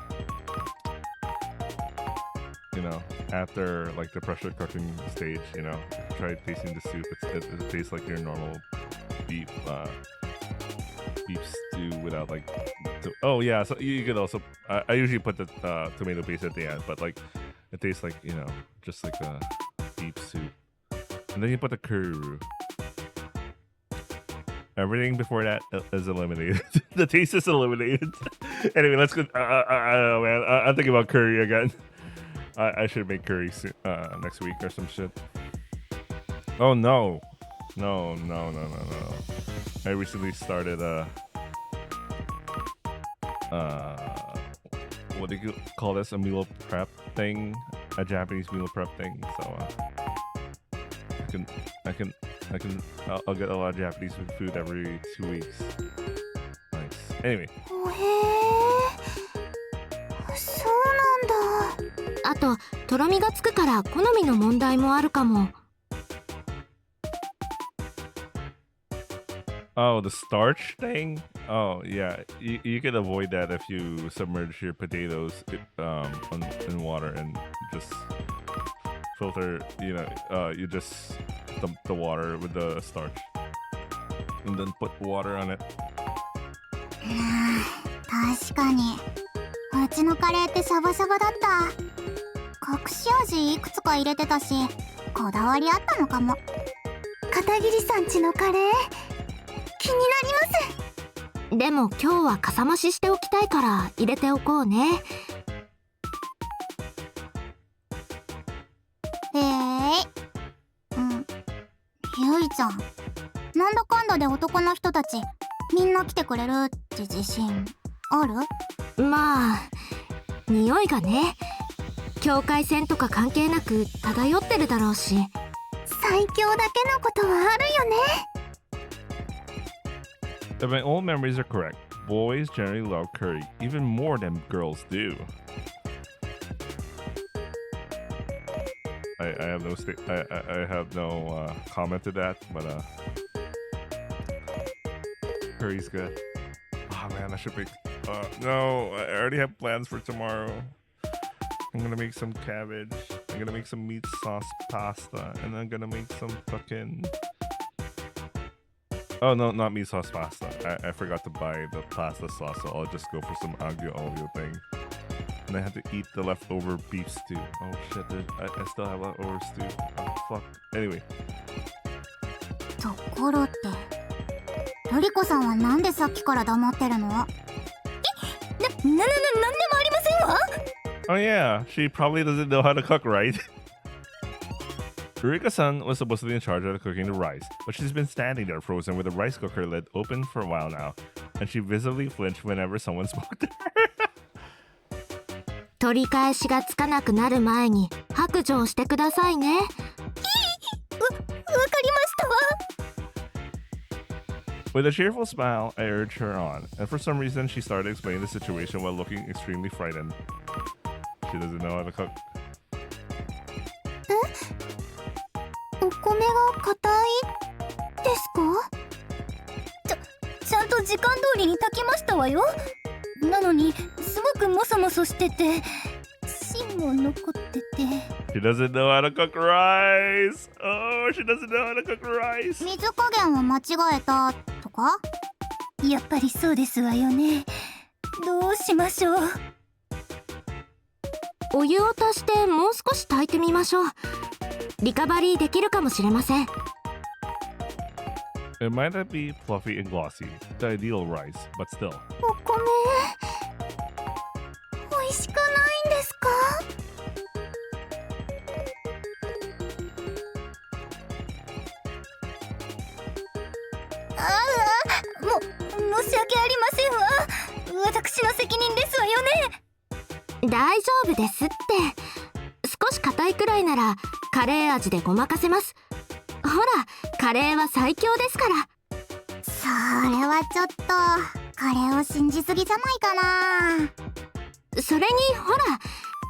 You know, after like the pressure cooking stage, you know, try tasting the soup. It tastes like your normal beef stew without like. Oh yeah, so you could also. I usually put the tomato paste at the end, but like it tastes like, you know, just like a beef soup. And then you put the curry roux. Everything before that is eliminated. The taste is eliminated. Anyway, let's go. I don't know, man. I'm thinking about curry again. I should make curry next week or some shit. Oh no. No. I recently started what do you call this? A meal prep thing, a Japanese meal prep thing. So I'll get a lot of Japanese food every 2 weeks. Nice. Anyway. そうなんだ。あと、とろみがつくから好みの問題もあるかも。Oh, the starch thing? Oh, yeah. You can avoid that if you submerge your potatoes in water and just filter, you know, you just dump the water with the starch and then put water on it. 確かにうちのカレーってサバサバだった。隠し味いくつか入れてたし、こだわりあったのかも。片桐さんちのカレー気になります。でも今日はかさ増ししておきたいから入れておこうね。ゆいちゃん、なんだかんだで男の人たちみんな来てくれるって自信ある？まあ、匂いがね、境界線とか関係なく漂ってるだろうし。最強だけのことはあるよね。If my old memories are correct, boys generally love curry even more than girls do. I have no I have no comment to that, but curry's good. Oh man, I should make. No, I already have plans for tomorrow. I'm gonna make some cabbage. I'm gonna make some meat sauce pasta, and I'm gonna make some fucking. Oh no, not meat sauce pasta. I forgot to buy the pasta sauce, so I'll just go for some aglio olio thing. And I have to eat the leftover beef stew. Oh shit, I still have leftover stew. Oh fuck. Anyway. ところってルリコさんはなんでさっきから黙ってるの？なんでもありませんわ。 Oh yeah, she probably doesn't know how to cook, right? Rika-san was supposed to be in charge of cooking the rice, but she's been standing there frozen with the rice cooker lid open for a while now, and she visibly flinched whenever someone spoke to her. 取り返しがつかなくなる前に白状してくださいね。わかりましたわ。 With a cheerful smile, I urged her on, and for some reason she started explaining the situation while looking extremely frightened. She doesn't know how to cook. お米が硬いですか？ちゃんと時間通りに炊きましたわよ。なのにすごくモソモソしてて芯も残ってて。 She doesn't know how to cook rice! Oh, she doesn't know how to cook rice! 水加減を間違えたとか？やっぱりそうですわよね。どうしましょう。お湯を足してもう少し炊いてみましょう。リカバリーできるかもしれません。 It might not be fluffy and glossy, the ideal rice, but still. お米美味しくないんですか？申し訳ありませんわ。私の責任ですわよね。大丈夫ですって。少し硬いくらいならカレー味でごまかせます。ほら、カレーは最強ですから。それはちょっとカレーを信じすぎじゃないかな。それにほら、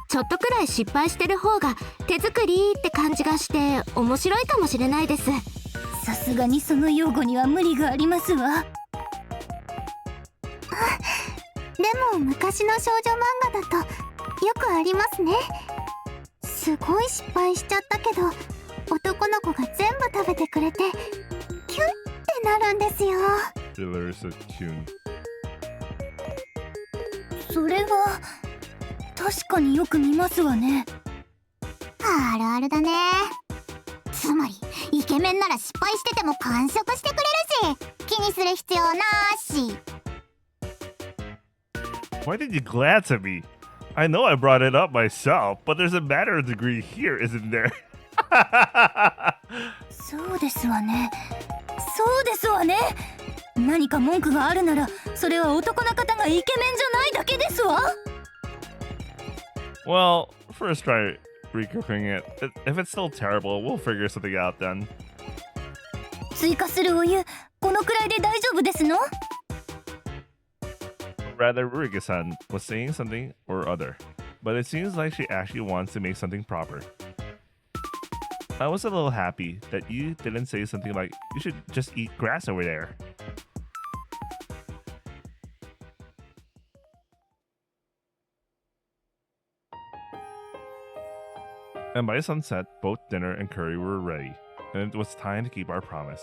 ちょっとくらい失敗してる方が手作りって感じがして面白いかもしれないです。さすがにその用語には無理がありますわ。でも昔の少女漫画だとよくありますね。すごい失敗しちゃったけど男の子が全部食べてくれてキュンってなるんですよ。それは確かによく見ますわね。あるあるだね。つまりイケメンなら失敗してても完食してくれるし気にする必要なし。 Why did you glance at me? I know I brought it up myself, but there's a matter of degree here, isn't there? そうですわね。そうですわね。何か文句があるならそれは男の方がイケメンじゃないだけですわ。 Well, first try recooking it. If it's still terrible, we'll figure something out then. 追加するお湯、このくらいで大丈夫ですの？ Rather, Ruriga-san was saying something or other, but it seems like she actually wants to make something proper. I was a little happy that you didn't say something like, you should just eat grass over there. And by sunset, both dinner and curry were ready, and it was time to keep our promise.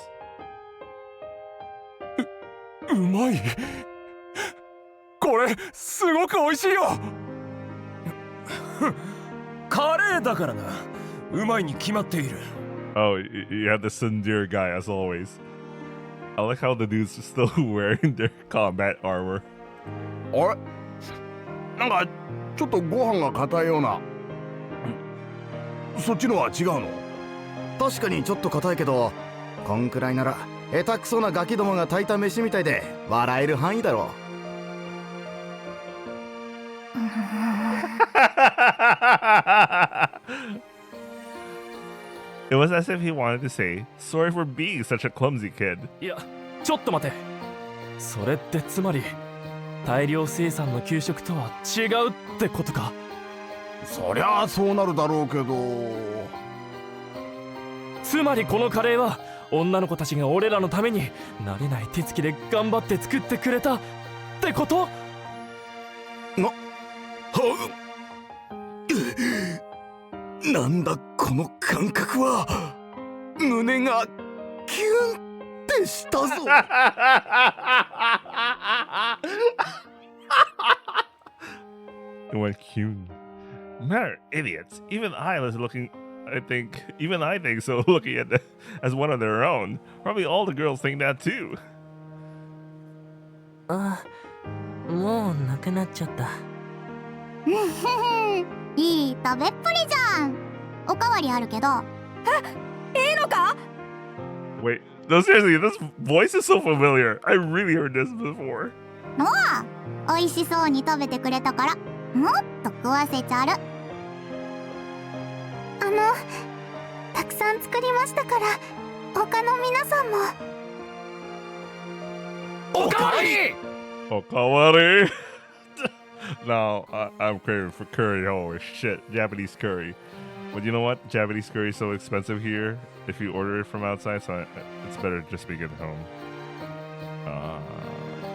うまい。これすごく美味しいよ。カレーだからな。うまいに決まっている。 Oh, you have the Sundir guy as always. I like how the dude's still wearing their combat armor. あれ、なんかちょっとご飯が硬いような。そっちのは違うの？確かにちょっと硬いけど、こんくらいなら下手くそなガキどもが炊いた飯みたいで笑える範囲だろう。It was as if he wanted to say, sorry for being such a clumsy kid. いや、ちょっと待て。それってつまり大量生産の給食とは違うってことか。そりゃあそうなるだろうけど。つまりこのカレーは女の子たちが俺らのために慣れない手つきで頑張って作ってくれたってこと？なんだこの感覚は。胸がキュンってしたぞ。It went cute. Matter idiots. Even I was looking I think so. Looking at that as one of their own, probably all the girls think that too. あ、もうなくなっちゃった。いい食べっぷりじゃん。おかわりあるけど。いいのか？ Wait, no, seriously, this voice is so familiar. I really heard this before. のあ、美味しそうに食べてくれたからもっと食わせちゃる。たくさん作りましたから他の皆さんも。おかわり！おかわり! Now, I'm craving for curry. Holy shit, Japanese curry. But you know what? Japanese curry is so expensive here if you order it from outside, so it's better just to get it home.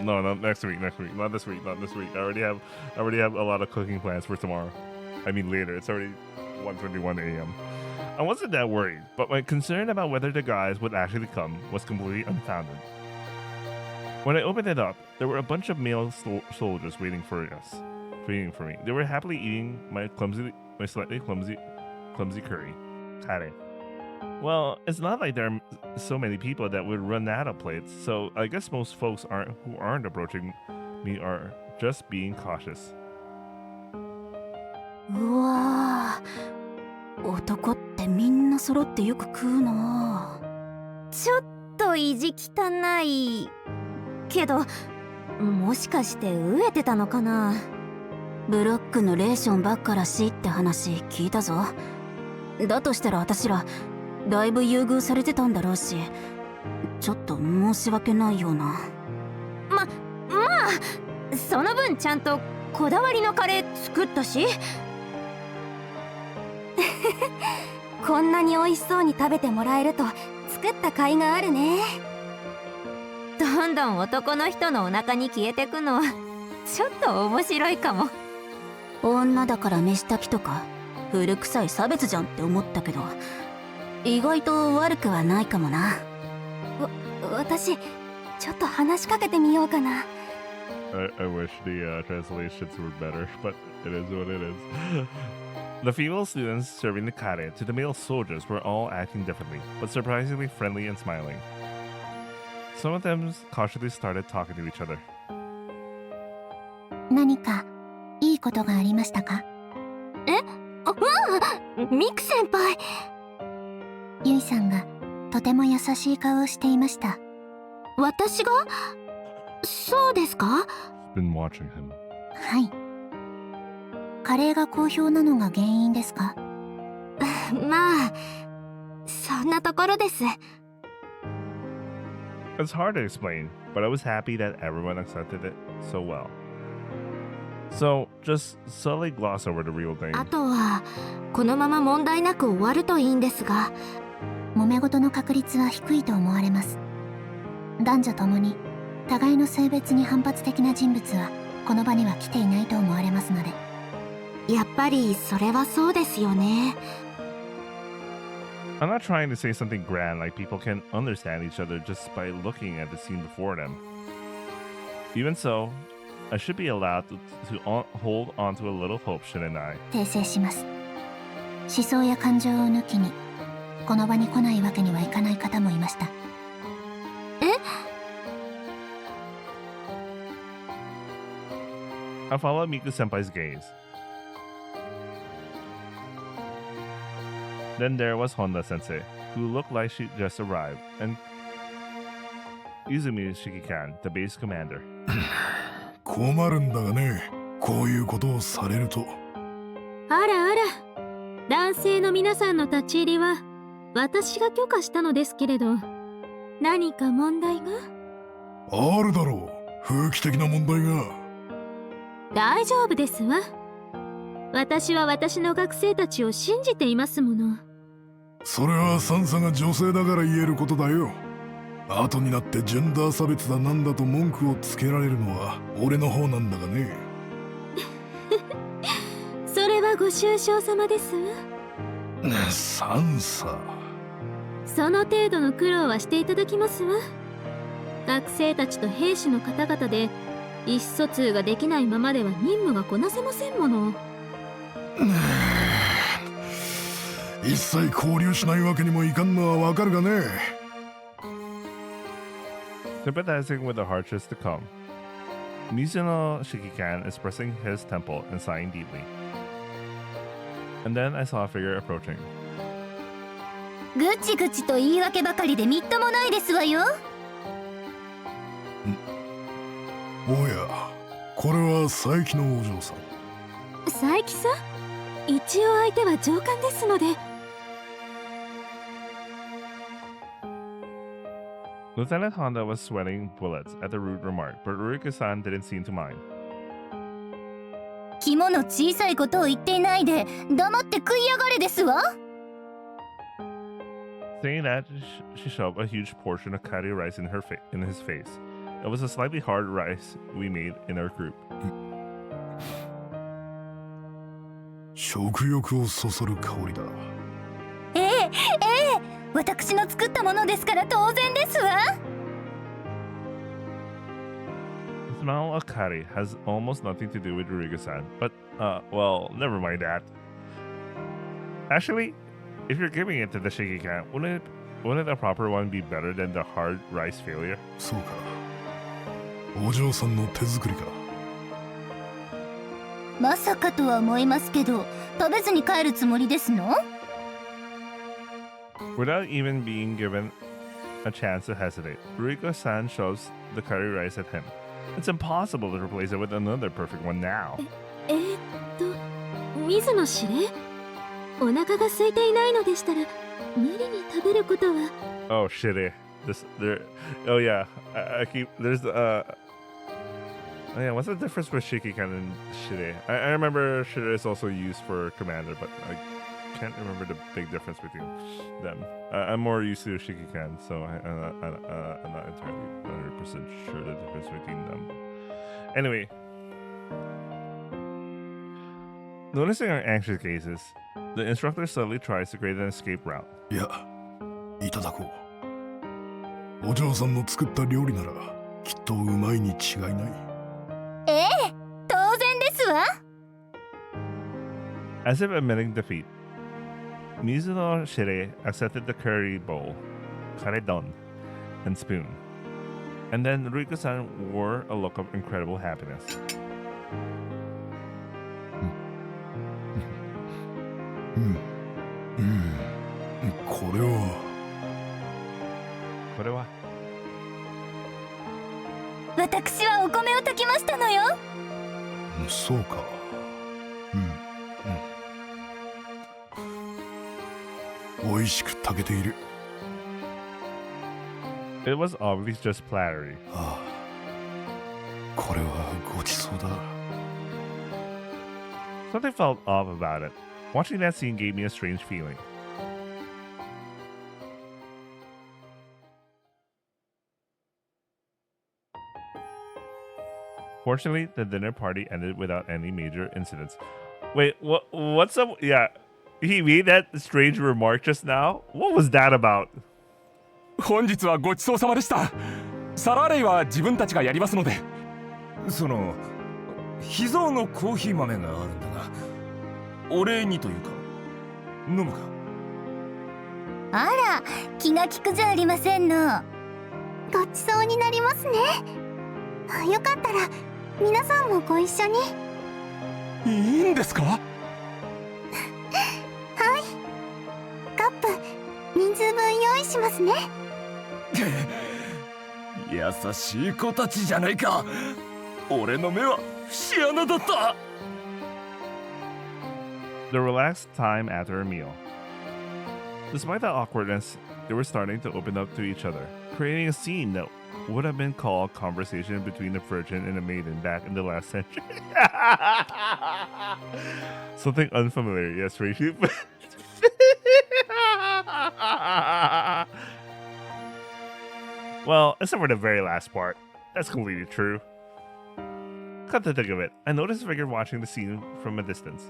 No, next week. Not this week. I already have a lot of cooking plans for tomorrow. I mean later. It's already 1:21 a.m. I wasn't that worried, but my concern about whether the guys would actually come was completely unfounded. When I opened it up, there were a bunch of male soldiers waiting for me. They were happily eating my slightly clumsy curry. Kare. Well, it's not like there are so many people that would run out of plates, so I guess most folks who aren't approaching me are just being cautious. うわー、男ってみんな揃ってよく食うな。ちょっと意地汚いけど、もしかして飢えてたのかな。ブロックのレーションばっからしって話聞いたぞ。だとしたら私らだいぶ優遇されてたんだろうし、ちょっと申し訳ないような。まあその分ちゃんとこだわりのカレー作ったし。こんなに美味しそうに食べてもらえると作った甲斐があるね。どんどん男の人のお腹に消えてくのちょっと面白いかも。女だから飯炊きとか古臭い差別じゃんって思ったけど、意外と悪くはないかもな。私ちょっと話しかけてみようかな。I wish the translations were better, but it is what it is. The female students serving the kare to the male soldiers were all acting differently, but surprisingly friendly and smiling. Some of them cautiously started talking to each other. 何かいいことがありましたか？ミク先輩。ゆいさんがとても優しい顔をしていました。私が？そうですか？ Been watching him. はい。カレーが好評なのが原因ですか？まあそんなところです。It's hard to explain, but I was happy that everyone accepted it so well. So, just subtly gloss over the real thing. あとはこのまま問題なく終わるといいんですが、揉め事の確率は低いと思われます。男女ともに互いの性別に反発的な人物はこの場には来ていないと思われますので。やっぱりそれはそうですよね。I'm not trying to say something grand like people can understand each other just by looking at the scene before them. Even so, I should be allowed to hold on to a little hope, shouldn't I? 訂正します。思想や感情を抜きにこの場に来ないわけにはいかない方もいました。I followed Miku-senpai's gaze. Then there was Honda-sensei, who looked like she just arrived, and Izumi Shikikan, the base commander. 困るんだがね、こういうことをされると。あらあら、男性の皆さんの立ち入りは私が許可したのですけれど、何か問題が？あるだろう、風紀的な問題が。大丈夫ですわ。私は私の学生たちを信じていますもの。それはサンサが女性だから言えることだよ。後になってジェンダー差別だなんだと文句をつけられるのは俺の方なんだがね。それはご愁傷様ですわ。サンサ。その程度の苦労はしていただきますわ。学生たちと兵士の方々で意思疎通ができないままでは任務がこなせませんもの。一切交流しないわけにもいかんのはわかるがね。Sympathizing with the hardships to come, Mizuno Shikikan is pressing his temple and sighing deeply. And then I saw a figure approaching. ぐちぐちと言い訳ばかりでみっともないですわよ。おや、これは佐伯のお嬢さん。佐伯さん、一応相手は上官ですので。Lieutenant Honda was sweating bullets at the rude remark, but Rurika-san didn't seem to mind. 肝の小さいことを言っていないで黙って食いやがれですわ。Saying that, she shoved a huge portion of curry rice in his face. It was a slightly hard rice we made in our group. 食欲をそそる香りだ。ええ、私の作ったものですから当然ですわ。The smell of curry has almost nothing to do with Ruriga-san, but, well, never mind that. Actually, if you're giving it to the Shikikan, wouldn't the proper one be better than the hard rice failure? そうか。お嬢さんの手作りか。まさかとは思いますけど、食べずに帰るつもりですの？ Without even being given a chance to hesitate, Rurika-san shoves the curry rice at him. It's impossible to replace it with another perfect one now. 水野司令、お腹が空いていないのでしたら無理に食べることは。Oh shitty. Oh yeah. I keep there's oh yeah. What's the difference with Shikikan and Shide? I remember Shide is also used for commander, but I can't remember the big difference between them. I'm more used to Shikikan, so I'm not entirely 100% sure the difference between them. Anyway, noticing our anxious gazes, the instructor subtly tries to create an escape route. いや、いただこう。お嬢さんの作った料理ならきっとうまいに違いない。当然ですわ。As if admitting defeat, Mizuno Shire accepted the curry bowl, karedon, and spoon. And then Riko-san wore a look of incredible happiness. これは。私はお米を炊きましたのよ。そうか。美味しく炊けている。It was obviously just flattery. ああ、これはごちそうだ。Something felt off about it. Watching that scene gave me a strange feeling. Fortunately, the dinner party ended without any major incidents. Wait, what's up? Yeah, he made that strange remark just now? What was that about? 本日はごちそうさまでした。サラレイは自分たちがやりますので。その秘蔵のコーヒー豆があるんだが、お礼にというか飲むか。あら、気が利くじゃありませんの。ごちそうになりますね。よかったら皆さんもご一緒に。いいんですか？はい。カップ人数分用意しますね。優しい子たちじゃないか。俺の目は節穴だった。The relaxed time after a meal. Despite the awkwardness, they were starting to open up to each other, creating a scene that would have been called conversation between a virgin and a maiden back in the last century. Something unfamiliar, yes, Rishi. Well, except for the very last part. That's completely true. Come to think of it, I noticed a figure watching the scene from a distance.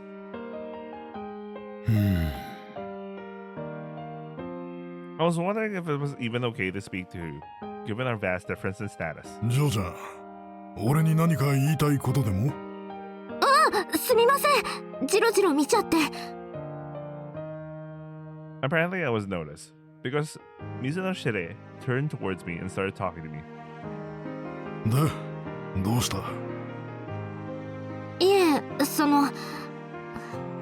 I was wondering if it was even okay to speak to, given our vast difference in status. ジョーちゃん、俺に何か言いたいことでも？すみません。ジロジロ見ちゃって。Apparently, I was noticed because Mizuno Shire turned towards me and started talking to me. で、どうした？いえ、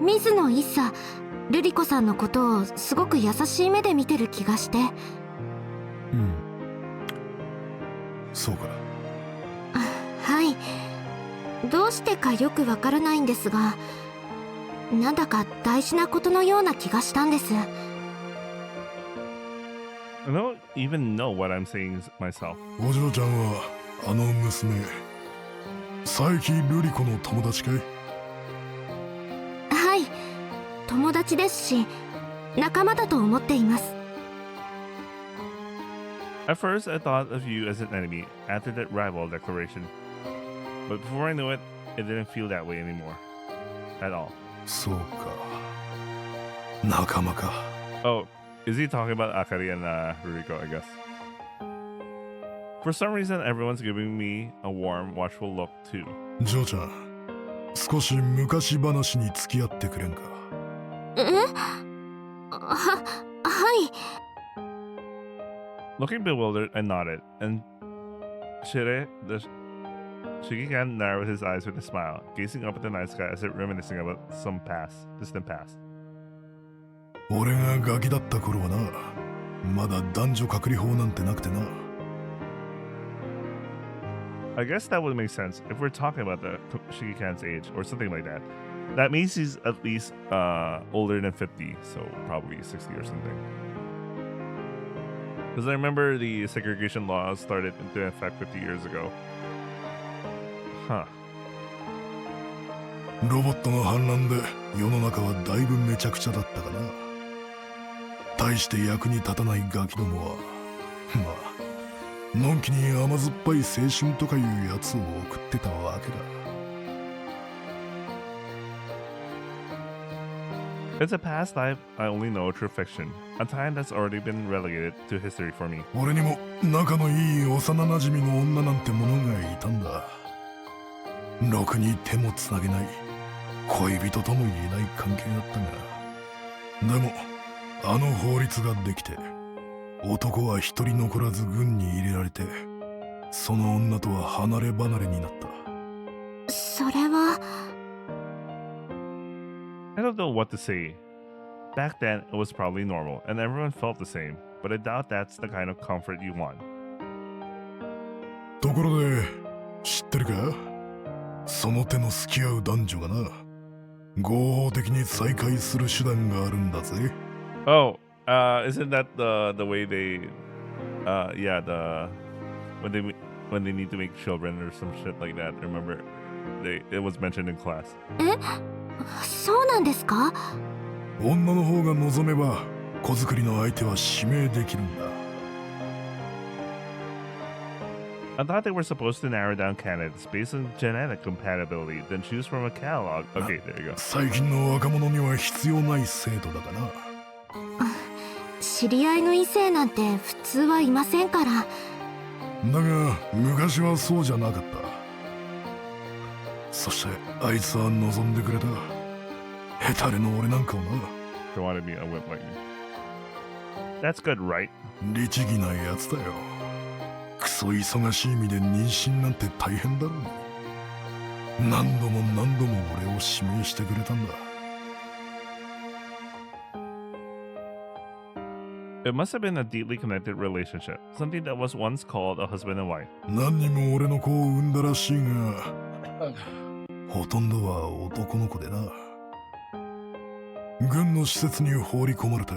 水野一茶瑠璃子さんのことをすごく優しい目で見てる気がして。うん、そうか。はい、どうしてかよくわからないんですが、なんだか大事なことのような気がしたんです。I don't even know what I'm saying myself. お嬢ちゃんはあの娘佐伯瑠璃子の友達かい？はい、友達ですし仲間だと思っています。 At first, I thought of you as an enemy after that rival declaration. But before I knew it, it didn't feel that way anymore. At all. そうか。仲間か。Oh, is he talking about Akari and Ruriko, I guess? For some reason, everyone's giving me a warm, watchful look too. 嬢ちゃん、少し昔話に付き合ってくれんか？はい。 Looking bewildered, I nodded, and Shire, the Shikikan, narrowed his eyes with a smile, gazing up at the night sky as if reminiscing about some distant past. 俺がガキだった頃はな、まだ男女隔離法なんてなくてな。I guess that would make sense if we're talking about the Shikikan's age or something like that. That means he's at least older than 50, so probably 60 or something. Because I remember the segregation laws started into effect 50 years ago. Huh. ロボットの反乱で世の中はだいぶめちゃくちゃだったかな。大して役に立たないガキどもは、まあ、のんきに甘酸っぱい青春とかいうやつを送ってたわけだ。It's a past life I only know through fiction, a time that's already been relegated to history for me. 俺にも仲のいい幼馴染の女なんてものがいたんだ。ろくに手もつなげない、恋人とも言えない関係だったが、でもあの法律ができて、男は一人残らず軍に入れられて、その女とは離れ離れになった。それは。 I don't know what to say. Back then, it was probably normal, and everyone felt the same, but I doubt that's the kind of comfort you want. ところで、知ってるか？その手の付き合う男女がな、合法的に再会する手段があるんだぜ。Oh, isn't that the way they, yeah, when they need to make children or some shit like that? Remember, it was mentioned in class. そうなんですか？女の方が望めば子作りの相手は指名できるんだ。I thought they were supposed to narrow down candidates based on genetic compatibility, then choose from a catalog. Okay, there you go. 最近の若者には必要ない制度だがな。知り合いの異性なんて普通はいませんから。だが昔はそうじゃなかった。そしてあいつは望んでくれた。ヘタレの俺なんかをな。They wanted me a whip like me. That's good, right? 律儀なやつだよ。クソ忙しい身で妊娠なんて大変だろうに。何度も何度も俺を指名してくれたんだ。It must have been a deeply connected relationship, something that was once called a husband and wife. 何人も俺の子を産んだらしいが、ほとんどは男の子でな。軍の施設に放り込まれて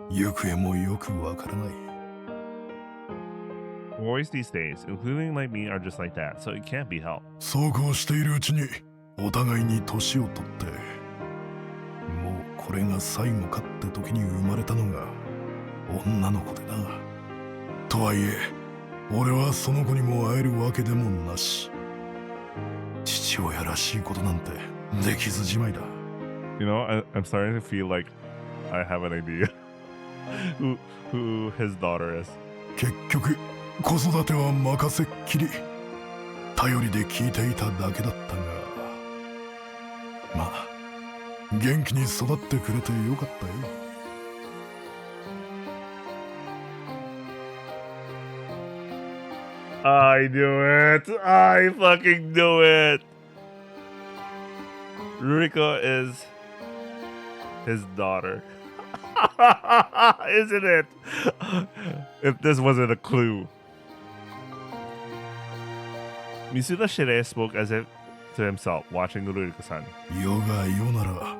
行方もよくわからない。Boys these days, including like me, are just like that, so it can't be helped. そうこうしているうちにお互いに年を取って、もうこれが最後かって時に生まれたのが女の子でな。とはいえ俺はその子にも会えるわけでもなし、父親らしいことなんてできずじまいだ。You know, I'm starting to feel like I have an idea who his daughter is. 結局子育ては任せっきり、頼りで聞いていただけだったが、まあ元気に育ってくれてよかったよ。I knew it. I fucking knew it. Ruriko is his daughter. Isn't it? If this wasn't a clue. Misuda Shirei spoke as if to himself, watching Ruriko-san. 世が世なら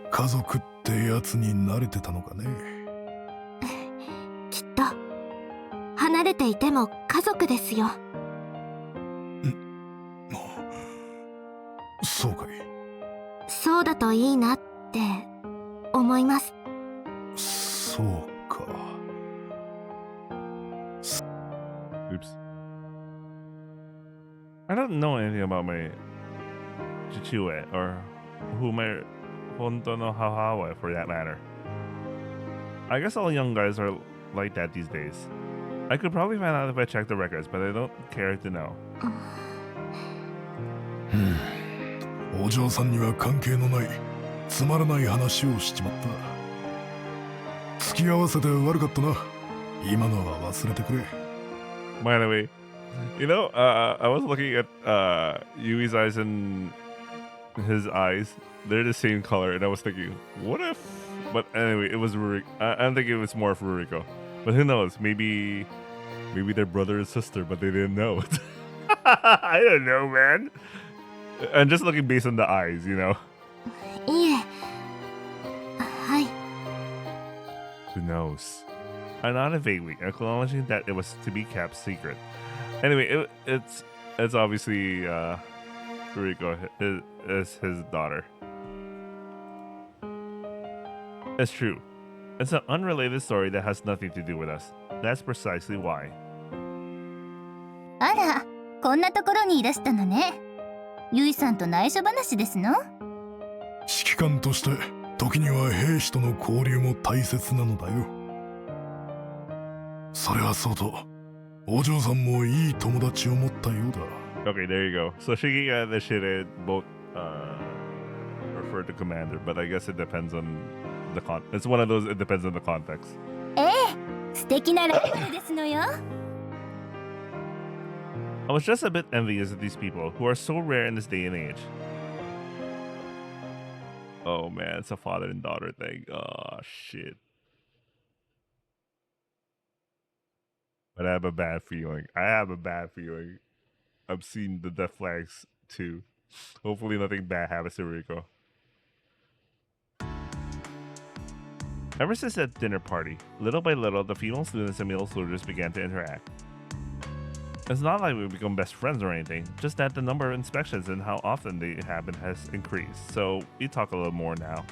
家族ってやつに慣れてたのかね。きっと離れていても家族ですよ。そうかい。そうだといいなって思います。そうか。Oops. I don't know anything about my chichue or who my honto no hahawa for that matter. I guess all young guys are like that these days. I could probably find out if I check the records, but I don't care to know. お嬢さんには関係のないつまらない話をしちまった。付き合わせて悪かったな。今のは忘れてくれ。By the way, you know, I was looking at Yui's eyes and his eyes. They're the same color, and I was thinking, what if? But anyway, it was Ruriko. I'm thinking it was more for Ruriko. But who knows? Maybe they're brother and sister, but they didn't know. I don't know, man. I'm just looking based on the eyes, you know. いえ、はい。Who knows? I nodded vaguely, acknowledging that it was to be kept secret. Anyway, it's obviously Ruriko is his daughter. It's true. It's an unrelated story that has nothing to do with us. That's precisely why. あら、こんなところにいらしたのね。ゆいさんと内緒話ですの？指揮官として時には兵士との交流も大切なのだよ。それはそうと、お嬢さんもいい友達を持ったようだ。Okay, there you go. So Shiki and the Shire both refer to commander, but I guess it depends on the It's one of those. It depends on the context. ええ、素敵なライバルですのよ。I was just a bit envious of these people who are so rare in this day and age. Oh man, it's a father and daughter thing. Oh shit. But I have a bad feeling. I'm seeing the death flags too. Hopefully nothing bad happens to Riko. Ever since that dinner party, little by little, the female students and male soldiers began to interact. It's not like we become best friends or anything, just that the number of inspections and how often they happen has increased, so we talk a little more now.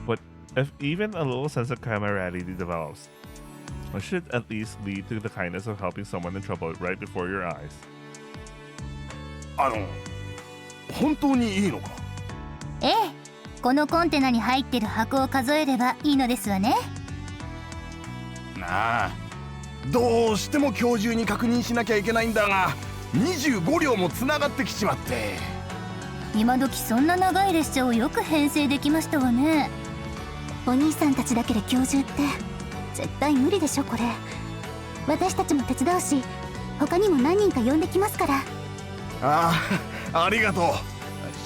But if even a little sense of camaraderie develops, it should at least lead to the kindness of helping someone in trouble right before your eyes. 本当にいいのか？ええ、このコンテナに入ってる箱を数えればいいのですわね。なあ、どうしても今日中に確認しなきゃいけないんだが、25両もつながってきちまって。今時そんな長い列車をよく編成できましたわね。お兄さんたちだけで今日中って絶対無理でしょこれ。私たちも手伝うし、他にも何人か呼んできますから。ああ、ありがとう。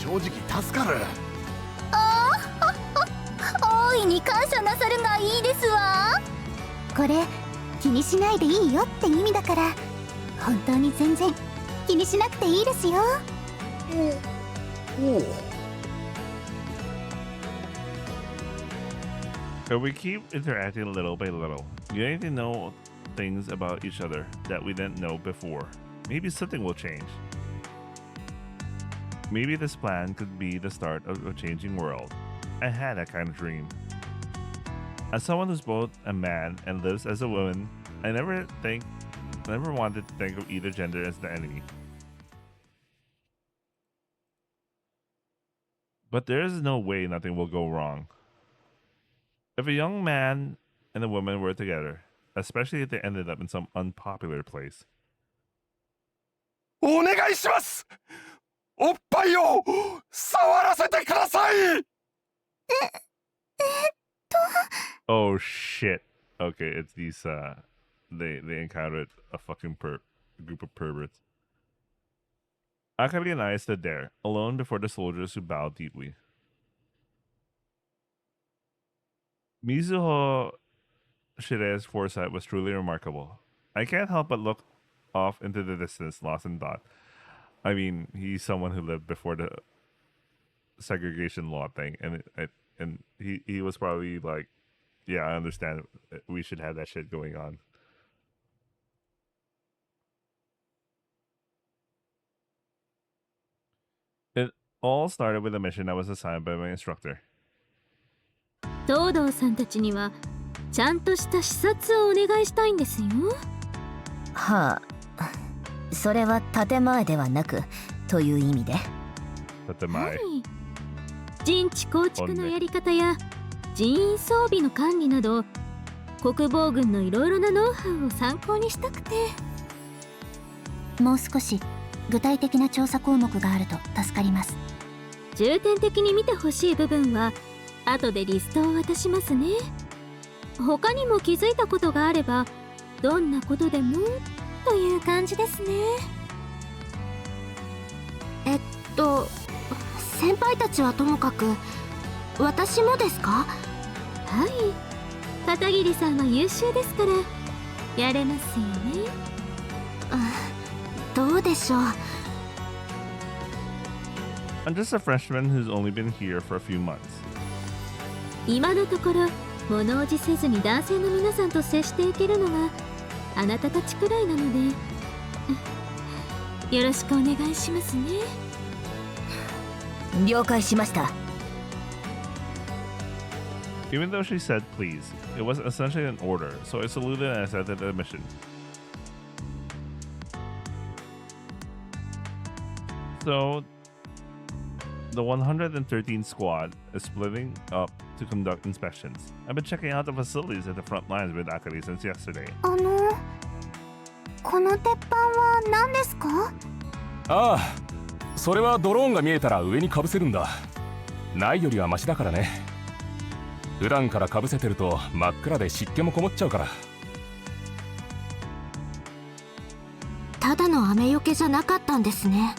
正直助かる。大いに感謝なさるがいいですわ。これ気にしないでいいよって意味だから、本当に全然気にしなくていいですよ。おお。So we keep interacting little by little, getting to know things about each other that we didn't know before. Maybe something will change. Maybe this plan could be the start of a changing world. I had that kind of dream. As someone who's both a man and lives as a woman, I never wanted to think of either gender as the enemy. But there is no way nothing will go wrong. If a young man and a woman were together, especially if they ended up in some unpopular place. お願いします。おっぱいを触らせてください。Oh shit. Okay, it's these they encountered a fucking group of perverts. Akari and I stood there, alone before the soldiers who bowed deeply. Mizuho Shire's foresight was truly remarkable. I can't help but look off into the distance, lost in thought. I mean, he's someone who lived before the segregation law thing, and he was probably like, yeah, I understand. We should have that shit going on. It all started with a mission that was assigned by my instructor. 東堂さんたちにはちゃんとした視察をお願いしたいんですよ。はあ、それは建前ではなくという意味で。建前。はい。陣地構築のやり方や人員装備の管理など国防軍のいろいろなノウハウを参考にしたくて。もう少し具体的な調査項目があると助かります。重点的に見てほしい部分は後でリストを渡しますね。他にも気づいたことがあればどんなことでもという感じですね。先輩たちはともかく私もですか？はい、片桐さんは優秀ですからやれますよね。どうでしょう。 I'm just a freshman who's only been here for a few months. 今のところ物おじせずに男性の皆さんと接していけるのはあなたたちくらいなのでよろしくお願いしますね。了解しました。 Even though she said please, it was essentially an order, so I saluted and accepted the mission. So, the 113 squad is splitting up to conduct inspections. I've been checking out the facilities at the front lines with Akari since yesterday. この鉄板は何ですか？ああ、それはドローンが見えたら上にかぶせるんだ。ないよりはマシだからね。普段からかぶせてると真っ暗で湿気もこもっちゃうから。ただの雨よけじゃなかったんですね。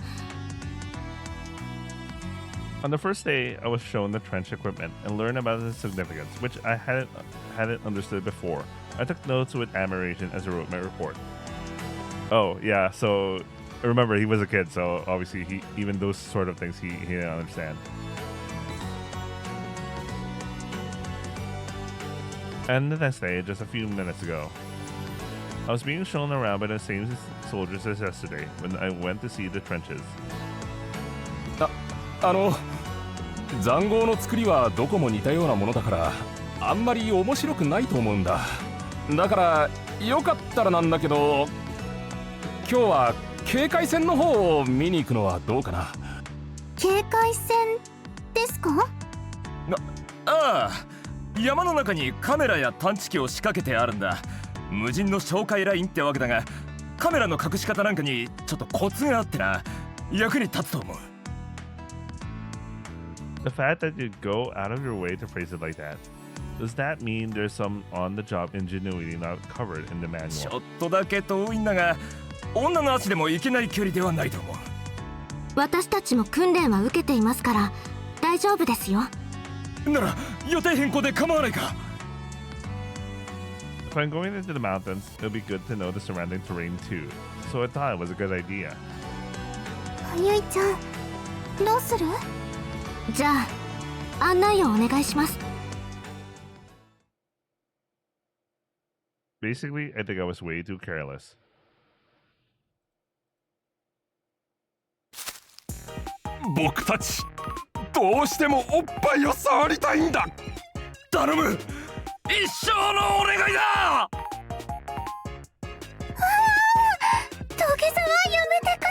On the first day, I was shown the trench equipment and learned about its significance, which I hadn't understood before. I took notes with admiration as I wrote my report. Oh, yeah, so remember, he was a kid, so obviously even those sort of things he didn't understand. And the next day, just a few minutes ago, I was being shown around by the same soldiers as yesterday when I went to see the trenches. 塹壕の作りはどこも似たようなものだからあんまり面白くないと思うんだ。だからよかったらなんだけど今日は警戒線の方を見に行くのはどうかな。警戒線ですか？ああ、山の中にカメラや探知機を仕掛けてあるんだ。無人の哨戒ラインってわけだがカメラの隠し方なんかにちょっとコツがあってな、役に立つと思う。The fact that you go out of your way to phrase it like that, does that mean there's some on-the-job ingenuity not covered in the manual? ちょっとだけ遠いんだが、女の足でもいけない距離ではないと思う。私たちも訓練は受けていますから大丈夫ですよ。なら予定変更で構わないか。If I'm going into the mountains, it'll be good to know the surrounding terrain too. So I thought it was a good idea. ゆいちゃん、どうする？じゃあ案内をお願いします。Basically, I think I was way too careless. 僕たちどうしてもおっぱいを触りたいんだ。頼む、一生のお願いだ。土下座はやめてくだ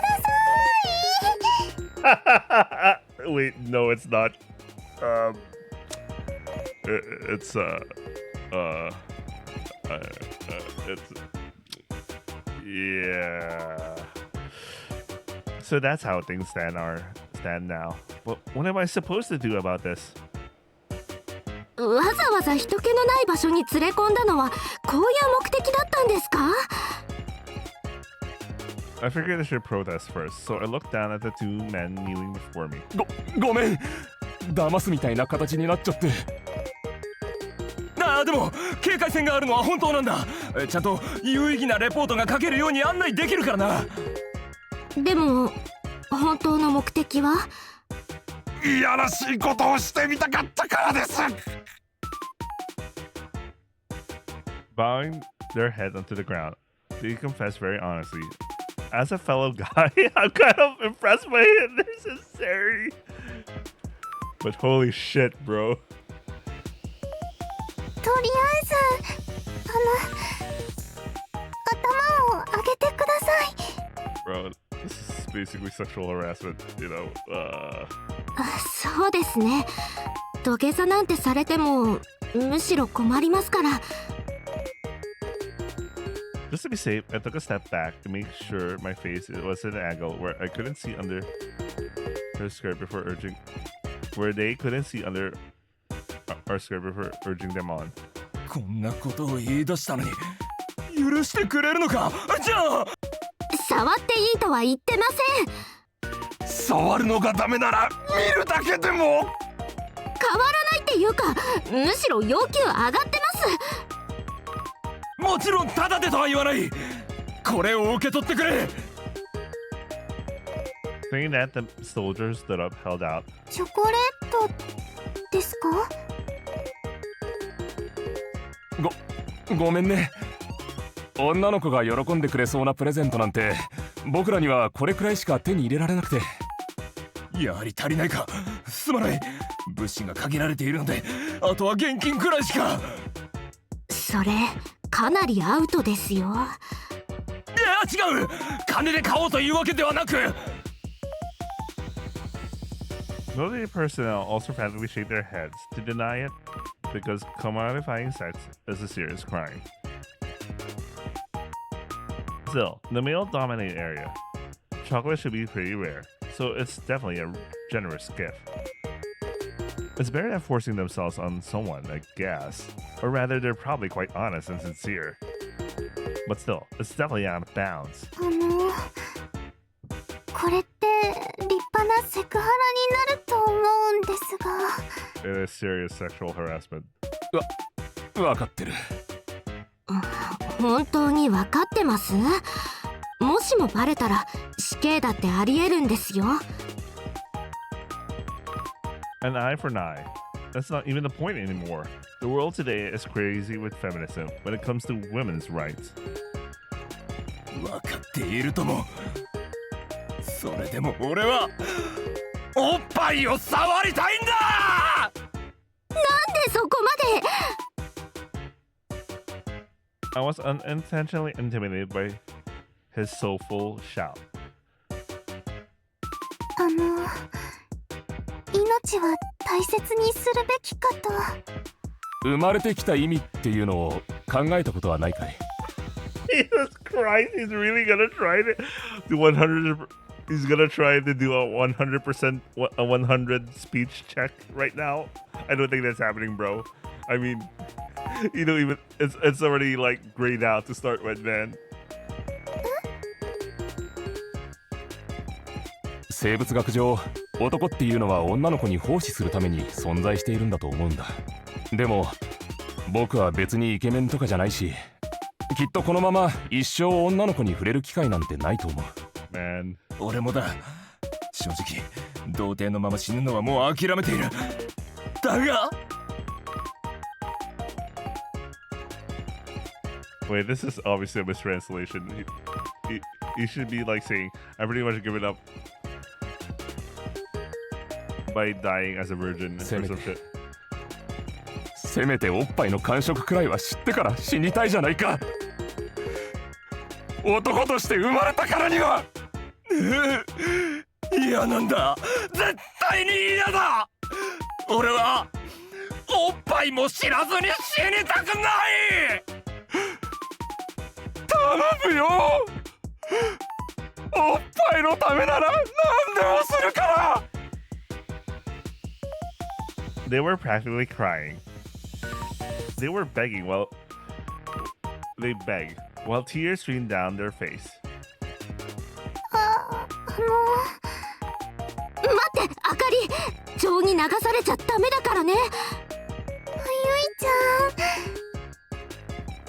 さい。Wait, no, it's not. It's yeah. So that's how things stand now. But what am I supposed to do about this? わざわざ人気のない場所に連れ込んだのはこういう目的だったんですか？ I figured I should protest first, so I looked down at the two men kneeling before me. ごめん騙すみたいな形になっちゃって。でも警戒線があるのは本当なんだ。ちゃんと有意義なレポートが書けるように案内できるからな。でも本当の目的は？いやらしいことをしてみたかったからです。 Bowing their head onto the ground, they confessed very honestly. As a fellow guy, I'm kind of impressed by their sincerity. But holy shit, bro. とりあえず頭を上げてください。 Bro, this is basically sexual harassment, you know. そうですね。土下座なんてされてもむしろ困りますから。 Just to be safe, I took a step back to make sure my face was at an angle where I couldn't see under her skirt before urging, where they couldn't see under our skirt before urging them on. こんなことを言い出したのに許してくれるのか。じゃあ触っていいとは言ってません。触るのがダメなら見るだけでも。変わらないっていうかむしろ要求上がってます。もちろんタダでとは言わない。これを受け取ってくれ。 Saying that, the soldier stood up, held out. チョコレートですか？ごめんね。女の子が喜んでくれそうなプレゼントなんて僕らにはこれくらいしか手に入れられなくて。やはり足りないか。すまない。物資が限られているのであとは現金くらいしか。それかなりアウトですよ。いや違う。金で買おうというわけではなく。 Military personnel also frantically shake their heads to deny it because commodifying sex is a serious crime. Still, in the male-dominated area, chocolate should be pretty rare, so it's definitely a generous gift. It's better than forcing themselves on someone, I guess. Or rather, they're probably quite honest and sincere. But still, it's definitely out of bounds. これって立派なセクハラになると思うんですが。 It is serious sexual harassment. わかってる。本当に分かってます？もしもバレたら死刑だってありえるんですよ。 An eye for an eye. That's not even the point anymore. The world today is crazy with feminism when it comes to women's rights. 分かっているとも。それでも俺はおっぱいを触りたいんだ。なんでそこまで。 I was unintentionally intimidated by his soulful shout. 命は大切にするべきかと。生まれてきた意味っていうのを考えたことはないかい？ Jesus Christ, he's really gonna try to do 100. He's gonna try to do a 100%, a 100 speech check right now. I don't think that's happening, bro. I mean, you know, even it's already like grayed out to start with, man. 生物学上、男っていうのは女の子に奉仕するために存在しているんだと思うんだ。でも僕は別にイケメンとかじゃないし、きっとこのまま一生女の子に触れる機会なんてないと思う。Man. 俺もだ。正直童貞のまま死ぬのはもう諦めている。だが Wait, this is obviously a mistranslation. He should be like saying, I pretty much give it up by dying as a virgin or some shit. せめておっぱいの感触くらいは知ってから死にたいじゃないか。男として生まれたからには。嫌なんだ。絶対に嫌だ。俺はおっぱいも知らずに死にたくない。頼むよ。おっぱいのためなら何でもするから。 They were practically crying. They were begging while they begged, while tears streamed down their face. 情に流されちゃダメだからね。ゆいちゃん、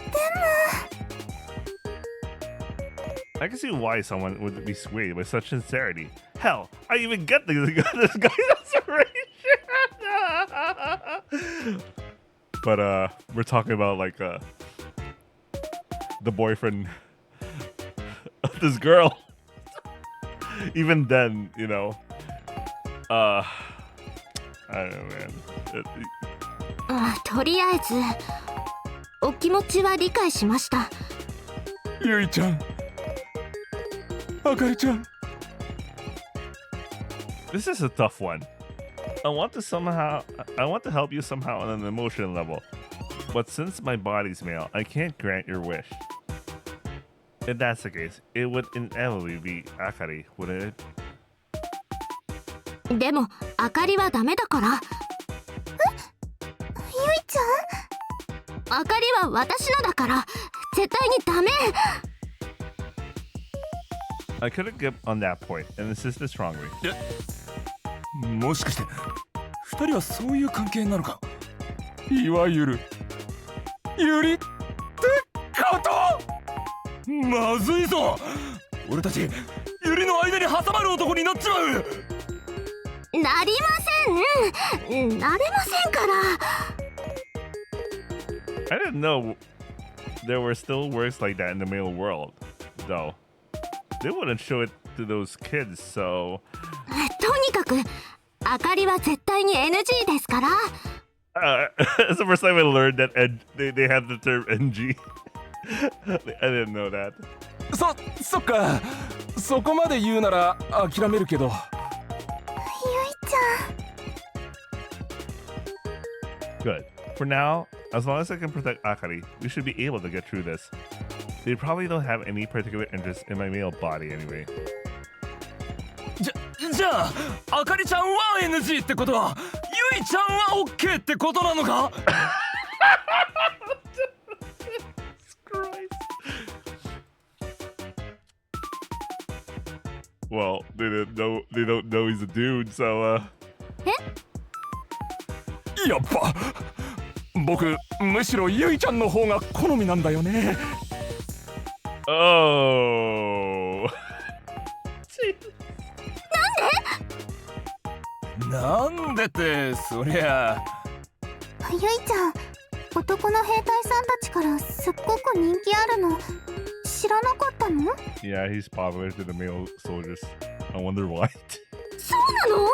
でも I can see why someone would be swayed with such sincerity. Hell, I even get this guy's inspiration. But we're talking about like the boyfriend of this girl. Even then, you know, I don't know, man. とりあえずお気持ちは理解しました。ゆいちゃん、あかりちゃん。 This is a tough one. I want to help you somehow on an emotional level. But since my body's male, I can't grant your wish. If that's the case, it would inevitably be Akari, wouldn't it? でもあかりはダメだから。ゆいちゃん、あかりは私のだから絶対にダメ。 I couldn't get on that point and insisted strongly. もしかして二人はそういう関係なのか。いわゆるユリってこと。まずいぞ、俺たちユリの間に挟まる男になっちまう。なりません、なれませんから。 I didn't know there were still works like that in the male world, though. They wouldn't show it to those kids, so... とにかくあかりは絶対に NG ですから。It's the first time I learned that they have the term NG. I didn't know that. そっか。そこまで言うなら諦めるけど。ゆいちゃん。 Good. For now, as long as I can protect Akari, we should be able to get through this. They probably don't have any particular interest in my male body anyway. じゃあ、あかりちゃんは NG ってことは、ゆいちゃんは OK ってことなのか？ Well, they don't know he's a dude, so やっぱ僕むしろゆいちゃんの方が好みなんだよね。Oh. なんでってそりゃ。ゆいちゃん、男の兵隊さんたちからすっごく人気あるの知らなかったの？ Yeah, he's popular to the male soldiers. I wonder why. そうなの？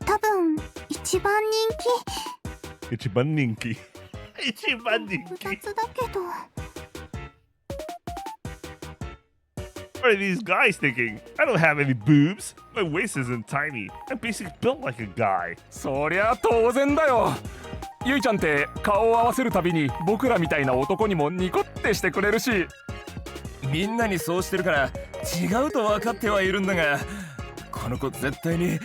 多分一番人気。一番人気。一番人気。複雑だけど。What are these guys thinking? I don't have any boobs. My waist isn't tiny. I'm basically built like a guy. そりゃ当然だよ。ゆいちゃんって顔を合わせるたびに僕らみたいな男にもニコってしてくれるし。みんなにそうしてるから違うと分かってはいるんだが、この子絶対に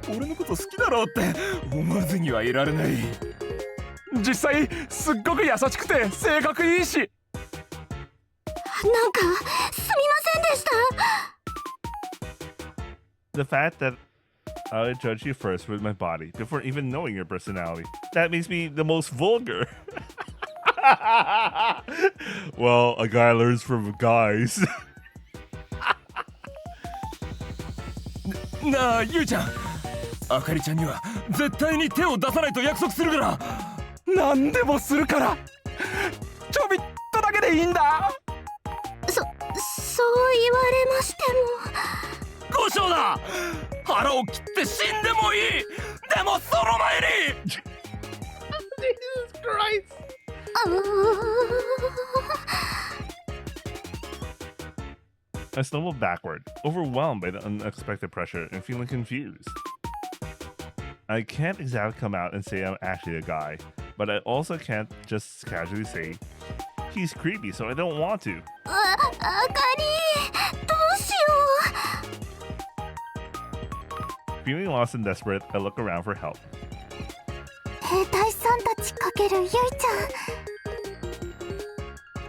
俺のこと好きだろうって思わずにはいられない。実際すっごく優しくて性格いいし。なんかすみませんでした。 The fact that I would judge you first with my body before even knowing your personality. That makes me the most vulgar. Well, a guy learns from guys. なあゆいちゃん、あかりちゃんには絶対に手を出さないと約束するから。何でもするから。ちょびっとだけでいいんだ。そう言われましても。交渉だ。腹を切って死んでもいい。でもその前に。Jesus Christ. I stumbled backward, overwhelmed by the unexpected pressure and feeling confused. I can't exactly come out and say I'm actually a guy, but I also can't just casually say he's creepy, so I don't want to. あかり、どうしよう。Feeling lost and desperate, I look around for help. 兵隊さんたちかけるゆいちゃ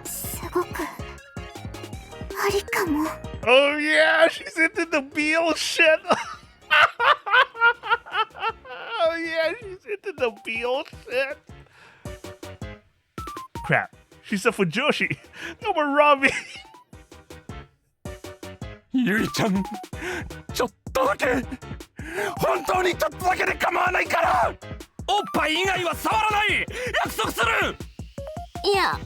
ん、すごくありかも。Oh yeah, she's into the BL shit. the bullshit. Crap. She's a fujoshi. No more Robbie. ゆいちゃん、ちょっとだけ、本当にちょっとだけで構わないから。おっぱい以外は触らない。約束する。いや、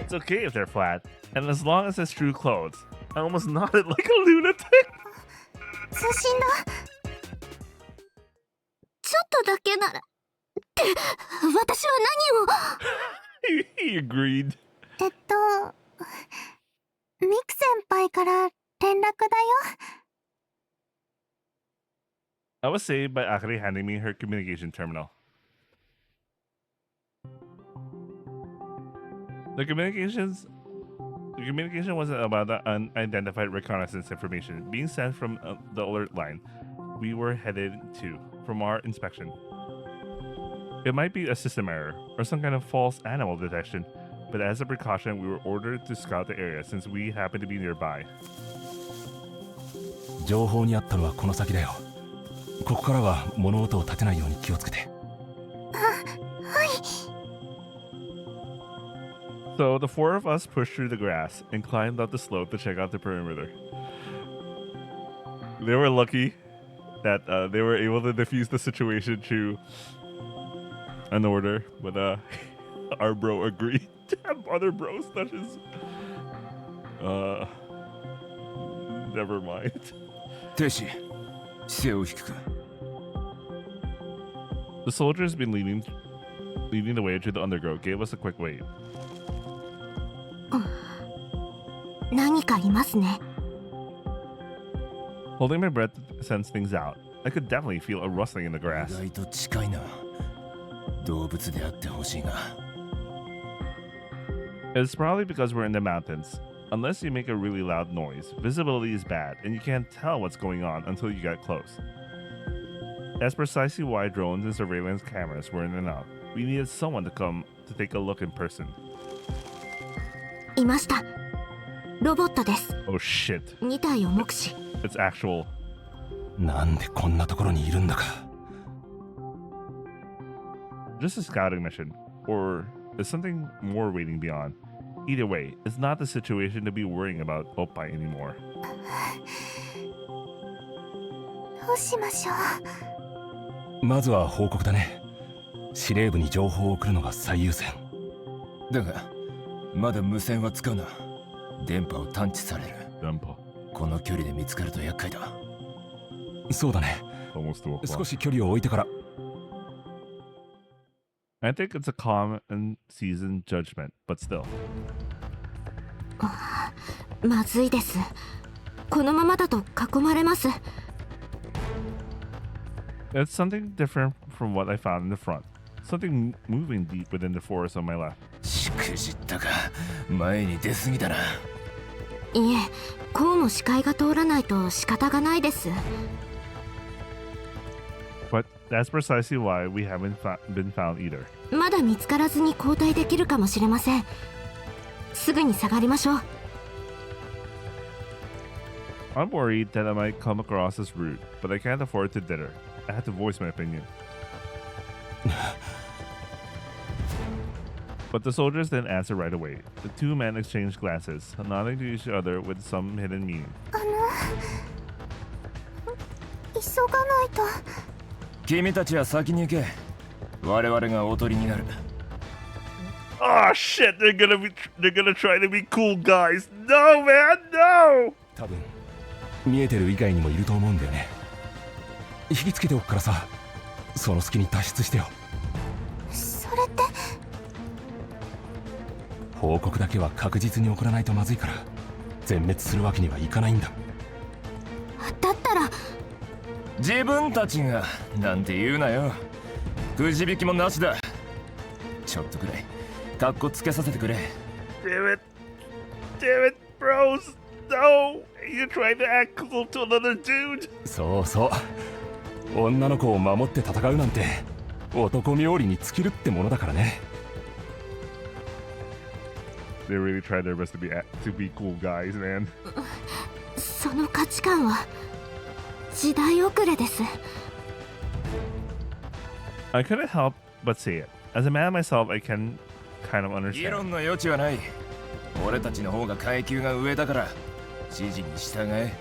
It's okay if they're flat, and as long as it's true clothes. I almost nodded like a lunatic. 通信だ。ちょっとだけなら。って私は何を。He agreed. ミク先輩から連絡だよ。I was saved by Akari handing me her communication terminal. The communication wasn't about the unidentified reconnaissance information being sent from the alert line we were headed to from our inspection. It might be a system error or some kind of false animal detection, but as a precaution, we were ordered to scout the area since we happened to be nearby. 情報にあったのはこの先だよ。ここからは物音を立てないように気をつけて。はい。So the four of us pushed through the grass and climbed up the slope to check out the perimeter. They were lucky that they were able to defuse the situation to an order, but our bro agreed to have other bros touches. Never mind. 天使、背を低く。The soldiers been leading the way to the undergrowth gave us a quick wave. 何かいますね。 Holding my breath to sense things out, I could definitely feel a rustling in the grass. 意外と近いな。動物であってほしいが。It's probably because we're in the mountains. Unless you make a really loud noise, visibility is bad and you can't tell what's going on until you get close. That's precisely why drones and surveillance cameras were in and out. We needed someone to come to take a look in person. いました。ロボットです。Oh shit. 2体を目視。It's actual. なんでこんなところにいるんだか。Just a scouting mission, or is something more waiting beyond? Either way, it's not the situation to be worrying about Oppai anymore. どうしましょう。まずは報告だね。司令部に情報を送るのが最優先。だが、まだ無線は使うな。電波を探知される。電波。この距離で見つかると厄介だ。そうだね。少し距離を置いてから。I think it's a calm and seasoned judgment, but still. まずいです。このままだと囲まれます。It's something different from what I found in the front. Something moving deep within the forest on my left. しくじったか。前に出過ぎだな。いえ、こうも視界が通らないと仕方がないです。But that's precisely why we haven't been found either. まだ見つからずに交代できるかもしれません。すぐに下がりましょう。I'm worried that I might come across as rude, but I can't afford to dither. I have to voice my opinion. But the soldiers didn't answer right away. The two men exchanged glances, nodding to each other with some hidden meaning. 急がないと。君たちは先に行け。我々がおとりになる。Oh shit! They're gonna try to be cool guys. No man, no! 多分見えてる以外にもいると思うんだよね。引きつけておくからさ、その隙に脱出してよ。それって。報告だけは確実に送らないとまずいから、全滅するわけにはいかないんだ。だったら。自分たちがなんて言うなよ。くじ引きもなしだ。ちょっとくらいカッコつけさせてくれ。Damn it, bros! No, you're trying to act cool to another dude. そうそう。女の子を守って戦うなんて男冥利に尽きるってものだからね。They really tried their best to be cool guys, man. その価値観は時代遅れです。 I couldn't help but say it. As a man myself, I can kind of 議 understand. 論の余地はない。俺たちの方が階級が上だから指示に従え。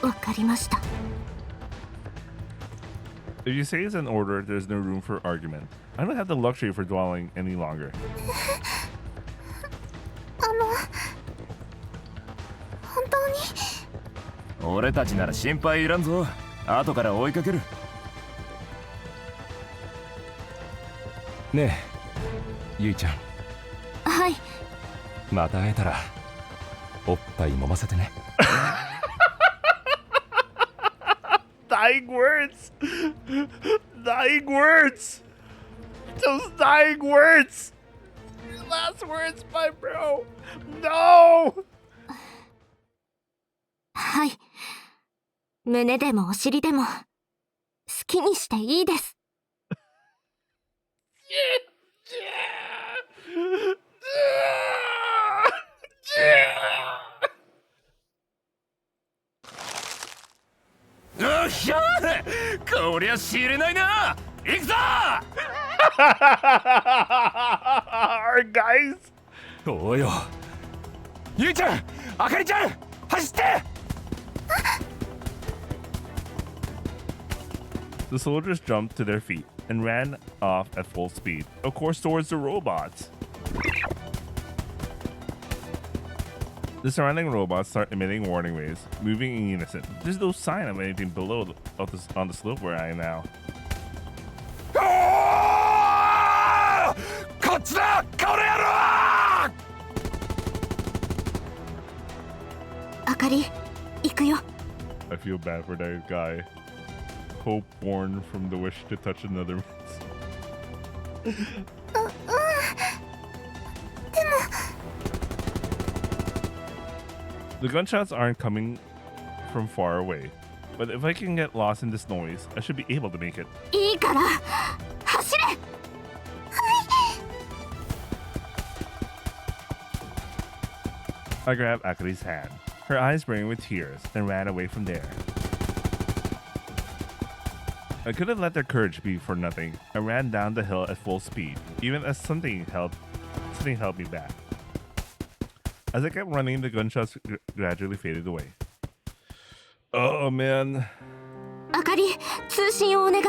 わかりました。 If you say it's an order, there's no room for argument. I don't have the luxury for dwelling any longer. 本当に俺たちなら心配いらんぞ。後から追いかける。ねえゆいちゃん、はい。また会えたらおっぱい揉ませてね。Dying words! Dying words! Those dying words! Your last words, my bro! No! はい。胸でもお尻でも好きにしていいです。よっしゃー、こりゃ知れないな。行くぞOur guys! おうよ、ゆいちゃん、あかりちゃん、走って。The soldiers jumped to their feet and ran off at full speed, of course towards the robots. The surrounding robots start emitting warning waves, moving in unison. There's no sign of anything below on the slope where I am now. こっちだ、この野郎。あかり、行くよ。 I feel bad for that guy. Hope born from the wish to touch another man's. The gunshots aren't coming from far away, but if I can get lost in this noise, I should be able to make it. いいから走れ。I grabbed Akari's hand, her eyes brimming with tears, and ran away from there. I couldn't let their courage be for nothing. I ran down the hill at full speed, even as something held me back. As I kept running, the gunshots gradually faded away. Oh man. あかり、通信をお願い。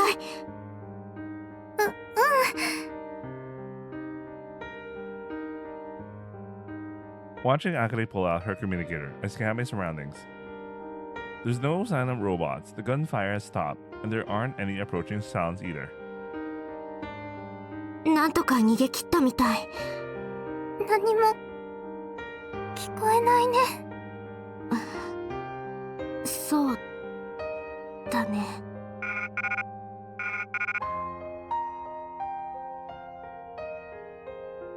Watching Akari pull out her communicator, I scanned my surroundings. There's no sign of robots, the gunfire has stopped, and there aren't any approaching sounds either. なんとか逃げ切ったみたい。何も聞こえないね。そうだね。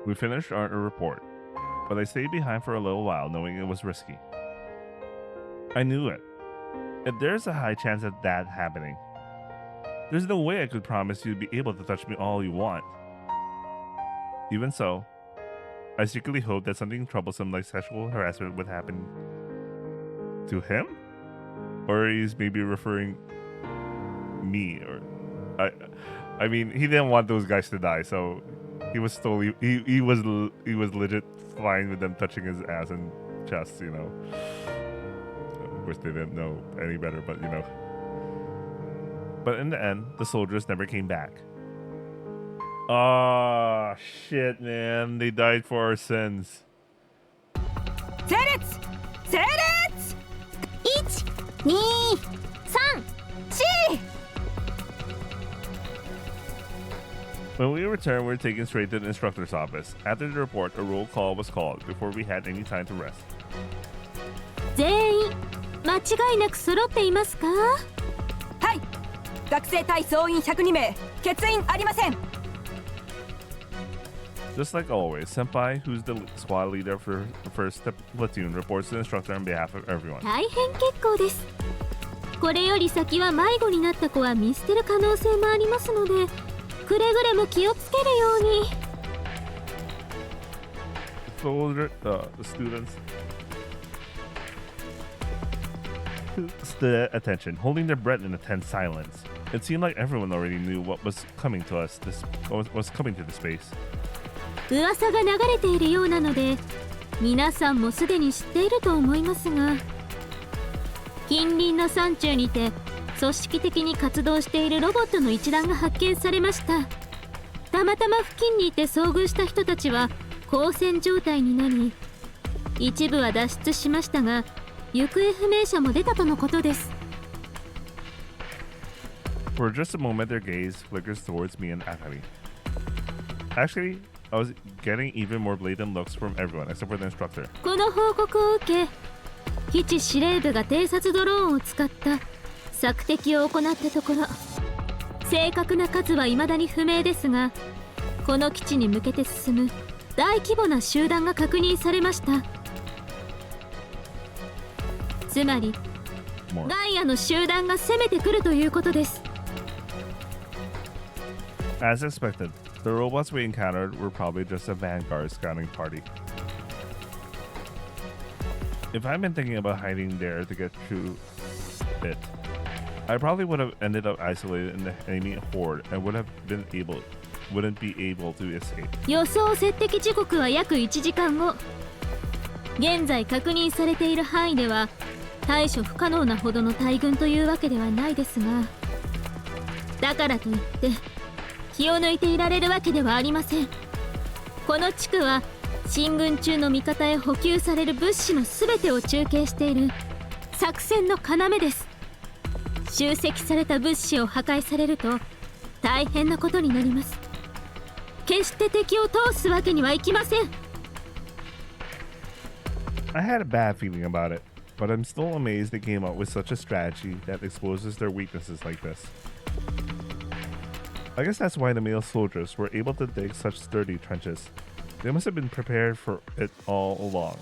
We finished our report, but I stayed behind for a little while knowing it was risky. I knew it. If there's a high chance of that happening, there's no way I could promise you'd be able to touch me all you want. Even so, I secretly hoped that something troublesome like sexual harassment would happen to him? Or he's maybe referring me, or I mean, he didn't want those guys to die, so he was totally he was legit fine with them touching his ass and chest, you know. Of course they didn't know any better, but you know. But in the end, the soldiers never came back. Oh shit, man. They died for our sins. 整列整列 !1、2、3、4! When we returned, we were taken straight to the instructor's office. After the report, a roll call was called before we had any time to rest. 全員間違いなく揃っていますか？はい、学生対総員102名、欠員ありません。 Just like always, Senpai, who's the squad leader for the first platoon, reports to the instructor on behalf of everyone. 大変結構です。これより先は迷子になった子は見捨てる可能性もありますので、くれぐれも気をつけるように。The students stood at attention, holding their breath in a tense silence. It seemed like everyone already knew what was coming to us. Was coming to the space. 噂が流れているようなので、皆さんもすでに知っていると思いますが、近隣の山中にて組織的に活動しているロボットの一団が発見されました。たまたま付近にいて遭遇した人たちは交戦状態になり、一部は脱出しましたが、行方不明者も出たとのことです。For just a moment, their gaze flickers towards me and Akari. Actually, I was getting even more blatant looks from everyone except for the instructor. この報告を受け、基地司令部が偵察ドローンを使った索敵を行ったところ、正確な数は未だに不明ですが、この基地に向けて進む大規模な集団が確認されました。つまりガイアの集団が攻めてくるということです。As expected, the robots we encountered were probably just a vanguard scouting party. If I'd been thinking about hiding there to get through it, I probably would have ended up isolated in the enemy horde and wouldn't be able to escape. 予想設敵時刻は約1時間後。現在確認されている範囲では対処不可能なほどの大軍というわけではないですが、だからといって気を抜いていられるわけではありません。この地区は進軍中の味方へ補給される物資の全てを中継している作戦の要です。集積された物資を破壊されると大変なことになります。決して敵を通すわけにはいきません。I had a bad feeling about it, but I'm still amazed they came up with such a strategy that exposes their weaknesses like this. I guess that's why the male soldiers were able to dig such sturdy trenches. They must have been prepared for it all along.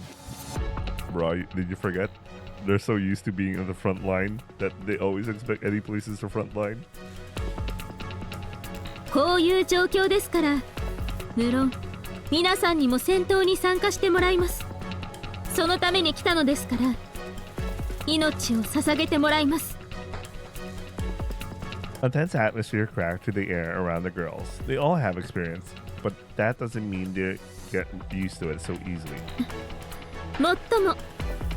Bro, did you forget? They're so used to being on the front line that they always expect any place is the front line. こういう状況ですから、無論皆さんにも戦闘に参加してもらいます。そのために来たのですから、命を捧げてもらいます。A tense atmosphere cracked through the air around the girls. They all have experience, but that doesn't mean they get used to it so easily. もっとも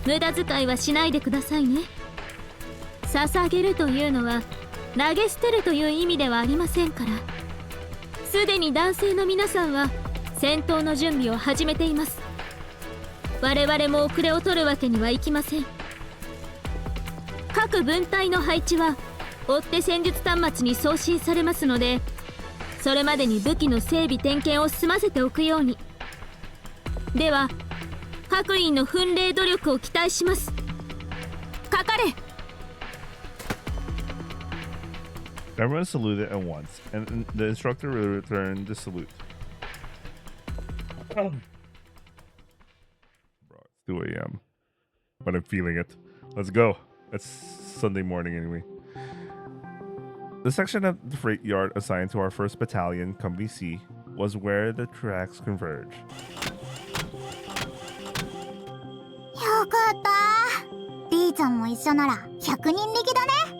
無駄遣いはしないでくださいね。捧げるというのは投げ捨てるという意味ではありませんから。すでに男性の皆さんは戦闘の準備を始めています。我々も遅れを取るわけにはいきません。各分隊の配置は追って戦術端末に送信されますので、それまでに武器の整備点検を済ませておくように。では各員の奮励努力を期待します。かかれ。 Everyone saluted at once, and the instructor returned the salute. Bro, it's 2 a.m. But I'm feeling it. Let's go. It's Sunday morning anyway. The section of the freight yard assigned to our 1st Battalion, Company C, was where the tracks converge. よかった。リーちゃんも一緒なら100人力だね。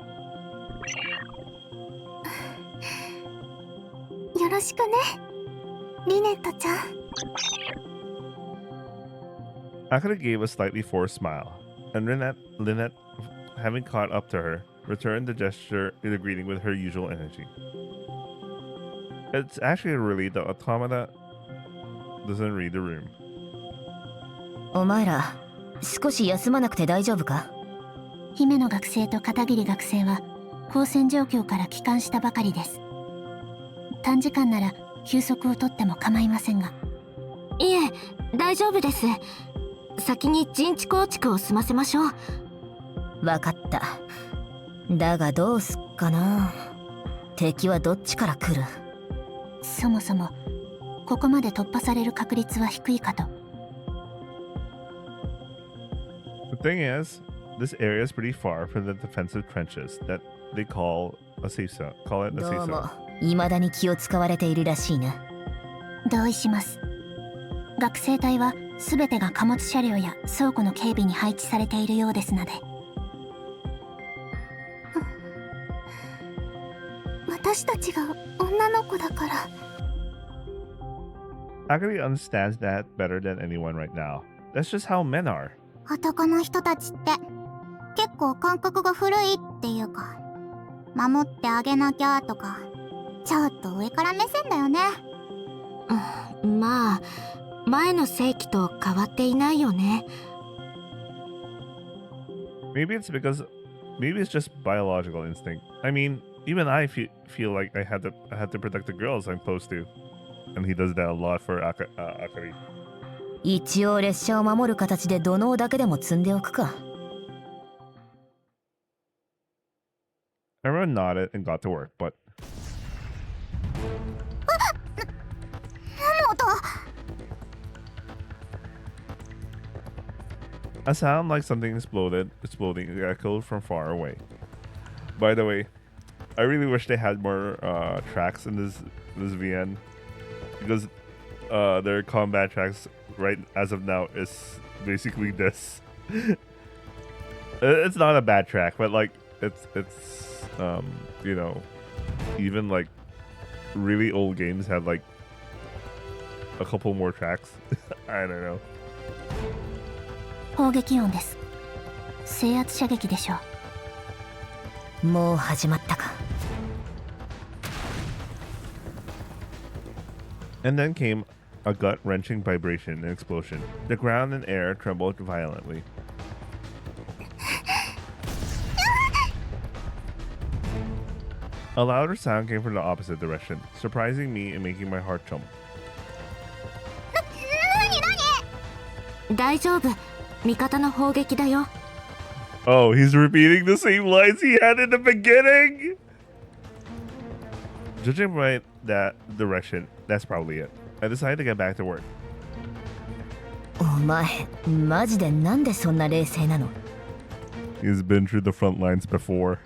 よろしくね、リネットちゃん。Akira gave a slightly forced smile, and Lynette, having caught up to her, returned the gesture in a greeting with her usual energy. It's actually a relief that Automata doesn't read the room. お前ら少し休まなくて大丈夫か？姫野学生と片桐学生は交戦状況から帰還したばかりです。短時間なら休息を取っても構いませんが。いえ、大丈夫です。先に陣地構築を済ませましょう。わかった。だがどうすっかな。敵はどっちから来る？そもそもここまで突破される確率は低いかと。The thing is, this area is pretty far from the defensive trenches that they call a safe zone. Call it a safe zone. どうも未だに気を使われているらしいな。同意します。学生隊は全てが貨物車両や倉庫の警備に配置されているようですので。私たちが女の子だから。 Akari understands that better than anyone right now. That's just how men are. 男の人たちって結構感覚が古いっていうか、守ってあげなきゃとか、ちょっと上から目線だよね。まあ前の世紀と変わっていないよね。 Maybe it's just biological instinct. I mean, even I feel like I have to protect the girls I'm close to, and he does that a lot for Akari. 一応列車を守る形で土のうだけでも積んでおくか。 Everyone nodded and got to work, but 何の音？ a sound like something exploding echoed from far away. By the way, I really wish they had more tracks in this VN, because their combat tracks right as of now is basically this. It's not a bad track, but like it's you know, even like really old games have like a couple more tracks. I don't know. 砲撃音です。制圧射撃でしょう。もう始まったか。 And then came a gut-wrenching vibration and explosion. The ground and air trembled violently. A louder sound came from the opposite direction, surprising me and making my heart jump. 大丈夫、味方の砲撃だよ。 Oh, he's repeating the same lines he had in the beginning! Judging by that direction, that's probably it. I decided to get back to work. お前、マジでなんでそんな冷静なの？ He's been through the front lines before.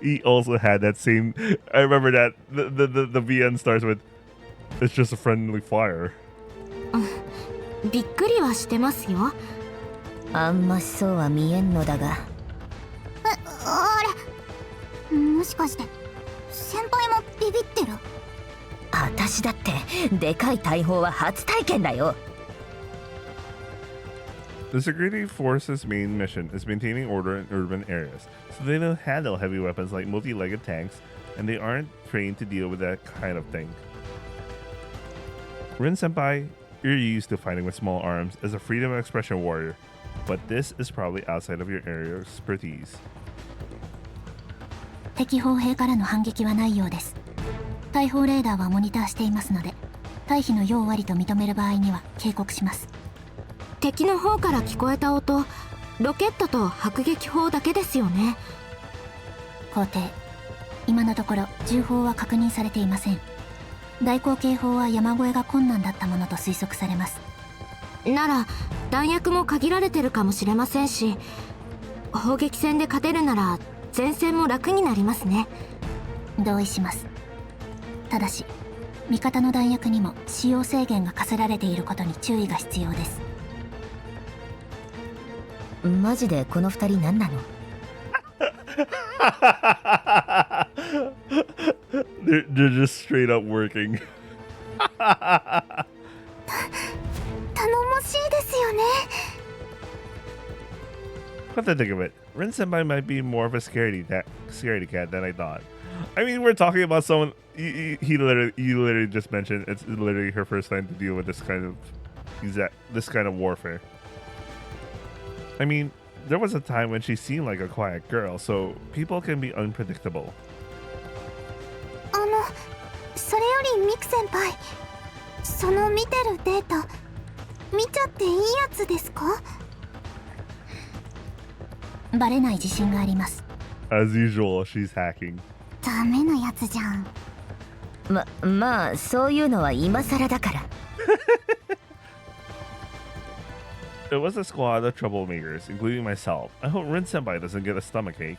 He also had that same. I remember that the VN starts with, "It's just a friendly fire." びっくりはしてますよ。あんましそうは見えんのだが。あれ、もしかして先輩もビビってる？私だってでかい大砲は初体験だよ。 The security force's main mission is maintaining order in urban areas, so they don't handle heavy weapons like multi-legged tanks, and they aren't trained to deal with that kind of thing. Rin-senpai, you're used to fighting with small arms as a freedom of expression warrior, but this is probably outside of your area of expertise. 敵砲兵からの反撃はないようです。大砲レーダーはモニターしていますので、退避の用ありと認める場合には警告します。敵の方から聞こえた音、ロケットと迫撃砲だけですよね。皇帝、今のところ銃砲は確認されていません。大口径砲は山越えが困難だったものと推測されます。なら弾薬も限られてるかもしれませんし、砲撃戦で勝てるなら前線も楽になりますね。同意します。ただし味方の弾薬にも使用制限が課せられていることに注意が必要です。マジでこの二人何なの？ They're just straight up working. 頼もしいですよね。 Come to think of it, Rin-senpai might be more of a scaredy cat than I thought. I mean, we're talking about someone. You literally just mentioned it's literally her first time to deal with this kind of warfare. I mean, there was a time when she seemed like a quiet girl, so people can be unpredictable. それよりミク先輩、その見てるデータ見ちゃっていいやつですか？バレない自信があります。 As usual, she's hacking. ダメなやつじゃん。まあそういうのは今更だから。It was a squad of troublemakers, including myself. I hope Rin-senpai doesn't get a stomachache.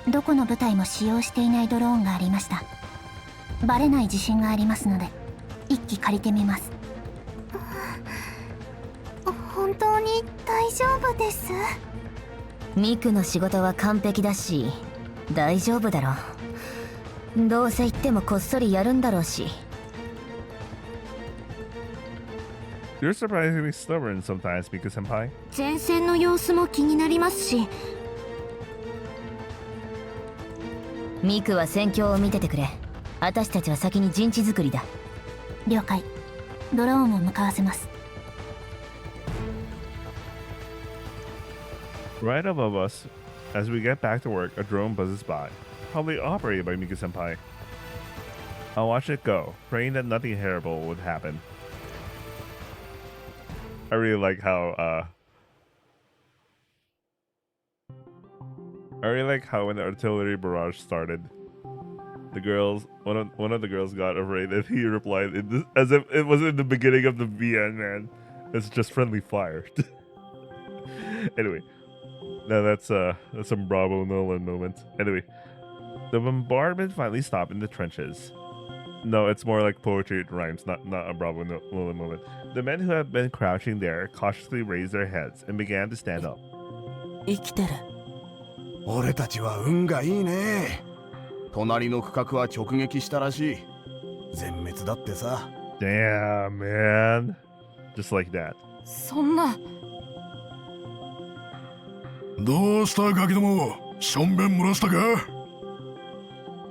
どこの部隊も使用していないドローンがありました。バレない自信がありますので、一機借りてみます。本当に大丈夫です？ミクの仕事は完璧だし、大丈夫だろう。どうせ言ってもこっそりやるんだろうし。You're surprisingly stubborn sometimes, Mika senpai. 前線の様子も気になりますし。ミクは戦況を見ててくれ。私たちは先に陣地作りだ。了解。ドローンを向かわせます。Right above us, as we get back to work, a drone buzzes by, probably operated by Mika senpai. I'll watch it go, praying that nothing terrible would happen. I really like how when the artillery barrage started, the girls, one of the girls got afraid, and he replied as if it was in the beginning of the VN, man. It's just friendly fire. Anyway, now that's some Bravo Nolan moment. Anyway, the bombardment finally stopped in the trenches. No, it's more like poetry. It rhymes, not a Bravo Nolan moment. The men who had been crouching there cautiously raised their heads and began to stand up. 生きてる。俺たちは運がいいね。隣の区画は直撃したらしい。全滅だってさ。Damn, man. Just like that. そんな。どうしたガキども、しょんべん漏らしたか？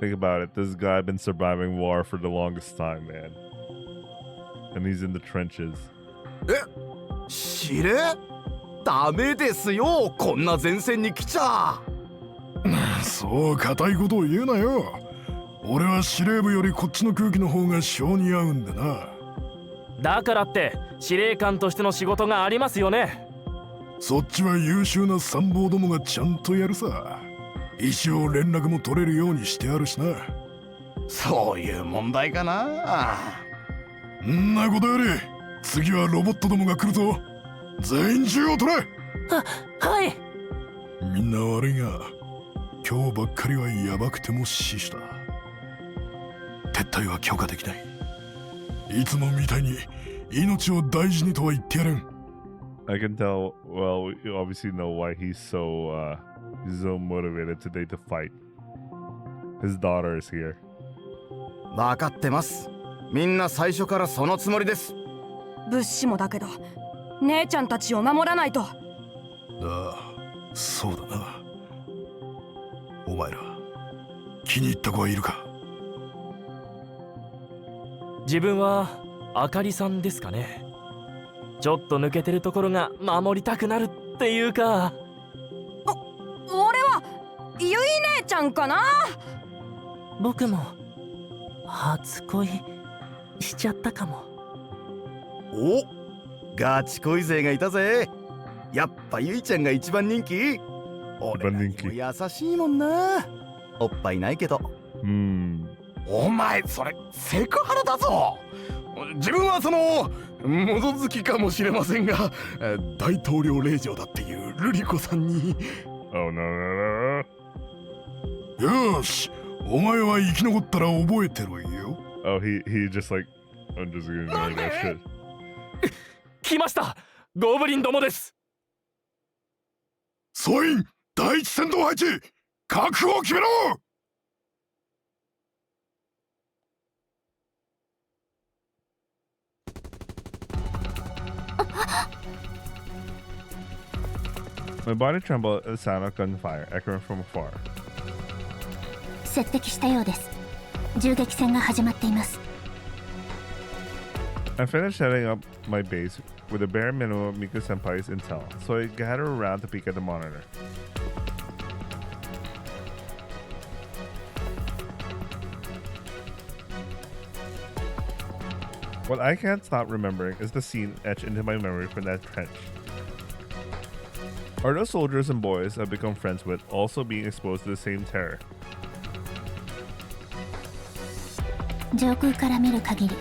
Think about it. This guy been surviving war for the longest time, man. And he's in the trenches. 司令？ダメですよ。こんな前線に来ちゃ。そう固いことを言うなよ。俺は司令部よりこっちの空気の方が性に合うんだな。だからって司令官としての仕事がありますよね。そっちは優秀な参謀どもがちゃんとやるさ。一応連絡も取れるようにしてあるしな。そういう問題かな。んなことより次はロボットどもが来るぞ。全員銃を取れ。はい。みんな悪いが今日ばっかりはヤバくても死守だ。撤退は許可できない。いつもみたいに命を大事にとは言ってやるん。I can tell. Well, you obviously know why he's so motivated today to fight. His daughter is here. 分かってます。みんな最初からそのつもりです。物資もだけど姉ちゃんたちを守らないと。ああ、そうだな。お前ら気に入った子はいるか？自分はあかりさんですかね。ちょっと抜けてるところが守りたくなるっていうか。俺はゆい姉ちゃんかな。僕も初恋しちゃったかも。お、ガチ恋勢がいたぜ。やっぱゆいちゃんが一番人気。俺らにも優しいもんな。おっぱいないけど。お前それセクハラだぞ。自分はその物好きかもしれませんが、大統領令嬢だっていうルリコさんに。Oh no. よし、お前は生き残ったら覚えてろよ。Oh, he just like I'm just gonna ignore that shit. 来ました。ゴブリンどもです。総員第一戦闘配置、確保を決めろ。My body trembled at the sound of gunfire echoing from afar. 接敵したようです。銃撃戦が始まっています。I finished setting up my base with a bare minimum of Mika senpai's intel, so I gathered around to peek at the monitor. What I can't stop remembering is the scene etched into my memory from that trench. Are those soldiers and boys I've become friends with also being exposed to the same terror? 上空から見る限り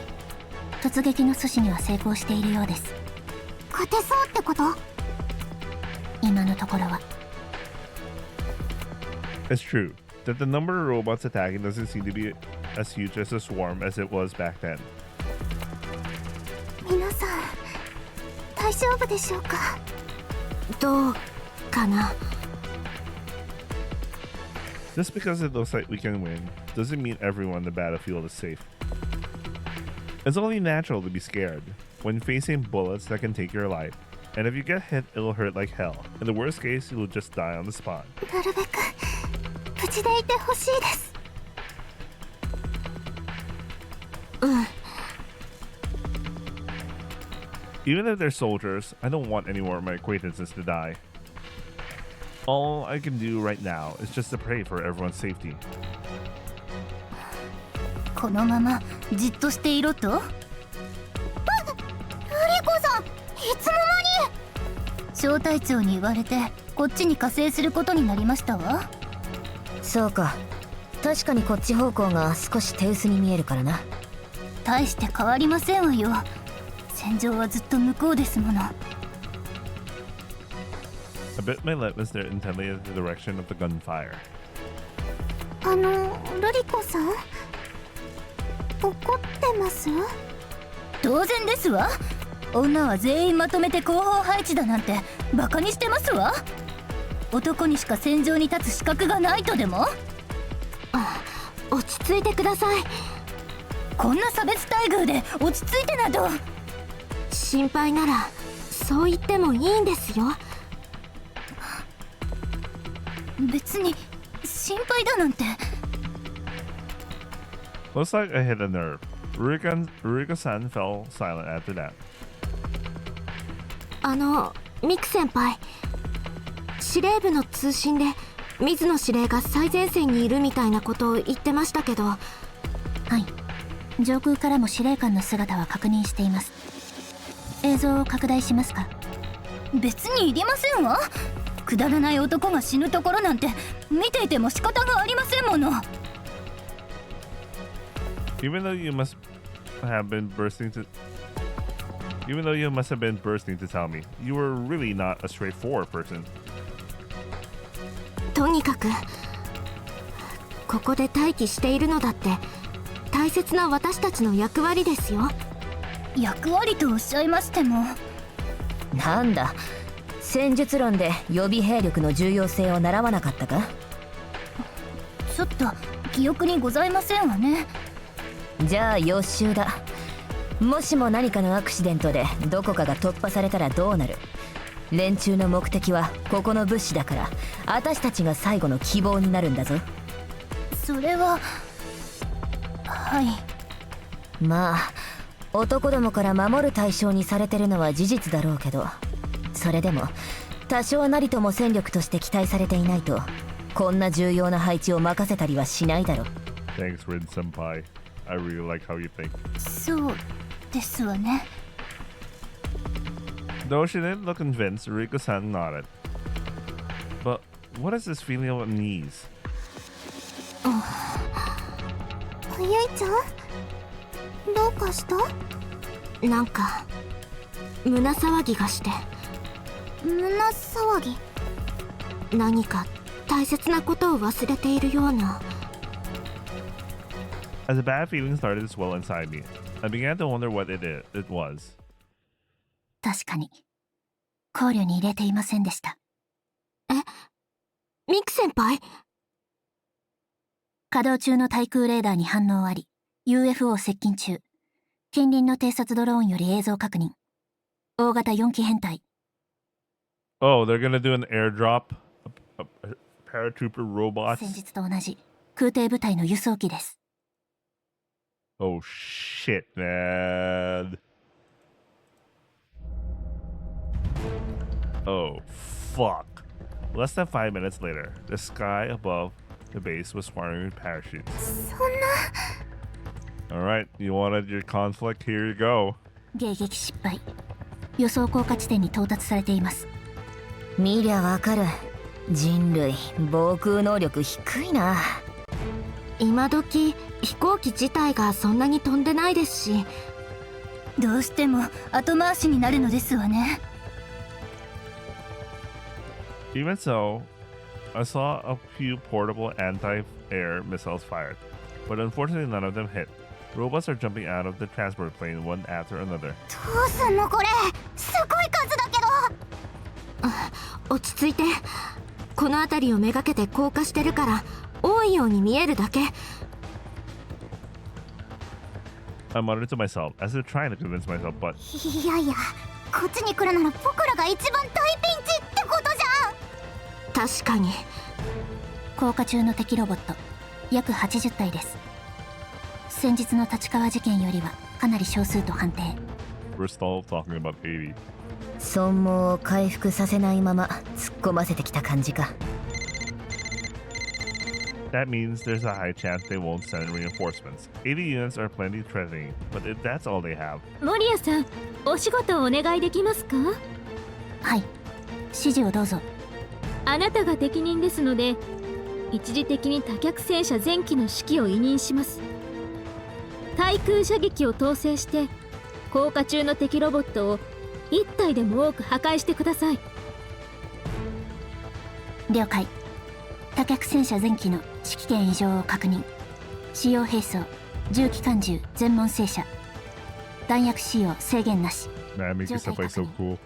突撃の阻止には成功しているようです。勝てそうってこと？今のところは。It's true that the number of robots attacking doesn't seem to be as huge as a swarm as it was back then. 皆さん大丈夫でしょうか？どうかな。Just because it looks like we can win doesn't mean everyone on the battlefield is safe. It's only natural to be scared when facing bullets that can take your life. And if you get hit, it'll hurt like hell. In the worst case, you'll just die on the spot. なるべく無事でいてほしいです。Even if they're soldiers, I don't want any more of my acquaintances to die. All I can do right now is just to pray for everyone's safety. このままじっとしていろと？リコさん、いつの間に？小隊長に言われてこっちに加勢することになりましたわ。そうか、確かにこっち方向が少し手薄に見えるからな。大して変わりませんわよ。戦場はずっと向こうですもの。I bit my lip as they're intently in the direction of the gunfire. ルリコさん、怒ってます？当然ですわ。女は全員まとめて後方配置だなんてバカにしてますわ。男にしか戦場に立つ資格がないとでも？落ち着いてください。こんな差別待遇で落ち着いてなど。心配ならそう言ってもいいんですよ。別に心配だなんて。Looks like I hit a nerve. Rurika-san fell silent after that. ミク先輩、司令部の通信で水野司令が最前線にいるみたいなことを言ってましたけど。はい、上空からも司令官の姿は確認しています。映像を拡大しますか？別にいりませんわ。くだらない男が死ぬところなんて見ていても仕方がありませんもの。Even though you must have been bursting to tell me, you were really not a straightforward person. とにかくここで待機しているのだって大切な私たちの役割ですよ。役割とおっしゃいましても。なんだ、戦術論で予備兵力の重要性を習わなかったか？ちょっと記憶にございませんわね。じゃあ予習だ。もしも何かのアクシデントでどこかが突破されたらどうなる？連中の目的はここの物資だから、私たちが最後の希望になるんだぞ。それははい。まあ男どもから守る対象にされてるのは事実だろうけど、それでも多少なりとも戦力として期待されていないとこんな重要な配置を任せたりはしないだろう。 Thanks, Rin Senpai. I really like how you think. そうですわね。Though she didn't look convinced, Riko-san nodded. But what is this feeling of unease? ゆいちゃん、どうかした？なんか胸騒ぎがして。胸騒ぎ？何か大切なことを忘れているような。As a bad feeling started to swell inside me, I began to wonder what it was. 確かに考慮に入れていませんでした。ミク先輩？稼働中の対空レーダーに反応あり、 UFO 接近中。近隣の偵察ドローンより映像確認。大型4機編隊。Oh, they're gonna do an airdrop? A paratrooper robots? 先日と同じ空挺部隊の輸送機です。Oh shit, man. Oh, fuck. Less than 5 minutes later, the sky above the base was swarming with parachutes. そんな。 Alright, you wanted your conflict? Here you go. 迎撃失敗。予想降下地点に到達されています。見りゃわかる。人類防空能力低いな。今時飛行機自体がそんなに飛んでないですし。どうしても後回しになるのですわね。Even so, I saw a few portable anti-air missiles fired, but unfortunately none of them hit. Robots are jumping out of the transport plane one after another. どうすんのこれ、すごい数だけど。落ち着いて。この辺りをめがけて降下してるから多いように見えるだけ。I muttered to myself as if trying to convince myself, but いやいや、こっちに来るなら僕らが一番大ピンチってことじゃん。確かに。降下中の敵ロボット約80体です。先日の立川事件よりはかなり少数と判定。 we're still talking about 80. 損耗を回復させないまま突っ込ませてきた感じか。That means there's a high chance they won't send reinforcements. 80 units are plenty threatening, but if that's all they have. 森谷さん、お仕事をお願いできますか？はい、指示をどうぞ。あなたが適任ですので、一時的に多脚戦車前期の指揮を委任します。対空射撃を統制して降下中の敵ロボットを1体でも多く破壊してください。了解。多脚戦車前期の指揮権異常を確認。使用兵装、重機関銃全門正射、弾薬使用制限なし。 Man, make this place so cool.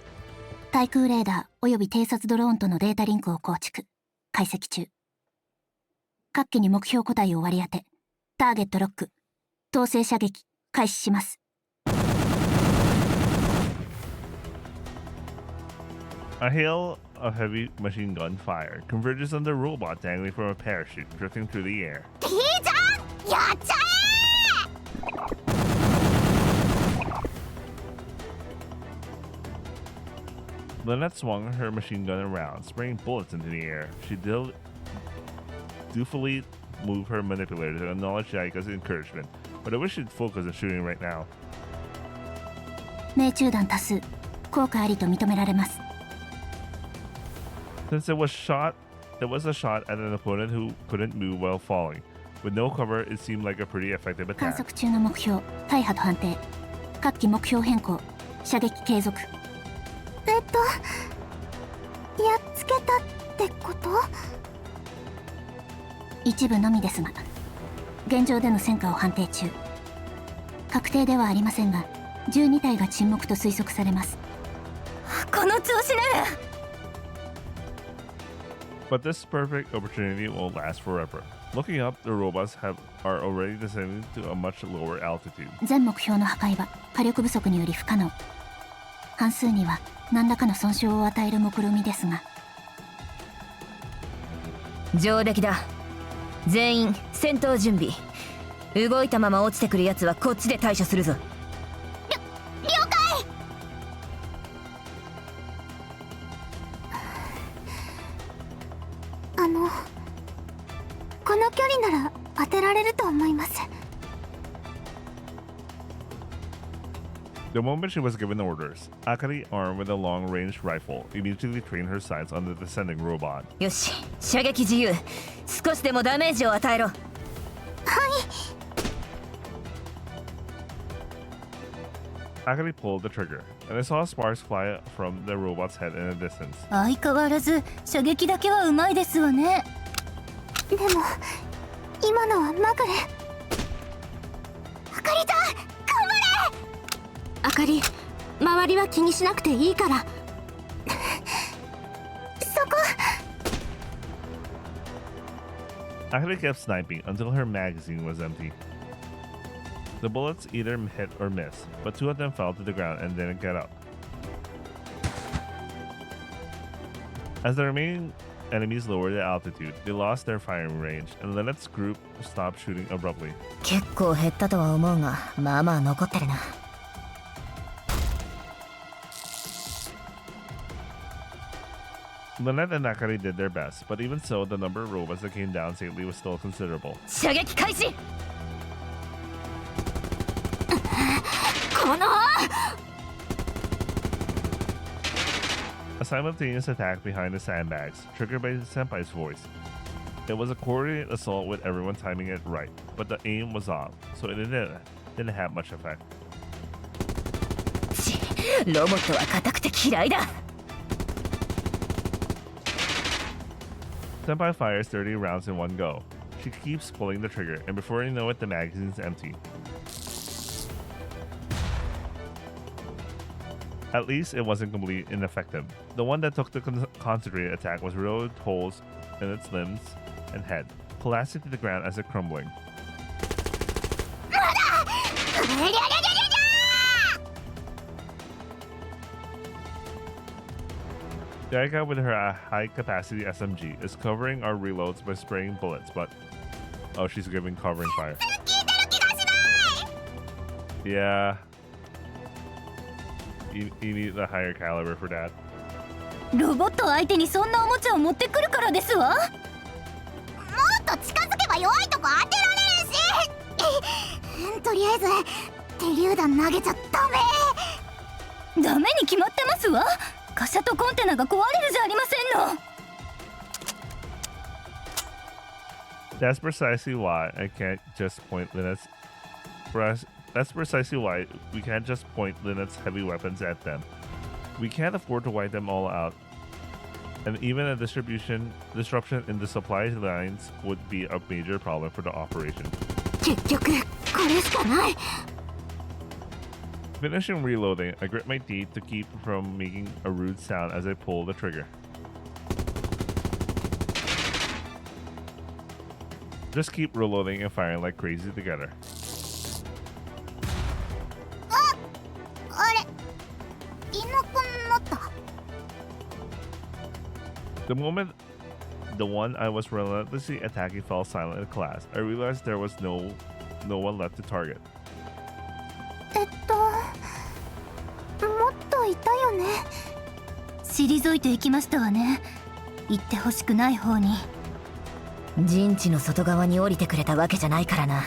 対空レーダーおよび偵察ドローンとのデータリンクを構築解析中。各機に目標個体を割り当て、ターゲットロック、統制射撃開始します。A hail of heavy machine gun fire converges on the robot dangling from a parachute drifting through the air. いいじゃん、やっちゃえ。 Lynette swung her machine gun around, spraying bullets into the air. She dutifully moved her manipulator to acknowledge Yaika's encouragement, but I wish she'd focus on shooting right now. 命中弾多数、効果ありと認められます。Since it was a shot at an opponent who couldn't move while falling. With no cover, it seemed like a pretty effective 観 attack. 測中の目標、大破と判定。各機目標変更、射撃継続。やっつけたってこと？一部のみですが、現状での戦果を判定中。確定ではありませんが、12体が沈黙と推測されます。この調子なら。But this perfect opportunity won't last forever. Looking up, the robots are already descending to a much lower altitude. 全目標の破壊は火力不足により不可能。半数には何らかの損傷を与える目論見みですが。上出来だ。全員戦闘準備。動いたまま落ちてくるやつはこっちで対処するぞ。了解。この距離なら当てられると思います。The moment she was given orders, Akari, armed with a long-range rifle, immediately trained her sights on the descending robot. よし、射撃自由。少しでもダメージを与えろ。はい。Akari pulled the trigger, and I saw sparks fly from the robot's head in the distance. 相変わらず射撃だけはうまいですわね。でも今のはまぐれ。あかりちゃん、頑張れ。あかり、周りは気にしなくていいから。そこ。Akari kept sniping until her magazine was empty. The bullets either hit or missed, but two of them fell to the ground and didn't get up. As the remaining enemies lowered the altitude, they lost their firing range, and Lynette's group stopped shooting abruptly. 結構減ったとは思うが、まあまあ残ってるな。Lynette and Akari did their best, but even so, the number of robots that came down safely was still considerable. 射撃開始。この A simultaneous attack behind the sandbags, triggered by Senpai's voice. It was a coordinated assault with everyone timing it right, but the aim was off, so it didn't have much effect. ロボットは硬くて嫌いだ。Senpai fires 30 rounds in one go. She keeps pulling the trigger, and before you know it, the magazine's empty. At least it wasn't completely ineffective. The one that took the concentrated attack was riddled with holes in its limbs and head. collapsing to the ground as it crumbling. Yaika with her high-capacity SMG is covering our reloads by spraying bullets, but... Oh, she's giving covering fire. Yeah. You need a higher caliber for that. ロボット相手にそんなおもちゃを持ってくるからですわ。もっと近づけば弱いとこ当てられるし。とりあえず手榴弾投げちゃダメ。ダメに決まってますわ。貨車とコンテナが壊れるじゃありませんの。That's precisely why I can't just point Lynette's... That's precisely why we can't just point Lynette's heavy weapons at them. We can't afford to wipe them all out. And even a disruption in the supply lines would be a major problem for the operation. 結局これしかない。 Finishing reloading, I grit my teeth to keep from making a rude sound as I pull the trigger. Just keep reloading and firing like crazy together. The moment the one I was relentlessly attacking fell silent in class, I realized there was no one left to target. もっといたよね。退いていきましたわね。行ってほしくない方に。陣地の外側に降りてくれたわけじゃないからな。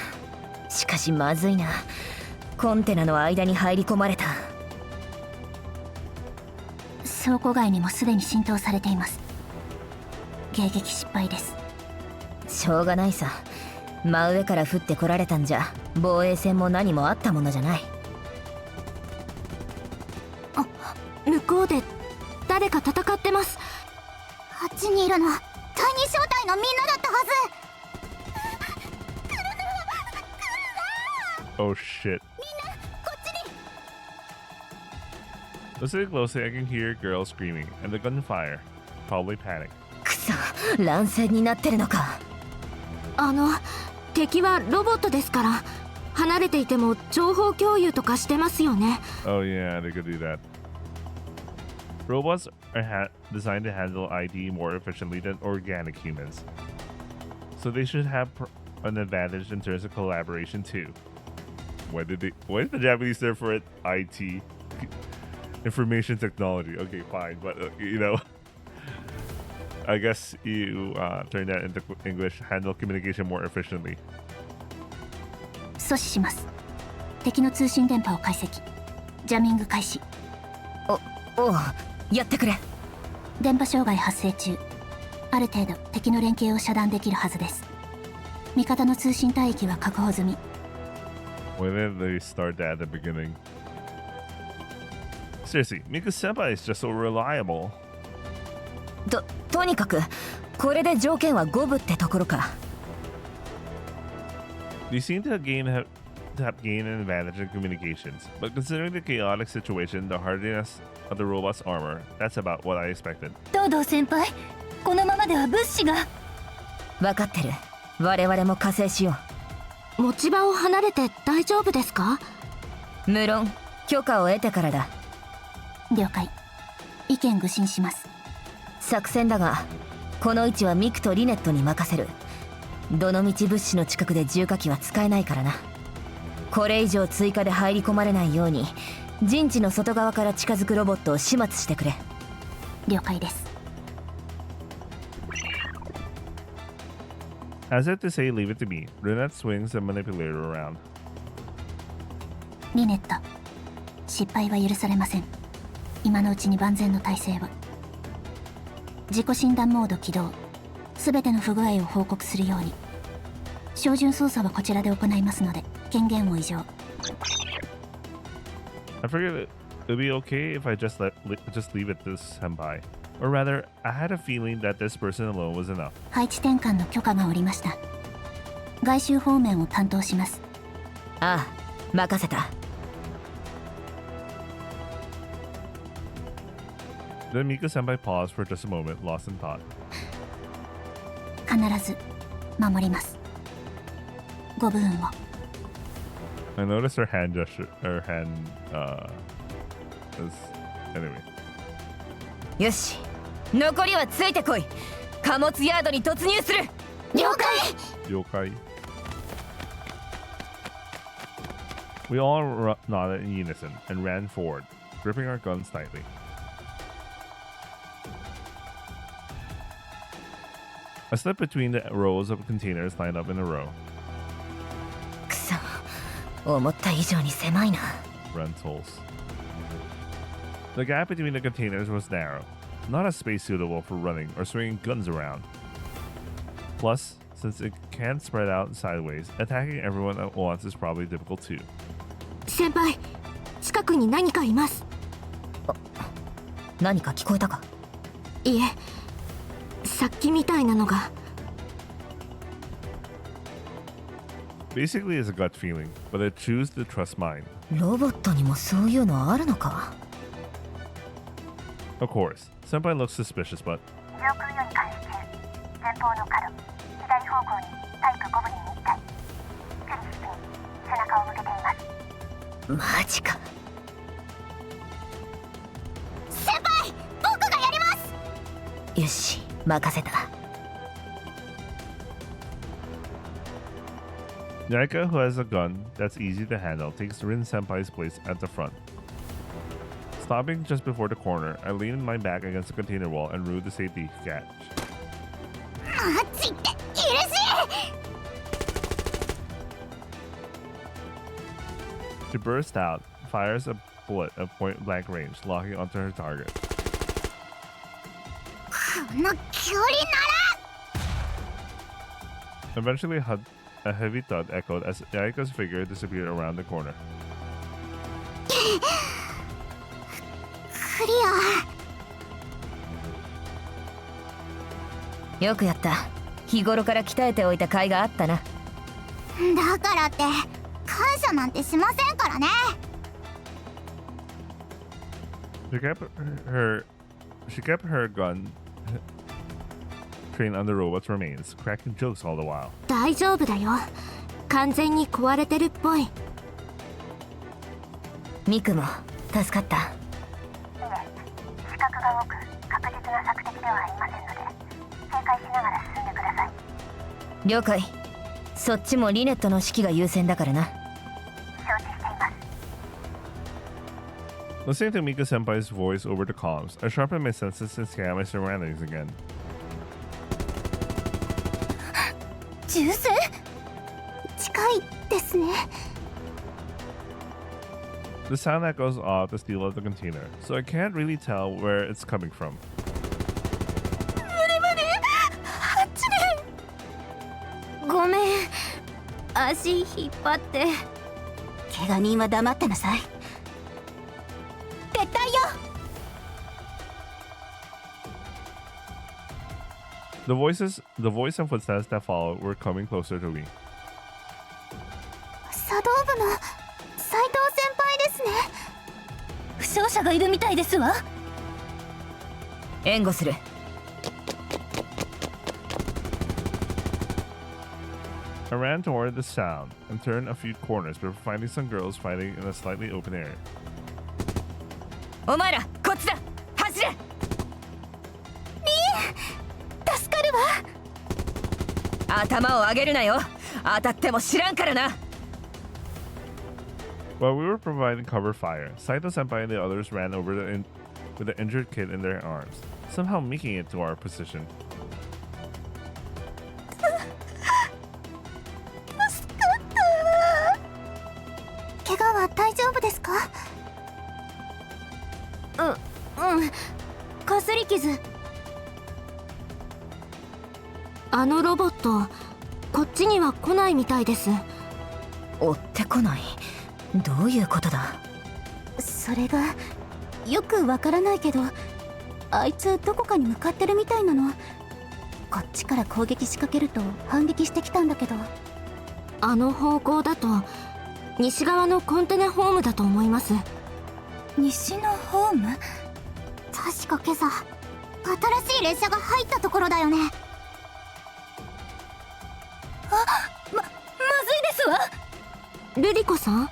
しかしまずいな。コンテナの間に入り込まれた。倉庫外にもすでに浸透されています。迎撃失敗です。しょうがないさ。真上から降ってこられたんじゃ防衛戦も何もあったものじゃない。あ、向こうで誰か戦ってます。あっちにいるの第二小隊のみんなだったはず。 Oh shit. Listening closely, I can hear girls screaming and the gunfire. Probably panic. くそ、乱戦になってるのか。敵はロボットですから、離れていても情報共有とかしてますよね。Oh yeah, they could do that. Robots are designed to handle ID more efficiently than organic humans, so they should have an advantage in terms of collaboration too. What is the Japanese term for it? IT, information technology. Okay, fine, but you know, I guess you turn that into English. Handle communication more efficiently. 阻止します。敵の通信電波を解析。ジャミング開始。おう、やってくれ。電波障害発生中。ある程度敵の連携を遮断できるはずです。味方の通信帯域は確保済み。Why didn't they start that at the beginning? Seriously, Miku-senpai is just so reliable. とにかくこれで条件は五分ってところか。They seem to gain an advantage in communications, but considering the chaotic situation, the hardiness of the robot's armor, that's about what I expected. 東堂先輩、このままでは物資が。分かってる。我々も加勢しよう。持ち場を離れて大丈夫ですか？無論許可を得てからだ。了解。意見具申します。作戦だが、この位置はミクとリネットに任せる。どのみち物資の近くで重火器は使えないからな。これ以上追加で入り込まれないように陣地の外側から近づくロボットを始末してくれ。了解です。 As if to say leave it to me, Renette swings the manipulator around. リネット、失敗は許されません。今のうちに万全の体制を。自己診断モード起動。すべての不具合を報告するように。照準操作はこちらで行いますので権限を移譲。 I figured it'd be okay if I just leave it to Senpai. Or rather, I had a feeling that this person alone was enough. 配置転換の許可が下りました。外周方面を担当します。ああ、任せた。Then Miku-senpai paused for just a moment, lost in thought. 必ず守ります。ご武運を。 I noticed her hand gesture, is anyway. よし、残りはついてこい。貨物ヤードに突入する。了解。了解。We all nodded in unison and ran forward, gripping our guns tightly. I slipped between the rows of containers lined up in a row. くそ、思った以上に狭いな。 Rentals. The gap between the containers was narrow, not a space suitable for running or swinging guns around. Plus, since it can't spread out sideways, attacking everyone at once is probably difficult too. 先輩、近くに何かいます。何か聞こえたか？いえ、さっきみたいなのが。Basically, it's a gut feeling, but I choose to trust mine. ロボットにもそういうのあるのか？ Of course, Senpai looks suspicious, but 上空より監視中。前方の角、左方向にタイプゴブリン1体。クリスに背中を向けています。マジか。先輩、僕がやります。よし、任せた。Yaika, who has a gun that's easy to handle, takes Rin Senpai's place at the front. Stopping just before the corner, I leaned my back against the container wall and removed the safety catch. マジで嬉しい。 She bursts out, fires a bullet at point-blank range, locking onto her target. この距離なら。 Eventually, a heavy thud echoed as Yaika's figure disappeared around the corner. クリア。よくやった。日頃から鍛えておいた甲斐があったな。だからって感謝なんてしませんからね。 She kept her gun trained on the robot's remains, cracking jokes all the while. 大丈夫だよ。完全に壊れてるっぽい。ミクも助かった。いえ、死角が多く確実な索敵ではありませんので、警戒しながら進んでください。了解。そっちもリネットの指揮が優先だからな。承知しています。 Listening to Mika Senpai's voice over the comms, I sharpened my senses and scanned my surroundings again. 銃声？近いですね。 The sound echoes off the steel of the container, so I can't really tell where it's coming from. 無理無理。あっちで。ごめん。足引っ張って。怪我人は黙ってなさい。撤退よ。 The voice and footsteps that followed were coming closer to me. 茶道部の斉藤先輩ですね。負傷者がいるみたいですわ。援護する。I ran toward the sound and turned a few corners before finding some girls fighting in a slightly open area. お前らこっちだ。走れ。助かるわ。頭を上げるなよ。当たっても知らんからな。 While we were providing cover fire, Saito Senpai and the others ran over with the injured kid in their arms, somehow making it to our position. 助かった。怪我は大丈夫ですか？かすり傷。あのロボット、こっちには来ないみたいです。追ってこない。どういうことだ？それがよくわからないけど、あいつどこかに向かってるみたいなの。こっちから攻撃仕掛けると反撃してきたんだけど、あの方向だと西側のコンテナホームだと思います。西のホーム？確か今朝新しい列車が入ったところだよね。まずいですわ。ルリコさん、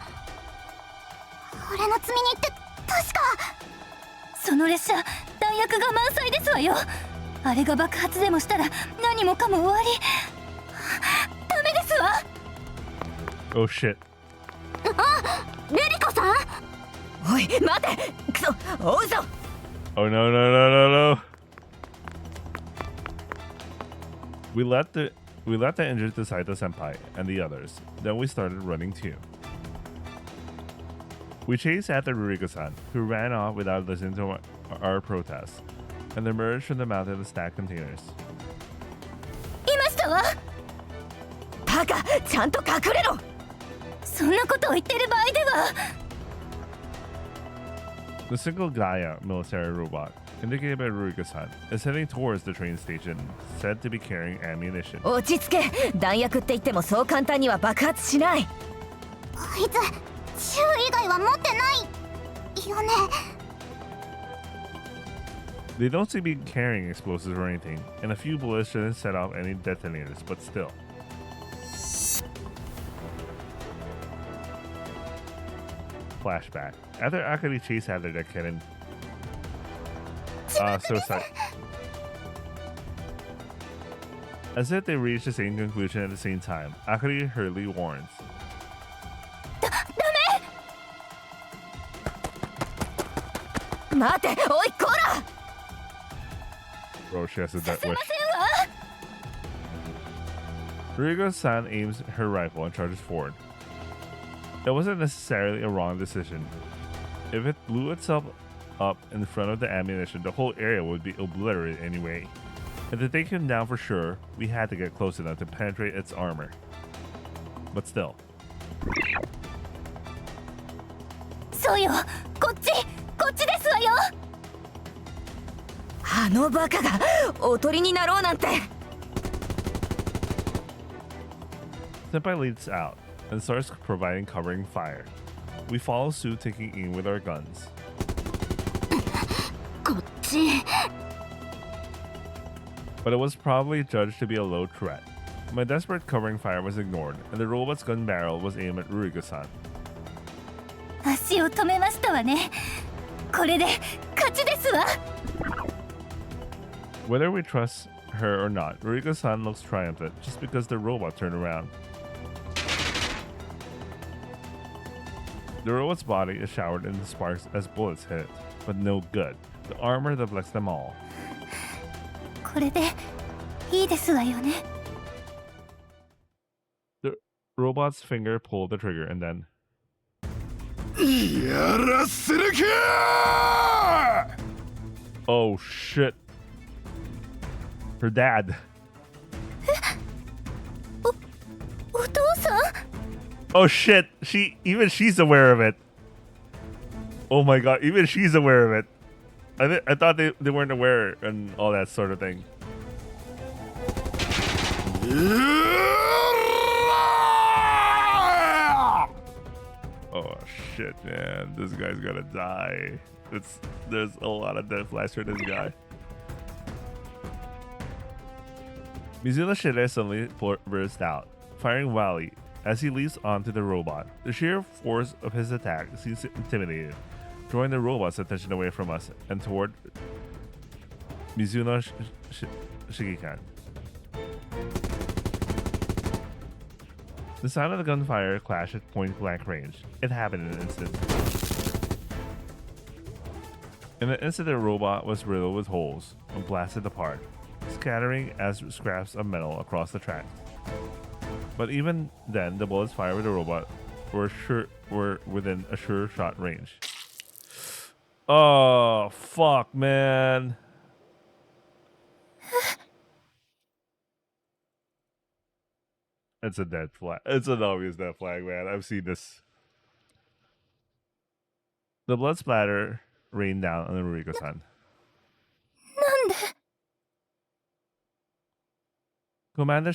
俺の積み荷って確か。その列車弾薬が満載ですわよ。あれが爆発でもしたら何もかも終わり。ダメですわ。 Oh shit. ルリコさん、おい待て、くそ、追うぞ。 Oh no no no no no. We let the injured to Saito Senpai and the others. Then we started running too. We chased after Ruriko-san, who ran off without listening to our protests, and emerged from the mouth of the stacked containers. いましたわ。バカ、ちゃんと隠れろ。そんなことを言ってる場合では。 The single Gaia military robot, indicated by Ruriko-san, is heading towards the train station, said to be carrying ammunition. 落ち着け、弾薬って言ってもそう簡単には爆発しない。あいつ銃以外は持ってないよね。 They don't seem to be carrying explosives or anything, and a few bullets shouldn't set off any detonators, but still. Flashback. After Akari chased after that cannon. Suicide. As if they reached the same conclusion at the same time, Akari hurriedly warns. 待て、おいこら。 Bro, she has a death wish. Ruriko-san aims her rifle and charges forward. It wasn't necessarily a wrong decision. If it blew itself up in front of the ammunition, the whole area would be obliterated anyway. And to take him down for sure, we had to get close enough to penetrate its armor. But still. そうよ、こっちですわよ。あのバカがおとりになろうなんて。 Senpai leads out and starts providing covering fire. We follow suit, taking aim with our guns. こっち。 But it was probably judged to be a low threat. My desperate covering fire was ignored, and the robot's gun barrel was aimed at Ruriko-san. 足を止めましたわね。これで勝ちですわ。 Whether we trust her or not, Ruriko-san looks triumphant just because the robot turned around. The robot's body is showered in sparks as bullets hit it, but no good. The armor deflects them all. これでいいですわよね。 The robot's finger pulled the trigger and then... やらせるか! Oh shit. Her dad. お父さん? Oh shit. Even she's aware of it. Oh my god, even she's aware of it. I thought they weren't aware and all that sort of thing. Oh shit, man. This guy's gonna die. There's a lot of death flash for this guy. Mizuno Shide suddenly burst out, firing wildly as he leaps onto the robot. The sheer force of his attack seems intimidating, drawing the robot's attention away from us and toward Mizuno Shigekan. The sound of the gunfire clashed at point-blank range. It happened in an instant. In an instant, the robot was riddled with holes and blasted apart, scattering as scraps of metal across the tracks. But even then, the bullets fired with the robot were within a sure shot range. Oh, fuck, man. It's a dead flag. It's an obvious dead flag, man. I've seen this. The blood splatter rained down on the Ruriko-san. Commander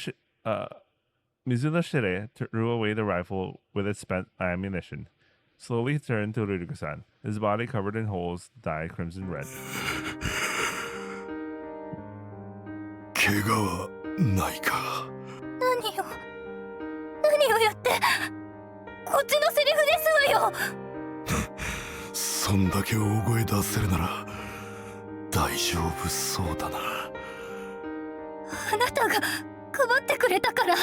Mizuno Shire threw away the rifle with its spent ammunition. Slowly turned to Ruriko-san, his body covered in holes dyed crimson red. 怪我はないか? 何よ、ってこっちのセリフですわよ。そんだけ大声出せるなら大丈夫そうだな。あなたが配ってくれたから。ど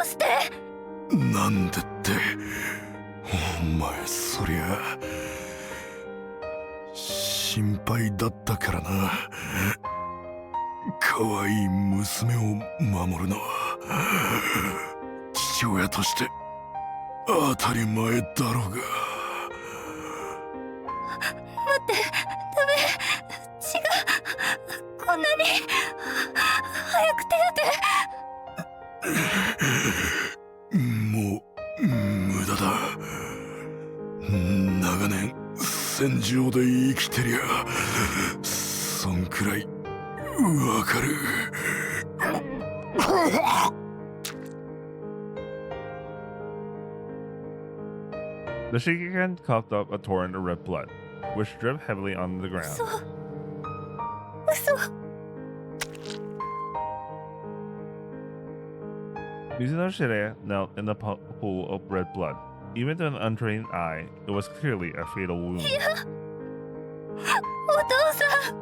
うして？なんでってお前そりゃ心配だったからな。可愛い娘を守るのは父親として当たり前だろうが。待って、ダメ、血がこんなに早く手当て。もう無駄だ。長年戦場で生きてりゃそんくらいわかる。The Shikikan coughed up a torrent of red blood, which dripped heavily on the ground. 嘘。 Mizuno Shiraya knelt in the pool of red blood. Even to an untrained eye, it was clearly a fatal wound. いや、お父さん。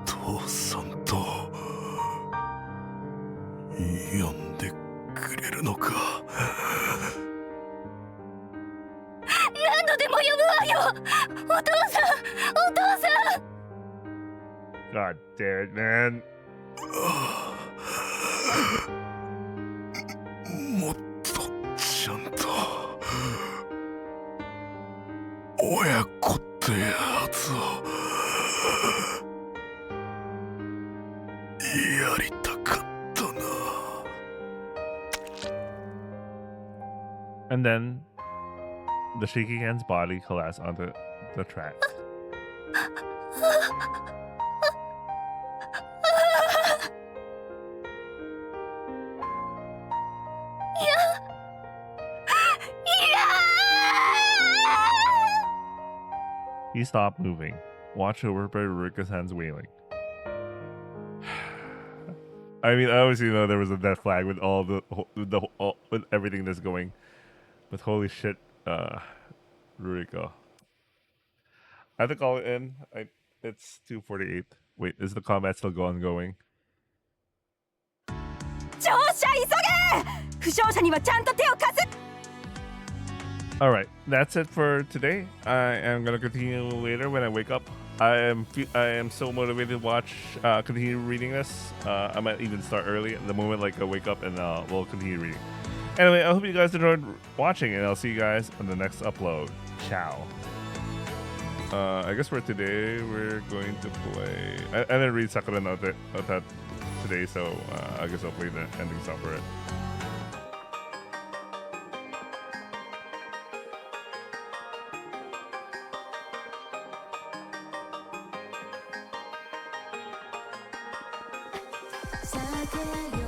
父さんと呼んでくれるのか。何度でも呼ぶわよ。お父さん、お父さん。 God damn it, man. もっとちゃんと親子ってやつをやりたかったな。 And then the Shikikan's body collapsed onto the track. He stopped moving, watched over by Rurika's hands wailing. I mean, I obviously know there was a death flag with all with everything that's going, but holy shit, Rurika. I have to call it in. It's 2:48. Wait, is the combat still ongoing? 乗車急げ！負傷者にはちゃんと手を貸す。 Alright, that's it for today. I am gonna continue later when I wake up. I am so motivated to watch, continue reading this. I might even start early the moment I wake up and we'll continue reading. Anyway, I hope you guys enjoyed watching and I'll see you guys on the next upload. Ciao. I guess for today we're going to play. I didn't read Sakura no Ota today, so I guess I'll play the ending song for it. Sekai